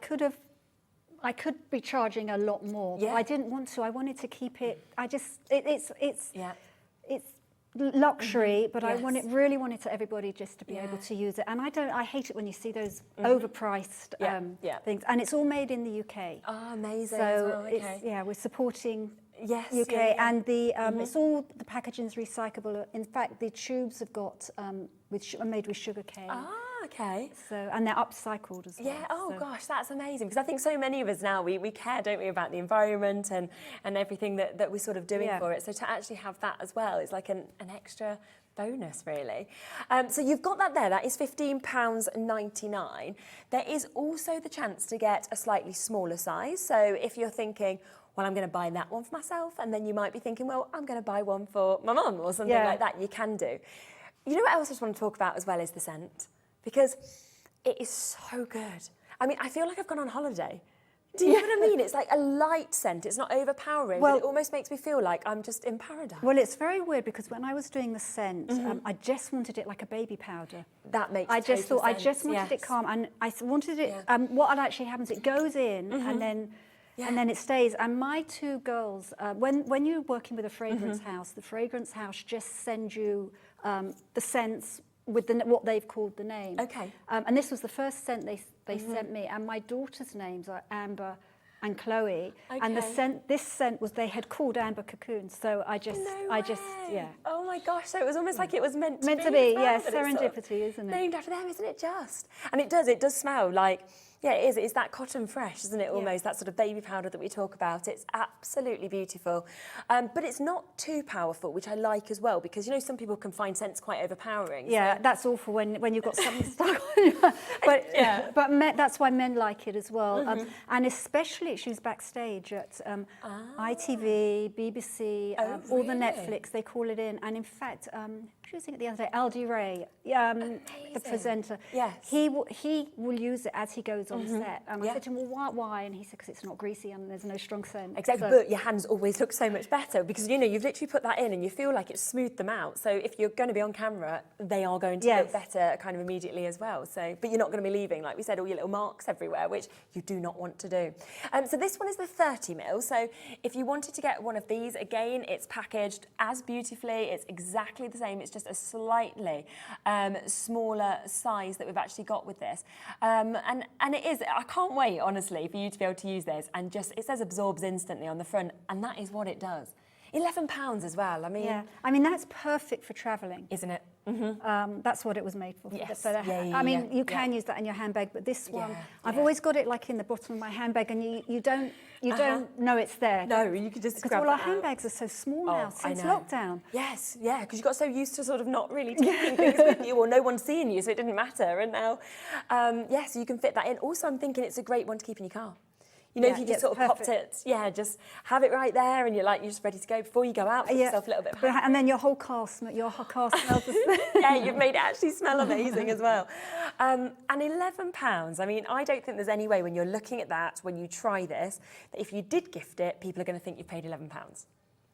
could be charging a lot more, but I didn't want to. I wanted to keep it. It's luxury, but I really wanted everybody just to be able to use it. And I hate it when you see those overpriced things. And it's all made in the UK. Oh, amazing. So we're supporting UK, and the it's all the packaging's recyclable. In fact, the tubes have got are made with sugar cane. Ah, okay. So, and they're upcycled as well. Yeah. Oh gosh, that's amazing, because I think so many of us now we care, don't we, about the environment and everything that we're sort of doing for it. So to actually have that as well is like an extra bonus, really. So you've got that there. That is £15.99. There is also the chance to get a slightly smaller size. So if you're thinking, well, I'm going to buy that one for myself, and then you might be thinking, well, I'm going to buy one for my mum or something like that, you can do. You know what else I just want to talk about as well is the scent, because it is so good. I mean, I feel like I've gone on holiday. Do you know what I mean? It's like a light scent. It's not overpowering, but it almost makes me feel like I'm just in paradise. Well, it's very weird, because when I was doing the scent, I just wanted it like a baby powder. That makes I just thought sense. I just wanted it calm, and I wanted it. What actually happens? It goes in, and then it stays. And my 2 girls, when you're working with a fragrance house, the fragrance house just sends you the scents with what they've called the name. Okay. And this was the first scent they sent me. And my daughter's names are Amber, and Chloe, and this scent was, they had called amber cocoons, so I just, yeah. Oh my gosh, so it was almost like it was meant to be. Meant to be, well, yes, that it's serendipity, isn't it? Named after them, isn't it just? And it does smell like, yeah, it is. It's that cotton fresh, isn't it? Almost that sort of baby powder that we talk about. It's absolutely beautiful, but it's not too powerful, which I like as well, because you know some people can find scents quite overpowering. Yeah, so. that's awful when you've got something stuck on you. But men, that's why men like it as well, and especially it's used backstage at ITV, BBC, all the Netflix. They call it in, and in fact, who was using it the other day? Aldi Ray, the presenter. Yes, he will use it as he goes on set. I said to him, well, why? And he said, because it's not greasy and there's no strong scent. Exactly, So, but your hands always look so much better because, you know, you've literally put that in and you feel like it's smoothed them out. So if you're going to be on camera, they are going to look better kind of immediately as well. So, but you're not going to be leaving, like we said, all your little marks everywhere, which you do not want to do. So this one is the 30ml. So if you wanted to get one of these, again, it's packaged as beautifully. It's exactly the same. It's just a slightly smaller size that we've actually got with this. And it is, I can't wait, honestly, for you to be able to use this, and just, it says absorbs instantly on the front, and that is what it does. £11 as well, I mean... Yeah, I mean, that's perfect for travelling. Isn't it? That's what it was made for. Yes. So I mean, you can use that in your handbag, but this one, I've always got it like in the bottom of my handbag, and you don't know it's there. No, you could just because grab all our that handbags are so small now since lockdown. Yes, yeah, because you got so used to sort of not really taking things with you, or no one seeing you, so it didn't matter. And now, yes, you can fit that in. Also, I'm thinking it's a great one to keep in your car. You know, if you just sort of popped it, just have it right there, and you're just ready to go before you go out. Put yourself a little bit. And then your whole car smells. Yeah, you've made it actually smell amazing as well. And £11. I mean, I don't think there's any way when you're looking at that, when you try this, that if you did gift it, people are going to think you've paid £11.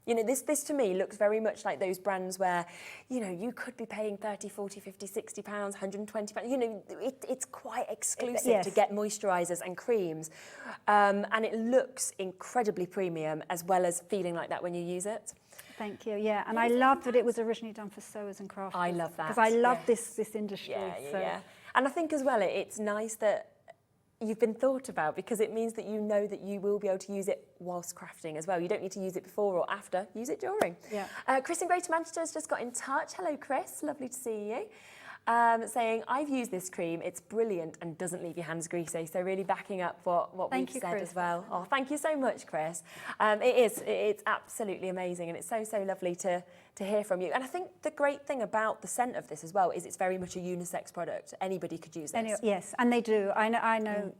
You know, this to me looks very much like those brands where, you know, you could be paying 30, 40, 50, 60 pounds, 120 pounds. You know, it's quite exclusive to get moisturisers and creams. And it looks incredibly premium, as well as feeling like that when you use it. Thank you, yeah. And I love that it was originally done for sewers and crafters. I love that. Because I love this industry. Yeah. And I think as well, it's nice that you've been thought about, because it means that you know that you will be able to use it whilst crafting as well. You don't need to use it before or after, use it during. Yeah. Chris in Greater Manchester has just got in touch. Hello, Chris, lovely to see you. Saying, I've used this cream, it's brilliant and doesn't leave your hands greasy. So really backing up what we've said Chris. as well. Oh, thank you so much, Chris. It's absolutely amazing, and it's so lovely to hear from you. And I think the great thing about the scent of this as well is it's very much a unisex product. Anybody could use this. Yes, and they do. I know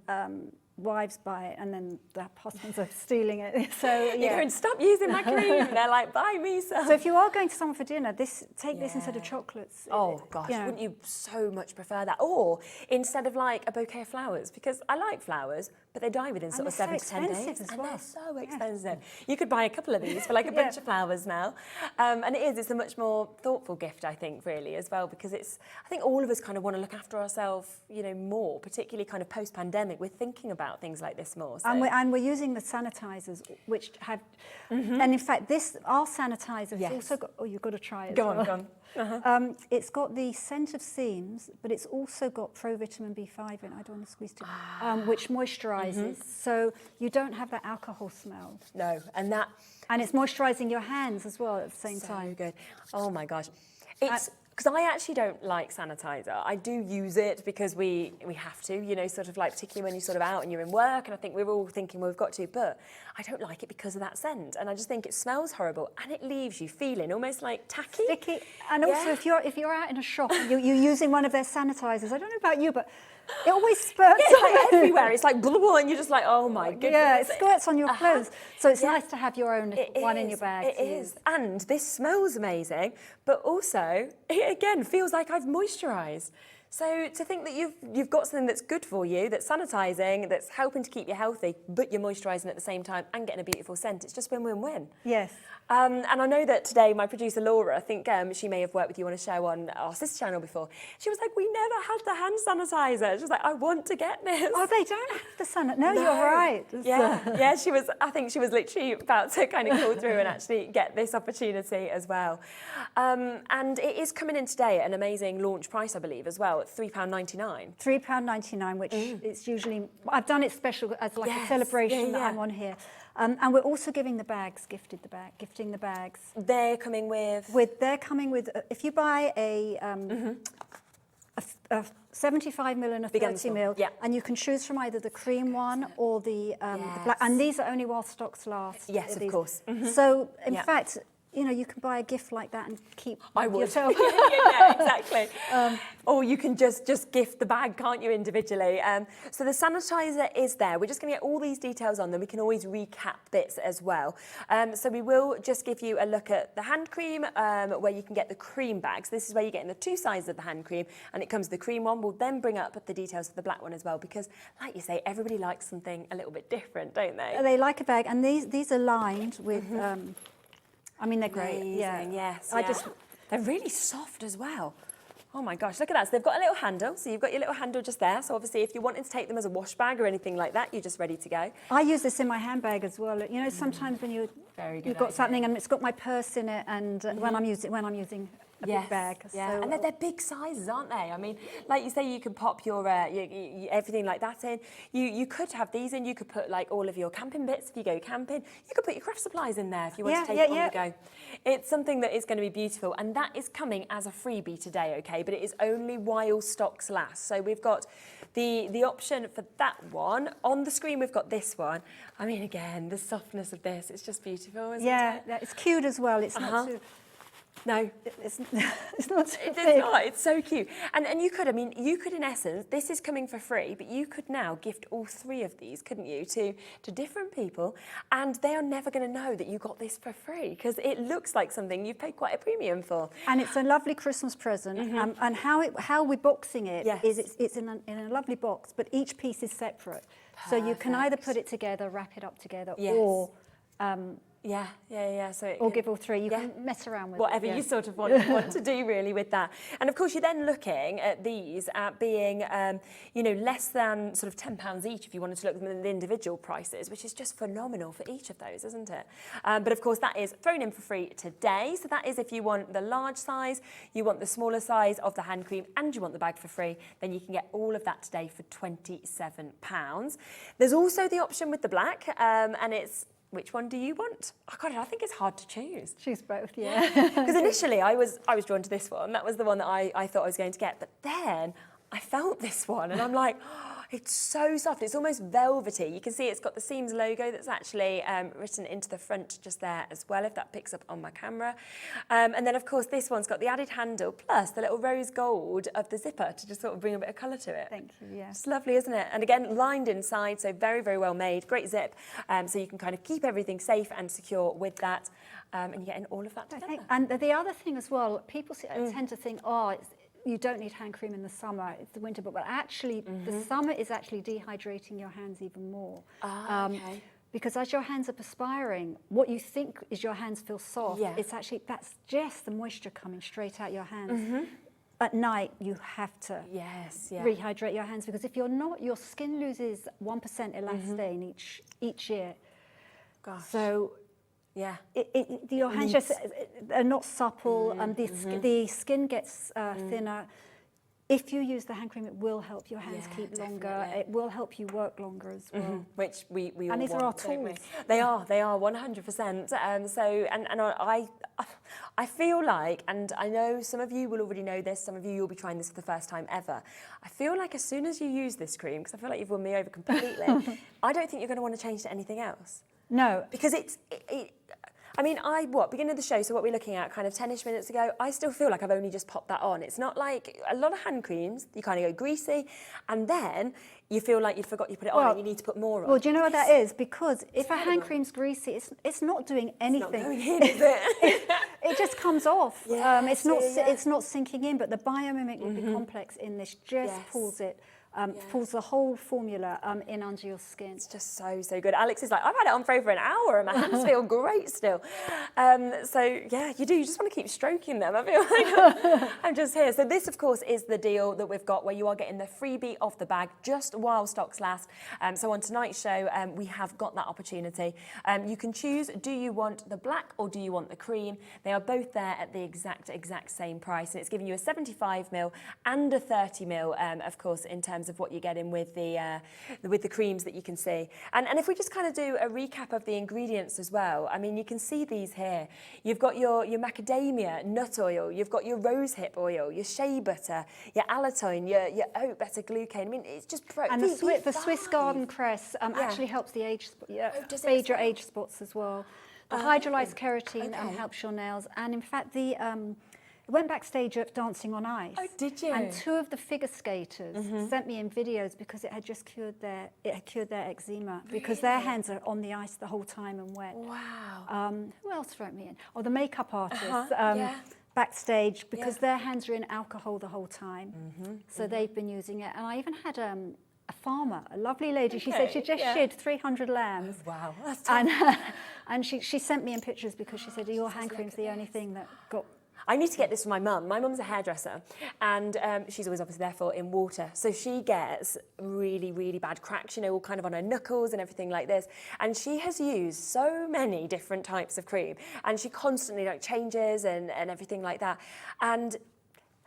wives buy it, and then the husbands are stealing it. So you go and stop using my cream. And they're like, buy me some. So if you are going to someone for dinner, take this instead of chocolates. Oh gosh, wouldn't you so much prefer that? Or instead of like a bouquet of flowers, because I like flowers, but they die within sort of 7 to 10 days. As well. They're so expensive. You could buy a couple of these for like a bunch of flowers now. And it's a much more thoughtful gift, I think, really, as well, because I think all of us kind of want to look after ourselves, you know, more, particularly kind of post-pandemic. We're thinking about things like this more. So. And we're using the sanitizers, which have, and in fact, our sanitizer has also got, you've got to try it. Go on. It's got the scent of seams, but it's also got pro-vitamin B5 in it. I don't want to squeeze too which moisturises, so you don't have that alcohol smell. No, and it's moisturising your hands as well at the same time. So good. Oh my gosh. It's because I actually don't like sanitizer. I do use it because we have to, you know, sort of like particularly when you're sort of out and you're in work, and I think we're all thinking, well, we've got to, but I don't like it because of that scent, and I just think it smells horrible, and it leaves you feeling almost like tacky. Sticky. And also if you're out in a shop and you're using one of their sanitizers, I don't know about you, but it always spurts like everywhere. It's like blah, blah, and you're just like, oh my goodness. Yeah, it squirts on your clothes. So it's nice to have your own one in your bag. It is. And this smells amazing, but also, it again feels like I've moisturised. So to think that you've got something that's good for you, that's sanitising, that's helping to keep you healthy, but you're moisturising at the same time and getting a beautiful scent, it's just win-win-win. Yes. And I know that today my producer Laura, I think she may have worked with you on a show on our sister channel before. She was like, we never had the hand sanitizer. She was like, I want to get this. Oh, they don't have the sanitizer. No, you're right. Yeah, she was. I think she was literally about to kind of call through and actually get this opportunity as well. And it is coming in today at an amazing launch price, I believe, as well, at £3.99. £3.99, which it's usually, I've done it special as like a celebration that I'm on here. And we're also giving the bags, gifting the bags. They're coming with? They're coming with, if you buy a 75ml and a 30ml, and you can choose from either the cream one or the black, and these are only while stocks last. Yes, of course. So, in fact, you know, you can buy a gift like that and keep yourself. Yeah, exactly. Or you can just gift the bag, can't you, individually? So the sanitizer is there. We're just going to get all these details on them. We can always recap bits as well. So we will just give you a look at the hand cream, where you can get the cream bags. This is where you're getting the two sizes of the hand cream, and it comes the cream one. We'll then bring up the details of the black one as well, because, like you say, everybody likes something a little bit different, don't they? They like a bag, and these are lined with... I mean, they're great. Amazing, yes. They're really soft as well. Oh my gosh, look at that. So they've got a little handle. So you've got your little handle just there. So obviously if you wanted to take them as a wash bag or anything like that, you're just ready to go. I use this in my handbag as well. You know, sometimes when you've got something and it's got my purse in it, and when I'm using a big bag. Yeah, so, and they're big sizes, aren't they? I mean, like you say, you can pop your everything like that in. You could have these in. You could put like all of your camping bits if you go camping. You could put your craft supplies in there if you want to take it on the go. It's something that is going to be beautiful, and that is coming as a freebie today, okay? But it is only while stocks last. So we've got the option for that one. On the screen, we've got this one. I mean, again, the softness of this, it's just beautiful, isn't it? Yeah, it's cute as well. It's not too... No, it's not too big. It's not. It's so cute. And you could, I mean, you could in essence, this is coming for free, but you could now gift all three of these, couldn't you, to different people, and they are never going to know that you got this for free, because it looks like something you've paid quite a premium for. And it's a lovely Christmas present. And how we're boxing it is it's in a lovely box, but each piece is separate. Perfect. So you can either put it together, wrap it up together, or... So give all three. You can mess around with whatever you sort of want to do really with that. And of course, you're then looking at these at being, less than sort of £10 each if you wanted to look at the individual prices, which is just phenomenal for each of those, isn't it? But of course, that is thrown in for free today. So that is if you want the large size, you want the smaller size of the hand cream, and you want the bag for free, then you can get all of that today for £27. There's also the option with the black, and it's, which one do you want? Oh God, I think it's hard to choose. Choose both, yeah. Because initially I was drawn to this one. That was the one that I thought I was going to get. But then I felt this one and I'm like, oh, it's so soft. It's almost velvety. You can see it's got the Seams logo that's actually written into the front just there as well, if that picks up on my camera. And then, of course, this one's got the added handle plus the little rose gold of the zipper to just sort of bring a bit of colour to it. Thank you, yeah. It's lovely, isn't it? And again, lined inside, so very, very well made. Great zip, so you can kind of keep everything safe and secure with that. And you're getting all of that together. And the other thing as well, people tend to think, you don't need hand cream in the summer, it's the winter, but actually the summer is actually dehydrating your hands even more. Okay. Because as your hands are perspiring, what you think is your hands feel soft, it's actually, that's just the moisture coming straight out your hands. At night, you have to rehydrate your hands, because if you're not, your skin loses 1% elastane each year. Gosh. So your hands just are not supple, and the skin gets thinner. If you use the hand cream, it will help your hands keep longer. It will help you work longer as well. Which we all and these want, are our tools. They are 100%. I feel like, and I know some of you will already know this, some of you will be trying this for the first time ever. I feel like as soon as you use this cream, because I feel like you've won me over completely, I don't think you're going to want to change to anything else. No. Because beginning of the show, so what we're looking at kind of 10-ish minutes ago, I still feel like I've only just popped that on. It's not like a lot of hand creams, you kind of go greasy, and then you feel like you forgot you put it on and you need to put more on. Well, do you know what that is? Because if a hand cream's greasy, it's not doing anything. It's not going in, is it? It just comes off. Yeah, it's not sinking in, but the biomimicry complex in this just pulls it. pulls the whole formula in under your skin. It's just so, so good. Alex is like, I've had it on for over an hour and my hands feel great still. So yeah, you do. You just want to keep stroking them. I feel like I'm just here. So this, of course, is the deal that we've got where you are getting the freebie off the bag just while stocks last. So on tonight's show, we have got that opportunity. You can choose, do you want the black or do you want the cream? They are both there at the exact same price. And it's giving you a 75ml and a 30ml, of course, in terms of what you're getting with the creams that you can see. And if we just kind of do a recap of the ingredients as well, I mean, you can see these here. You've got your macadamia nut oil, you've got your rosehip oil, your shea butter, your allantoin, your oat beta-glucane. I mean, it's just and the Swiss garden cress actually helps the fade your age spots as well. The hydrolyzed keratin helps your nails, and in fact the I went backstage at Dancing on Ice. Oh, did you? And two of the figure skaters sent me in videos because it had just cured their eczema, because their hands are on the ice the whole time and wet. Wow. Who else wrote me in? Oh, the makeup artists backstage, because their hands are in alcohol the whole time. So they've been using it. And I even had a farmer, a lovely lady. She said she just sheared 300 lambs. Wow. And she sent me in pictures because she said your hand cream's the only thing that got... I need to get this for my mum. My mum's a hairdresser, and she's always obviously therefore in water. So she gets really, really bad cracks, you know, all kind of on her knuckles and everything like this. And she has used so many different types of cream, and she constantly changes and everything like that. And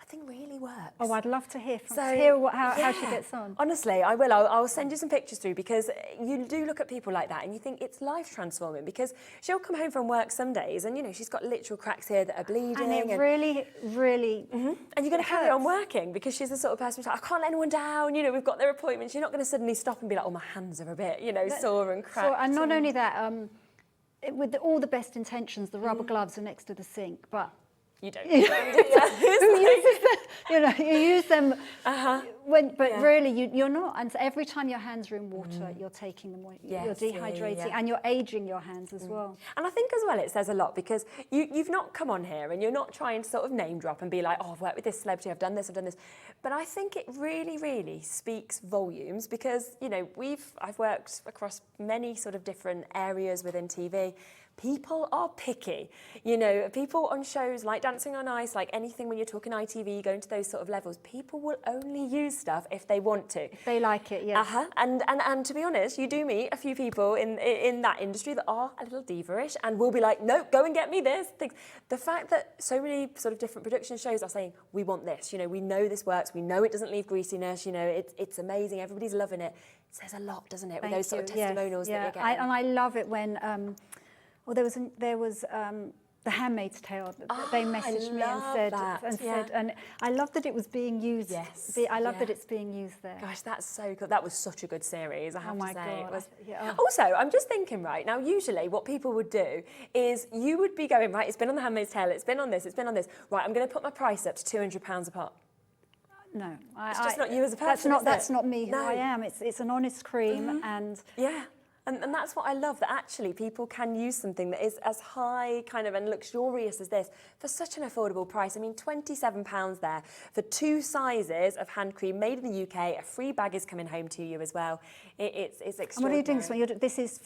thing really works. Oh, I'd love to hear how she gets on. Honestly, I will. I'll send you some pictures through, because you do look at people like that and you think it's life transforming, because she'll come home from work some days and, you know, she's got literal cracks here that are bleeding. And it really, really... And you're going to carry on working, because she's the sort of person who's like, I can't let anyone down, you know, we've got their appointments. You're not going to suddenly stop and be like, oh, my hands are a bit, you know, sore and cracked. And not only that, with all the best intentions, the rubber gloves are next to the sink, but... You don't. Who uses them? You know, you use them really you're not. And so every time your hands are in water, you're taking them away. You're dehydrating and you're aging your hands as well. And I think as well it says a lot, because you've not come on here and you're not trying to sort of name drop and be like, oh, I've worked with this celebrity, I've done this. But I think it really, really speaks volumes, because, you know, I've worked across many sort of different areas within TV. People are picky. You know, people on shows like Dancing on Ice, like anything when you're talking ITV, you go into those sort of levels, people will only use stuff if they want to. If they like it, yes. And to be honest, you do meet a few people in that industry that are a little diva-ish and will be like, no, go and get me this. The fact that so many sort of different production shows are saying, we want this, you know, we know this works, we know it doesn't leave greasiness, you know, it's amazing, everybody's loving it. It says a lot, doesn't it, with those sort of testimonials that you're getting. And I love it when... Well, there was The Handmaid's Tale. They messaged me and said, and I love that it was being used. Yes. I love that it's being used there. Gosh, that's so good. That was such a good series, I have to say. God. Also, I'm just thinking, right, now usually what people would do is you would be going, right, it's been on The Handmaid's Tale, it's been on this, right, I'm going to put my price up to £200 a pot. No. It's just not you as a person, That's not me who I am. It's an honest cream and... Yeah. And that's what I love, that actually people can use something that is as high kind of and luxurious as this for such an affordable price. I mean, £27 there for 2 sizes of hand cream made in the UK. A free bag is coming home to you as well. It's extraordinary. And what are you doing? So this is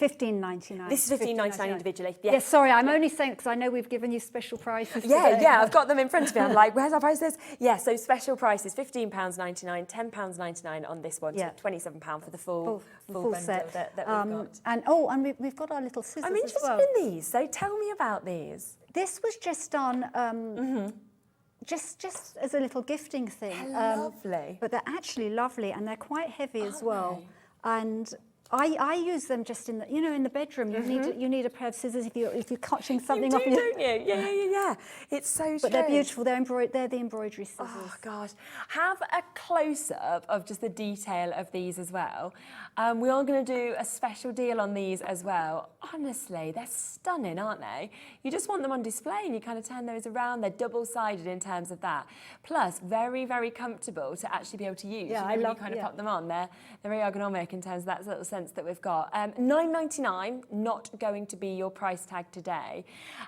$15.99. This is $15.99 individually. Yes, sorry, I'm only saying because I know we've given you special prices. Yeah, I've got them in front of me. I'm like, where's our prices? Yeah, so special prices: £15.99, £10.99 on this one, so £27 for the full set that we've got. And we've got our little scissors. I'm interested in these. So tell me about these. This was just done. Just as a little gifting thing. Lovely. But they're actually lovely, and they're quite heavy as well. And I use them just in the bedroom. You need a pair of scissors if you're cutting something off. Don't you? Yeah. It's so true. But they're beautiful. They're the embroidery scissors. Oh gosh, have a close up of just the detail of these as well. We are going to do a special deal on these as well. Honestly, they're stunning, aren't they? You just want them on display, and you kind of turn those around. They're double-sided in terms of that. Plus, very, very comfortable to actually be able to use. Yeah, I love. You kind of pop them on. They're very ergonomic in terms of that sort of sense. Accents that we've got. $9.99, not going to be your price tag today.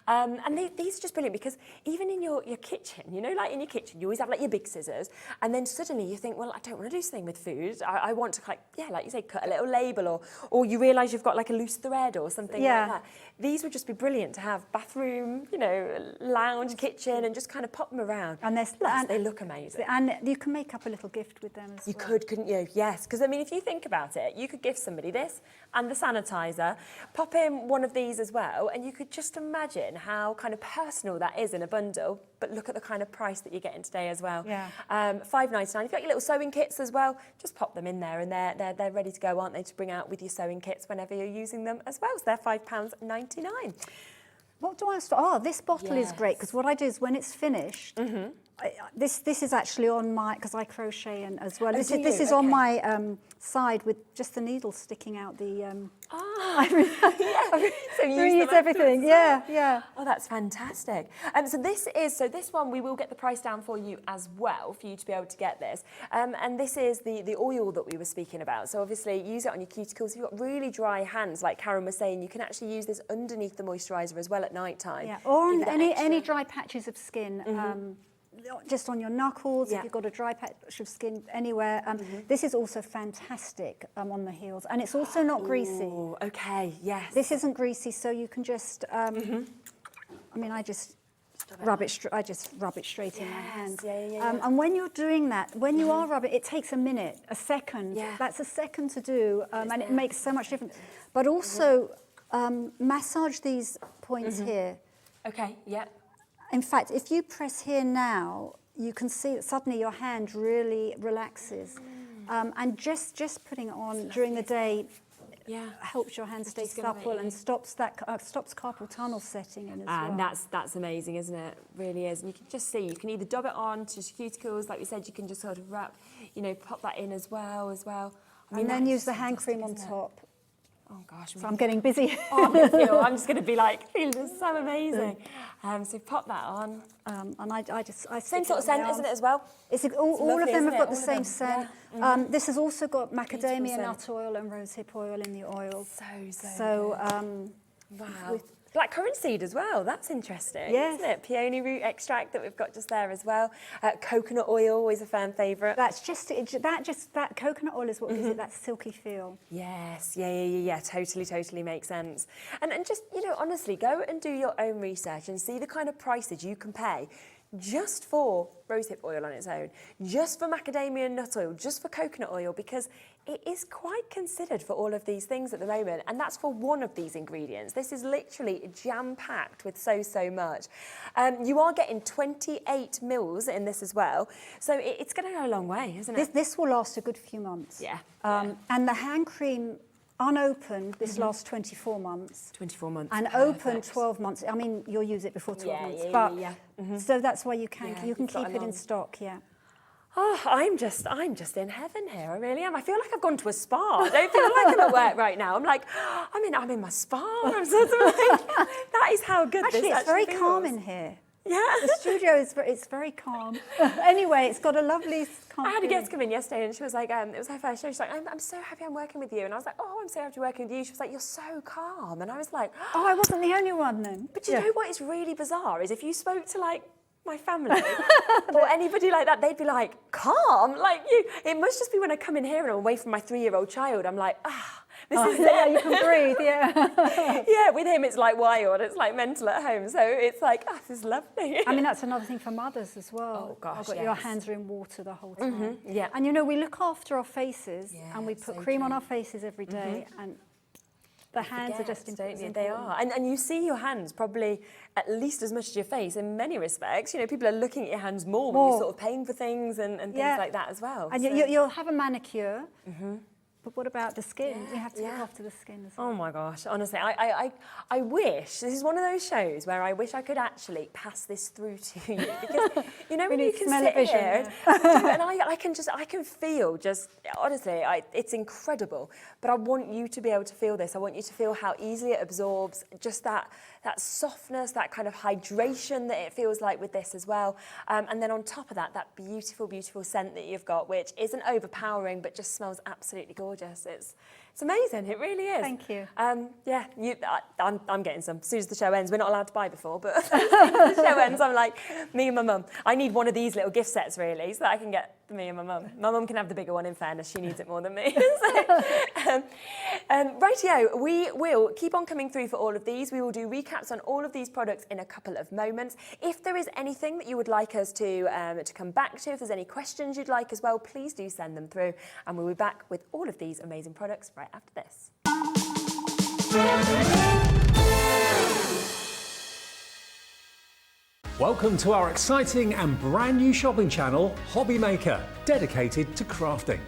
And these are just brilliant because even in your kitchen, you know, like in your kitchen, you always have like your big scissors, and then suddenly you think, well, I don't want to do something with food. I want to, like, yeah, like you say, cut a little label, or you realise you've got like a loose thread or something like that. These would just be brilliant to have bathroom, you know, lounge, kitchen, and just kind of pop them around. And they look amazing. And you can make up a little gift with them as well. You could, couldn't you? Yes, because I mean, if you think about it, you could give somebody this and the sanitizer, pop in one of these as well, and you could just imagine how kind of personal that is in a bundle. But look at the kind of price that you're getting today as well. Yeah. $5.99. If you've got your little sewing kits as well, just pop them in there, and they're ready to go, aren't they, to bring out with your sewing kits whenever you're using them as well. So they're £5.99. What do I start? Oh, this bottle is great because what I do is when it's finished, this is actually on my, because I crochet and as well. This is on my side with just the needles sticking out the. I reuse everything. Yeah. Oh, that's fantastic. So this one we will get the price down for you as well, for you to be able to get this. And this is the oil that we were speaking about. So obviously use it on your cuticles. If you've got really dry hands, like Karen was saying, you can actually use this underneath the moisturiser as well at night time. Yeah, or on any dry patches of skin. Just on your knuckles, if you've got a dry patch of skin anywhere. This is also fantastic on the heels, and it's also not greasy. Okay, yes. This isn't greasy, so you can just. I mean, I just rub it straight in my hands. And when you're doing that, when you are rubbing, it takes a second. That's a second to do, and it makes so much difference. But also massage these points here. Okay. Yep. In fact, if you press here now, you can see that suddenly your hand really relaxes. And just putting it on during the day helps your hand stay supple and stops carpal tunnel setting in as well. And that's amazing, isn't it? Really is. And you can just see, you can either dab it on to your cuticles, like we said, you can just sort of wrap, you know, pop that in as well. I mean, and then use the hand cream on top. Oh gosh. So I'm getting busy. I'm just going to be like, feeling so amazing. So pop that on. And I same sort of scent, isn't it, as well? all of them have got the same scent. This has also got macadamia nut oil and rosehip oil in the oil. So wow. Blackcurrant seed as well. That's interesting, isn't it? Peony root extract that we've got just there as well. Coconut oil, always a fan favourite. That coconut oil is what gives it that silky feel. Yes, yeah. Totally makes sense. And just, you know, honestly, go and do your own research and see the kind of prices you can pay just for rosehip oil on its own, just for macadamia nut oil, just for coconut oil, because it is quite considered for all of these things at the moment, and that's for one of these ingredients. This is literally jam-packed with so much. You are getting 28 mils in this as well, so it's going to go a long way, isn't it? This will last a good few months. And the hand cream, unopened, this lasts 24 months. 24 months. And open 12 months. I mean, you'll use it before 12 months. So that's why you can keep it in stock, Oh, I'm just in heaven here. I really am. I feel like I've gone to a spa. I don't feel like I'm at work right now. I'm like, I'm in my spa. I'm sort of like, that is how good this actually it's very feels. calm in here. Yeah. The studio is very calm. Anyway, it's got a lovely calm. I had a guest come in yesterday and she was like, it was her first show. She's like, I'm so happy I'm working with you. And I was like, oh, I'm so happy working with you. She was like, you're so calm. And I was like, oh, I wasn't the only one then. But you know what is really bizarre is if you spoke to like my family or anybody like that, they'd be like, calm? Like you, it must just be when I come in here and I'm away from my 3-year-old child, I'm like, this is it. You can breathe, Yeah, with him it's like wild, it's like mental at home. So it's like, this is lovely. I mean, that's another thing for mothers as well. Oh gosh, Your hands are in water the whole time. Yeah. And you know, we look after our faces and we put cream on our faces every day and the hands are just important. They are. And you see your hands probably at least as much as your face in many respects. You know, people are looking at your hands more when you're sort of paying for things and things like that as well. And you'll have a manicure. But what about the skin? You have to look after the skin as well. Oh my gosh, honestly, I wish, this is one of those shows where I wish I could actually pass this through to you, because you know when you can sit here and I can feel just, honestly, it's incredible, but I want you to be able to feel this. I want you to feel how easily it absorbs, just that that softness, that kind of hydration that it feels like with this as well. And then on top of that, that beautiful, beautiful scent that you've got, which isn't overpowering, but just smells absolutely gorgeous. It's amazing, it really is. Thank you. Yeah, I'm getting some. As soon as the show ends, we're not allowed to buy before, but as soon as the show ends, I'm like, me and my mum. I need one of these little gift sets, really, so that I can get me and my mum. My mum can have the bigger one, in fairness. She needs it more than me. Rightio, we will keep on coming through for all of these. We will do recaps on all of these products in a couple of moments. If there is anything that you would like us to come back to, if there's any questions you'd like as well, please do send them through, and we'll be back with all of these amazing products right after this. Welcome to our exciting and brand new shopping channel, Hobby Maker, dedicated to crafting.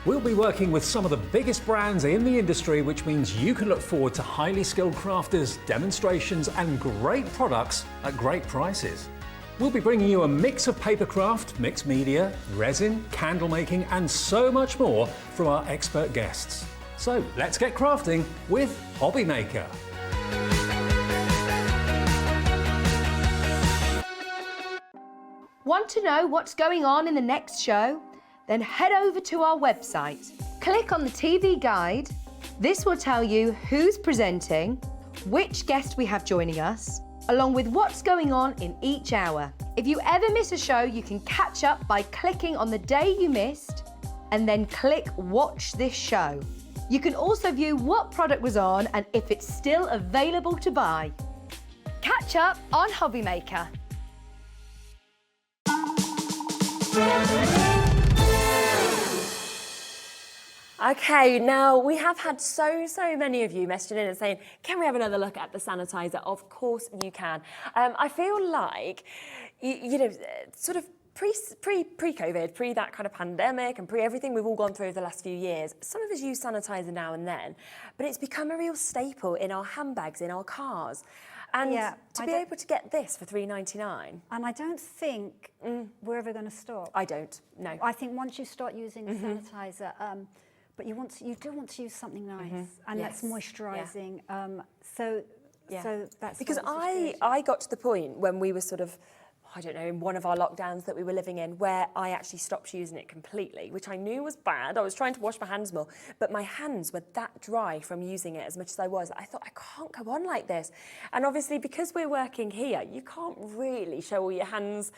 We'll be working with some of the biggest brands in the industry, which means you can look forward to highly skilled crafters, demonstrations and great products at great prices. We'll be bringing you a mix of paper craft, mixed media, resin, candle making and so much more from our expert guests. So let's get crafting with Hobby Maker. Want to know what's going on in the next show? Then head over to our website. Click on the TV guide. This will tell you who's presenting, which guest we have joining us, along with what's going on in each hour. If you ever miss a show, you can catch up by clicking on the day you missed and then click Watch This Show. You can also view what product was on and if it's still available to buy. Catch up on Hobby Maker. Okay, now we have had so many of you messaging in and saying, can we have another look at the sanitizer? Of course you can. I feel like, you know, sort of pre-COVID, pre that kind of pandemic and pre-everything we've all gone through over the last few years, some of us use sanitizer now and then, but it's become a real staple in our handbags, in our cars. And to be able to get this for $3.99. And I don't think we're ever going to stop. I don't, no. I think once you start using a sanitizer, but you do want to use something nice, and that's moisturising. So that's because I got to the point when we were sort of, I don't know, in one of our lockdowns that we were living in, where I actually stopped using it completely, which I knew was bad. I was trying to wash my hands more, but my hands were that dry from using it as much as I was. I thought, I can't go on like this. And obviously, because we're working here, you can't really show all your hands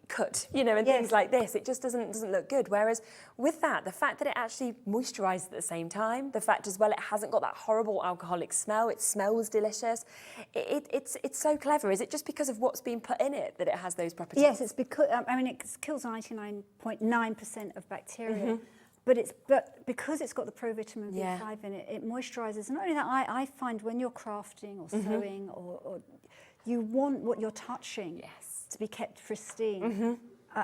cut, you know, and things like this. It just doesn't look good. Whereas with that, the fact that it actually moisturises at the same time, the fact as well it hasn't got that horrible alcoholic smell, it smells delicious. It's so clever. Is it just because of what's been put in it that it has those properties? Yes, it's because I mean it kills 99.9% of bacteria. But because it's got the provitamin B5 in it, it moisturises. Not only that, I find when you're crafting or sewing or you want what you're touching to be kept pristine.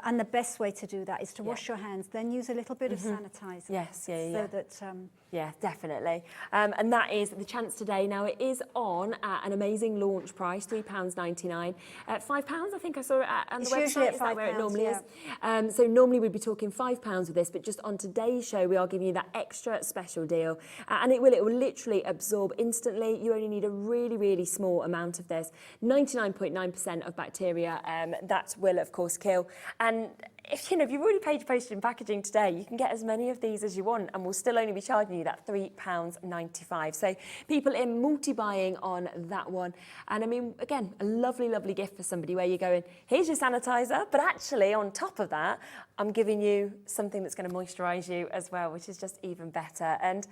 And the best way to do that is to wash your hands, then use a little bit of sanitizer. So that... yeah, definitely. And that is the chance today. Now, it is on at an amazing launch price, £3.99. £5, I think I saw it on the website. Usually at is that where it £5, normally is? So normally we'd be talking £5 with this, but just on today's show, we are giving you that extra special deal. And it will literally absorb instantly. You only need a really, really small amount of this. 99.9% of bacteria that will, of course, kill. And if you've already paid your postage and packaging today, you can get as many of these as you want, and we'll still only be charging you that £3.95. So people in multi-buying on that one. And I mean, again, a lovely, lovely gift for somebody where you're going, here's your sanitizer, but actually on top of that, I'm giving you something that's going to moisturise you as well, which is just even better. And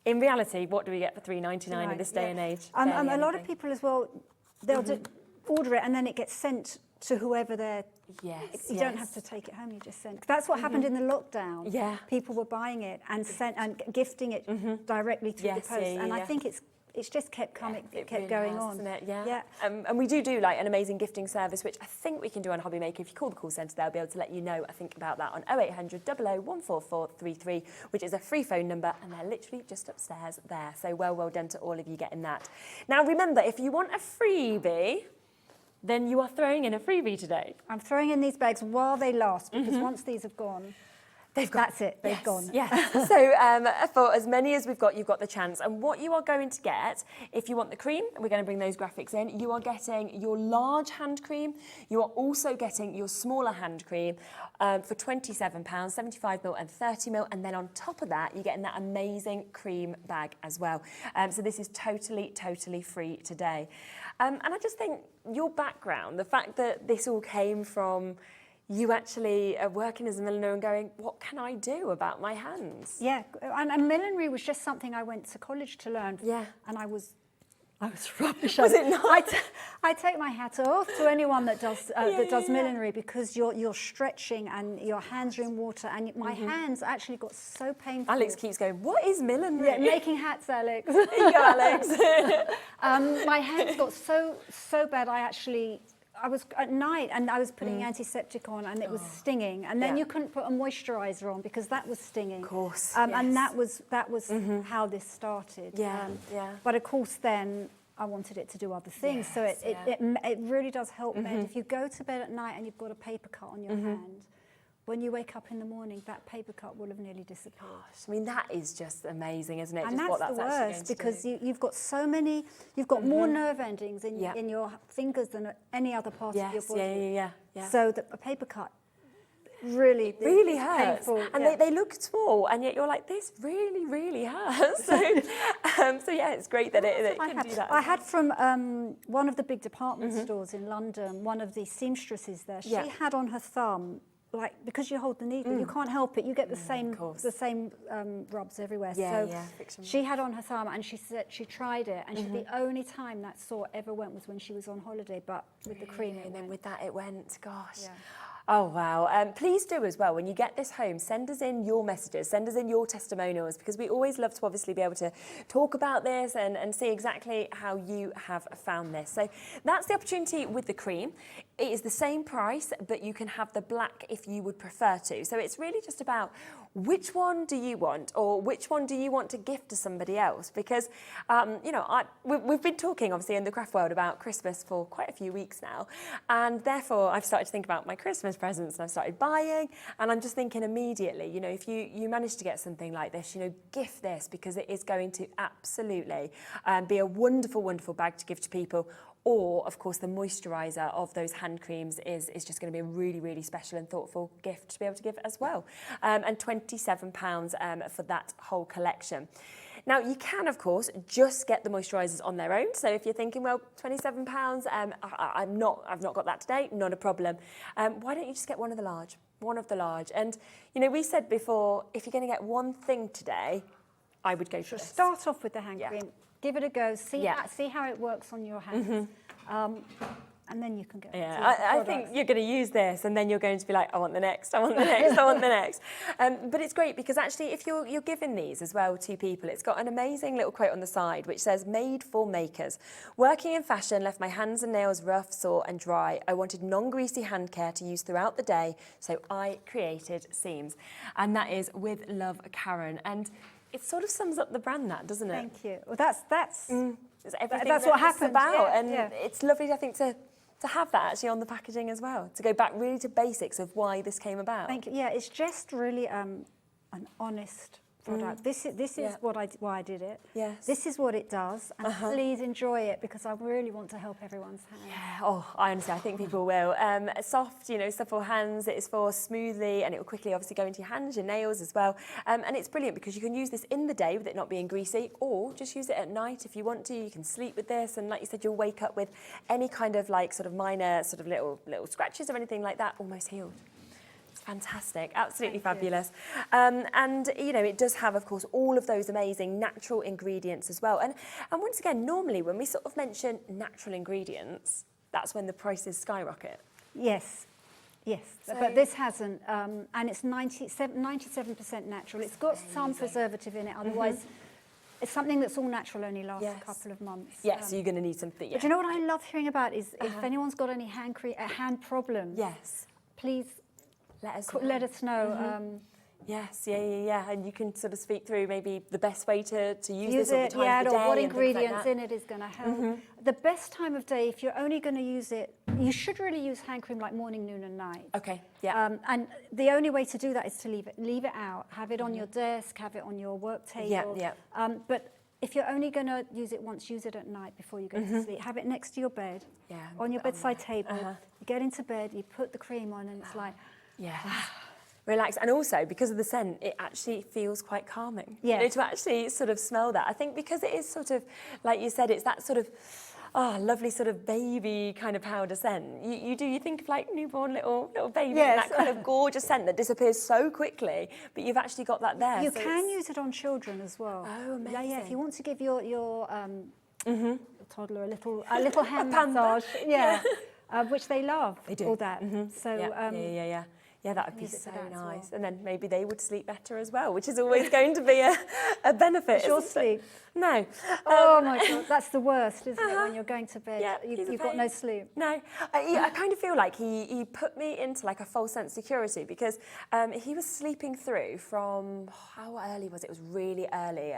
in reality, what do we get for £3.99 in this day and age? A lot of people as well, they'll order it and then it gets sent to whoever they're... You don't have to take it home, you just send. That's what happened in the lockdown. People were buying it and gifting it directly through the post. And I think it's just kept coming, it kept going on. Hasn't it? And we do like an amazing gifting service, which I think we can do on Hobby Maker. If you call the call centre, they'll be able to let you know, I think, about that on 0800 00 14433, which is a free phone number, and they're literally just upstairs there. So well done to all of you getting that. Now remember, if you want a freebie, then you are throwing in a freebie today. I'm throwing in these bags while they last, because once these have gone... That's it, they've gone. Yeah. So for as many as we've got, you've got the chance. And what you are going to get, if you want the cream, we're going to bring those graphics in, you are getting your large hand cream. You are also getting your smaller hand cream for £27, 75ml and 30ml. And then on top of that, you're getting that amazing cream bag as well. So this is totally, totally free today. And I just think your background, the fact that this all came from you actually are working as a milliner and going, what can I do about my hands? Yeah, and millinery was just something I went to college to learn. Yeah. And I was rubbish. Was it not? I take my hat off to anyone that does millinery, because you're stretching and your hands are in water, and my hands actually got so painful. Alex keeps going, what is millinery? Yeah, making hats, Alex. There you go, Alex. My hands got so bad. I was at night and I was putting antiseptic on, and it was stinging, and then you couldn't put a moisturiser on because that was stinging. Of course, and that was how this started. Yeah, But of course, then I wanted it to do other things. So it really does help mend. If you go to bed at night and you've got a paper cut on your hand, when you wake up in the morning, that paper cut will have nearly disappeared. Gosh, I mean, that is just amazing, isn't it? And just that's the worst, because you've got so many, you've got more nerve endings in your fingers than any other part of your body. Yeah. So a paper cut really hurts. Painful, and they look small, and yet you're like, this really hurts. So yeah, it's great that it can do that. I had from one of the big department stores in London, one of the seamstresses there, she had on her thumb, like, because you hold the needle, you can't help it. You get the same rubs everywhere. She had on her thumb, and she said she tried it, and the only time that sore ever went was when she was on holiday. But with the cream, and then with that it went. Gosh. Yeah. Oh, wow. Please do as well, when you get this home, send us in your messages, send us in your testimonials, because we always love to obviously be able to talk about this and see exactly how you have found this. So that's the opportunity with the cream. It is the same price, but you can have the black if you would prefer to. So it's really just about which one do you want, or which one do you want to gift to somebody else? Because, you know, we've been talking, obviously, in the craft world about Christmas for quite a few weeks now. And therefore, I've started to think about my Christmas presents, and I've started buying. And I'm just thinking immediately, you know, if you manage to get something like this, you know, gift this, because it is going to absolutely be a wonderful, wonderful bag to give to people. Or, of course, the moisturiser of those hand creams is just going to be a really, really special and thoughtful gift to be able to give as well. And £27 for that whole collection. Now, you can, of course, just get the moisturisers on their own. So if you're thinking, well, £27, I've not got that today, not a problem. Why don't you just get one of the large? One of the large. And, you know, we said before, if you're going to get one thing today, I would go for this. Start off with the hand cream. Give it a go, see how it works on your hands, and then you can go. Yeah, I think you're going to use this, and then you're going to be like, I want the next, I want the next, I want the next. But it's great, because actually, if you're giving these as well to people, it's got an amazing little quote on the side which says, "Made for makers. Working in fashion left my hands and nails rough, sore and dry. I wanted non-greasy hand care to use throughout the day, so I created seams." And that is with love, Karen. And it sort of sums up the brand, that, doesn't it? Thank you. Well, that's everything that's what happens about, and it's lovely, I think, to have that actually on the packaging as well, to go back really to basics of why this came about. Thank you. Yeah, it's just really an honest product. This is why I did it. Yes. This is what it does, and please enjoy it, because I really want to help everyone's hands. Yeah. Oh, honestly, I think people will. Soft, you know, supple hands. It is for smoothly, and it will quickly, obviously, go into your hands, your nails as well. And it's brilliant because you can use this in the day with it not being greasy, or just use it at night if you want to. You can sleep with this, and like you said, you'll wake up with any kind of like sort of minor sort of little scratches or anything like that, almost healed. Fantastic, absolutely fabulous. And, you know, it does have, of course, all of those amazing natural ingredients as well. And once again, normally when we sort of mention natural ingredients, that's when the prices skyrocket. Yes, but this hasn't, and it's 97% natural. It's got some preservative in it, otherwise it's something that's all natural, only lasts a couple of months. Yes, so you're going to need something. But you know what I love hearing about is if anyone's got any hand problems, please let us know. Yes, yeah. And you can sort of speak through maybe the best way to use this or the it, time of the day or what and things like ingredients that. in it is going to help. The best time of day, if you're only going to use it, you should really use hand cream like morning, noon and night. Okay, yeah. And the only way to do that is to leave it out. Have it on your desk, have it on your work table. Yeah. But if you're only going to use it once, use it at night before you go to sleep. Have it next to your bed, on your bedside table. You get into bed, you put the cream on, and it's like... Yeah. Relax. And also, because of the scent, it actually feels quite calming. Yeah. You know, to actually sort of smell that. I think because it is sort of, like you said, it's that sort of, lovely sort of baby kind of powder scent. You think of like newborn little baby, and that kind of gorgeous scent that disappears so quickly, but you've actually got that there. You can use it on children as well. Oh, amazing. Yeah. If you want to give your toddler a little hand massage, which they love. They do. All that. So yeah, that would be use it so for that as nice. well. And then maybe they would sleep better as well, which is always going to be a benefit. Your isn't it? sleep. No. Oh my God, that's the worst, isn't it? When you're going to bed, Yeah, you've got no sleep. No, I kind of feel like he put me into like a false sense of security because he was sleeping through from, how early was it? It was really early.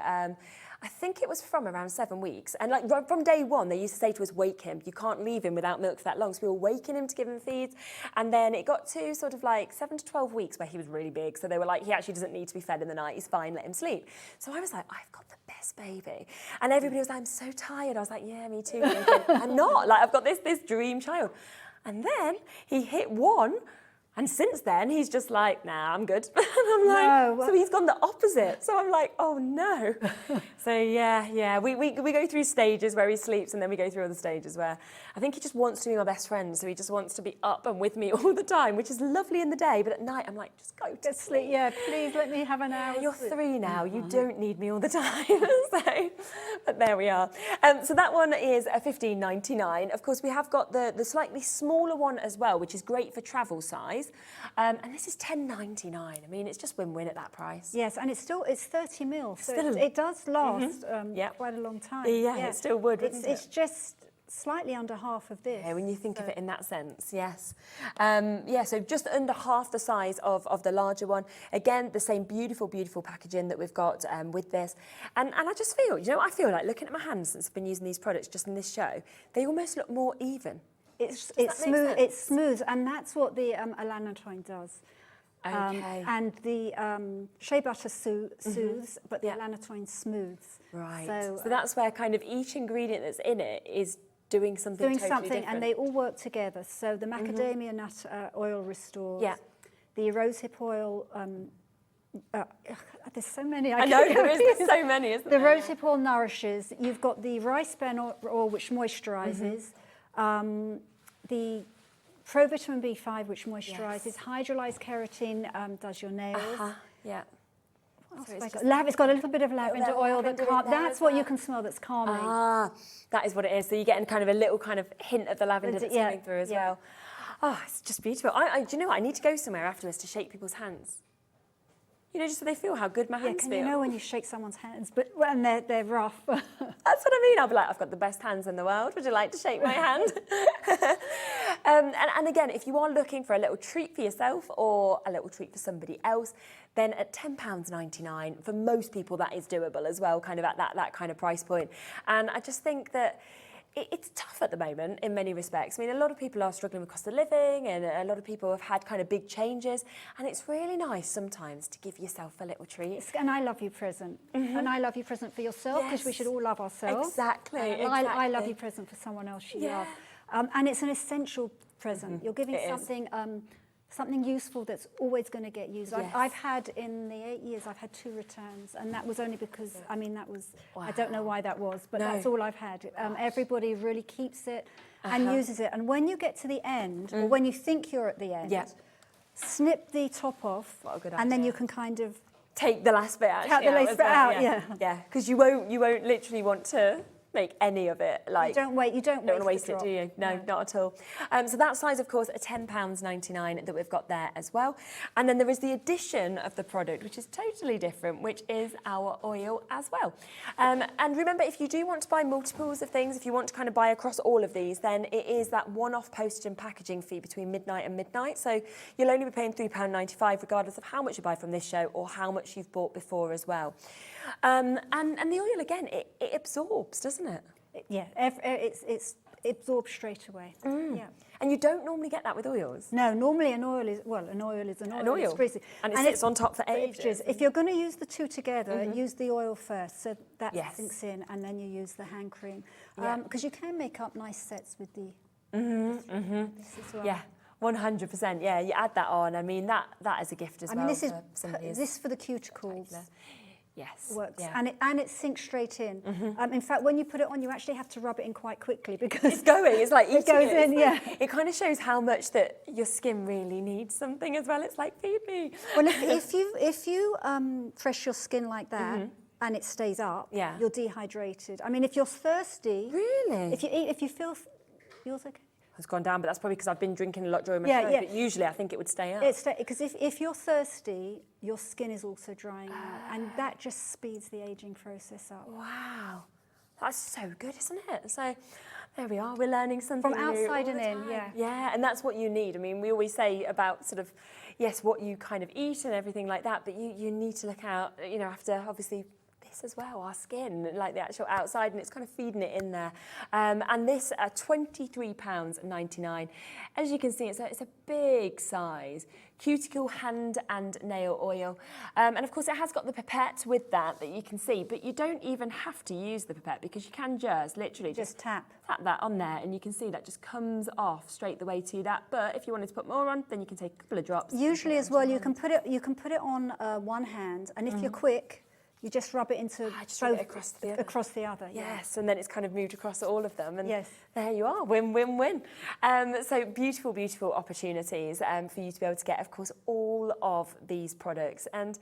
I think it was from around 7 weeks. And like from day one, they used to say to us, wake him. You can't leave him without milk for that long. So we were waking him to give him feeds. And then it got to sort of like 7 to 12 weeks where he was really big. So they were like, he actually doesn't need to be fed in the night. He's fine, let him sleep. So I was like, I've got the best baby. And everybody was like, I'm so tired. I was like, yeah, me too. Thinking, I'm not. Like, I've got this dream child. And then he hit 1. And since then, he's just like, nah, I'm good. And I'm like, so he's gone the opposite. So I'm like, oh no. So yeah, we go through stages where he sleeps, and then we go through other stages where I think he just wants to be my best friend. So he just wants to be up and with me all the time, which is lovely in the day. But at night, I'm like, just go to sleep. Yeah, please let me have an hour. You're 3 now. You don't need me all the time. So, but there we are. So that one is a $15.99. Of course, we have got the slightly smaller one as well, which is great for travel size. And this is $10.99. I mean, it's just win-win at that price. Yes, and it's 30 mil, so it does last quite a long time. Yeah, it still would, wouldn't it? It's just slightly under half of this. Yeah, when you think of it in that sense, yes. So just under half the size of the larger one. Again, the same beautiful, beautiful packaging that we've got with this. And I just feel, I feel like looking at my hands since I've been using these products just in this show, they almost look more even. It's smooth. It's smooth, and that's what the Alanatoin does. Okay. And the shea butter soothes, but the Alanatoin smooths. Right. So that's where kind of each ingredient that's in it is doing something totally different. And they all work together. So the macadamia nut oil restores. Yeah. The rosehip oil. There's so many. I know there's so many, isn't there? The rosehip oil nourishes. You've got the rice bran oil, which moisturises. The provitamin B5, which moisturises. Hydrolyzed keratin does your nails. Yeah. It's got a little bit of lavender oil that that's what you can smell that's calming. That is what it is. So you're getting kind of a little kind of hint of the lavender that's coming through as well. Oh, it's just beautiful. Do you know what? I need to go somewhere afterwards to shake people's hands. Just so they feel how good my hands feel. You know when you shake someone's hands, but when they're rough. That's what I mean. I'll be like, I've got the best hands in the world. Would you like to shake my hand? And again, if you are looking for a little treat for yourself or a little treat for somebody else, then at £10.99, for most people that is doable as well, kind of at that kind of price point. And I just think that it's tough at the moment in many respects. I mean, a lot of people are struggling with cost of living, and a lot of people have had kind of big changes, and it's really nice sometimes to give yourself a little treat. And I love you present. And I love you present for yourself, because we should all love ourselves. Exactly. I love you present for someone else you love. And it's an essential present. You're giving something useful that's always going to get used. I've had, in the 8 years, I've had 2 returns, and that was only because, I don't know why that was, but that's all I've had. Everybody really keeps it and uses it. And when you get to the end, or when you think you're at the end, snip the top off, and then you can kind of take the last bit out. Yeah, because you won't literally want to make any of it. Like, you don't want to waste it, do you? No, not at all. So that size, of course, are £10.99 that we've got there as well. And then there is the addition of the product, which is totally different, which is our oil as well. And remember, if you do want to buy multiples of things, if you want to kind of buy across all of these, then it is that one-off postage and packaging fee between midnight and midnight. So you'll only be paying £3.95 regardless of how much you buy from this show or how much you've bought before as well. And the oil, again, it absorbs, doesn't it? Yeah, it absorbs straight away. Yeah. And you don't normally get that with oils? No, normally an oil is an oil. An oil. And it sits on top for ages. If you're going to use the two together, use the oil first, so that sinks in, and then you use the hand cream. Because you can make up nice sets with the this as well. Yeah. 100%, yeah. You add that on. I mean, that is a gift as well. This is for somebody this for the cuticles. Yes. Works, and it sinks straight in. In fact, when you put it on, you actually have to rub it in quite quickly because it's going. It's like eating it goes in. Yeah. It kind of shows how much that your skin really needs something as well. It's like, feed me. Well, if you press your skin like that. And it stays up, you're dehydrated. I mean, if you're thirsty, really, if you feel yours okay. Has gone down, but that's probably because I've been drinking a lot during my show. But usually, I think it would stay up. Because if you're thirsty, your skin is also drying out, and that just speeds the aging process up. Wow, that's so good, isn't it? So there we are. We're learning something from outside and in. Yeah, and that's what you need. I mean, we always say about sort of what you kind of eat and everything like that, but you need to look out. You know, after obviously. As well, our skin, like the actual outside, and it's kind of feeding it in there. And this £23.99. As you can see, it's a big size cuticle hand and nail oil, and of course it has got the pipette with that you can see, but you don't even have to use the pipette because you can just literally just tap that on there, and you can see that just comes off straight the way to that. But if you wanted to put more on, then you can take a couple of drops. Usually as well, you can put it on one hand, and if you're quick. You just rub it into both across the other. Yes, and then it's kind of moved across all of them. And there you are, win, win, win. So beautiful, beautiful opportunities for you to be able to get, of course, all of these products. And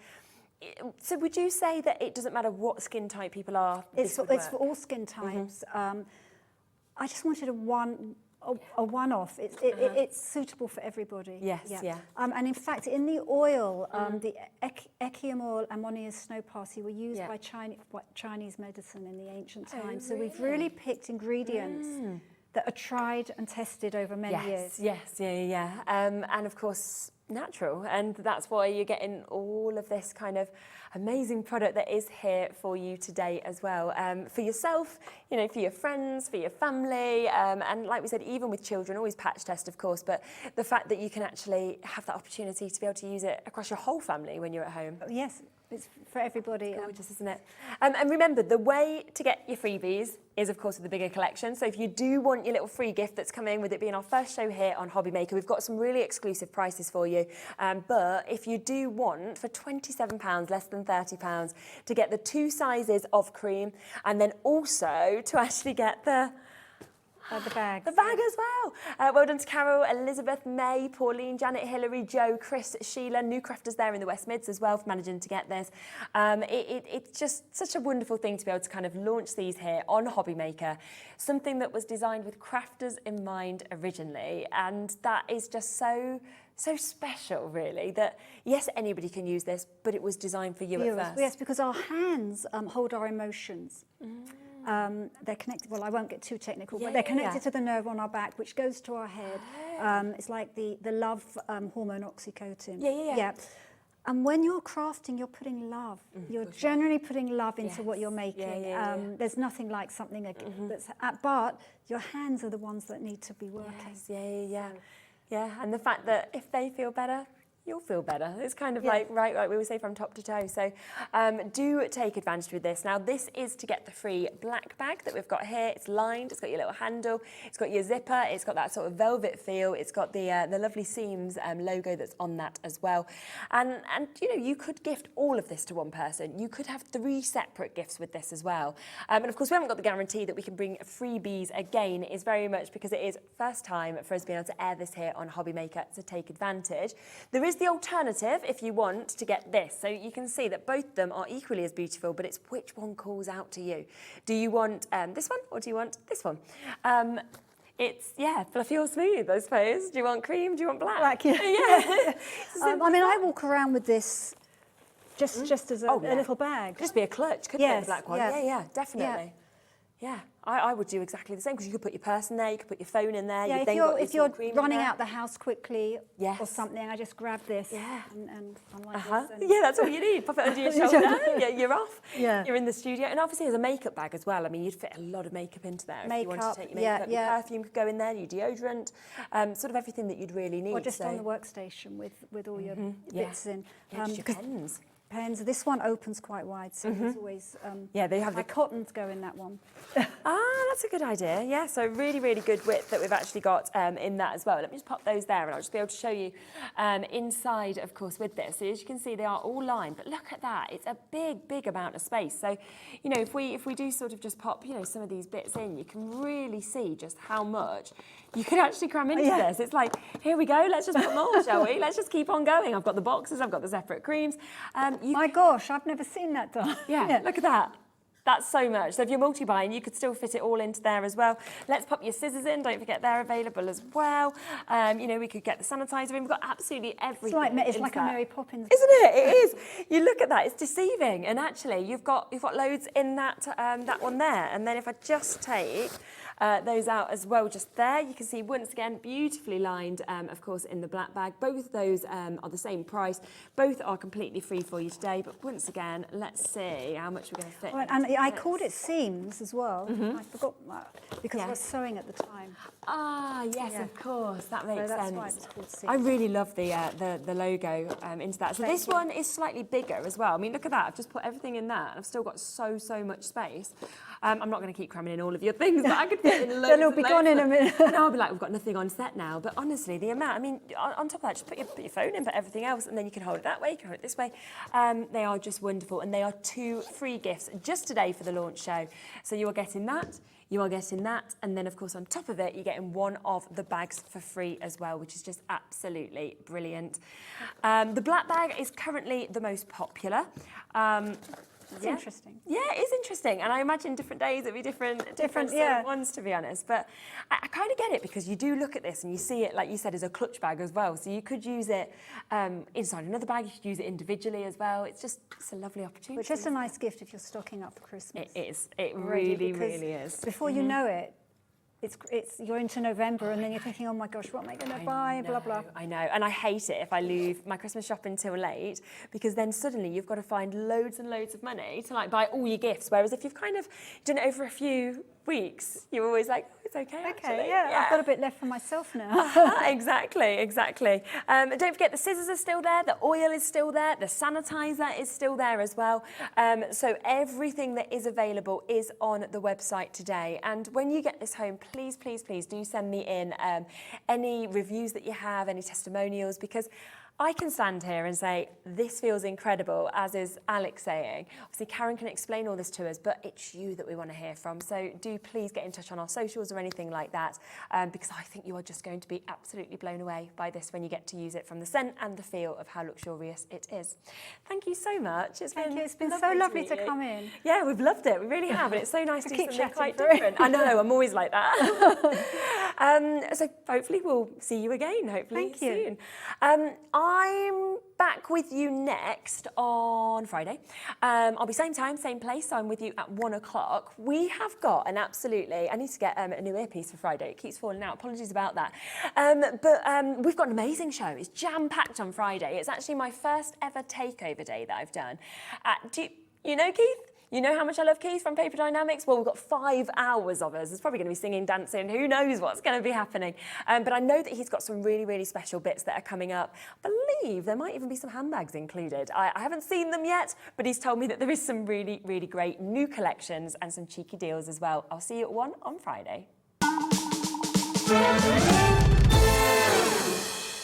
so would you say that it doesn't matter what skin type people are? It's for all skin types. I just wanted a one-off. It's suitable for everybody. Yes, and in fact, in the oil, the Echium oil, Ammonia's snow parsley were used by Chinese medicine in the ancient times. So we've really picked ingredients that are tried and tested over many years. Yes, and of course, natural. And that's why you're getting all of this kind of amazing product that is here for you today as well. For yourself, you know, for your friends, for your family, and like we said, even with children, always patch test, of course, but the fact that you can actually have that opportunity to be able to use it across your whole family when you're at home. Yes, it's for everybody. Gorgeous, isn't it? And remember, the way to get your freebies is, of course, with the bigger collection. So if you do want your little free gift that's coming with it being our first show here on Hobby Maker, we've got some really exclusive prices for you. But if you do want, for £27, less than £30, to get the 2 sizes of cream, and then also to actually get the bag as well. Well done to Carol, Elizabeth, May, Pauline, Janet, Hilary, Joe, Chris, Sheila, new crafters there in the West Mids as well for managing to get this. It's just such a wonderful thing to be able to kind of launch these here on Hobby Maker, something that was designed with crafters in mind originally, and that is just so special, really, that yes, anybody can use this, but it was designed for you at first. Yes, because our hands hold our emotions. They're connected, well, I won't get too technical, but they're connected to the nerve on our back, which goes to our head. It's like the love hormone oxytocin. Yeah. And when you're crafting, you're putting love. You're generally putting love into what you're making. There's nothing like something that's, but your hands are the ones that need to be working. Yeah, and the fact that if they feel better, you'll feel better. It's kind of like right, we would say from top to toe. So do take advantage with this. Now, this is to get the free black bag that we've got here. It's lined, it's got your little handle, it's got your zipper, it's got that sort of velvet feel, it's got the lovely seams logo that's on that as well. And you know, you could gift all of this to one person. You could have 3 separate gifts with this as well. And of course, we haven't got the guarantee that we can bring freebies again. It is very much because it is first time for us being able to air this here on Hobby Maker to take advantage. There is is the alternative if you want to get this. So you can see that both of them are equally as beautiful, but it's which one calls out to you. Do you want this one or do you want this one? It's, yeah, fluffy or smooth, I suppose. Do you want cream? Do you want black? Black, yeah. Yeah. I mean, I walk around with this just as a little bag. Just be a clutch, couldn't it, the black one? Yeah, Yeah, definitely. Yeah, I would do exactly the same because you could put your purse in there, you could put your phone in there. Yeah, if you're running out the house quickly or something, I just grab this and I'm like this. And yeah, that's all you need. Pop it under your shoulder, you're off. Yeah. You're in the studio. And obviously as a makeup bag as well, I mean, you'd fit a lot of makeup into there. If you wanted to take your makeup, your perfume could go in there, your deodorant, sort of everything that you'd really need. Or just on the workstation with all your bits in. Your pens. Pens. This one opens quite wide, so there's always they have my cottons go in that one. That's a good idea. Yeah, so really, really good width that we've actually got in that as well. Let me just pop those there and I'll just be able to show you inside, of course, with this. So as you can see, they are all lined, but look at that. It's a big, big amount of space. So, you know, if we do sort of just pop, you know, some of these bits in, you can really see just how much you could actually cram into this. It's like, here we go, let's just put more, shall we? Let's just keep on going. I've got the boxes, I've got the separate creams. My gosh, I've never seen that done. Yeah, look at that. That's so much. So if you're multi-buying, you could still fit it all into there as well. Let's pop your scissors in. Don't forget they're available as well. You know, we could get the sanitizer in. We've got absolutely everything. It's like a Mary Poppins. Isn't it? It is. You look at that. It's deceiving. And actually, you've got loads in that that one there. And then if I just take those out as well, just there, you can see once again beautifully lined, of course, in the black bag. Both of those are the same price. Both are completely free for you today. But once again, let's see how much we're going to fit. Oh, and I called it seams as well. I forgot that because I was sewing at the time. Ah, yes, of course, that makes So that's sense. why it's called seams. I really love the logo into that. So this one is slightly bigger as well. I mean, look at that. I've just put everything in that. I've still got so much space. I'm not going to keep cramming in all of your things, but I could fit in loads. Then it'll be gone in a minute. And I'll be like, we've got nothing on set now. But honestly, the amount, I mean, on top of that, just put your phone in, put everything else, and then you can hold it that way, you can hold it this way. They are just wonderful, and they are 2 free gifts just today for the launch show. So you are getting that. You are getting that, and then of course on top of it, you're getting one of the bags for free as well, which is just absolutely brilliant. The black bag is currently the most popular. It's interesting. Yeah, it is interesting, and I imagine different days it'll be different sort of ones, to be honest. But I kind of get it because you do look at this and you see it, like you said, as a clutch bag as well. So you could use it inside another bag. You could use it individually as well. It's a lovely opportunity. Which is a nice gift if you're stocking up for Christmas. It is. It really, really is. Before you know it, you're into November and then you're thinking, oh my gosh, what am I going to buy? Blah, blah. I know, and I hate it if I leave my Christmas shopping till late because then suddenly you've got to find loads and loads of money to like buy all your gifts. Whereas if you've kind of done it over a few weeks, you're always like, oh, it's okay. Actually. Yeah, I've got a bit left for myself now. Exactly. Don't forget the scissors are still there, the oil is still there, the sanitizer is still there as well. So everything that is available is on the website today. And when you get this home, please do send me in any reviews that you have, any testimonials, because I can stand here and say, this feels incredible, as is Alex saying. Obviously, Karen can explain all this to us, but it's you that we want to hear from. So do please get in touch on our socials or anything like that, because I think you are just going to be absolutely blown away by this when you get to use it, from the scent and the feel of how luxurious it is. Thank you so much. It's been so lovely to come in. Yeah, we've loved it. We really have. And it's so nice to do something quite different. I know, I'm always like that. So hopefully we'll see you again, soon. I'm back with you next on Friday. I'll be same time, same place, so I'm with you at 1 o'clock. We have got an absolutely, I need to get a new earpiece for Friday. It keeps falling out, apologies about that. But we've got an amazing show. It's jam-packed on Friday. It's actually my first ever takeover day that I've done. Do you know Keith? You know how much I love Keith from Paper Dynamics? Well, we've got 5 hours of us. There's probably going to be singing, dancing, who knows what's going to be happening. But I know that he's got some really, really special bits that are coming up. I believe there might even be some handbags included. I haven't seen them yet, but he's told me that there is some really, really great new collections and some cheeky deals as well. I'll see you at 1 on Friday.